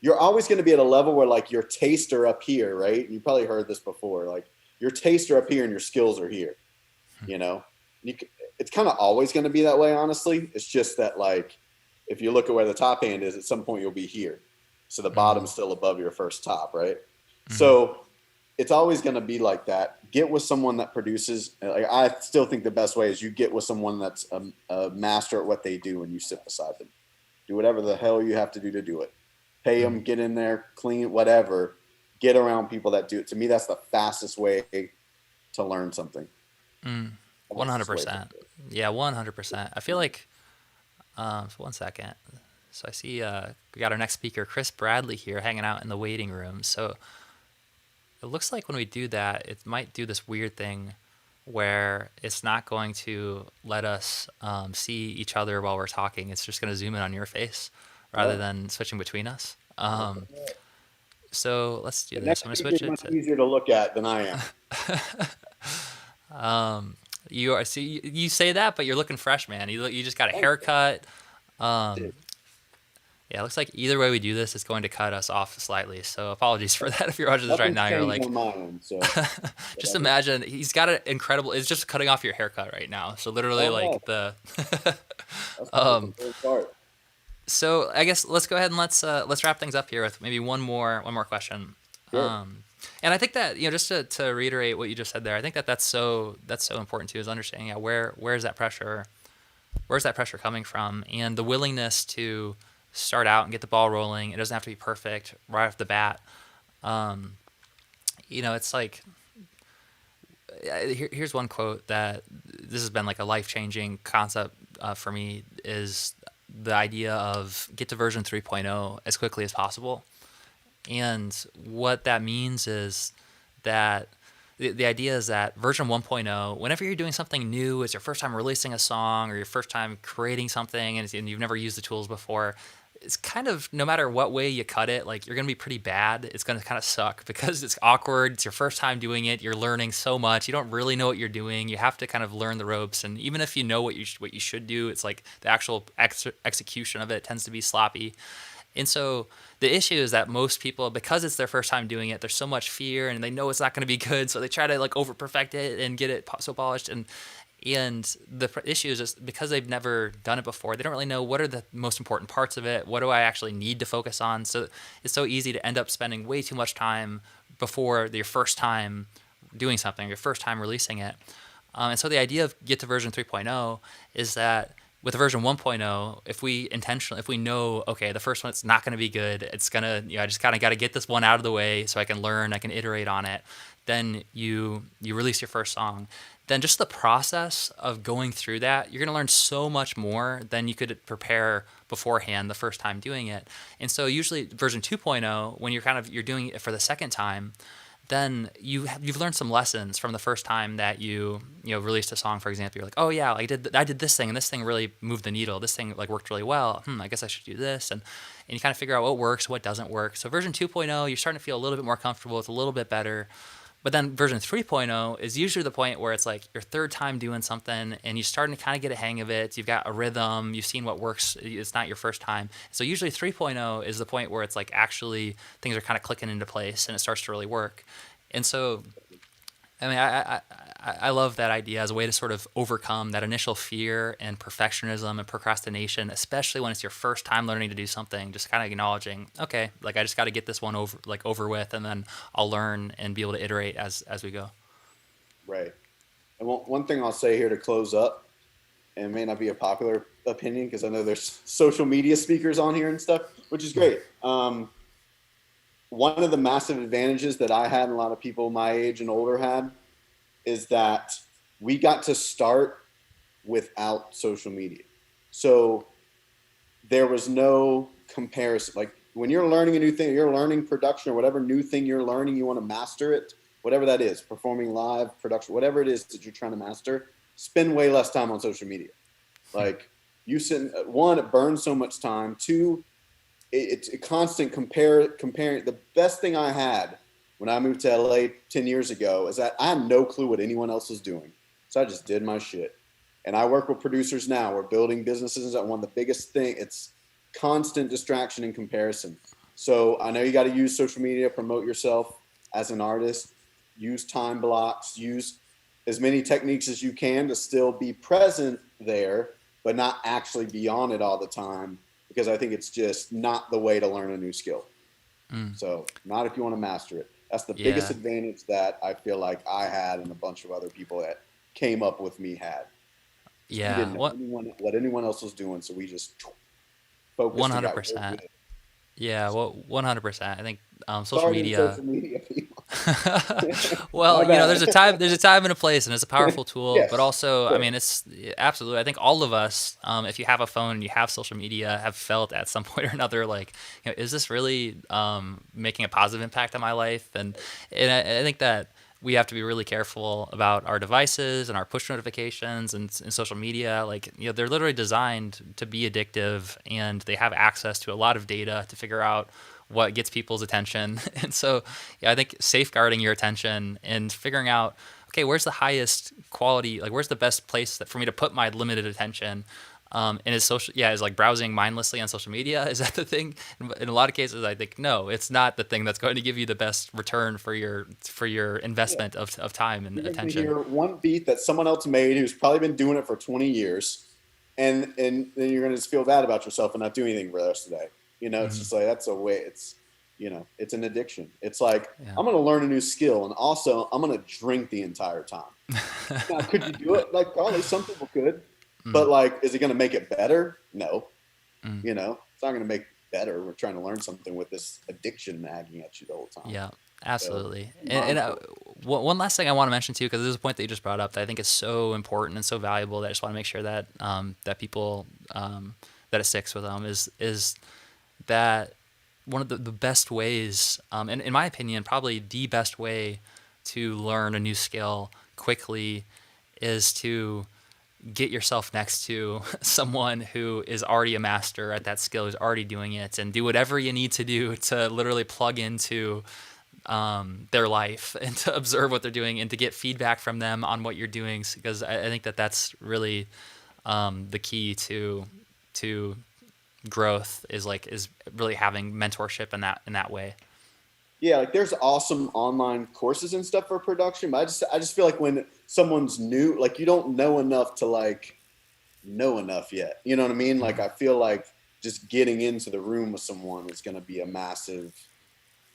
you're always going to be at a level where like your tastes are up here, right? You probably heard this before. Like your tastes are up here and your skills are here, you know? It's kind of always going to be that way, honestly. It's just that like, if you look at where the top hand is, at some point you'll be here. So the bottom's still above your first top, right? So it's always going to be like that. Get with someone that produces. Like, I still think the best way is you get with someone that's a master at what they do and you sit beside them. Do whatever the hell you have to do it. Pay them, get in there, clean, whatever. Get around people that do it. To me, that's the fastest way to learn something. 100%. Yeah, 100%. I feel like, so 1 second. So I see we got our next speaker, Chris Bradley, here hanging out in the waiting room. So it looks like when we do that, it might do this weird thing where it's not going to let us see each other while we're talking. It's just going to zoom in on your face rather than switching between us. So let's do this. I'm going to switch it. Much easier to look at than I am. You are. See, you say that, but you're looking fresh, man. You just got a haircut. Yeah, it looks like either way we do this, it's going to cut us off slightly. So apologies for that if you're watching this right now. You're like, just imagine he's got an incredible. It's just cutting off your haircut right now. So literally, So I guess let's go ahead and let's wrap things up here with maybe one more question. Sure. And I think that, just to reiterate what you just said there, I think that's so important too, is understanding where's that pressure coming from, and the willingness to start out and get the ball rolling. It doesn't have to be perfect right off the bat. It's like, here's one quote that this has been like a life-changing concept for me, is the idea of get to version 3.0 as quickly as possible. And what that means is that the idea is that version 1.0, whenever you're doing something new, it's your first time releasing a song or your first time creating something and you've never used the tools before, it's kind of, no matter what way you cut it, like, you're going to be pretty bad. It's going to kind of suck because it's awkward. It's your first time doing it. You're learning so much. You don't really know what you're doing. You have to kind of learn the ropes. And even if you know what you should do, it's like the actual execution of it tends to be sloppy. And so the issue is that most people, because it's their first time doing it, there's so much fear and they know it's not going to be good. So they try to like over perfect it and get it so polished. And the issue is just because they've never done it before, they don't really know what are the most important parts of it. What do I actually need to focus on? So it's so easy to end up spending way too much time before your first time doing something, your first time releasing it. And so the idea of get to version 3.0 is that with version 1.0, if we know, okay, the first one, it's not going to be good. It's going to, I just kind of got to get this one out of the way so I can learn, I can iterate on it. Then you release your first song. Then just the process of going through that, you're going to learn so much more than you could prepare beforehand the first time doing it. And so usually version 2.0, when you're doing it for the second time, then you've learned some lessons from the first time that you released a song. For example, you're like, oh yeah, I did this thing and this thing really moved the needle. This thing like worked really well. I guess I should do this, and you kind of figure out what works, what doesn't work. So version 2.0, you're starting to feel a little bit more comfortable. It's a little bit better. But then version 3.0 is usually the point where it's like your third time doing something and you're starting to kind of get a hang of it. You've got a rhythm. You've seen what works. It's not your first time. So usually 3.0 is the point where it's like actually things are kind of clicking into place and it starts to really work. And so, I mean, I love that idea as a way to sort of overcome that initial fear and perfectionism and procrastination, especially when it's your first time learning to do something. Just kind of acknowledging, okay, like I just got to get this one over with, and then I'll learn and be able to iterate as we go. Right. And one thing I'll say here to close up, and it may not be a popular opinion because I know there's social media speakers on here and stuff, which is great. One of the massive advantages that I had and a lot of people my age and older had is that we got to start without social media. So there was no comparison. Like when you're learning a new thing, you're learning production or whatever new thing you're learning, you want to master it, whatever that is, performing live, production, whatever it is that you're trying to master, spend way less time on social media. Like one, it burns so much time. Two, it's a constant comparing. The best thing I had when I moved to LA 10 years ago is that I had no clue what anyone else was doing. So I just did my shit. And I work with producers now. We're building businesses. One of the biggest things, constant distraction and comparison. So I know you got to use social media, promote yourself as an artist, use time blocks, use as many techniques as you can to still be present there, but not actually be on it all the time, because I think it's just not the way to learn a new skill. So not if you want to master it. That's the biggest Yeah. advantage that I feel like I had and a bunch of other people that came up with me had. We Yeah. didn't know what anyone else was doing, so we just focused and got real 100%. good. Yeah, So, well, 100%. I think social sorry to the media. social media people. Well, My there's a bad. time, and a place, and it's a powerful tool. But Yes, also, of I mean, course. it's absolutely. I think all of us, if you have a phone and you have social media, have felt at some point or another, like, is this really making a positive impact on my life? And I think that we have to be really careful about our devices and our push notifications and social media. Like, they're literally designed to be addictive, and they have access to a lot of data to figure out what gets people's attention. And so, yeah, I think safeguarding your attention and figuring out, okay, where's the highest quality, like where's the best place that for me to put my limited attention. And is like browsing mindlessly on social media. Is that the thing? In a lot of cases, I think no, it's not the thing that's going to give you the best return for your Yeah. investment of time and You're going to attention. hear one beat that someone else made who's probably been doing it for 20 years, and then you're going to just feel bad about yourself and not do anything for the rest of the day. It's Hmm. just like that's a way. It's an addiction. It's like Yeah. I'm going to learn a new skill, and also I'm going to drink the entire time. Now, could you do it? Like probably some people could, Mm, but like, is it going to make it better? No. mm. It's not going to make it better. We're trying to learn something with this addiction nagging at you the whole time. Yeah, So absolutely. be And mindful. one last thing I want to mention too, because there's a point that you just brought up that I think is so important and so valuable that I just want to make sure that that people that it sticks with them is that one of the best ways, and in my opinion, probably the best way to learn a new skill quickly is to get yourself next to someone who is already a master at that skill, who's already doing it, and do whatever you need to do to literally plug into their life and to observe what they're doing and to get feedback from them on what you're doing. Because I think that that's really the key to growth is really having mentorship in that way. Yeah, like there's awesome online courses and stuff for production, but I just feel like when someone's new, like you don't know enough to like know enough yet. You know what I mean? Like I feel like just getting into the room with someone is going to be a massive,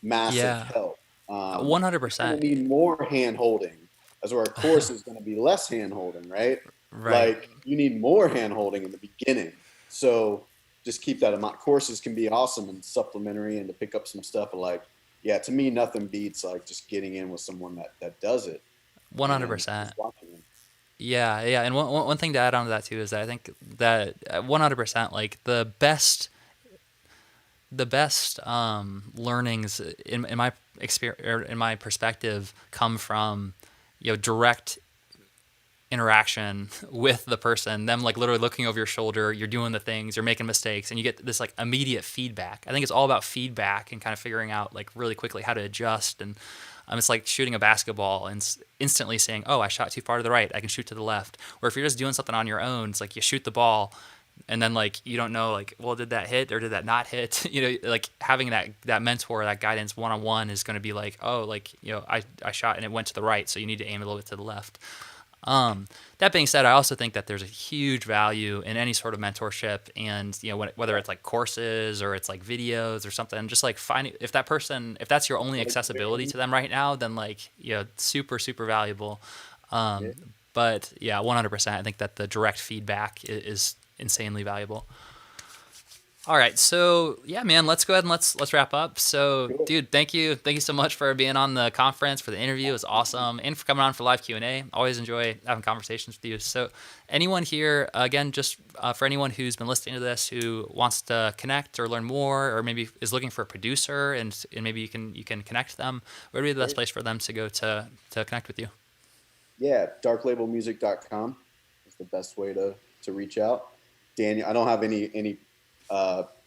massive Yeah, help. You're going 100%. to need more hand holding, as where a course is going to be less hand holding, right? Right. Like you need more hand holding in the beginning. So just keep that in mind. Courses can be awesome and supplementary and to pick up some stuff. But like, yeah, to me, nothing beats like just getting in with someone that does it and 100%. just watching them. Yeah, yeah. And one thing to add on to that too is that I think that 100% like the best learnings in my experience or in my perspective come from direct interaction with the person, them like literally looking over your shoulder, you're doing the things, you're making mistakes, and you get this like immediate feedback. I think it's all about feedback and kind of figuring out like really quickly how to adjust. And it's like shooting a basketball and instantly saying, oh, I shot too far to the right, I can shoot to the left. Or if you're just doing something on your own, it's like you shoot the ball and then like you don't know like, well, did that hit or did that not hit? Like having that mentor, that guidance one-on-one is going to be like, oh, like I shot and it went to the right, so you need to aim a little bit to the left. That being said, I also think that there's a huge value in any sort of mentorship, and whether it's like courses or it's like videos or something, just like finding if that's your only Like, accessibility to them right now, then like super super valuable. yeah, But yeah, 100%. I think that the direct feedback is insanely valuable. All right, so yeah, man, let's go ahead and let's wrap up. So, cool. dude, thank you so much for being on the conference, for the interview. It was awesome, and for coming on for live Q&A. Always enjoy having conversations with you. So, anyone here, again, just for anyone who's been listening to this, who wants to connect or learn more, or maybe is looking for a producer, and maybe you can connect them, where would be the best place for them to go to connect with you? Yeah, darklabelmusic.com is the best way to reach out. Daniel, I don't have any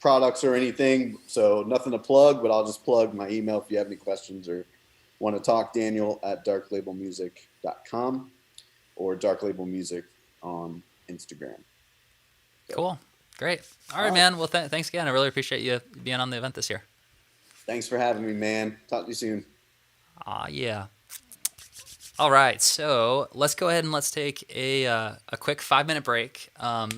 products or anything, so nothing to plug, but I'll just plug my email if you have any questions or want to talk. Daniel at darklabelmusic.com or darklabelmusic on Instagram. So, Cool. Great. All right, man. Well, thanks again. I really appreciate you being on the event this year. Thanks for having me, man. Talk to you soon. Yeah. All right, so let's go ahead and let's take a quick 5-minute break.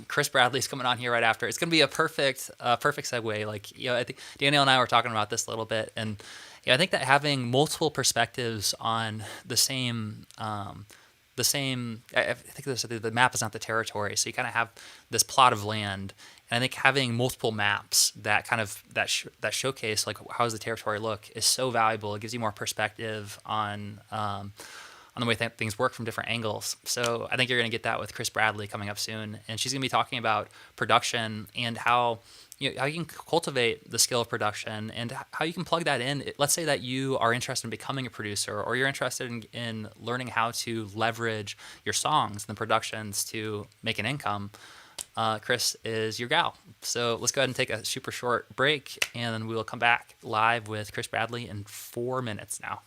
Chris Bradley's coming on here right after. It's going to be a perfect segue. Like, I think Danielle and I were talking about this a little bit, and I think that having multiple perspectives on the same I think the map is not the territory, so you kind of have this plot of land. And I think having multiple maps that kind of that showcase like how does the territory look is so valuable. It gives you more perspective on the way things work from different angles. So I think you're going to get that with Chris Bradley coming up soon, and she's going to be talking about production and how how you can cultivate the skill of production and how you can plug that in. Let's say that you are interested in becoming a producer, or you're interested in learning how to leverage your songs and the productions to make an income. Chris is your gal. So let's go ahead and take a super short break, and then we will come back live with Chris Bradley in 4 minutes now.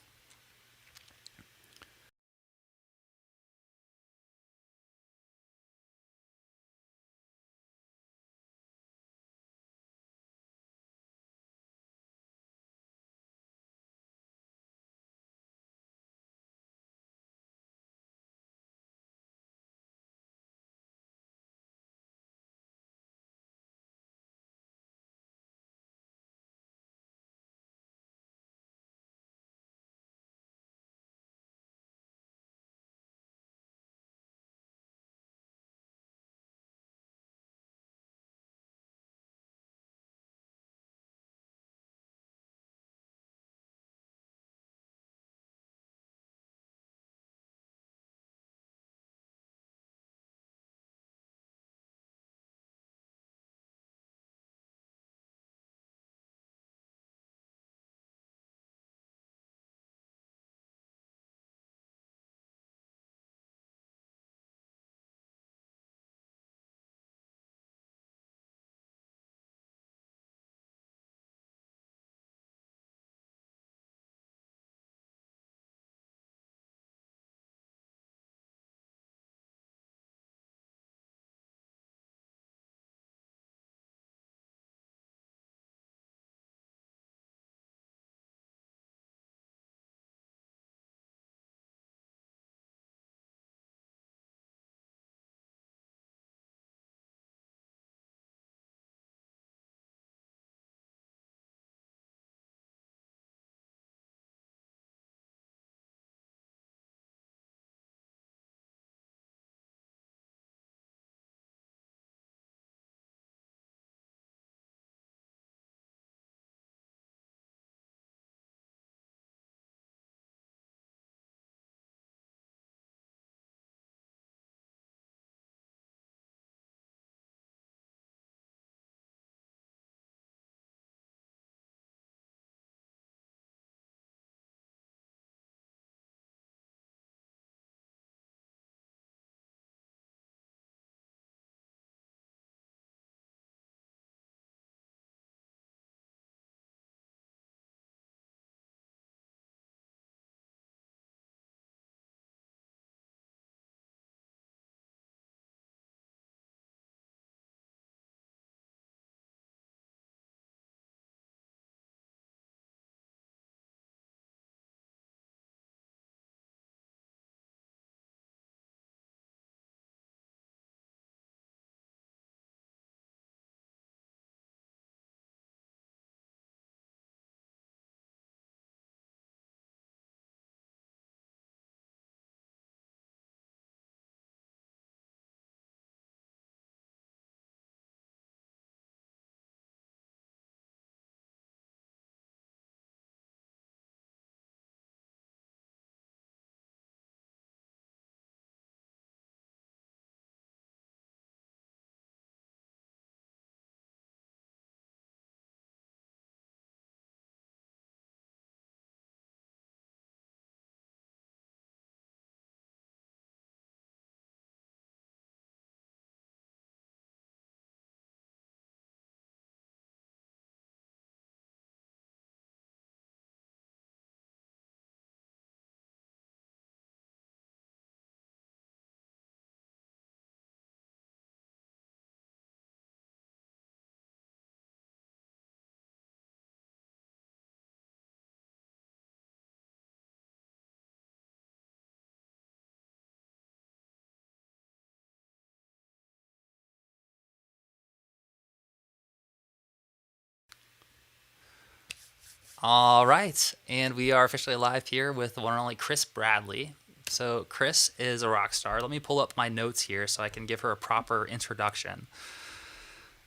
All right, and we are officially live here with the one and only Chris Bradley. So Chris is a rock star. Let me pull up my notes here so I can give her a proper introduction.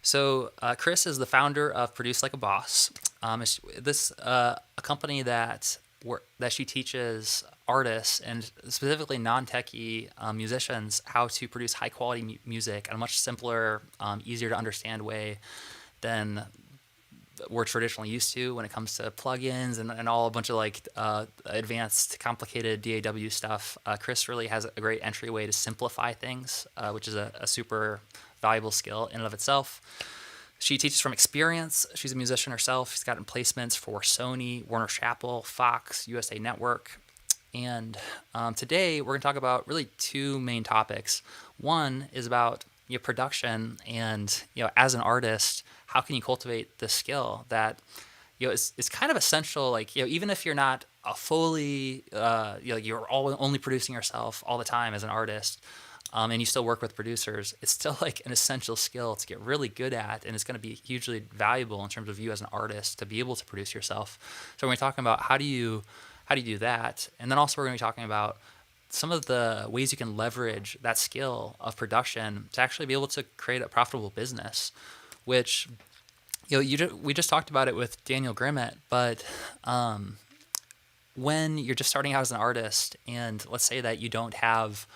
So Chris is the founder of Produce Like a Boss. This a company that she teaches artists and specifically non-techie musicians how to produce high quality music in a much simpler, easier to understand way than we're traditionally used to when it comes to plugins and all a bunch of like advanced, complicated DAW stuff. Chris really has a great entryway to simplify things, which is a super valuable skill in and of itself. She teaches from experience. She's a musician herself. She's gotten placements for Sony, Warner Chappell, Fox, USA Network. And today we're going to talk about really two main topics. One is about production and as an artist, how can you cultivate this skill that is kind of essential. Like even if you're not a fully you're only producing yourself all the time as an artist, and you still work with producers, it's still like an essential skill to get really good at, and it's going to be hugely valuable in terms of you as an artist to be able to produce yourself. So we're talking about how do you do that, and then also we're going to be talking about some of the ways you can leverage that skill of production to actually be able to create a profitable business, which we just talked about it with Daniel Grimmett, but when you're just starting out as an artist, and let's say that you don't have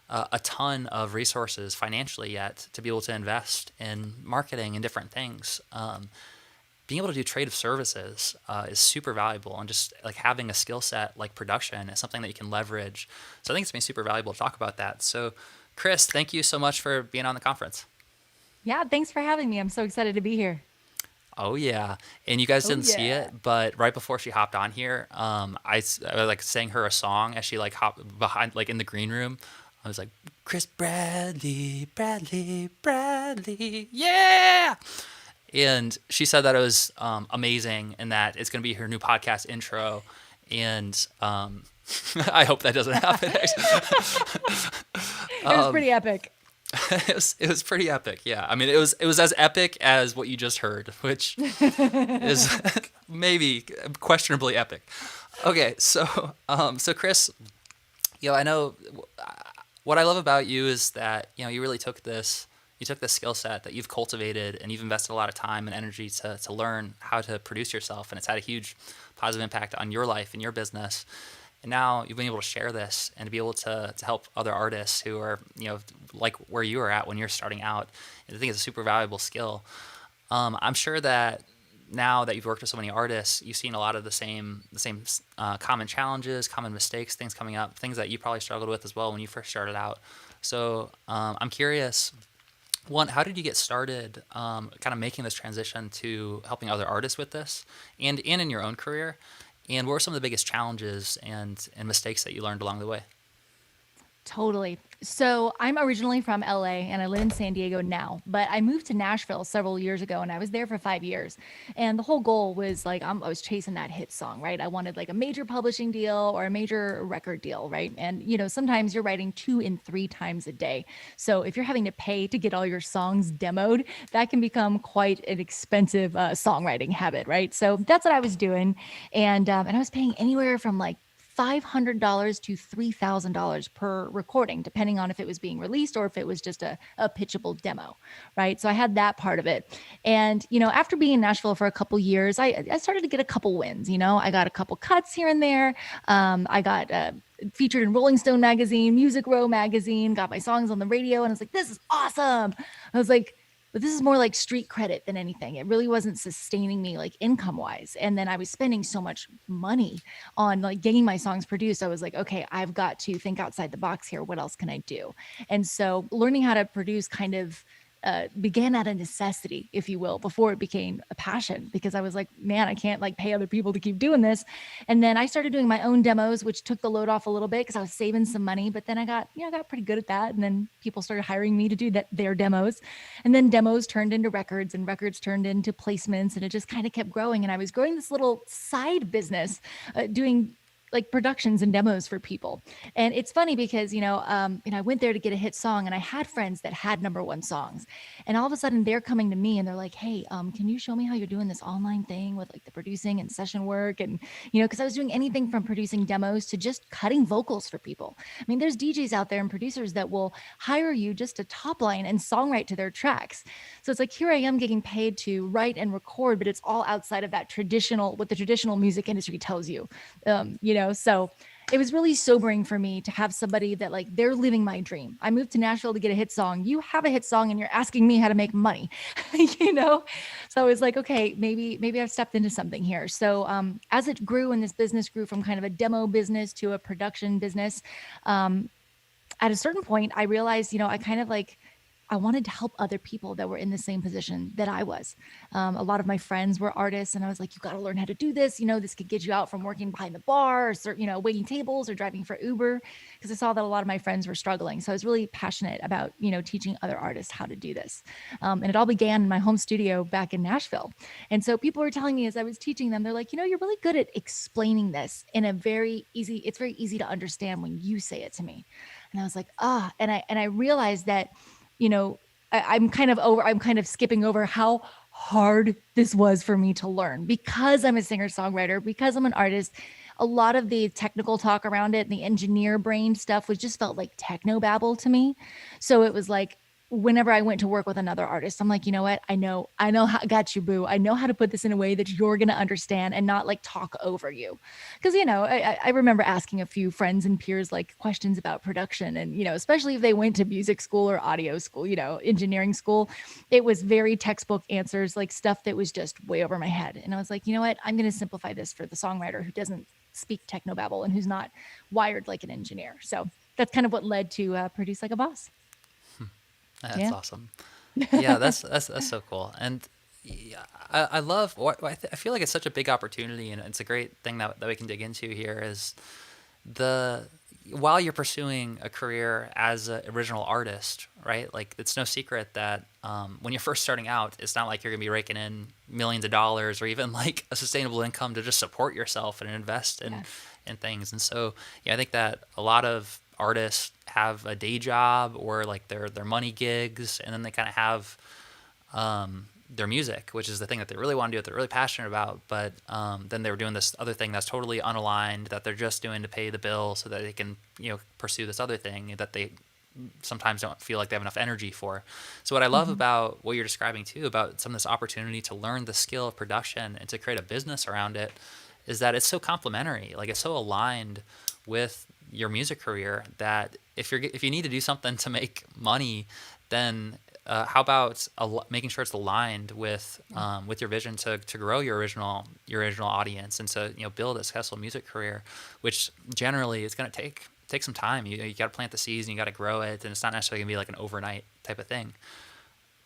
a ton of resources financially yet to be able to invest in marketing and different things, being able to do trade of services is super valuable, and just like having a skill set like production is something that you can leverage. So I think it's been super valuable to talk about that. So Chris, thank you so much for being on the conference. Yeah, thanks for having me. I'm so excited to be here. Oh yeah, and you guys didn't see it, but right before she hopped on here, I like sang her a song as she like hopped behind, like in the green room. I was like, Chris Bradley, Bradley, Bradley, yeah. And she said that it was amazing, and that it's going to be her new podcast intro. And I hope that doesn't happen. It was pretty epic. It was pretty epic. Yeah. I mean, it was as epic as what you just heard, which is maybe questionably epic. Okay. So, so Chris, I know what I love about you is that, you really took this skill set that you've cultivated, and you've invested a lot of time and energy to learn how to produce yourself. And it's had a huge positive impact on your life and your business. And now you've been able to share this and to be able to help other artists who are, like where you were at when you're starting out. And I think it's a super valuable skill. I'm sure that now that you've worked with so many artists, you've seen a lot of the same common challenges, common mistakes, things coming up, things that you probably struggled with as well when you first started out. So I'm curious, one, how did you get started kind of making this transition to helping other artists with this and in your own career? And what were some of the biggest challenges and mistakes that you learned along the way? Totally. So I'm originally from LA and I live in San Diego now, but I moved to Nashville several years ago and I was there for 5 years. And the whole goal was like, I was chasing that hit song, right? I wanted like a major publishing deal or a major record deal, right? And, sometimes you're writing 2 and 3 times a day. So if you're having to pay to get all your songs demoed, that can become quite an expensive songwriting habit, right? So that's what I was doing. And I was paying anywhere from like $500 to $3,000 per recording, depending on if it was being released or if it was just a pitchable demo, right? So I had that part of it. And, after being in Nashville for a couple years, I started to get a couple wins. I got a couple cuts here and there. I got featured in Rolling Stone magazine, Music Row magazine, got my songs on the radio. And I was like, this is awesome. I was like, but this is more like street credit than anything. It really wasn't sustaining me like income wise. And then I was spending so much money on like getting my songs produced. I was like, okay, I've got to think outside the box here. What else can I do? And so learning how to produce kind of began at a necessity, if you will, before it became a passion, because I was like, man, I can't like pay other people to keep doing this. And then I started doing my own demos, which took the load off a little bit because I was saving some money, but then I got pretty good at that. And then people started hiring me to do their demos, and then demos turned into records and records turned into placements, and it just kind of kept growing. And I was growing this little side business, doing like productions and demos for people. And it's funny because, I went there to get a hit song and I had friends that had #1 songs. And all of a sudden they're coming to me and they're like, hey, can you show me how you're doing this online thing with like the producing and session work? And, because I was doing anything from producing demos to just cutting vocals for people. I mean, there's DJs out there and producers that will hire you just to top line and songwrite to their tracks. So it's like, here I am getting paid to write and record, but it's all outside of that traditional, what the traditional music industry tells you. So it was really sobering for me to have somebody that like they're living my dream. I moved to Nashville to get a hit song. You have a hit song and you're asking me how to make money, So I was like, okay, maybe I've stepped into something here. So as it grew and this business grew from kind of a demo business to a production business, at a certain point, I realized, I kind of like, I wanted to help other people that were in the same position that I was. A lot of my friends were artists, and I was like, you got to learn how to do this. This could get you out from working behind the bar, or, waiting tables or driving for Uber, because I saw that a lot of my friends were struggling. So I was really passionate about, teaching other artists how to do this. And it all began in my home studio back in Nashville. And so people were telling me as I was teaching them, they're like, you're really good at explaining this in it's very easy to understand when you say it to me. And I was like, and I realized that, I'm kind of skipping over how hard this was for me to learn because I'm a singer-songwriter, because I'm an artist. A lot of the technical talk around it and the engineer brain stuff just felt like techno babble to me. So it was like, whenever I went to work with another artist, I'm like, you know what? I know how, got you, boo. I know how to put this in a way that you're going to understand and not like talk over you. Because, I remember asking a few friends and peers like questions about production and, especially if they went to music school or audio school, engineering school, it was very textbook answers, like stuff that was just way over my head. And I was like, you know what? I'm going to simplify this for the songwriter who doesn't speak technobabble and who's not wired like an engineer. So that's kind of what led to Produce Like a Boss. That's awesome. Yeah, that's so cool. And yeah, I love what I feel like it's such a big opportunity, and it's a great thing that we can dig into here is while you're pursuing a career as an original artist, right? Like it's no secret that when you're first starting out, it's not like you're gonna be raking in millions of dollars or even like a sustainable income to just support yourself and invest in things. And so I think that a lot of artists have a day job or like their money gigs, and then they kind of have their music, which is the thing that they really want to do, that they're really passionate about. But then they were doing this other thing that's totally unaligned, that they're just doing to pay the bill so that they can pursue this other thing that they sometimes don't feel like they have enough energy for. So what I love about what you're describing too, about some of this opportunity to learn the skill of production and to create a business around it, is that it's so complementary. Like it's so aligned with your music career that if you need to do something to make money, then how about making sure it's aligned with your vision to grow your original audience and to build a successful music career, which generally is going to take some time. You got to plant the seeds and you got to grow it, and it's not necessarily going to be like an overnight type of thing.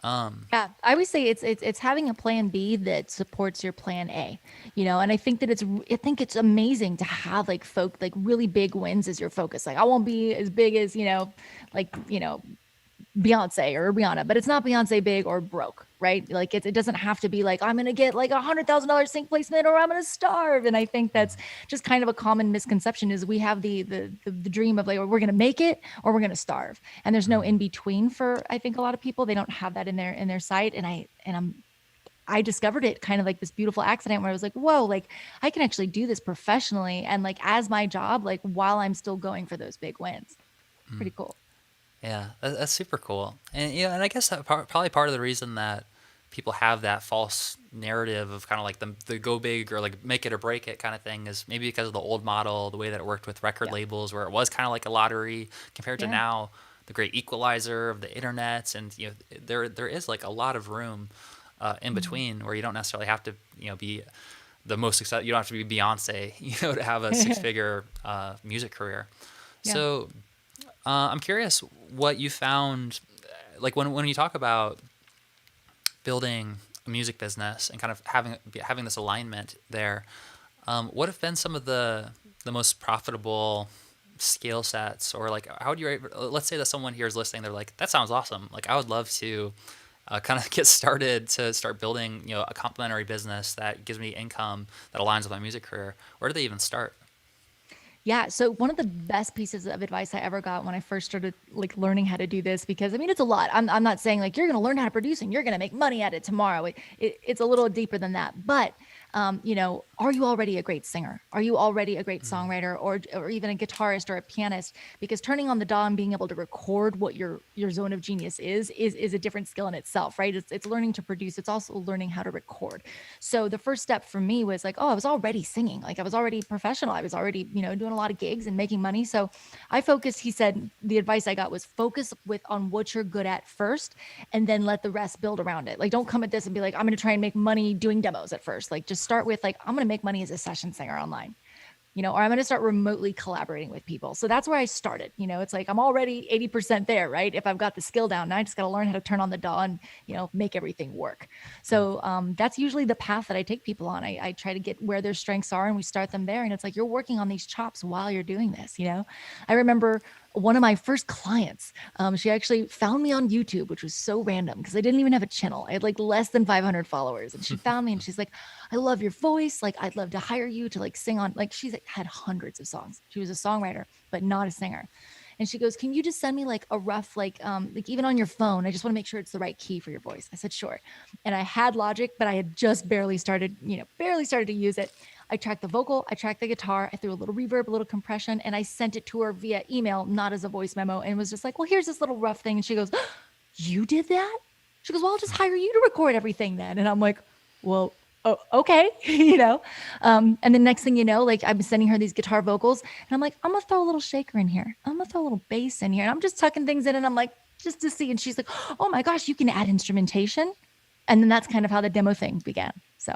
Yeah, I always say it's having a plan B that supports your plan A, and I think that it's amazing to have like really big wins as your focus. Like I won't be as big as, Beyonce or Rihanna, but it's not Beyonce big or broke, right? Like it doesn't have to be like, I'm going to get like $100,000 sync placement or I'm going to starve. And I think that's just kind of a common misconception is we have the dream of like, we're going to make it or we're going to starve. And there's no in between for, I think a lot of people, they don't have that in their sight. And I discovered it kind of like this beautiful accident where I was like, whoa, like I can actually do this professionally. And like, as my job, like while I'm still going for those big wins. Pretty cool. Yeah, that's super cool. And and I guess that probably part of the reason that people have that false narrative of kind of like the go big or like make it or break it kind of thing is maybe because of the old model, the way that it worked with record labels, where it was kind of like a lottery compared to now the great equalizer of the internet. And there is like a lot of room in between where you don't necessarily have to be the most successful. You don't have to be Beyonce to have a six-figure music career. Yeah. So I'm curious what you found, like when you talk about building a music business and kind of having this alignment there, what have been some of the most profitable skill sets, or like how would you, let's say that someone here is listening, they're like, that sounds awesome. Like I would love to kind of get started to start building, a complementary business that gives me income that aligns with my music career. Where do they even start? Yeah. So one of the best pieces of advice I ever got when I first started like learning how to do this, because I mean, it's a lot. I'm not saying like you're going to learn how to produce and you're going to make money at it tomorrow. It's a little deeper than that. But, are you already a great singer? Are you already a great songwriter or even a guitarist or a pianist? Because turning on the DAW and being able to record what your zone of genius is a different skill in itself, right? It's learning to produce. It's also learning how to record. So the first step for me was like, oh, I was already singing. Like I was already professional. I was already, doing a lot of gigs and making money. So I focused, he said, the advice I got was focus on what you're good at first and then let the rest build around it. Like don't come at this and be like, I'm going to try and make money doing demos at first. Like just start with like, I'm going to make money as a session singer online. Or I'm going to start remotely collaborating with people. So that's where I started. It's like I'm already 80% there, right? If I've got the skill down, now I just got to learn how to turn on the DAW and, make everything work. So that's usually the path that I take people on. I try to get where their strengths are and we start them there. And it's like you're working on these chops while you're doing this. I remember one of my first clients, she actually found me on YouTube, which was so random because I didn't even have a channel. I had like less than 500 followers. And she found me and she's like, I love your voice. Like, I'd love to hire you to like sing on, like she's had hundreds of songs. She was a songwriter, but not a singer. And she goes, can you just send me like a rough, like even on your phone, I just want to make sure it's the right key for your voice. I said, sure. And I had Logic, but I had just barely started to use it. I tracked the vocal, I tracked the guitar, I threw a little reverb, a little compression, and I sent it to her via email, not as a voice memo, and was just like, well, here's this little rough thing. And she goes, you did that? She goes, well, I'll just hire you to record everything then. And I'm like, well, oh, okay. And the next thing you know, like I'm sending her these guitar vocals and I'm like, I'm going to throw a little shaker in here. I'm going to throw a little bass in here. And I'm just tucking things in and I'm like, just to see. And she's like, oh my gosh, you can add instrumentation. And then that's kind of how the demo thing began. So.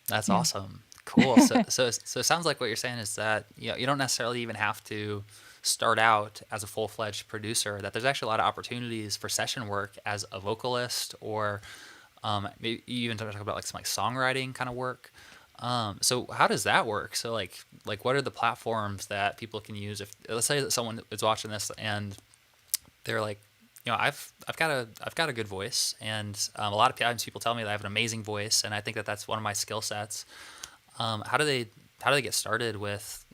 That's awesome. Cool. So it sounds like what you're saying is that you don't necessarily even have to start out as a full-fledged producer, that there's actually a lot of opportunities for session work as a vocalist or maybe even talk about like some like songwriting kind of work. So how does that work? So like what are the platforms that people can use if let's say that someone is watching this and they're like, I've got a good voice, and a lot of times people tell me that I have an amazing voice, and I think that that's one of my skill sets. How do they get started with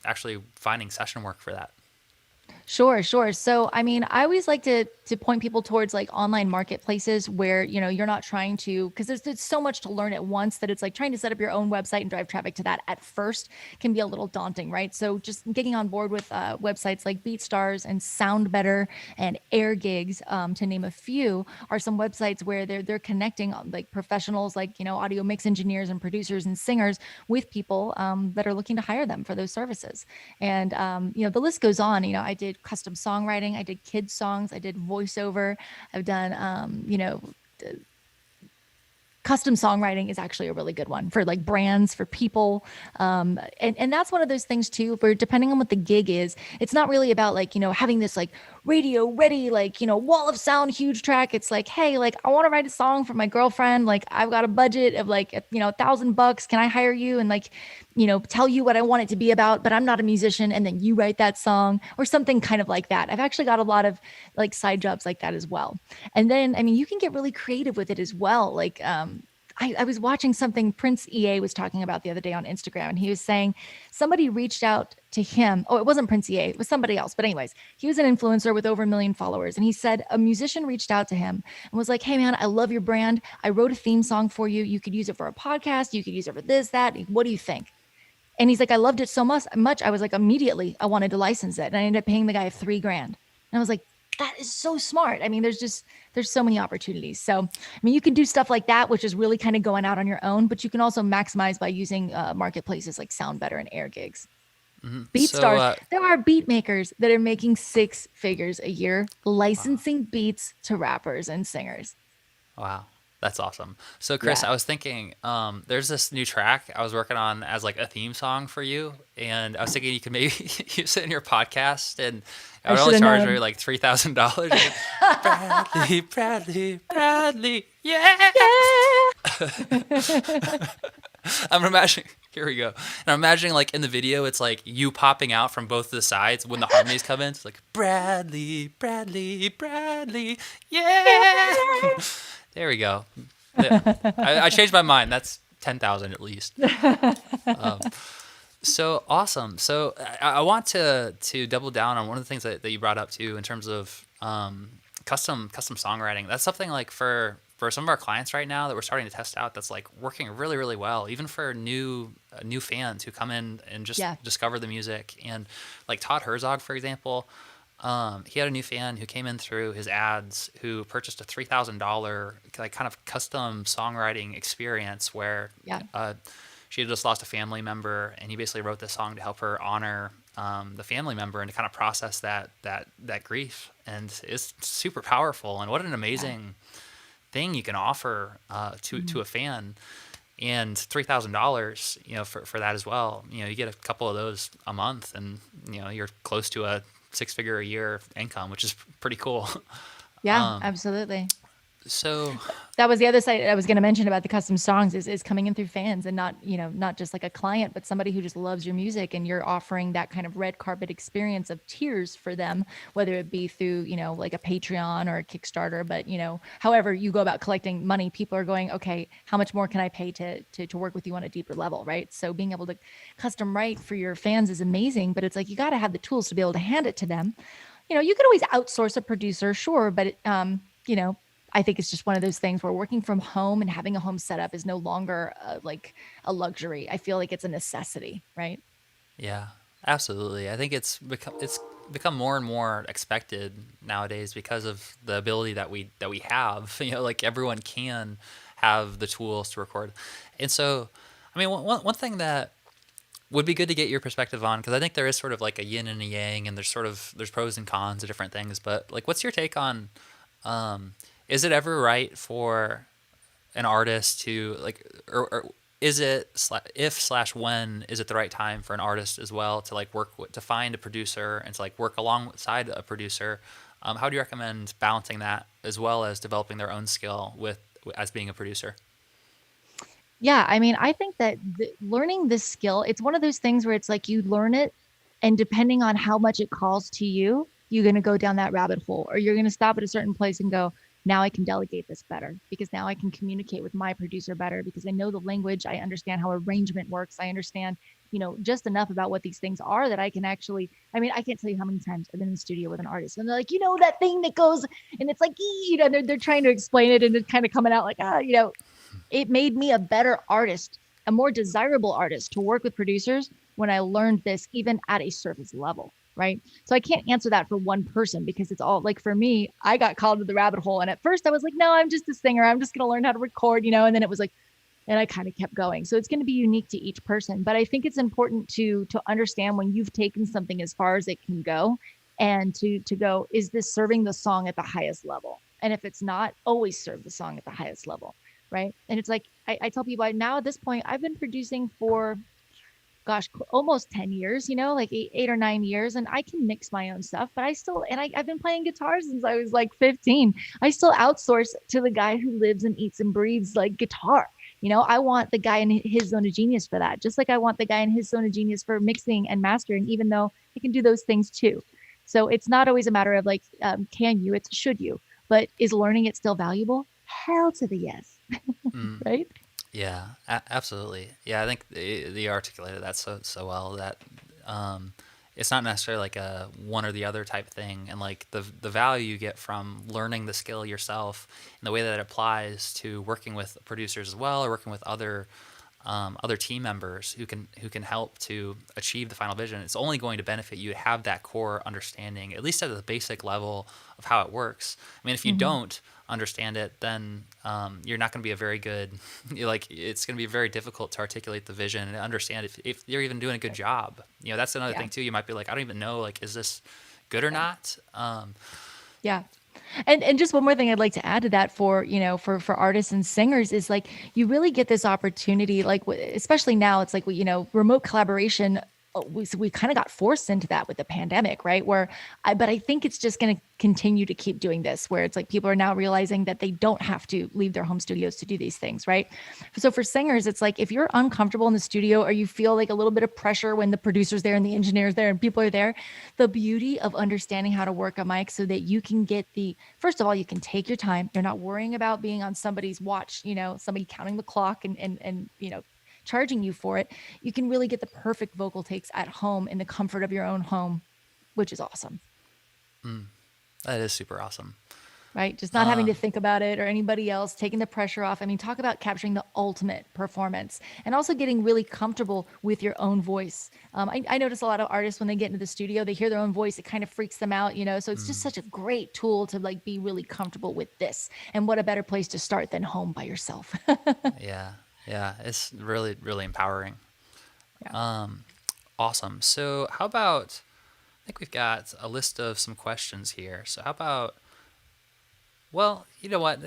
actually finding session work for that? Sure. So, I mean, I always like to point people towards like online marketplaces where, you're not trying to, because there's so much to learn at once that it's like trying to set up your own website and drive traffic to that at first can be a little daunting, right? So just getting on board with websites like BeatStars and SoundBetter and Air Gigs, to name a few, are some websites where they're connecting like professionals, like, audio mix engineers and producers and singers with people that are looking to hire them for those services. And, the list goes on. I did custom songwriting, I did kids songs, I did voiceover, I've done custom songwriting is actually a really good one for like brands, for people. And that's one of those things too, where depending on what the gig is, it's not really about like, having this like radio ready, like, wall of sound, huge track. It's like, hey, like I want to write a song for my girlfriend. Like I've got a budget of like, $1,000. Can I hire you? And like, tell you what I want it to be about, but I'm not a musician. And then you write that song or something kind of like that. I've actually got a lot of like side jobs like that as well. And then, I mean, you can get really creative with it as well. Like, I was watching something Prince EA was talking about the other day on Instagram, and he was saying somebody reached out to him. Oh, it wasn't Prince EA, it was somebody else. But anyways, he was an influencer with over 1 million followers. And he said a musician reached out to him and was like, hey man, I love your brand. I wrote a theme song for you. You could use it for a podcast. You could use it for this, that. What do you think? And he's like, I loved it so much. I was like, immediately I wanted to license it. And I ended up paying the guy $3,000. And I was like, that is so smart. I mean, there's so many opportunities. So, I mean, you can do stuff like that, which is really kind of going out on your own, but you can also maximize by using marketplaces like SoundBetter and Air Gigs. Mm-hmm. BeatStars, there are beat makers that are making 6 figures a year licensing beats to rappers and singers. Wow. That's awesome. So Chris, I was thinking, there's this new track I was working on as like a theme song for you. And I was thinking you could maybe use it in your podcast, and I would only charge her like $3,000. Bradley. Yeah. I'm imagining, here we go. And I'm imagining like in the video, it's like you popping out from both the sides when the harmonies come in. It's like Bradley. Yeah. There we go. I changed my mind. That's 10,000 at least. So awesome. So I want to double down on one of the things that you brought up too in terms of custom songwriting. That's something like for some of our clients right now that we're starting to test out. That's like working really really well, even for new fans who come in and just Yeah. discover the music. And like Todd Herzog, for example, he had a new fan who came in through his ads who purchased a $3,000 like kind of custom songwriting experience where Yeah. she had just lost a family member, and he basically wrote this song to help her honor the family member and to kind of process that grief. And it's super powerful. And what an Yeah. amazing thing you can offer to Mhm. a fan. And $3,000, for that as well. You get a couple of those a month, and you're close to a six-figure a year income, which is pretty cool. Yeah, Um, absolutely. so That was the other side I was going to mention about the custom songs is coming in through fans and not, not just like a client, but somebody who just loves your music and you're offering that kind of red carpet experience of tears for them, whether it be through, like a Patreon or a Kickstarter, but however you go about collecting money, people are going, okay, how much more can I pay to work with you on a deeper level, right? So being able to custom write for your fans is amazing, but it's like you got to have the tools to be able to hand it to them. You could always outsource a producer, sure, but I think it's just one of those things where working from home and having a home setup is no longer like a luxury. I feel like it's a necessity, right? yeah, absolutely. I think it's become more and more expected nowadays because of the ability that we have. Like everyone can have the tools to record. And so, I mean, one thing that would be good to get your perspective on, because I think there is sort of like a yin and a yang, and there's pros and cons of different things. But like, what's your take on? Is it ever right for an artist to like, or is it if slash when is it the right time for an artist as well to like to find a producer and to like work alongside a producer? How do you recommend balancing that as well as developing their own skill with as being a producer? Yeah, I mean, I think that learning this skill, it's one of those things where it's like you learn it, and depending on how much it calls to you, you're going to go down that rabbit hole, or you're going to stop at a certain place and go, now I can delegate this better because now I can communicate with my producer better because I know the language, I understand how arrangement works, I understand, just enough about what these things are that I can actually, I mean, I can't tell you how many times I've been in the studio with an artist and they're like, that thing that goes, and it's like, they're trying to explain it and it's kind of coming out like, it made me a better artist, a more desirable artist to work with producers when I learned this, even at a surface level. Right. So I can't answer that for one person because it's all like for me, I got called to the rabbit hole. And at first I was like, no, I'm just a singer. I'm just going to learn how to record, and then it was like, and I kind of kept going. So it's going to be unique to each person. But I think it's important to understand when you've taken something as far as it can go and to go, is this serving the song at the highest level? And if it's not, always serve the song at the highest level. Right. And it's like, I tell people now at this point, I've been producing for, gosh, almost 10 years, like 8 or 9 years. And I can mix my own stuff, but I still, and I've been playing guitar since I was like 15. I still outsource to the guy who lives and eats and breathes like guitar. I want the guy in his zone of genius for that, just like I want the guy in his zone of genius for mixing and mastering, even though I can do those things too. So it's not always a matter of like, can you, it's should you, but is learning it still valuable? Hell to the yes. Mm. Right? Yeah, absolutely. Yeah, I think they articulated that so well that um, it's not necessarily like a one or the other type thing, and like the value you get from learning the skill yourself and the way that it applies to working with producers as well, or working with other team members who can help to achieve the final vision. It's only going to benefit you to have that core understanding, at least at the basic level of how it works. I mean, if you Mm-hmm. don't understand it, then you're not going to be a very good, like it's going to be very difficult to articulate the vision and understand if you're even doing a good job. That's another Yeah. thing too. You might be like, I don't even know, like, is this good or Yeah. not? Yeah. And just one more thing I'd like to add to that for, for artists and singers is like you really get this opportunity, like especially now it's like remote collaboration. We kind of got forced into that with the pandemic, right? But I think it's just going to continue to keep doing this, where it's like people are now realizing that they don't have to leave their home studios to do these things, right? So for singers, it's like if you're uncomfortable in the studio or you feel like a little bit of pressure when the producer's there and the engineer's there and people are there, the beauty of understanding how to work a mic so that you can get first of all, you can take your time. You're not worrying about being on somebody's watch, somebody counting the clock and charging you for it, you can really get the perfect vocal takes at home in the comfort of your own home, which is awesome. That is super awesome. Right? Just not having to think about it or anybody else, taking the pressure off. I mean, talk about capturing the ultimate performance and also getting really comfortable with your own voice. I notice a lot of artists when they get into the studio, they hear their own voice, it kind of freaks them out, you know? So it's just such a great tool to like be really comfortable with this. And what a better place to start than home by yourself. Yeah. Yeah. It's really, really empowering. Yeah. Awesome. So how about, I think we've got a list of some questions here. So how about, well, you know what?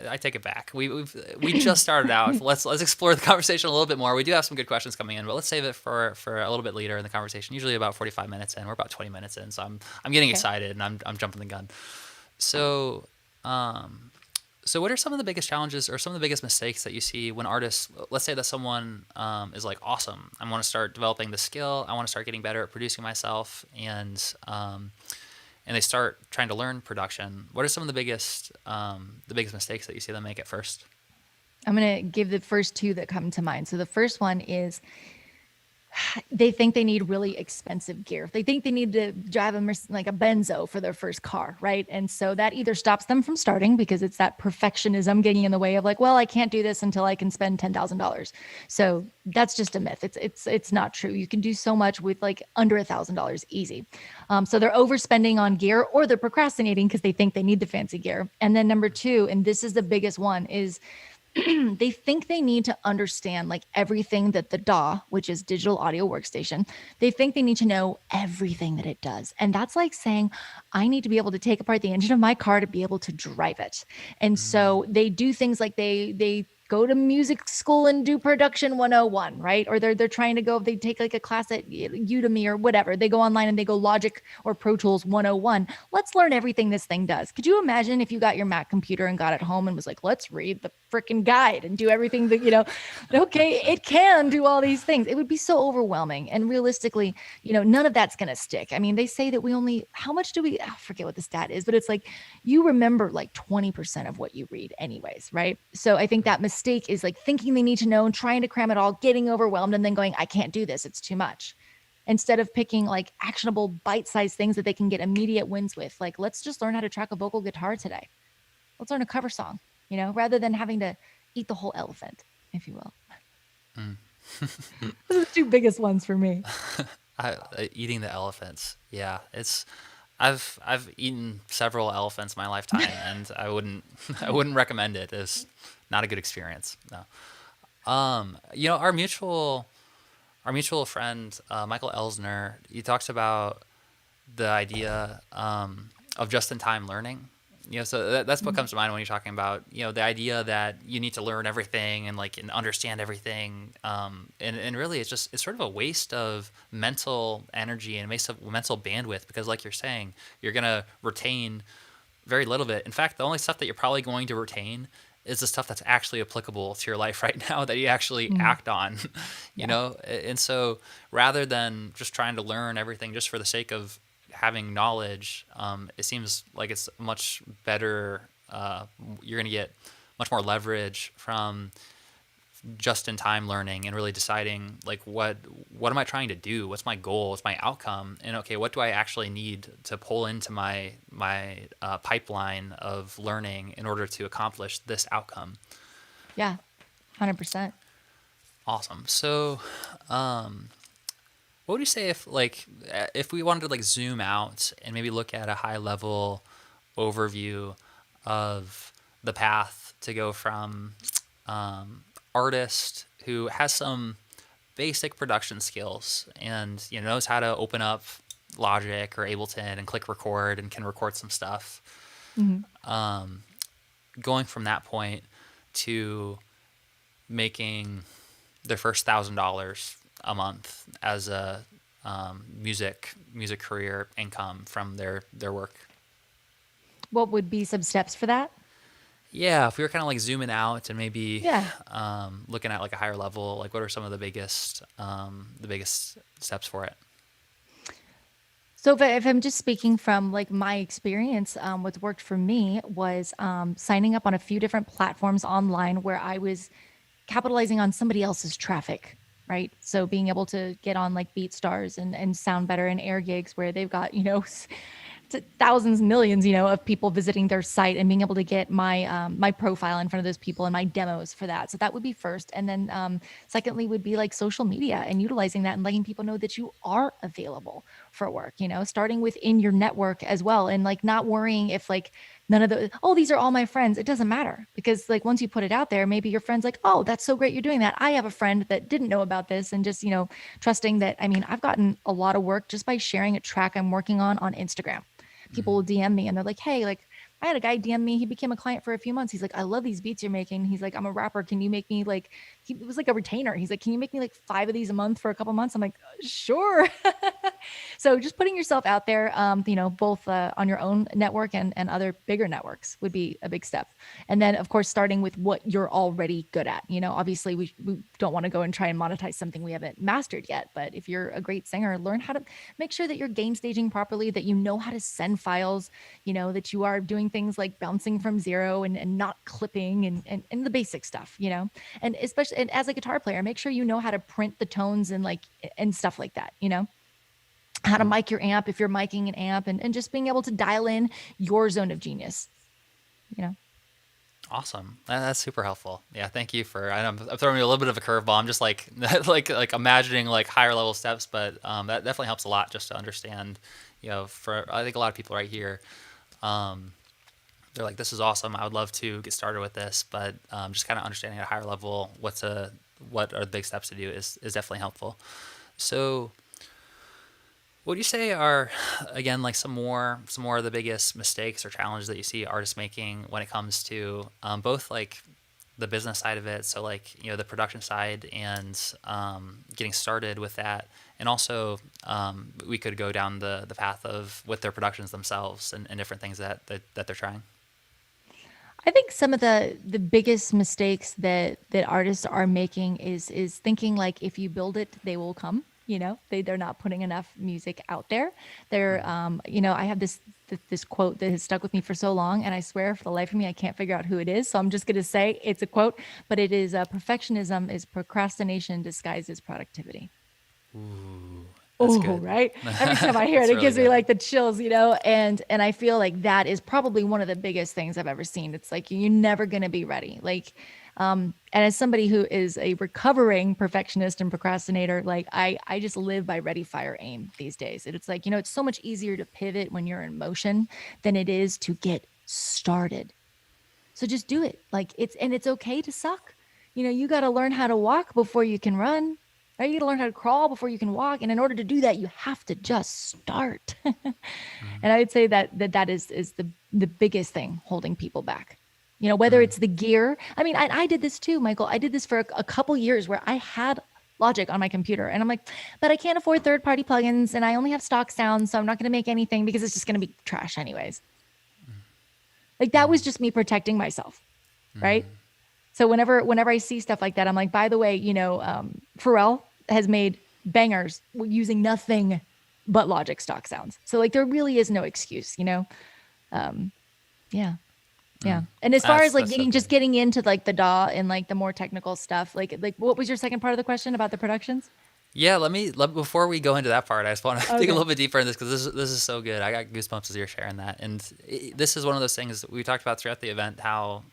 I take it back. We just started out. Let's explore the conversation a little bit more. We do have some good questions coming in, but let's save it for a little bit later in the conversation. Usually about 45 minutes in. We're about 20 minutes in, so I'm getting Okay. excited and I'm jumping the gun. So so what are some of the biggest challenges or some of the biggest mistakes that you see when artists, let's say that someone is like, awesome, I want to start developing the skill, I want to start getting better at producing myself, and they start trying to learn production. What are some of the biggest mistakes that you see them make at first? I'm going to give the first two that come to mind. So the first one is they think they need really expensive gear. They think they need to drive like a Benzo for their first car, right? And so that either stops them from starting because it's that perfectionism getting in the way of like, well, I can't do this until I can spend $10,000. So that's just a myth. It's not true. You can do so much with like under $1,000 easy. So they're overspending on gear or they're procrastinating because they think they need the fancy gear. And then number two, and this is the biggest one, is they think they need to understand like everything that the DAW, which is digital audio workstation, they think they need to know everything that it does. And that's like saying, I need to be able to take apart the engine of my car to be able to drive it. And so they do things like they go to music school and do production 101, right? Or they're trying to go, they take like a class at Udemy or whatever. They go online and they go Logic or Pro Tools 101. Let's learn everything this thing does. Could you imagine if you got your Mac computer and got it home and was like, let's read the freaking guide and do everything that, okay, it can do all these things. It would be so overwhelming. And realistically, none of that's going to stick. I mean, they say that how much do we, I forget what the stat is, but it's like, you remember like 20% of what you read anyways, right? So I think that mistake is like thinking they need to know and trying to cram it all, getting overwhelmed and then going, I can't do this. It's too much. Instead of picking like actionable bite-sized things that they can get immediate wins with. Like, let's just learn how to track a vocal guitar today. Let's learn a cover song, rather than having to eat the whole elephant, if you will. Those are the two biggest ones for me. Eating the elephants. Yeah, I've eaten several elephants in my lifetime, and I wouldn't recommend it. It's not a good experience. No. Our mutual friend Michael Elsner, he talks about the idea of just-in-time learning. So that's what comes to mind when you're talking about the idea that you need to learn everything and understand everything. And really, it's sort of a waste of mental energy and a waste of mental bandwidth because, like you're saying, you're gonna retain very little of it. In fact, the only stuff that you're probably going to retain is the stuff that's actually applicable to your life right now that you actually act on, you know? And so rather than just trying to learn everything just for the sake of having knowledge, it seems like it's much better. You're going to get much more leverage from just-in-time learning and really deciding like what am I trying to do? What's my goal? What's my outcome? And okay, what do I actually need to pull into my pipeline of learning in order to accomplish this outcome? Yeah, 100%. Awesome. So, what would you say if we wanted to zoom out and maybe look at a high-level overview of the path to go from artist who has some basic production skills and knows how to open up Logic or Ableton and click record and can record some stuff, going from that point to making their first $1,000 a month as a music career income from their work? What would be some steps for that? Yeah, if we were kind of zooming out and maybe Yeah. looking at a higher level, what are some of the biggest steps for it? So if I'm just speaking from my experience, what's worked for me was signing up on a few different platforms online where I was capitalizing on somebody else's traffic, right? So being able to get on like BeatStars and sound better in air gigs where they've got, to thousands, millions, of people visiting their site, and being able to get my profile in front of those people and my demos for that. So that would be first, and then secondly would be like social media and utilizing that and letting people know that you are available for work. Starting within your network as well, and like not worrying if like none of the these are all my friends. It doesn't matter, because like once you put it out there, maybe your friend's like, oh, that's so great you're doing that. I have a friend that didn't know about this, and just trusting that. I mean, I've gotten a lot of work just by sharing a track I'm working on Instagram. People will DM me and they're like, hey, like I had a guy DM me. He became a client for a few months. He's like, I love these beats you're making. He's like, I'm a rapper. Can you make me like, he was like a retainer. He's like, can you make me like 5 of these a month for a couple months? I'm like, sure. So just putting yourself out there, both on your own network and other bigger networks would be a big step. And then of course, starting with what you're already good at. Obviously we don't want to go and try and monetize something we haven't mastered yet. But if you're a great singer, learn how to make sure that you're gain staging properly, that you know how to send files, that you are doing things like bouncing from zero and not clipping and the basic stuff, and especially and as a guitar player, make sure you know how to print the tones and stuff like that, how to mic your amp if you're miking an amp, and just being able to dial in your zone of genius, Awesome. That's super helpful. Yeah, thank you for. I'm throwing you a little bit of a curveball. I'm just like like imagining like higher level steps, but that definitely helps a lot just to understand. For I think a lot of people right here, they're like, this is awesome. I would love to get started with this, but just kind of understanding at a higher level what are the big steps to do is definitely helpful. So, what do you say are, again, like some more of the biggest mistakes or challenges that you see artists making when it comes to both like the business side of it, so like the production side and getting started with that, and also we could go down the path of with their productions themselves and different things that they're trying. I think some of the biggest mistakes that artists are making is thinking like if you build it, they will come. They're not putting enough music out there. They're I have this quote that has stuck with me for so long, and I swear for the life of me I can't figure out who it is. So I'm just going to say it's a quote, but it is perfectionism is procrastination disguised as productivity. That's good. Right. Every time I hear it, it really gives me good. like the chills, and I feel like that is probably one of the biggest things I've ever seen. It's like, you're never going to be ready. Like, and as somebody who is a recovering perfectionist and procrastinator, like I just live by ready, fire, aim these days. And it's like, it's so much easier to pivot when you're in motion than it is to get started. So just do it. Like it's okay to suck. You got to learn how to walk before you can run. Right? You got to learn how to crawl before you can walk. And in order to do that, you have to just start. And I would say that is the biggest thing holding people back. Whether it's the gear. I mean, I did this too, Michael. I did this for a couple years where I had Logic on my computer. And I'm like, but I can't afford third-party plugins and I only have stock sounds. So I'm not going to make anything because it's just going to be trash anyways. Like that was just me protecting myself. Right. So whenever I see stuff like that, I'm like, by the way, Pharrell has made bangers using nothing but Logic stock sounds. So like there really is no excuse, yeah. And as far as like getting into like the DAW and like the more technical stuff, like what was your second part of the question about the productions? Yeah, before we go into that part, I just want to dig a little bit deeper in this because this is so good. I got goosebumps as you're sharing that, and this is one of those things that we talked about throughout the event. How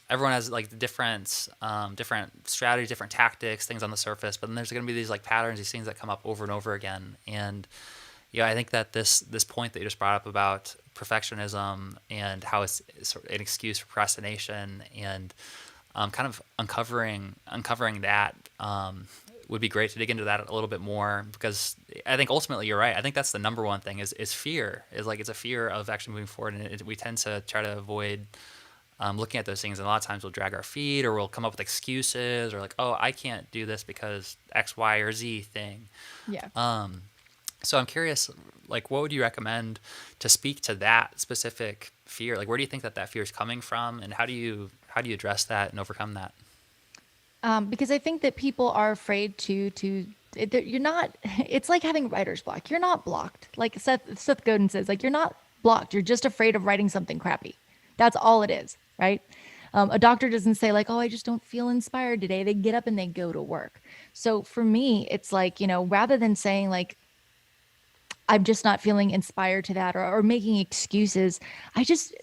everyone has like different strategies, different tactics, things on the surface, but then there's going to be these like patterns, these things that come up over and over again. And I think that this point that you just brought up about perfectionism and how it's sort of an excuse for procrastination, and kind of uncovering that would be great to dig into that a little bit more, because I think ultimately you're right. I think that's the number one thing is fear. Is like it's a fear of actually moving forward, and we tend to try to avoid looking at those things, and a lot of times we'll drag our feet or we'll come up with excuses or like, oh, I can't do this because X, Y, or Z thing. Yeah. So I'm curious, like, what would you recommend to speak to that specific fear? Like, where do you think that fear is coming from, and how do you address that and overcome that? Because I think that people are afraid you're not, it's like having writer's block. You're not blocked. Like Seth Godin says, like, you're not blocked. You're just afraid of writing something crappy. That's all it is. Right. A doctor doesn't say like, oh, I just don't feel inspired today. They get up and they go to work. So for me, it's like, rather than saying like, I'm just not feeling inspired to that, or making excuses. I just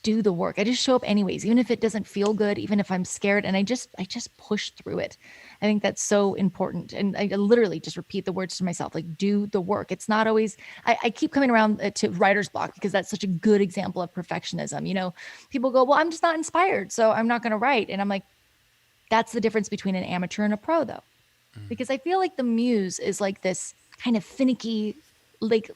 do the work. I just show up anyways, even if it doesn't feel good, even if I'm scared, and I just push through it. I think that's so important. And I literally just repeat the words to myself, like, do the work. It's not always, I keep coming around to writer's block because that's such a good example of perfectionism. People go, well, I'm just not inspired, so I'm not going to write. And I'm like, that's the difference between an amateur and a pro, though, because I feel like the muse is like this kind of finicky, like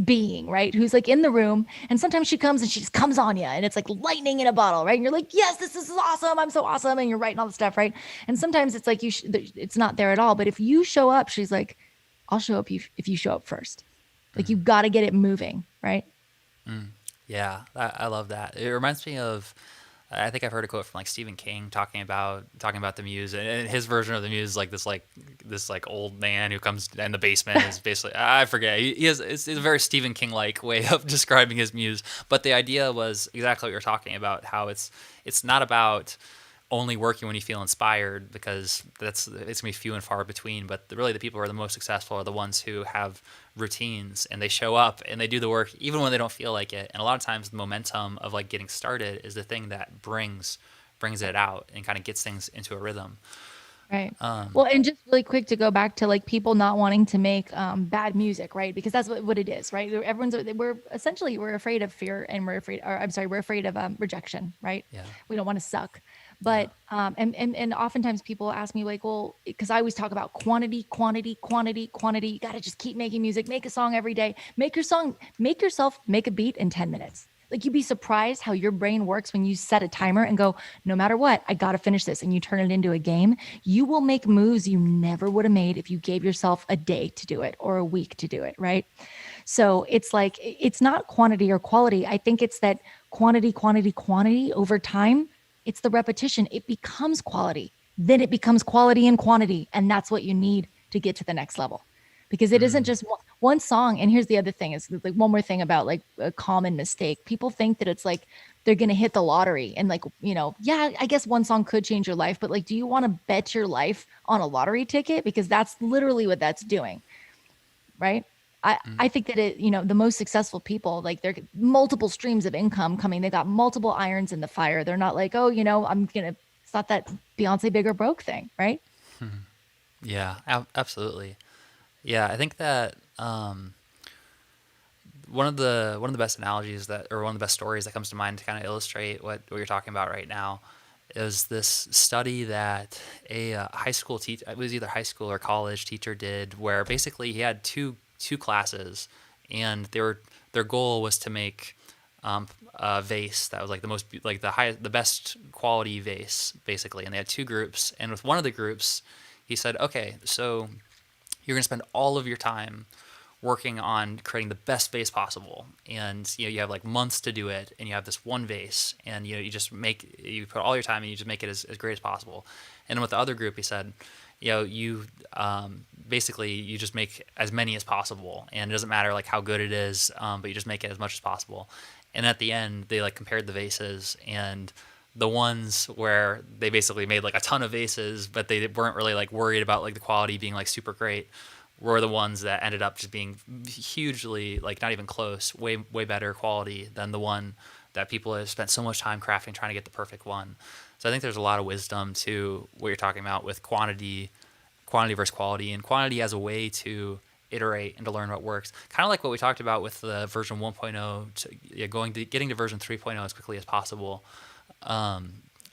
being, right? Who's like in the room, and sometimes she comes and she just comes on you, and it's like lightning in a bottle, right? And you're like, yes, this is awesome. I'm so awesome. And you're writing all the stuff, right? And sometimes it's like it's not there at all. But if you show up, she's like, I'll show up if you show up first. Like you got to get it moving, right? Yeah, I love that. It reminds me of, I think I've heard a quote from like Stephen King talking about the muse, and his version of the muse is like this old man who comes in the basement is basically, I forget. He has, it's a very Stephen King like way of describing his muse, but the idea was exactly what you're talking about. How it's not about only working when you feel inspired, because it's gonna be few and far between. But really, the people who are the most successful are the ones who have routines, and they show up and they do the work even when they don't feel like it. And a lot of times, the momentum of like getting started is the thing that brings it out and kind of gets things into a rhythm. Right. Well, and just really quick to go back to like people not wanting to make bad music, right? Because that's what it is, right? We're afraid of fear, and we're afraid of rejection, right? Yeah. We don't want to suck. But and oftentimes people ask me like, well, because I always talk about quantity. You got to just keep making music, make a song every day, make yourself make a beat in 10 minutes. Like, you'd be surprised how your brain works when you set a timer and go, no matter what, I got to finish this. And you turn it into a game. You will make moves you never would have made if you gave yourself a day to do it or a week to do it. Right. So it's like, it's not quantity or quality. I think it's that quantity over time. It's the repetition. It becomes quality. Then it becomes quality and quantity. And that's what you need to get to the next level. Because it isn't just one song. And here's the other thing, is like one more thing about like a common mistake. People think that it's like they're going to hit the lottery, and like, yeah, I guess one song could change your life, but like, do you want to bet your life on a lottery ticket? Because that's literally what that's doing. Right. I think that the most successful people, like, they're multiple streams of income coming. They got multiple irons in the fire. They're not like, oh, it's not that Beyonce big or broke thing. Right. Yeah, absolutely. Yeah, I think that one of the best analogies or one of the best stories that comes to mind to kind of illustrate what you're talking about right now is this study that a high school teacher, it was either high school or college teacher, did, where basically he had two classes, and their goal was to make a vase that was like the best quality vase, basically. And they had two groups, and with one of the groups, he said, okay, so you're going to spend all of your time working on creating the best vase possible, and you have like months to do it, and you have this one vase, and you put all your time and you just make it as great as possible. And with the other group, he said, you basically you just make as many as possible, and it doesn't matter like how good it is, but you just make it as much as possible. And at the end, they like compared the vases, and the ones where they basically made like a ton of vases, but they weren't really like worried about like the quality being like super great, were the ones that ended up just being hugely, like, not even close, way better quality than the one that people have spent so much time crafting, trying to get the perfect one. So I think there's a lot of wisdom to what you're talking about with quantity versus quality, and quantity as a way to iterate and to learn what works. Kind of like what we talked about with the version 1.0, getting to version 3.0 as quickly as possible.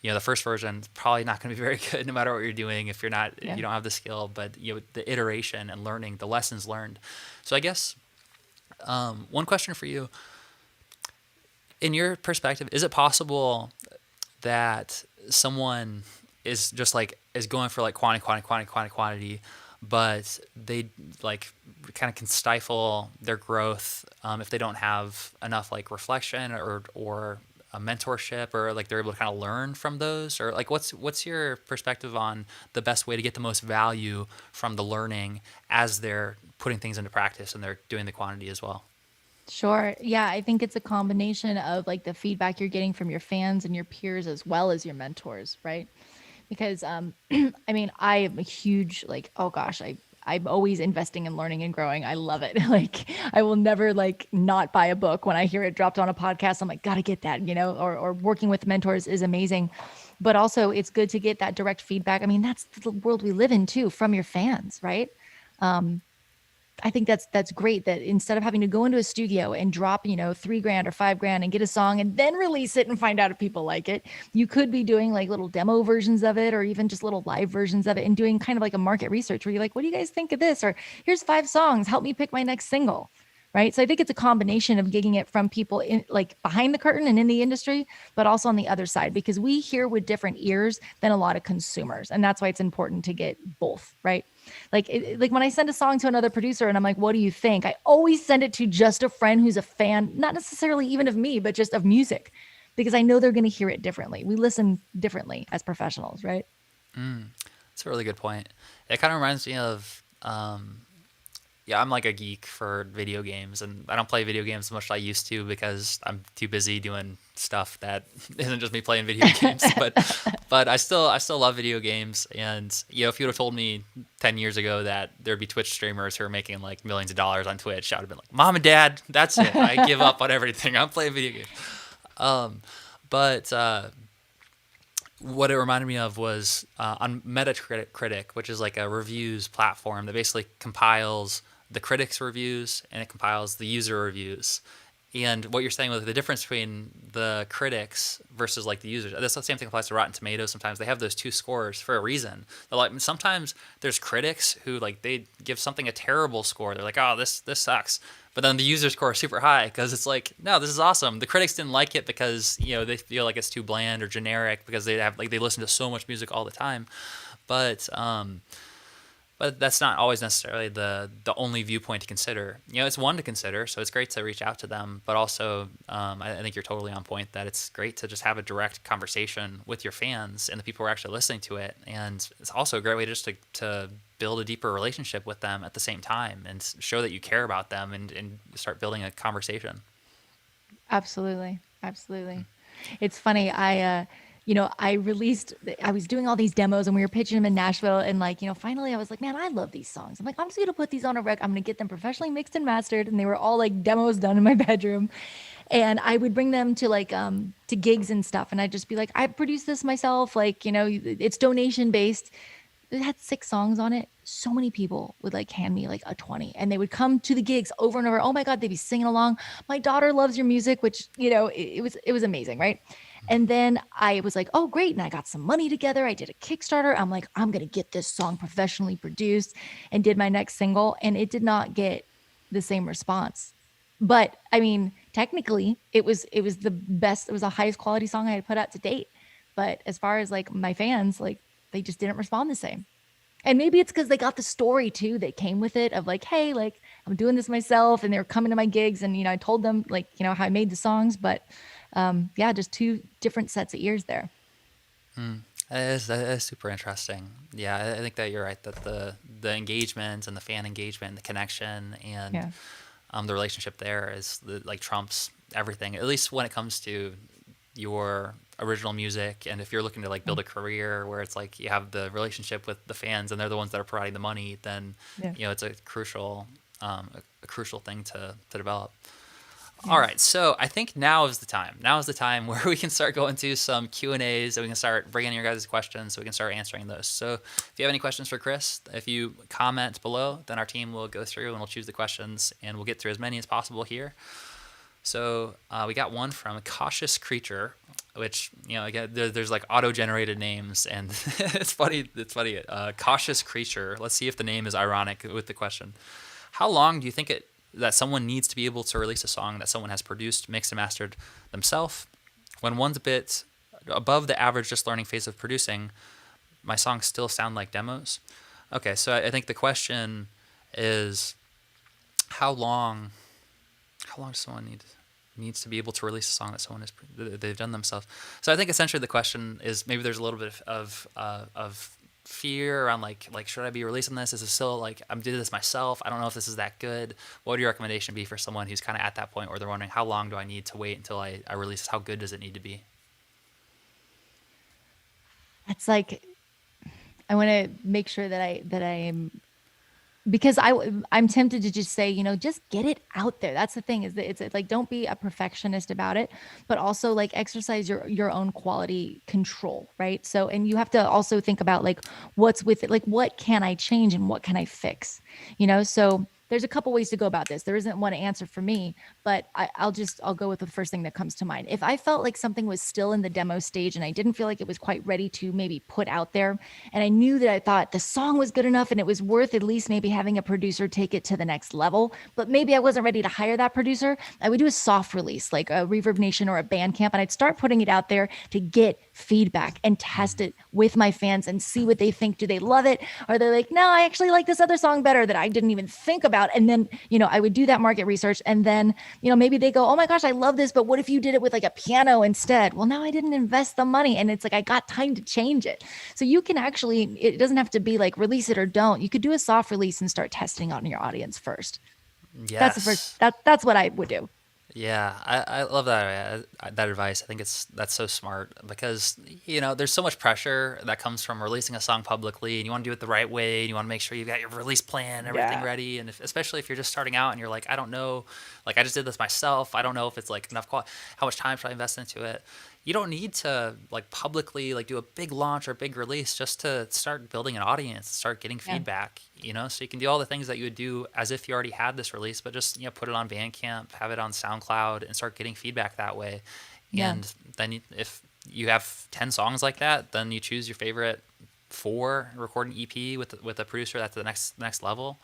The first version is probably not going to be very good no matter what you're doing if you don't have the skill, but the iteration and learning, the lessons learned. So I guess one question for you, in your perspective, is it possible that someone is just like is going for like quantity, but they like kind of can stifle their growth if they don't have enough like reflection or a mentorship, or like they're able to kind of learn from those? Or like what's your perspective on the best way to get the most value from the learning as they're putting things into practice and they're doing the quantity as well? Sure. Yeah, I think it's a combination of like the feedback you're getting from your fans and your peers as well as your mentors, right? Because I mean, I am a huge like, oh gosh, I'm always investing in learning and growing. I love it. Like I will never like not buy a book when I hear it dropped on a podcast. I'm like, gotta get that, you know, or working with mentors is amazing. But also it's good to get that direct feedback. I mean, that's the world we live in too, from your fans, right? I think that's great that instead of having to go into a studio and drop, you know, 3 grand or 5 grand and get a song and then release it and find out if people like it, you could be doing like little demo versions of it or even just little live versions of it and doing kind of like a market research where you're like, what do you guys think of this? Or here's 5 songs, help me pick my next single. Right. So I think it's a combination of gigging it from people in like behind the curtain and in the industry, but also on the other side, because we hear with different ears than a lot of consumers. And that's why it's important to get both. Right. Like when I send a song to another producer and I'm like, what do you think? I always send it to just a friend who's a fan, not necessarily even of me, but just of music, because I know they're going to hear it differently. We listen differently as professionals, right? That's a really good point. It kind of reminds me of, yeah, I'm like a geek for video games, and I don't play video games as much as I used to because I'm too busy doing stuff that isn't just me playing video games. But I still love video games, and you know, if you would have told me 10 years ago that there'd be Twitch streamers who are making like millions of dollars on Twitch, I would have been like, Mom and Dad, that's it. I give up on everything. I'm playing video games. But what it reminded me of was on Metacritic, which is like a reviews platform that basically compiles the critics' reviews and it compiles the user reviews. And what you're saying with the difference between the critics versus like the users, that's the same thing applies to Rotten Tomatoes. Sometimes they have those two scores for a reason. They're like, sometimes there's critics who like they give something a terrible score. They're like, oh, this sucks. But then the user score is super high because it's like, no, this is awesome. The critics didn't like it because, you know, they feel like it's too bland or generic because they have like they listen to so much music all the time. But that's not always necessarily the only viewpoint to consider. You know, it's one to consider, so it's great to reach out to them. But also, I think you're totally on point that it's great to just have a direct conversation with your fans and the people who are actually listening to it. And it's also a great way just to build a deeper relationship with them at the same time and show that you care about them and start building a conversation. Absolutely. Absolutely. It's funny. You know, I was doing all these demos and we were pitching them in Nashville. And like, you know, finally I was like, man, I love these songs. I'm like, I'm just going to put these on a I'm going to get them professionally mixed and mastered. And they were all like demos done in my bedroom. And I would bring them to like, to gigs and stuff. And I'd just be like, I produced this myself. Like, you know, it's donation based. It had 6 songs on it. So many people would like hand me like a 20 and they would come to the gigs over and over. Oh my God, they'd be singing along. My daughter loves your music, which, you know, it was amazing. Right. And then I was like, oh, great. And I got some money together. I did a Kickstarter. I'm like, I'm going to get this song professionally produced and did my next single. And it did not get the same response. But I mean, technically it was the best. It was the highest quality song I had put out to date. But as far as like my fans, like they just didn't respond the same. And maybe it's because they got the story too that came with it of like, hey, like I'm doing this myself and they were coming to my gigs and, you know, I told them like, you know, how I made the songs, but yeah, just 2 different sets of ears there. That is super interesting. Yeah, I think that you're right that the engagement and the fan engagement and the connection and the relationship there is like trumps everything, at least when it comes to your original music. And if you're looking to like build a career where it's like you have the relationship with the fans and they're the ones that are providing the money, then you know it's a crucial thing to develop. All right, so I think now is the time. Now is the time where we can start going to some Q&As and we can start bringing your guys' questions so we can start answering those. So if you have any questions for Chris, if you comment below, then our team will go through and we'll choose the questions and we'll get through as many as possible here. So we got one from Cautious Creature, which, you know, again, there's like auto-generated names and it's funny. Cautious Creature. Let's see if the name is ironic with the question. How long do you think that someone needs to be able to release a song that someone has produced, mixed, and mastered themselves? When one's a bit above the average just learning phase of producing, my songs still sound like demos. Okay, so I think the question is how long does someone needs to be able to release a song that someone they've done themselves? So I think essentially the question is maybe there's a little bit of fear around like should I be releasing this? Is it still like I'm doing this myself? I don't know if this is that good. What would your recommendation be for someone who's kind of at that point where they're wondering how long do I need to wait until I release this? How good does it need to be? It's like I want to make sure that I am, because I'm tempted to just say, just get it out there. That's the thing, is that it's like, don't be a perfectionist about it, but also like exercise your own quality control, right? So, and you have to also think about like what's with it, like what can I change and what can I fix, So there's a couple ways to go about this. There isn't one answer for me, but I'll go with the first thing that comes to mind. If I felt like something was still in the demo stage and I didn't feel like it was quite ready to maybe put out there, and I knew that I thought the song was good enough and it was worth at least maybe having a producer take it to the next level, but maybe I wasn't ready to hire that producer, I would do a soft release like a Reverb Nation or a Bandcamp, and I'd start putting it out there to get feedback and test it with my fans and see what they think. Do they love it? Or they're like, no, I actually like this other song better that I didn't even think about. And then, I would do that market research, and then, maybe they go, oh my gosh, I love this, but what if you did it with like a piano instead? Well, now I didn't invest the money, and it's like, I got time to change it. So you can actually, it doesn't have to be like release it or don't. You could do a soft release and start testing on your audience first. Yes. That's the first, that's what I would do. Yeah, I love that advice. I think that's so smart because there's so much pressure that comes from releasing a song publicly, and you want to do it the right way, and you want to make sure you've got your release plan, everything ready, and especially if you're just starting out and you're like, I don't know, like I just did this myself, I don't know if it's like enough quality. How much time should I invest into it? You don't need to like publicly like do a big launch or a big release just to start building an audience, start getting feedback, so you can do all the things that you would do as if you already had this release, but just, put it on Bandcamp, have it on SoundCloud, and start getting feedback that way. Yeah. And then if you have 10 songs like that, then you choose your favorite 4, record an EP with a producer that's the next level.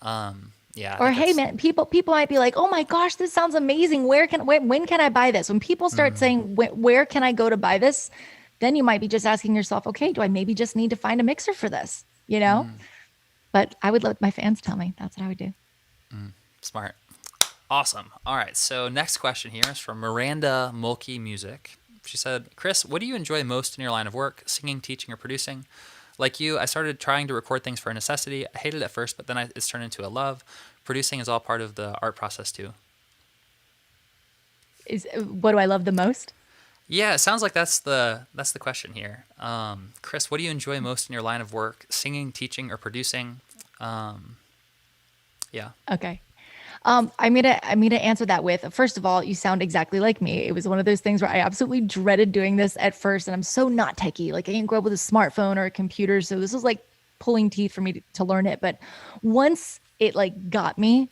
Yeah. Or hey man, people might be like, oh my gosh, this sounds amazing. When can I buy this? When people start saying, where can I go to buy this? Then you might be just asking yourself, okay, do I maybe just need to find a mixer for this? But I would let my fans tell me. That's what I would do. Smart. Awesome. All right. So next question here is from Miranda Mulkey Music. She said, Chris, what do you enjoy most in your line of work? Singing, teaching, or producing? Like you, I started trying to record things for a necessity. I hated it at first, but then it's turned into a love. Producing is all part of the art process too. What do I love the most? Yeah, it sounds like that's the question here. Chris, what do you enjoy most in your line of work? Singing, teaching, or producing? Yeah. Okay. I'm gonna answer that with, first of all, you sound exactly like me. It was one of those things where I absolutely dreaded doing this at first, and I'm so not techie. Like I didn't grow up with a smartphone or a computer, so this was like pulling teeth for me to learn it. But once it like got me,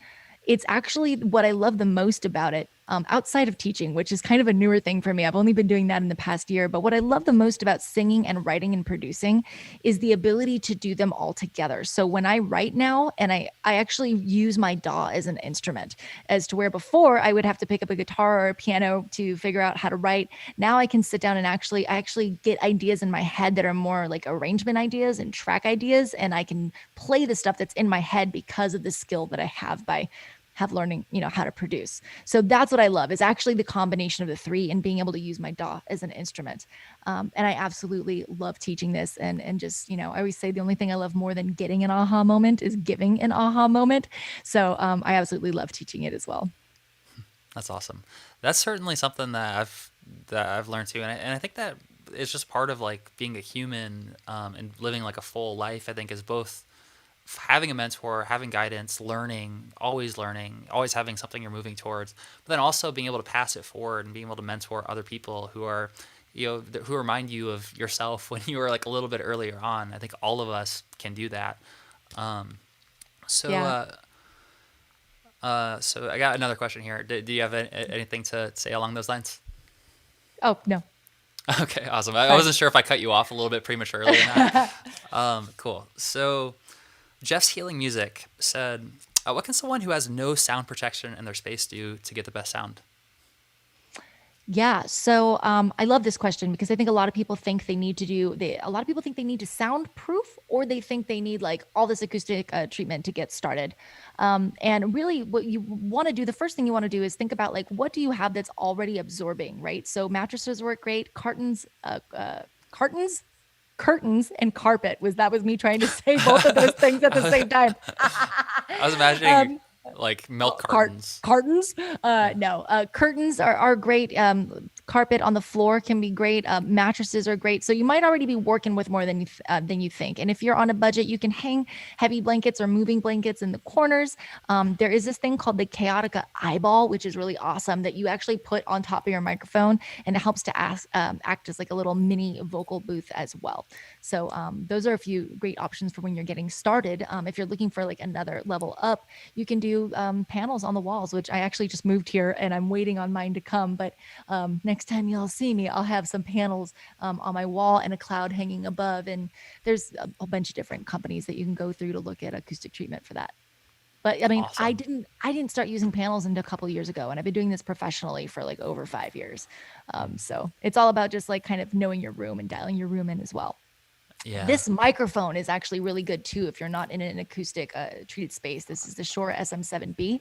it's actually what I love the most about it. Outside of teaching, which is kind of a newer thing for me. I've only been doing that in the past year. But what I love the most about singing and writing and producing is the ability to do them all together. So when I write now, and I actually use my DAW as an instrument, as to where before I would have to pick up a guitar or a piano to figure out how to write. Now I can sit down and I actually get ideas in my head that are more like arrangement ideas and track ideas. And I can play the stuff that's in my head because of the skill that I have learning, how to produce. So that's what I love, is actually the combination of the three and being able to use my DAW as an instrument. And I absolutely love teaching this. And just, I always say the only thing I love more than getting an aha moment is giving an aha moment. So I absolutely love teaching it as well. That's awesome. That's certainly something that I've learned too. And I think that it's just part of like being a human and living like a full life, I think, is both having a mentor, having guidance, learning, always having something you're moving towards, but then also being able to pass it forward and being able to mentor other people who are, who remind you of yourself when you were like a little bit earlier on. I think all of us can do that. So I got another question here. Do you have anything to say along those lines? Oh, no. Okay, awesome. I wasn't sure if I cut you off a little bit prematurely or not. Cool. So Jeff's Healing Music said, what can someone who has no sound protection in their space do to get the best sound? Yeah. So I love this question because I think a lot of people think they need to soundproof, or they think they need like all this acoustic treatment to get started. And really what you want to do, the first thing you want to do is think about like, what do you have that's already absorbing, right? So mattresses work great. Cartons, curtains and carpet. That was me trying to say both of those things at the same time. I was imagining like milk cartons. Cartons? No, curtains are great. Carpet on the floor can be great. Mattresses are great. So you might already be working with more than you think. And if you're on a budget, you can hang heavy blankets or moving blankets in the corners. There is this thing called the Chaotica eyeball, which is really awesome, that you actually put on top of your microphone, and it helps to act as like a little mini vocal booth as well. So those are a few great options for when you're getting started. If you're looking for like another level up, you can do panels on the walls, which I actually just moved here and I'm waiting on mine to come. But next time y'all see me, I'll have some panels on my wall and a cloud hanging above. And there's a bunch of different companies that you can go through to look at acoustic treatment for that. But I mean, Awesome. I didn't start using panels until a couple of years ago, and I've been doing this professionally for like over 5 years. So it's all about just like kind of knowing your room and dialing your room in as well. Yeah. This microphone is actually really good too if you're not in an acoustic treated space. This is the Shure SM7B,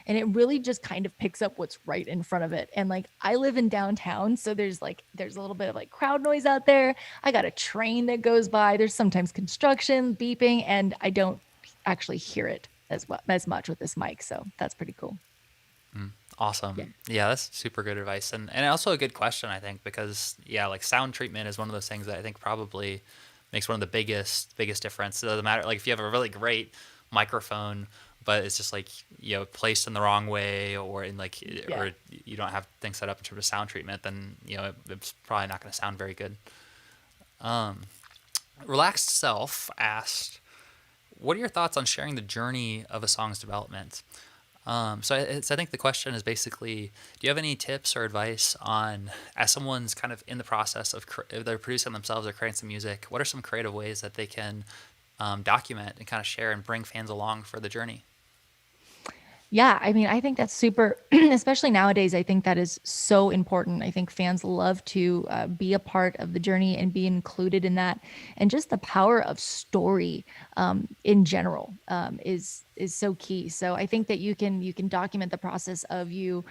and it really just kind of picks up what's right in front of it. And like I live in downtown, so there's a little bit of like crowd noise out there. I got a train that goes by. There's sometimes construction, beeping, and I don't actually hear it as much with this mic. So that's pretty cool. Awesome. Yeah, that's super good advice. And also a good question, I think, because like sound treatment is one of those things that I think probably makes one of the biggest difference. It doesn't matter, like if you have a really great microphone, but it's just like, placed in the wrong way, or in like, or you don't have things set up in terms of sound treatment, then, it's probably not going to sound very good. Relaxed Self asked, what are your thoughts on sharing the journey of a song's development? So I think the question is basically, do you have any tips or advice on, as someone's kind of in the process of they're producing themselves or creating some music, what are some creative ways that they can document and kind of share and bring fans along for the journey? Yeah, I mean, I think that's super, especially nowadays. I think that is so important. I think fans love to be a part of the journey and be included in that. And just the power of story in general is so key. So I think that you can document the process of you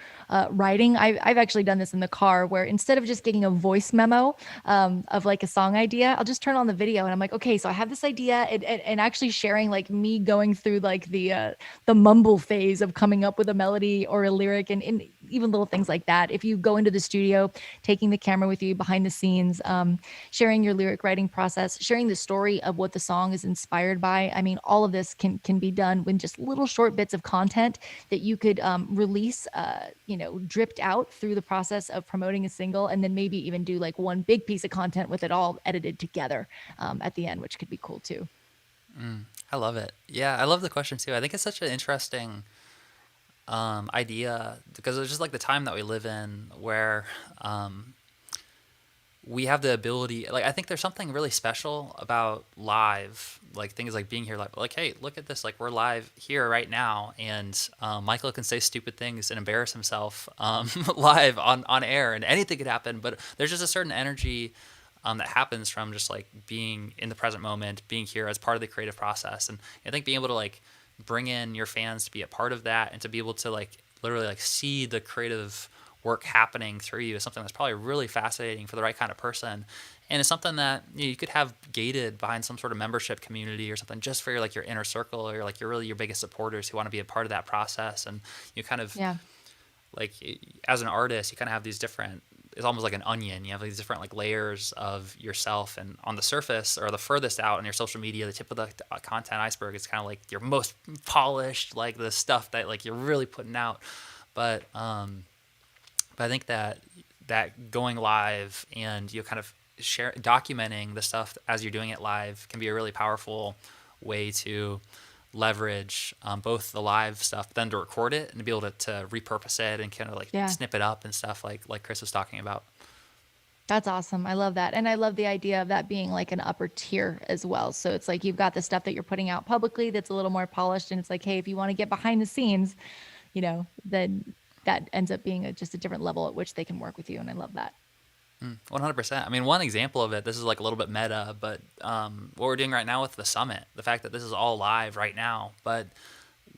writing. I've actually done this in the car, where instead of just getting a voice memo of like a song idea, I'll just turn on the video and I'm like, okay, so I have this idea, and actually sharing like me going through like the mumble phase of coming up with a melody or a lyric, and even little things like that. If you go into the studio, taking the camera with you behind the scenes, sharing your lyric writing process, sharing the story of what the song is inspired by. I mean, all of this can be done with just little short bits of content that you could release, dripped out through the process of promoting a single, and then maybe even do like one big piece of content with it all edited together at the end, which could be cool too. I love it. Yeah, I love the question too. I think it's such an interesting idea, because it's just like the time that we live in, where we have the ability, like I think there's something really special about live, like things like being here live, like, hey, look at this, like we're live here right now, and Michael can say stupid things and embarrass himself live on air, and anything could happen. But there's just a certain energy that happens from just like being in the present moment, being here as part of the creative process. And I think being able to like bring in your fans to be a part of that, and to be able to like literally like see the creative work happening through you, is something that's probably really fascinating for the right kind of person. And it's something that you could have gated behind some sort of membership community or something, just for your like your inner circle, or like your biggest supporters who want to be a part of that process. And you kind of like, as an artist, you kind of have these different, it's almost like an onion. You have these different like layers of yourself, and on the surface, or the furthest out on your social media, the tip of the content iceberg is kind of like your most polished, like the stuff that like you're really putting out. But I think that going live, and kind of documenting the stuff as you're doing it live, can be a really powerful way to leverage both the live stuff, but then to record it and to be able to repurpose it and kind of like snip it up and stuff, like Chris was talking about. That's awesome. I love that. And I love the idea of that being like an upper tier as well. So it's like you've got the stuff that you're putting out publicly that's a little more polished, and it's like, hey, if you want to get behind the scenes, then that ends up being just a different level at which they can work with you. And I love that. 100%. I mean, one example of it, this is like a little bit meta, but what we're doing right now with the summit, the fact that this is all live right now, but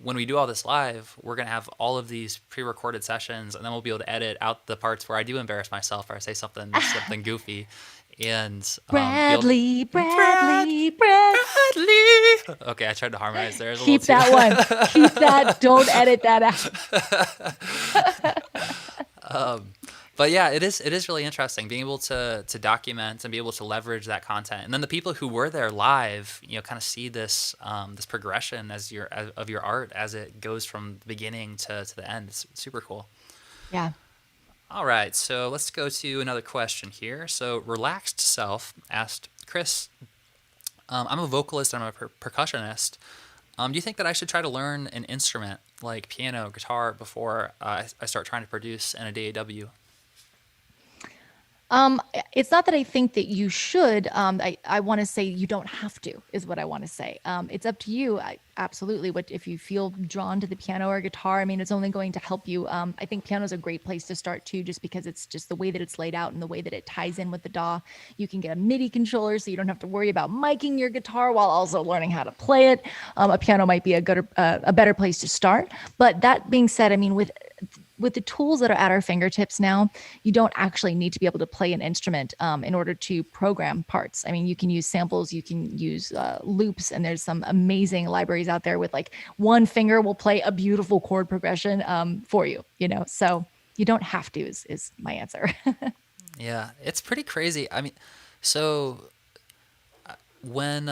when we do all this live, we're going to have all of these pre-recorded sessions, and then we'll be able to edit out the parts where I do embarrass myself or I say something goofy, and Bradley, Bradley. Okay, I tried to harmonize there. It was a keep little that too. one. Keep that. Don't edit that out. But yeah, it is really interesting being able to document and be able to leverage that content, and then the people who were there live, kind of see this this progression of your art as it goes from the beginning to the end. It's super cool. Yeah. All right, so let's go to another question here. So Relaxed Self asked, Chris, I'm a vocalist and I'm a percussionist. Do you think that I should try to learn an instrument like piano, guitar before I start trying to produce in a DAW? It's not that I think that you should. I want to say you don't have to, is what I want to say. It's up to you. Absolutely. If you feel drawn to the piano or guitar, I mean, it's only going to help you. I think piano is a great place to start too, just because it's just the way that it's laid out and the way that it ties in with the DAW. You can get a MIDI controller, so you don't have to worry about miking your guitar while also learning how to play it. A piano might be a better place to start. But that being said, I mean, with the tools that are at our fingertips now, you don't actually need to be able to play an instrument in order to program parts. I mean, you can use samples, you can use loops, and there's some amazing libraries out there with like one finger will play a beautiful chord progression for you, so you don't have to is my answer. Yeah, it's pretty crazy. I mean, so when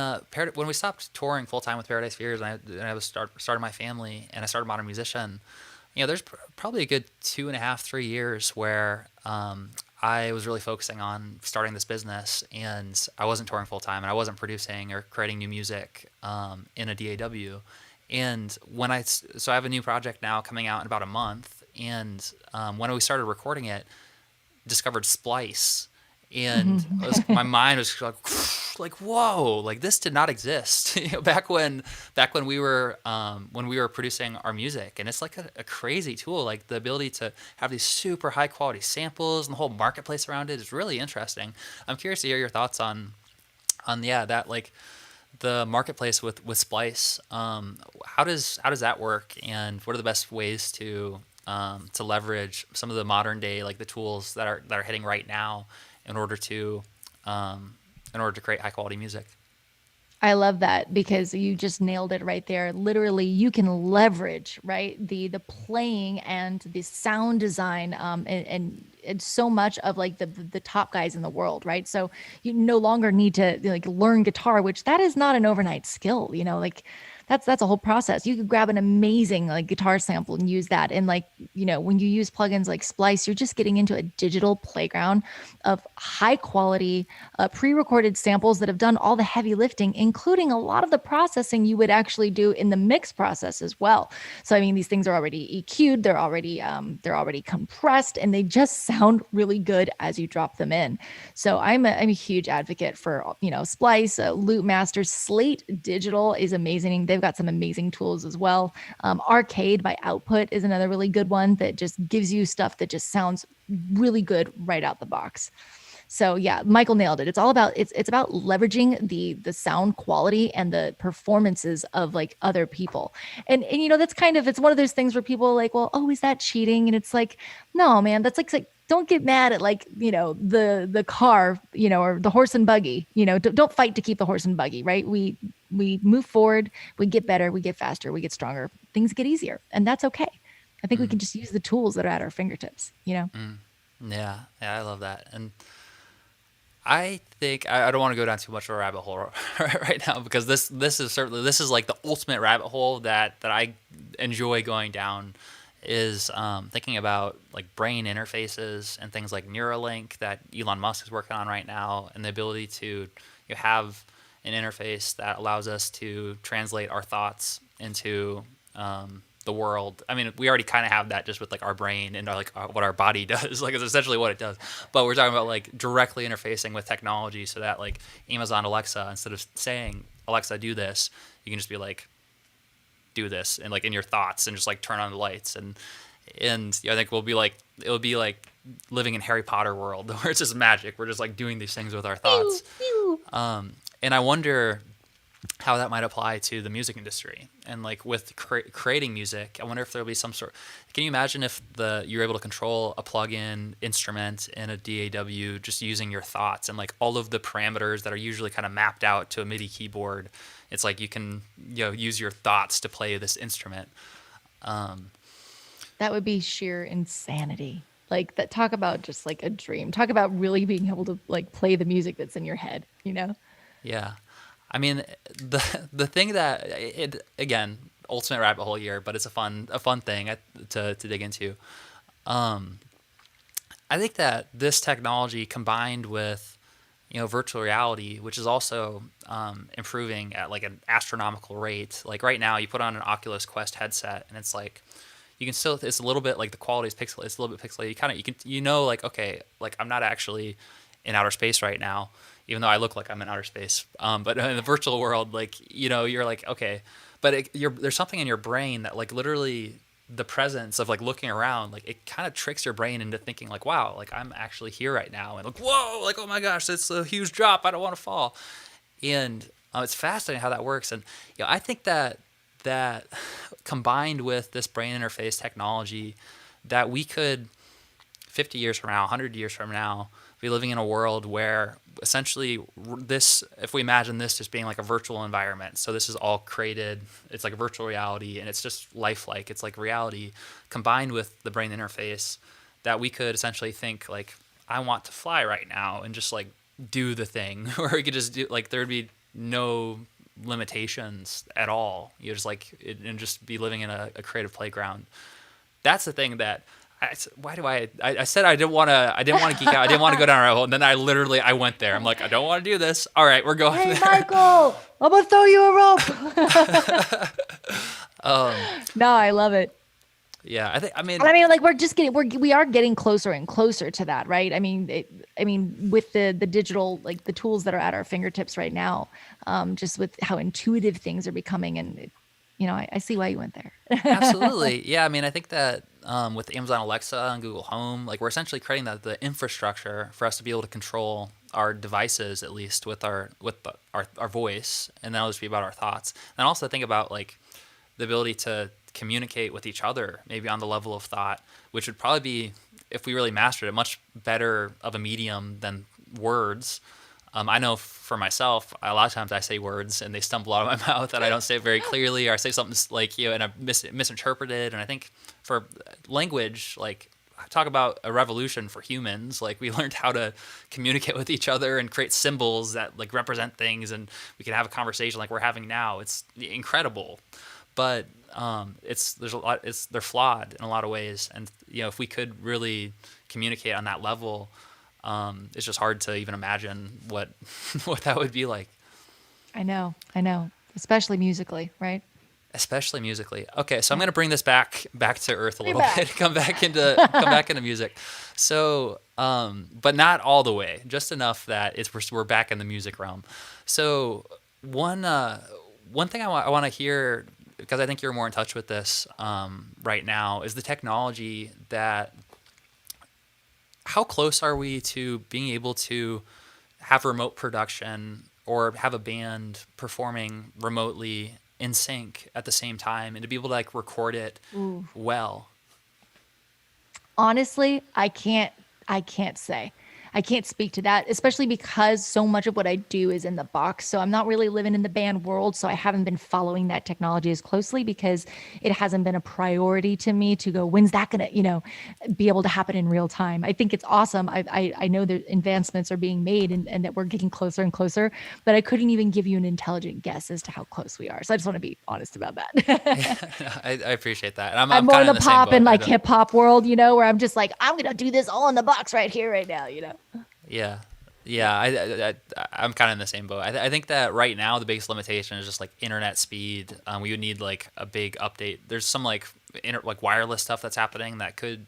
we stopped touring full time with Paradise Fears, and I was started my family, and I started Modern Musician, there's probably a good 2.5, 3 years where I was really focusing on starting this business, and I wasn't touring full time, and I wasn't producing or creating new music in a DAW. And so I have a new project now coming out in about a month, and when we started recording it, discovered Splice, and my mind was like whoa, like this did not exist back when we were producing our music. And it's like a crazy tool, like the ability to have these super high quality samples and the whole marketplace around it is really interesting. I'm curious to hear your thoughts on that, like the marketplace with Splice. How does that work, and what are the best ways to leverage some of the modern day, like the tools that are hitting right now in order to create high quality music? I love that, because you just nailed it right there. Literally, you can leverage, right, the playing and the sound design, and so much of like the top guys in the world, right? So you no longer need to like learn guitar, which that is not an overnight skill, like that's a whole process. You could grab an amazing like guitar sample and use that. And like, when you use plugins like Splice, you're just getting into a digital playground of high quality pre-recorded samples that have done all the heavy lifting, including a lot of the processing you would actually do in the mix process as well. So I mean, these things are already EQ'd, they're already compressed, and they just sound really good as you drop them in. So I'm a huge advocate for Splice, Loop Masters. Slate Digital is amazing. They've got some amazing tools as well. Arcade by Output is another really good one that just gives you stuff that just sounds really good right out the box. So yeah, Michael nailed it. It's all about it's about leveraging the sound quality and the performances of like other people. And that's it's one of those things where people are like, well, oh, is that cheating? And it's like, no, man, that's like don't get mad at like, the car, or the horse and buggy, don't fight to keep the horse and buggy, right? We move forward, we get better, we get faster, we get stronger, things get easier, and that's okay. I think we can just use the tools that are at our fingertips, Yeah, I love that. And I think I don't want to go down too much of a rabbit hole right now, because this is like the ultimate rabbit hole that I enjoy going down, is thinking about like brain interfaces and things like Neuralink that Elon Musk is working on right now, and the ability to have an interface that allows us to translate our thoughts into the world. I mean, we already kind of have that just with like our brain and what our body does. Like it's essentially what it does. But we're talking about like directly interfacing with technology, so that like Amazon Alexa, instead of saying Alexa do this, you can just be like, do this, and like in your thoughts, and just like turn on the lights, and I think it'll be like living in Harry Potter world where it's just magic. We're just like doing these things with our thoughts. And I wonder how that might apply to the music industry. And like with creating music, I wonder if there'll be some sort. Can you imagine if you're able to control a plug-in instrument in a DAW just using your thoughts and like all of the parameters that are usually kind of mapped out to a MIDI keyboard? It's like you can use your thoughts to play this instrument. That would be sheer insanity. Like that, talk about just like a dream. Talk about really being able to like play the music that's in your head, you know? Yeah. I mean, the thing that it again, ultimate rabbit hole here, but it's a fun thing to dig into. I think that this technology combined with virtual reality, which is also improving at like an astronomical rate. Like right now, you put on an Oculus Quest headset, and it's like you can still. It's a little bit like the quality is pixelated. It's a little bit pixelated. You can like okay, like I'm not actually in outer space right now, even though I look like I'm in outer space. But in the virtual world, like you're like okay, but there's something in your brain that like literally the presence of like looking around, like it kind of tricks your brain into thinking like, wow, like I'm actually here right now, and like whoa, like oh my gosh, it's a huge drop. I don't want to fall, and it's fascinating how that works. And I think that combined with this brain interface technology, that we could 50 years from now, 100 years from now, be living in a world where essentially this, if we imagine this just being like a virtual environment, so this is all created, it's like a virtual reality and it's just lifelike, it's like reality combined with the brain interface, that we could essentially think like, I want to fly right now and just like do the thing, or we could just do like, there'd be no limitations at all. You just like, and just be living in a creative playground. That's the thing that I said I didn't want to geek out. I didn't want to go down a rabbit hole. And then I went there. I'm like, I don't want to do this. All right, we're going Hey, there. Michael, I'm gonna throw you a rope. No, I love it. Yeah, I mean, like we are getting closer and closer to that, right? I mean, with the digital, like the tools that are at our fingertips right now, just with how intuitive things are becoming, and I see why you went there. absolutely. Yeah, I mean, I think that with Amazon Alexa and Google Home, like we're essentially creating the infrastructure for us to be able to control our devices, at least with our voice, and that'll just be about our thoughts. And also think about like the ability to communicate with each other, maybe on the level of thought, which would probably be, if we really mastered it, much better of a medium than words. I know for myself, a lot of times I say words and they stumble out of my mouth and I don't say it very clearly, or I say something like, and I misinterpreted. And I think for language, like talk about a revolution for humans. Like we learned how to communicate with each other and create symbols that like represent things, and we can have a conversation like we're having now. It's incredible, but they're flawed in a lot of ways. And if we could really communicate on that level, it's just hard to even imagine what that would be like. I know, especially musically, right? Especially musically. Okay, so I'm going to bring this back to earth a little bit. come back into music. So, but not all the way. Just enough that we're back in the music realm. So one thing I want to hear, because I think you're more in touch with this right now, is the technology that. How close are we to being able to have remote production or have a band performing remotely in sync at the same time, and to be able to like record it well? Honestly, I can't say. I can't speak to that, especially because so much of what I do is in the box. So I'm not really living in the band world. So I haven't been following that technology as closely because it hasn't been a priority to me to go, when's that going to, be able to happen in real time? I think it's awesome. I know that advancements are being made and that we're getting closer and closer, but I couldn't even give you an intelligent guess as to how close we are. So I just want to be honest about that. I appreciate that. And I'm more in kinda the same pop boat. and like hip hop world, where I'm just like, I'm going to do this all in the box right here, right now, Yeah. I'm kind of in the same boat. I think that right now the biggest limitation is just like internet speed. We would need like a big update. There's some like wireless stuff that's happening that could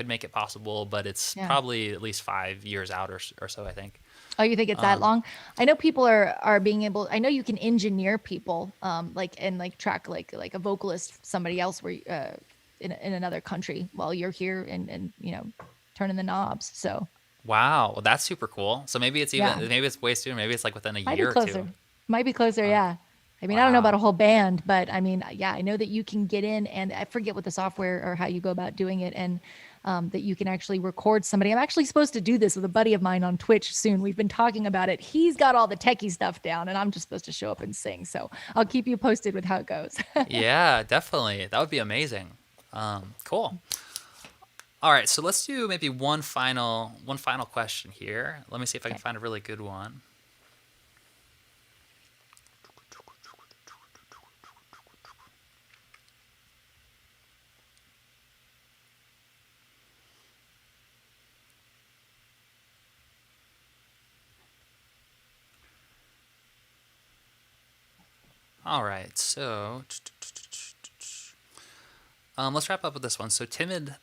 make it possible, but it's probably at least 5 years out or so, I think. Oh, you think it's that long? I know people are being able. I know you can engineer people, and track like a vocalist, somebody else where in another country while you're here and turning the knobs. So. Wow, well, that's super cool. So maybe it's Yeah. maybe it's way sooner. Maybe it's like within a Might be year or closer. two. Might be closer, yeah. I mean, I don't know about a Wow. whole band, but I mean, yeah, I know that you can get in, and I forget what the software or how you go about doing it, and that you can actually record somebody. I'm actually supposed to do this with a buddy of mine on Twitch soon. We've been talking about it. He's got all the techie stuff down, and I'm just supposed to show up and sing. So I'll keep you posted with how it goes. Yeah, definitely. That would be amazing. Cool. All right, so let's do maybe one final question here. Let me see if I can Okay. find a really good one. All right, so let's wrap up with this one. So timid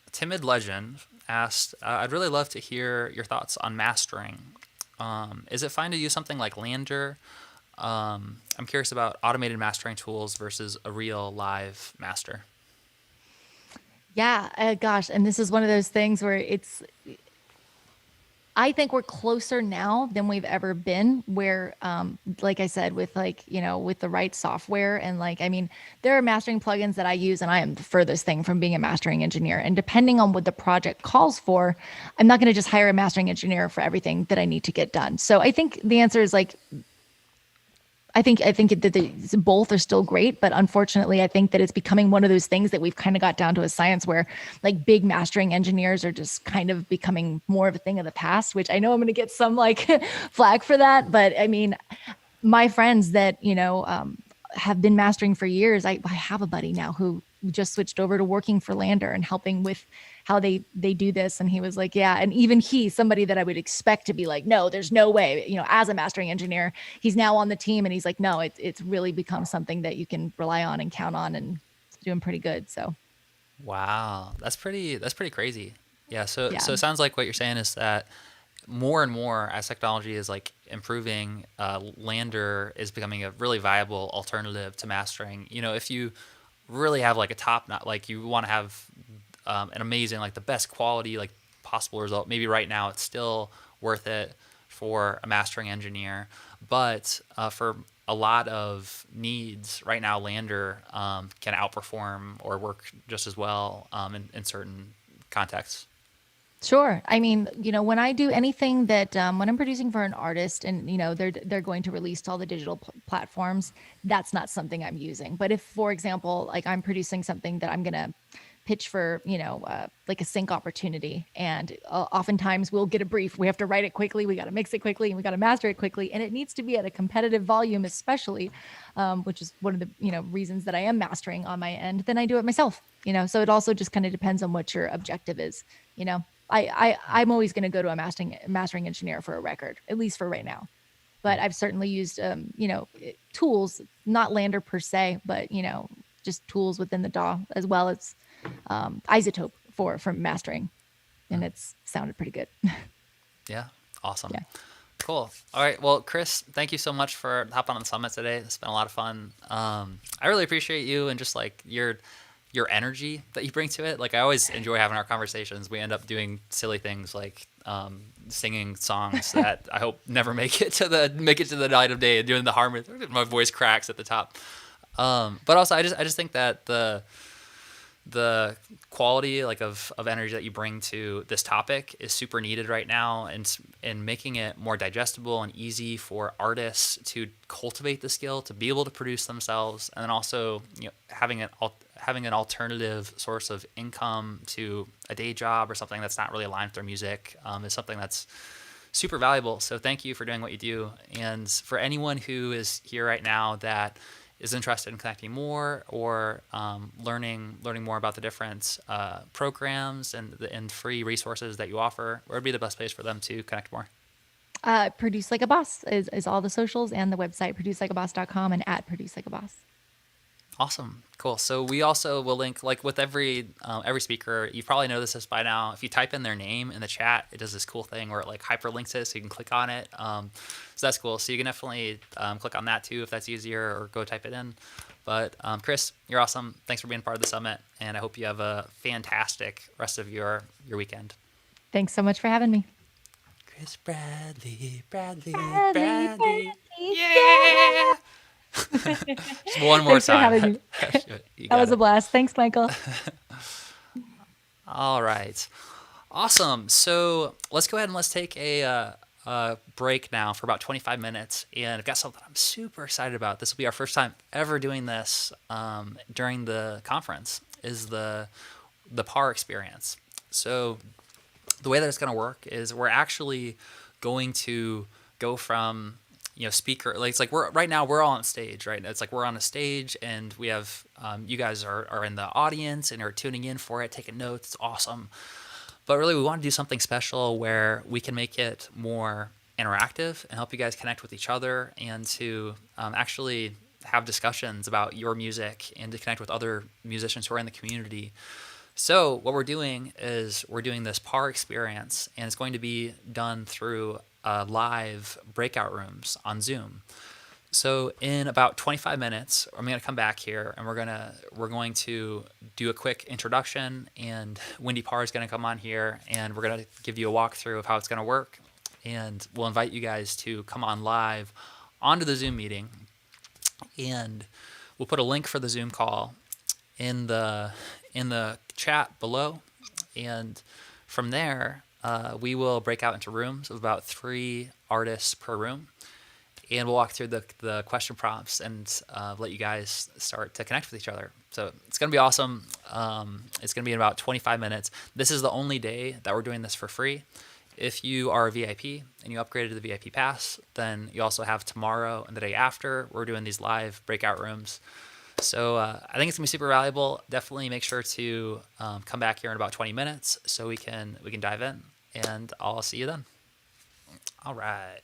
legend asked, I'd really love to hear your thoughts on mastering. Is it fine to use something like Lander? I'm curious about automated mastering tools versus a real live master. Yeah, gosh, and this is one of those things where I think we're closer now than we've ever been where like I said with like, with the right software and like I mean, there are mastering plugins that I use and I am the furthest thing from being a mastering engineer and depending on what the project calls for, I'm not going to just hire a mastering engineer for everything that I need to get done. So I think the answer is like I think that both are still great, but unfortunately, I think that it's becoming one of those things that we've kind of got down to a science where like big mastering engineers are just kind of becoming more of a thing of the past. Which I know I'm going to get some like flag for that, but I mean, my friends that have been mastering for years. I have a buddy now who just switched over to working for Lander and helping with how they do this. And he was like, yeah. And even somebody that I would expect to be like, no, there's no way, as a mastering engineer, he's now on the team and he's like, no, it's really become something that you can rely on and count on and it's doing pretty good. So Wow, that's pretty crazy. Yeah, so yeah, it sounds like what you're saying is that more and more as technology is like improving, Lander is becoming a really viable alternative to mastering. If you really have like a top not like you want to have an amazing like the best quality like possible result. Maybe right now it's still worth it for a mastering engineer, but for a lot of needs right now, Lander can outperform or work just as well in certain contexts. sure. I mean, when I do anything that when I'm producing for an artist and they're going to release to all the digital platforms, that's not something I'm using. But if, for example, like I'm producing something that I'm gonna pitch for, like a sync opportunity, and oftentimes we'll get a brief. We have to write it quickly, we got to mix it quickly, and we got to master it quickly, and it needs to be at a competitive volume, especially, which is one of the reasons that I am mastering on my end. Then I do it myself. So it also just kind of depends on what your objective is. You know, I'm always going to go to a mastering engineer for a record, at least for right now. But I've certainly used tools, not Lander per se, but just tools within the DAW as well as Isotope for mastering, and it's sounded pretty good. Yeah, awesome. Yeah. Cool. All right. Well, Chris, thank you so much for hopping on the summit today. It's been a lot of fun. I really appreciate you and just like your energy that you bring to it. Like I always enjoy having our conversations. We end up doing silly things like singing songs that I hope never make it to the light of day and doing the harmony. My voice cracks at the top. But also, I just think that the quality like of energy that you bring to this topic is super needed right now, and making it more digestible and easy for artists to cultivate the skill to be able to produce themselves, and then also having an alternative source of income to a day job or something that's not really aligned with their music is something that's super valuable. So thank you for doing what you do, and for anyone who is here right now that is interested in connecting more or learning more about the different programs and free resources that you offer, where would be the best place for them to connect more? Produce Like a Boss is all the socials, and the website producelikeaboss.com and at Produce Like a Boss. Awesome. Cool. So we also will link, like with every speaker, you probably know this by now. If you type in their name in the chat, it does this cool thing where it like hyperlinks it so you can click on it. So that's cool. So you can definitely click on that too if that's easier, or go type it in. But Chris, you're awesome. Thanks for being part of the summit, and I hope you have a fantastic rest of your weekend. Thanks so much for having me. Chris Bradley. Bradley. Yeah. Just one more Thanks for time. having me. You That got was a it. blast. Thanks, Michael. All right. Awesome. So let's go ahead and let's take a break now for about 25 minutes. And I've got something I'm super excited about. This will be our first time ever doing this during the conference. Is the PAR experience. So the way that it's going to work is we're actually going to go from speaker, like it's like we're right now we're all on stage, right? It's like we're on a stage and we have you guys are in the audience and are tuning in for it, taking notes. It's awesome. But really, we want to do something special where we can make it more interactive and help you guys connect with each other and to actually have discussions about your music and to connect with other musicians who are in the community. So what we're doing is we're doing this PAR experience, and it's going to be done through live breakout rooms on Zoom. So in about 25 minutes, I'm going to come back here and we're going to do a quick introduction, and Wendy Parr is going to come on here and we're going to give you a walkthrough of how it's going to work, and we'll invite you guys to come on live onto the Zoom meeting, and we'll put a link for the Zoom call in the chat below, and from there we will break out into rooms of about 3 artists per room, and we'll walk through the question prompts and let you guys start to connect with each other. So it's going to be awesome. It's going to be in about 25 minutes. This is the only day that we're doing this for free. If you are a VIP and you upgraded to the VIP pass, then you also have tomorrow and the day after. We're doing these live breakout rooms. So I think it's going to be super valuable. Definitely make sure to come back here in about 20 minutes so we can dive in, and I'll see you then. All right.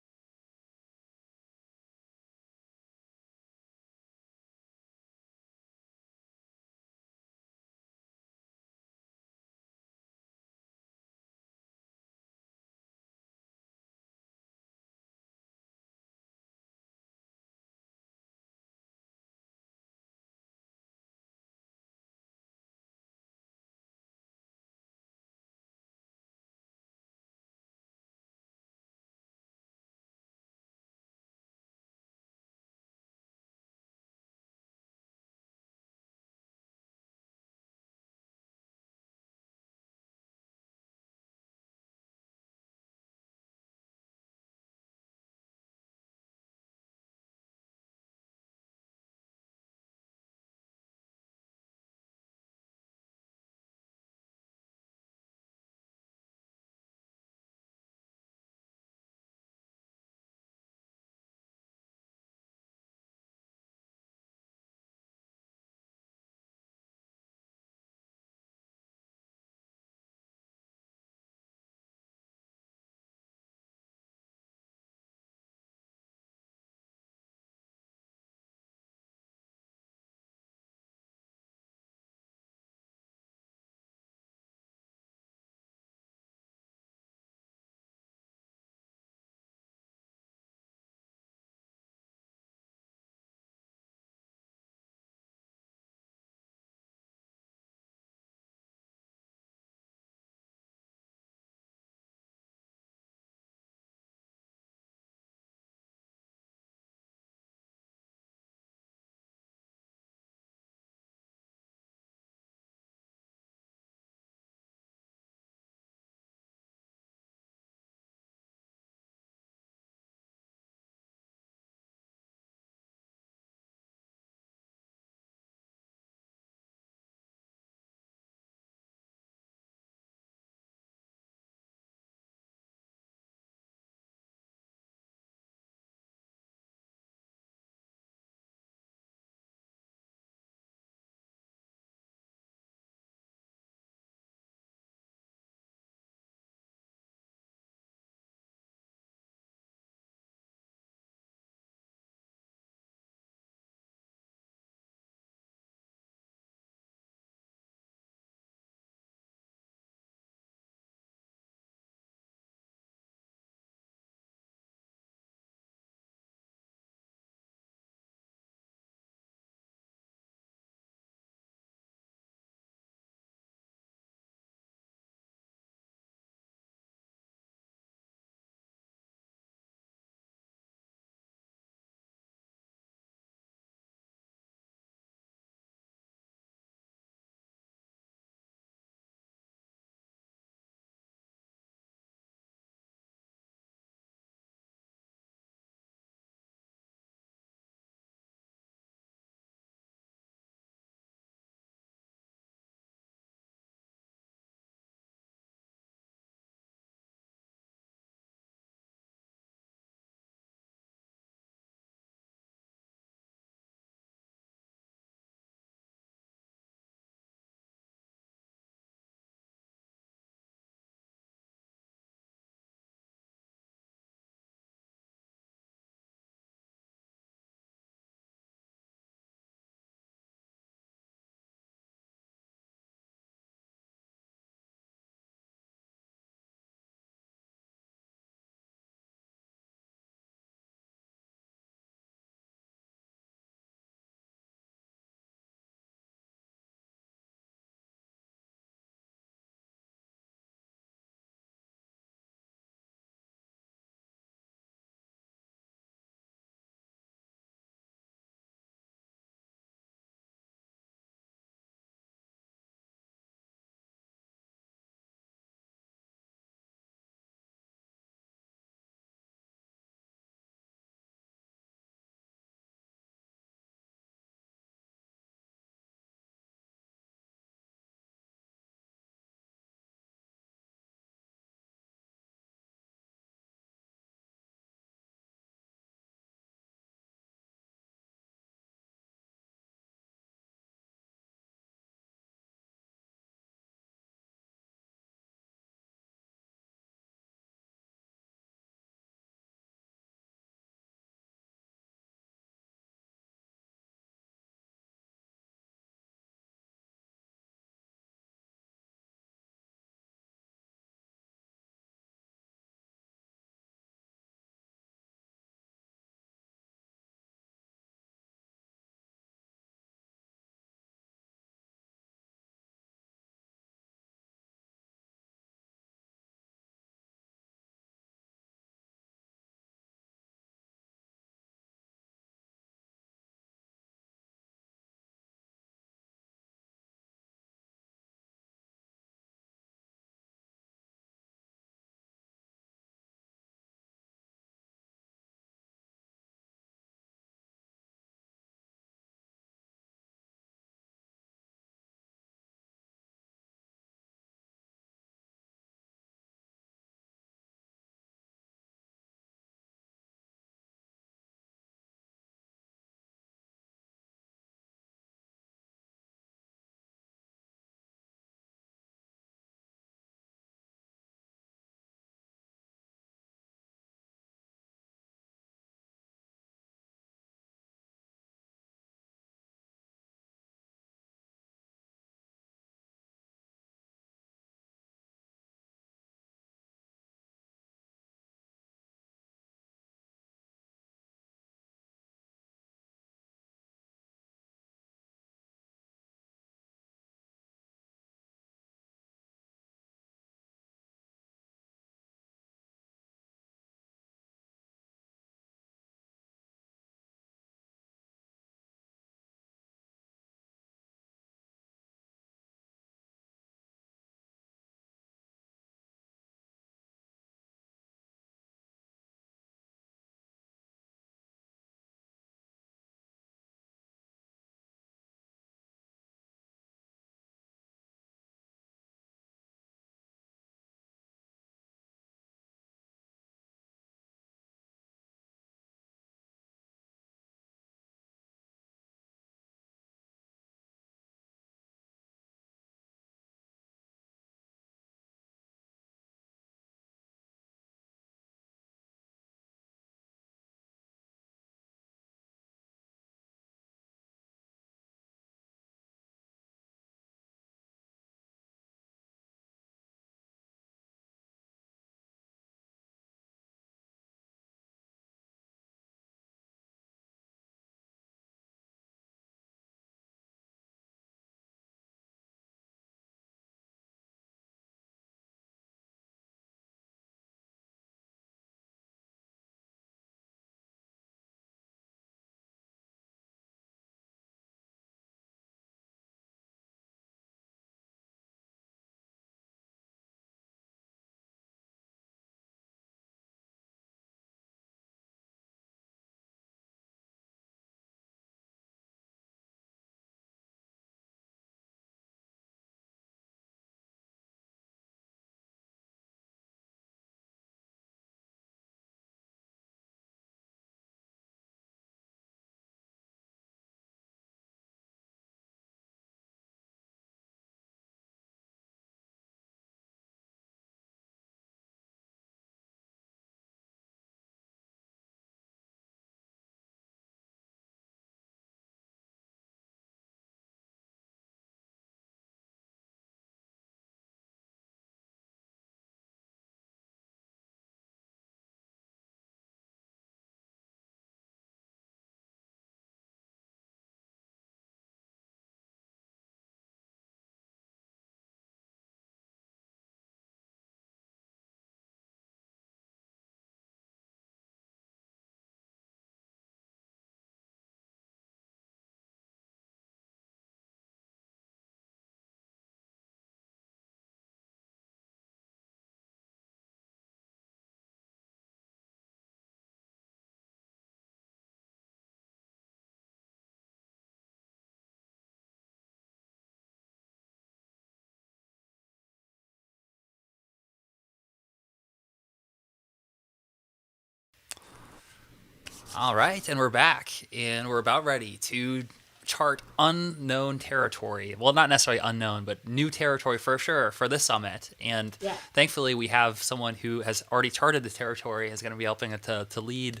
All right, and we're back, and we're about ready to chart unknown territory. Well, not necessarily unknown, but new territory for sure for this summit. And Yeah. thankfully, we have someone who has already charted the territory, is going to be helping to lead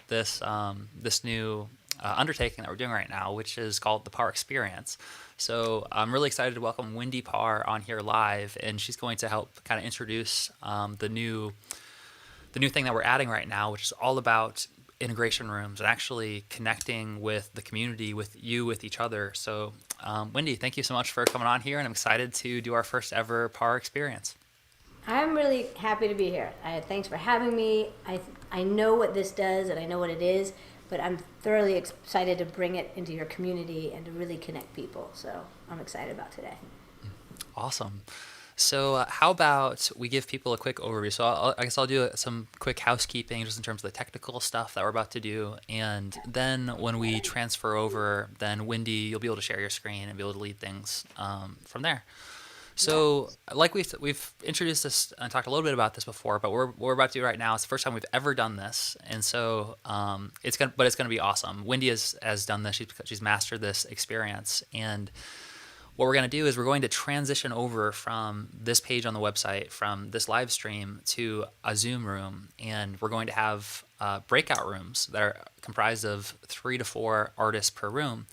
this this new undertaking that we're doing right now, which is called the PAR Experience. So I'm really excited to welcome Wendy Parr on here live, and she's going to help kind of introduce the new thing that we're adding right now, which is all about integration rooms and actually connecting with the community, with each other. So, Wendy, thank you so much for coming on here, and I'm excited to do our first ever PAR experience. I'm really happy to be here. Thanks for having me. I know what this does and I know what it is, but I'm thoroughly excited to bring it into your community and to really connect people. So I'm excited about today. Awesome. So how about we give people a quick overview? So I guess I'll do some quick housekeeping just in terms of the technical stuff that we're about to do. And then when we transfer over, then Wendy, you'll be able to share your screen and be able to lead things from there. So like we've introduced this and talked a little bit about this before, but what we're about to do right now is the first time we've ever done this. And so it's gonna be awesome. Wendy has done this. She's mastered this experience. And what we're going to do is we're going to transition over from this page on the website, from this live stream, to a Zoom room. And we're going to have breakout rooms that are comprised of 3 to 4 artists per room.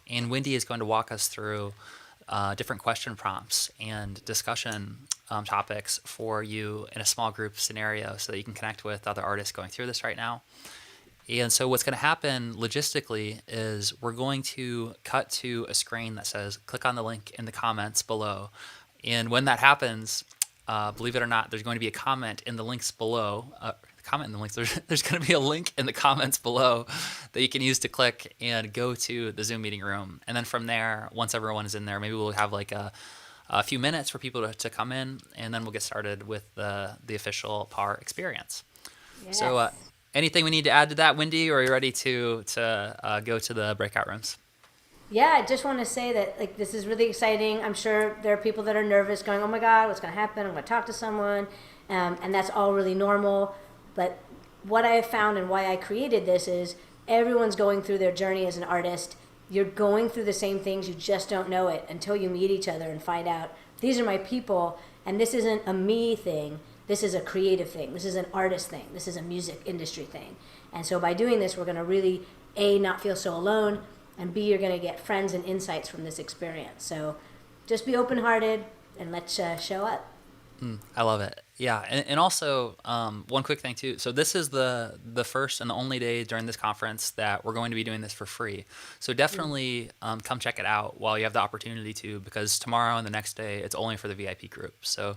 And Wendy is going to walk us through different question prompts and discussion topics for you in a small group scenario so that you can connect with other artists going through this right now. And so what's going to happen logistically is we're going to cut to a screen that says, click on the link in the comments below. And when that happens, believe it or not, there's going to be a comment in the links below. There's going to be a link in the comments below that you can use to click and go to the Zoom meeting room. And then from there, once everyone is in there, maybe we'll have like a few minutes for people to come in, and then we'll get started with the official PAR experience. Yes. So anything we need to add to that, Wendy, or are you ready to go to the breakout rooms? Yeah, I just want to say that this is really exciting. I'm sure there are people that are nervous going, oh my God, what's going to happen? I'm going to talk to someone. And that's all really normal. But what I have found and why I created this is everyone's going through their journey as an artist. You're going through the same things. You just don't know it until you meet each other and find out, these are my people. And this isn't a me thing. This is a creative thing. This is an artist thing. This is a music industry thing. And so by doing this, we're going to really, A, not feel so alone, and B, you're going to get friends and insights from this experience. So just be open-hearted and let's show up. I love it. Yeah, and also one quick thing too. So this is the first and the only day during this conference that we're going to be doing this for free. So definitely come check it out while you have the opportunity to, because tomorrow and the next day it's only for the VIP group. So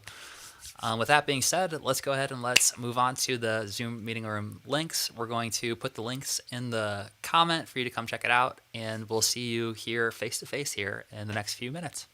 with that being said, let's go ahead and let's move on to the Zoom meeting room links. We're going to put the links in the comment for you to come check it out, and we'll see you here face to face here in the next few minutes.